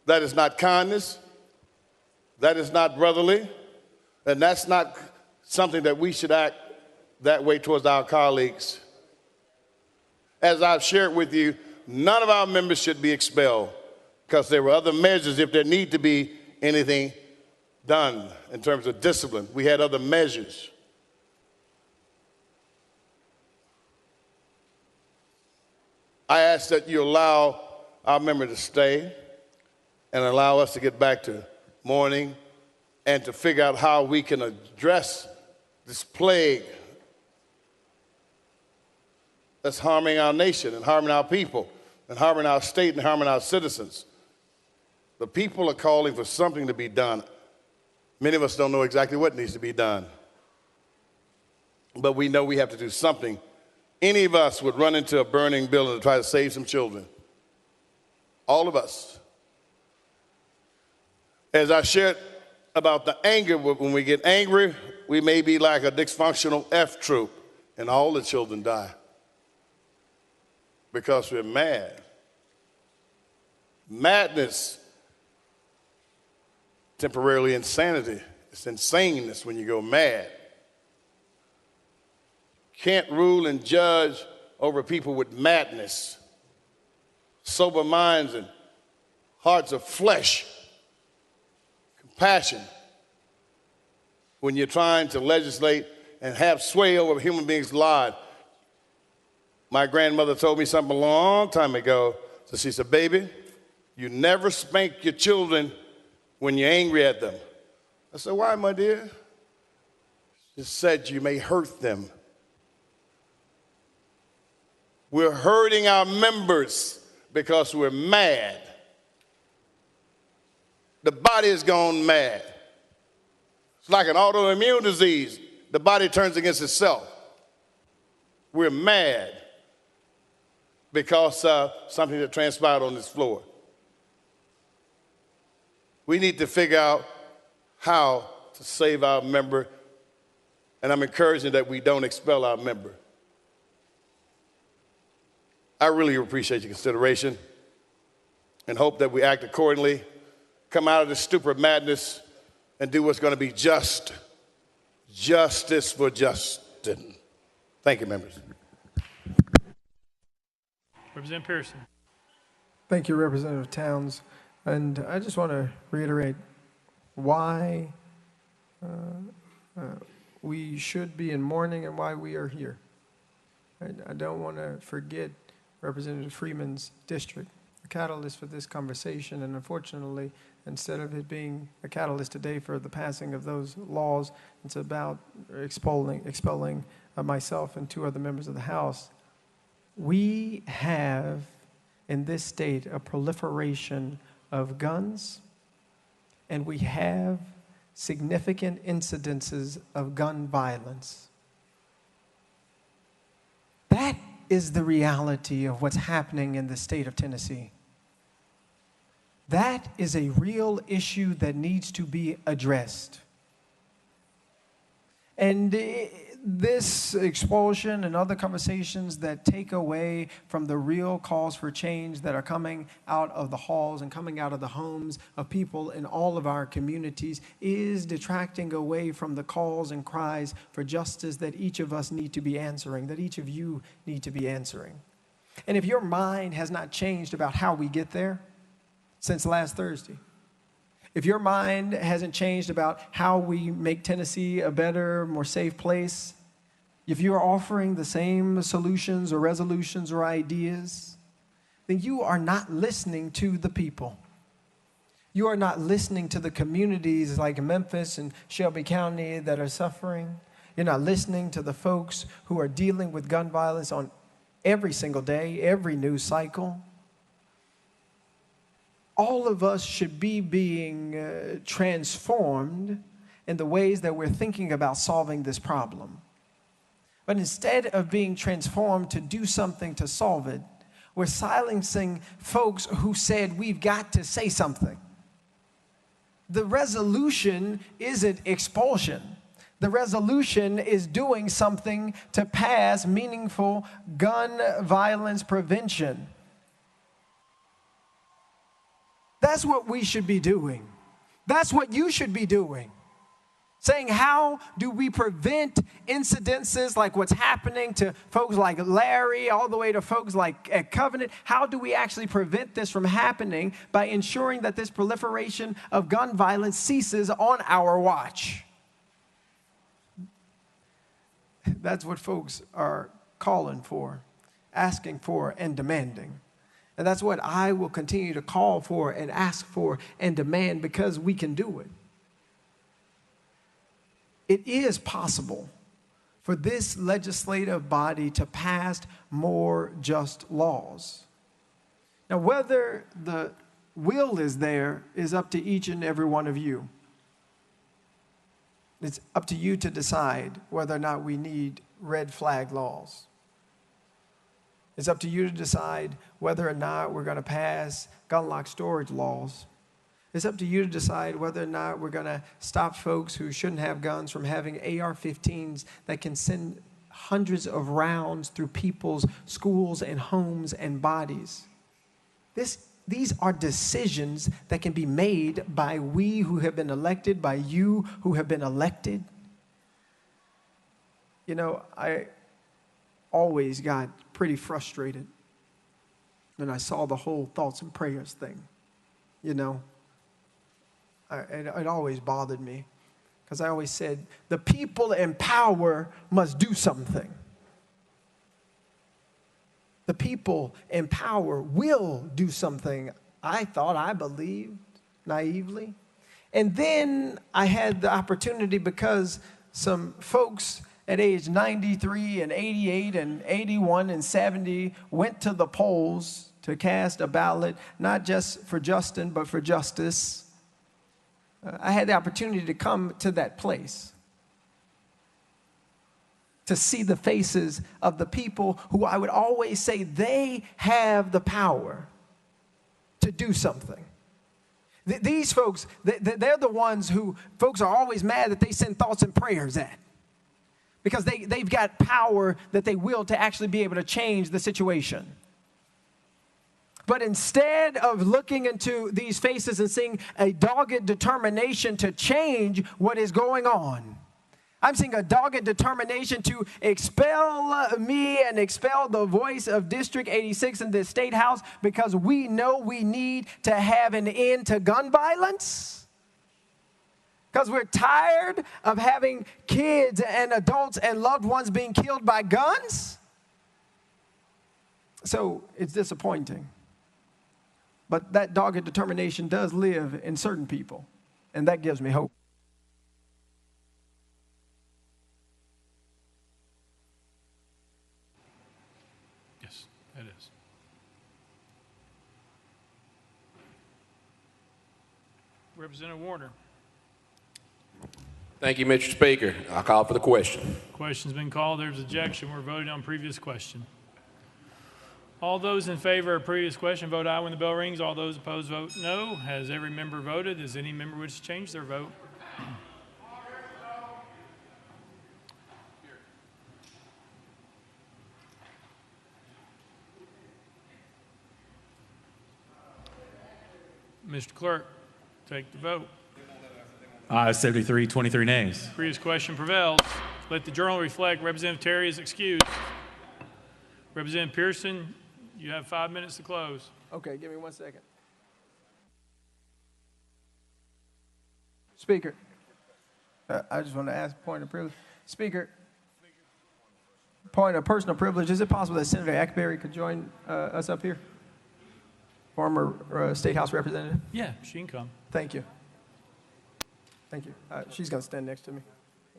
That is not kindness. That is not brotherly. And that's not something that we should act that way towards our colleagues. As I've shared with you, none of our members should be expelled because there were other measures if there need to be anything done in terms of discipline. We had other measures. I ask that you allow our member to stay and allow us to get back to mourning and to figure out how we can address this plague that's harming our nation and harming our people and harming our state and harming our citizens. The people are calling for something to be done. Many of us don't know exactly what needs to be done, but we know we have to do something. Any of us would run into a burning building to try to save some children. All of us. As I shared about the anger, when we get angry, we may be like a dysfunctional F troop, and all the children die because we're mad. Madness, temporarily insanity. It's insaneness when you go mad. Can't rule and judge over people with madness, sober minds and hearts of flesh, compassion. When you're trying to legislate and have sway over human beings' lives. My grandmother told me something a long time ago. So she said, baby, you never spank your children when you're angry at them. I said, why, my dear? She said, you may hurt them. We're hurting our members because we're mad. The body has gone mad. It's like an autoimmune disease. The body turns against itself. We're mad because of something that transpired on this floor. We need to figure out how to save our member, and I'm encouraging that we don't expel our member. I really appreciate your consideration and hope that we act accordingly, come out of this stupid madness, and do what's going to be just. Justice for Justin. Thank you, members. Representative Pearson. Thank you, Representative Towns. And I just want to reiterate why we should be in mourning and why we are here. I don't want to forget Representative Freeman's district, the catalyst for this conversation, and unfortunately, instead of it being a catalyst today for the passing of those laws, it's about expelling myself and 2 other members of the House. We have in this state a proliferation of guns, and we have significant incidences of gun violence. That is the reality of what's happening in the state of Tennessee. That is a real issue that needs to be addressed. And this expulsion and other conversations that take away from the real calls for change that are coming out of the halls and coming out of the homes of people in all of our communities is detracting away from the calls and cries for justice that each of us need to be answering, that each of you need to be answering. And if your mind has not changed about how we get there since last Thursday, if your mind hasn't changed about how we make Tennessee a better, more safe place, if you're offering the same solutions or resolutions or ideas, then you are not listening to the people. You are not listening to the communities like Memphis and Shelby County that are suffering. You're not listening to the folks who are dealing with gun violence on every single day, every news cycle. All of us should be being transformed in the ways that we're thinking about solving this problem. But instead of being transformed to do something to solve it, we're silencing folks who said we've got to say something. The resolution isn't expulsion. The resolution is doing something to pass meaningful gun violence prevention. That's what we should be doing. That's what you should be doing. Saying, how do we prevent incidences like what's happening to folks like Larry, all the way to folks like at Covenant? How do we actually prevent this from happening by ensuring that this proliferation of gun violence ceases on our watch? That's what folks are calling for, asking for, and demanding. And that's what I will continue to call for and ask for and demand, because we can do it. It is possible for this legislative body to pass more just laws. Now, whether the will is there is up to each and every one of you. It's up to you to decide whether or not we need red flag laws. It's up to you to decide whether or not we're going to pass gun lock storage laws. It's up to you to decide whether or not we're going to stop folks who shouldn't have guns from having AR-15s that can send hundreds of rounds through people's schools and homes and bodies. These are decisions that can be made by we who have been elected, by you who have been elected. You know, I always got pretty frustrated when I saw the whole thoughts and prayers thing. You know, it always bothered me, because I always said, the people in power must do something. The people in power will do something, I thought, I believed, naively. And then I had the opportunity, because some folks at age 93 and 88 and 81 and 70 went to the polls to cast a ballot, not just for Justin, but for justice. I had the opportunity to come to that place, to see the faces of the people who I would always say they have the power to do something. These folks, they're the ones who folks are always mad that they send thoughts and prayers at, because they've got power that they will to actually be able to change the situation. But instead of looking into these faces and seeing a dogged determination to change what is going on, I'm seeing a dogged determination to expel me and expel the voice of District 86 in this state house, because we know we need to have an end to gun violence. Because we're tired of having kids and adults and loved ones being killed by guns. So it's disappointing. But that dogged determination does live in certain people, and that gives me hope. Yes, it is. Representative Warner. Thank you, Mr. Speaker. I call for the question. Question's been called. There's objection. We're voting on previous question. All those in favor of previous question vote aye when the bell rings. All those opposed vote no. Has every member voted? Does any member wish to change their vote? Mr. Clerk, take the vote. Ayes 73, 23 nays. Previous question prevails. Let the journal reflect Representative Terry is excused. Representative Pearson, you have 5 minutes to close. Okay, give me 1 second. Speaker, I just want to ask a point of privilege. Speaker, point of personal privilege. Is it possible that Senator Ackberry could join us up here? Former State House Representative. Yeah, she can come. Thank you. Thank you. She's going to stand next to me.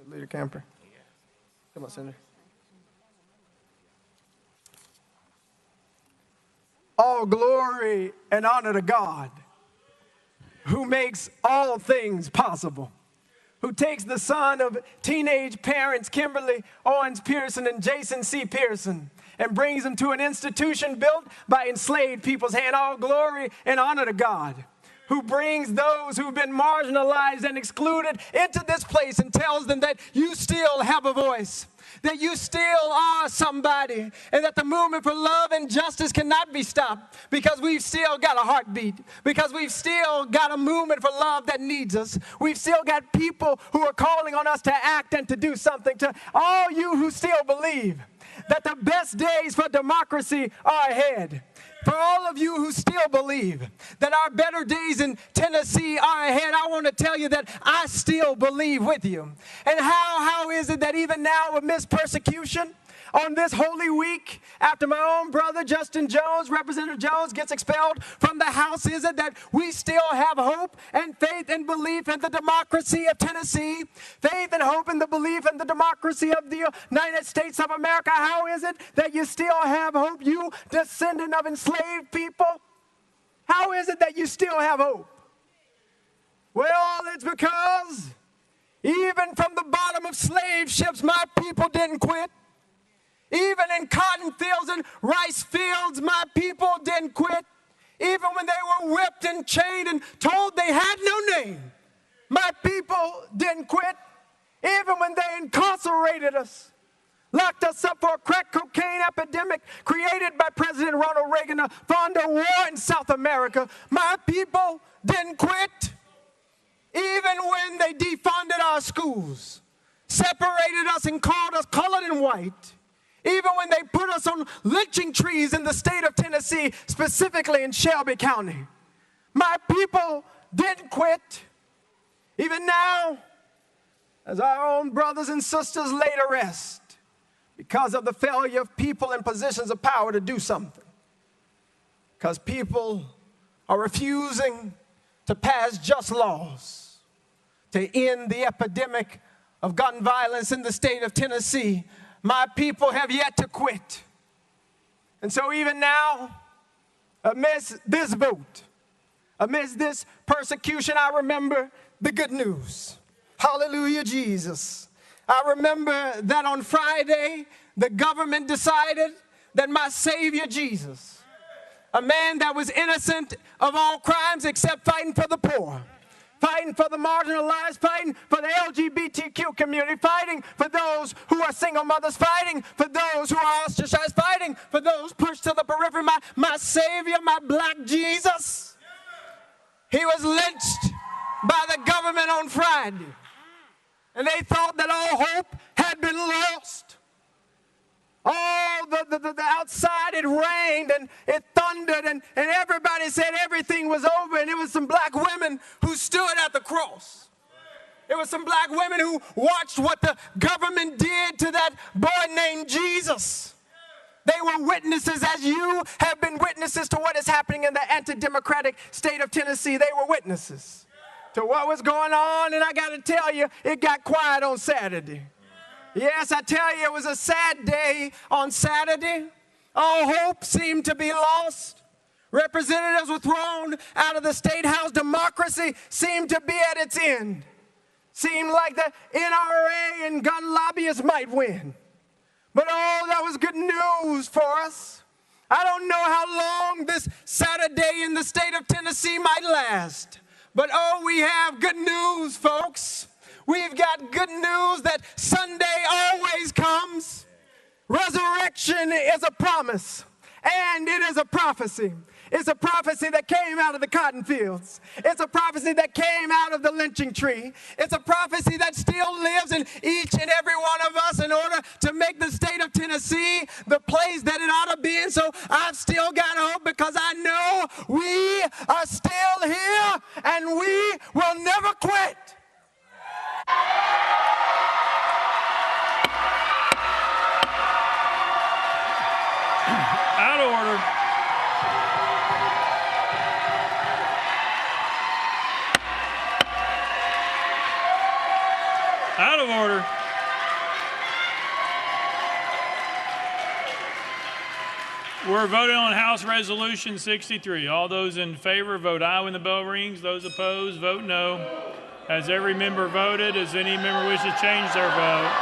Leader Camper. Come on, Senator. All glory and honor to God, who makes all things possible, who takes the son of teenage parents Kimberly Owens Pearson and Jason C. Pearson and brings them to an institution built by enslaved people's hand. All glory and honor to God, who brings those who've been marginalized and excluded into this place and tells them that you still have a voice, that you still are somebody, and that the movement for love and justice cannot be stopped because we've still got a heartbeat, because we've still got a movement for love that needs us. We've still got people who are calling on us to act and to do something. To all you who still believe that the best days for democracy are ahead, for all of you who still believe that our better days in Tennessee are ahead, I want to tell you that I still believe with you. And how is it that even now amidst persecution, on this Holy Week, after my own brother Justin Jones, Representative Jones, gets expelled from the House, is it that we still have hope and faith and belief in the democracy of Tennessee, faith and hope in the belief in the democracy of the United States of America? How is it that you still have hope, you descendant of enslaved people? How is it that you still have hope? Well, it's because even from the bottom of slave ships, my people didn't quit. Even in cotton fields and rice fields, my people didn't quit. Even when they were whipped and chained and told they had no name, my people didn't quit. Even when they incarcerated us, locked us up for a crack cocaine epidemic created by President Ronald Reagan to fund a war in South America, my people didn't quit. Even when they defunded our schools, separated us and called us colored and white, even when they put us on lynching trees in the state of Tennessee, specifically in Shelby County, my people didn't quit. Even now, as our own brothers and sisters lay to rest because of the failure of people in positions of power to do something, because people are refusing to pass just laws to end the epidemic of gun violence in the state of Tennessee, my people have yet to quit. And so even now, amidst this vote, amidst this persecution, I remember the good news. Hallelujah, Jesus. I remember that on Friday, the government decided that my Savior Jesus, a man that was innocent of all crimes except fighting for the poor, fighting for the marginalized, fighting for the LGBTQ community, fighting for those who are single mothers, fighting for those who are ostracized, fighting for those pushed to the periphery. My Savior, my black Jesus, he was lynched by the government on Friday. And they thought that all hope had been lost. All the outside, it rained and it thundered and everybody said everything was over, and it was some black women who stood at the cross. It was some black women who watched what the government did to that boy named Jesus. They were witnesses, as you have been witnesses to what is happening in the anti-democratic state of Tennessee. They were witnesses to what was going on, and I got to tell you, it got quiet on Saturday. Yes, I tell you, it was a sad day on Saturday. All hope seemed to be lost. Representatives were thrown out of the State House. Democracy seemed to be at its end. Seemed like the NRA and gun lobbyists might win. But oh, that was good news for us. I don't know how long this Saturday in the state of Tennessee might last, but oh, we have good news, folks. We've got good news that Sunday always comes. Resurrection is a promise, and it is a prophecy. It's a prophecy that came out of the cotton fields. It's a prophecy that came out of the lynching tree. It's a prophecy that still lives in each and every one of us in order to make the state of Tennessee the place that it ought to be. And so I've still got hope because I know we are still here and we will never quit. Out of order. Out of order. We're voting on House Resolution 63. All those in favor vote aye when the bell rings. Those opposed vote no. Has every member voted? Does any member wish to change their vote?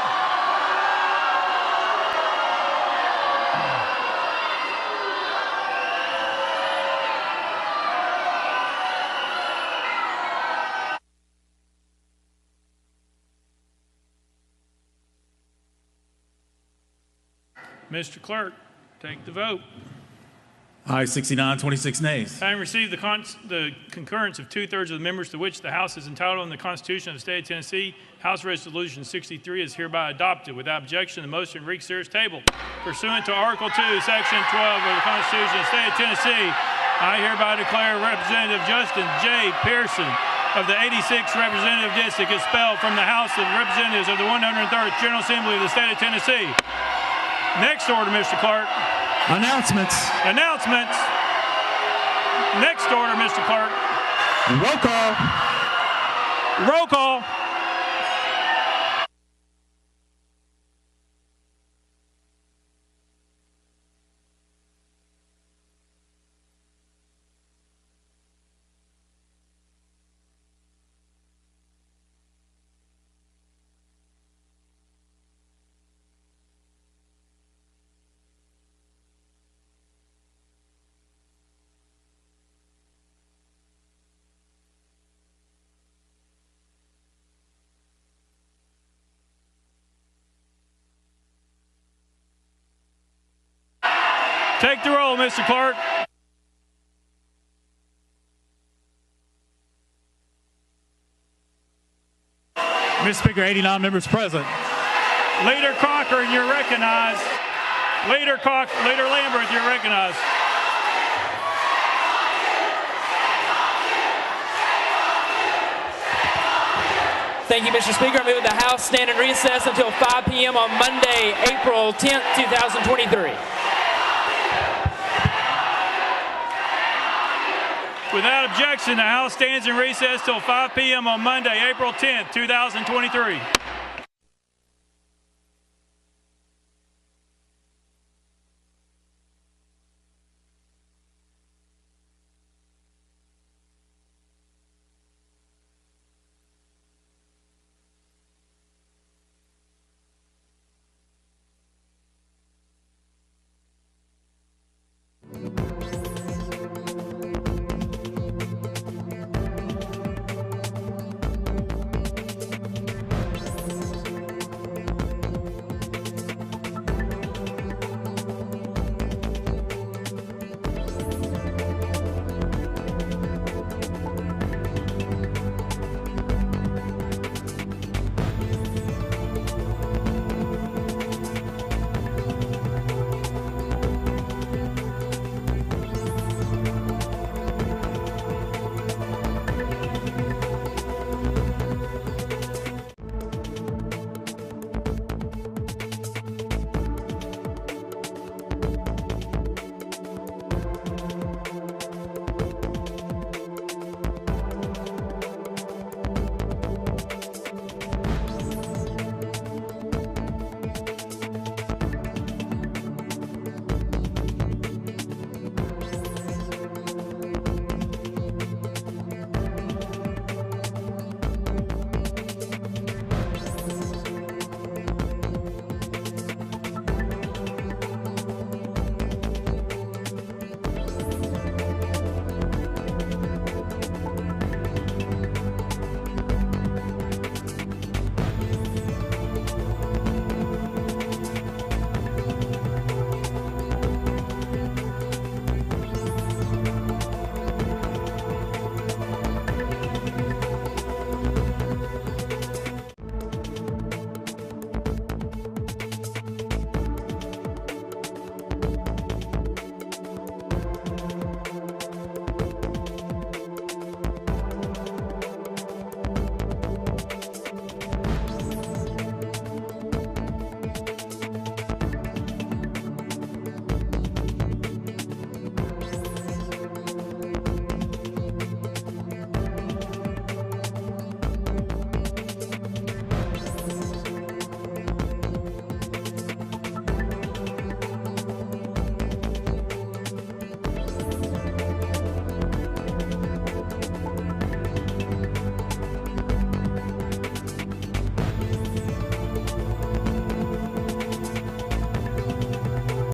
Mr. Clerk, take the vote. Aye, 69, 26 nays. Having received the concurrence of 2/3 of the members to which the House is entitled in the Constitution of the State of Tennessee, House Resolution 63 is hereby adopted. Without objection, the motion to reconsider is tabled. Pursuant to Article 2, Section 12 of the Constitution of the State of Tennessee, I hereby declare Representative Justin J. Pearson of the 86th Representative District expelled from the House of Representatives of the 103rd General Assembly of the State of Tennessee. Next order, Mr. Clerk. Announcements. Announcements. Next order, Mr. Clerk. Roll call. Roll call. Take the roll, Mr. Clerk. Mr. Speaker, 89 members present. Leader Cochran, you're recognized. Leader Lambert, you're recognized. Thank you, Mr. Speaker. I move the House stand in recess until 5 p.m. on Monday, April 10th, 2023. Without objection, the House stands in recess till 5 p.m. on Monday, April 10th, 2023.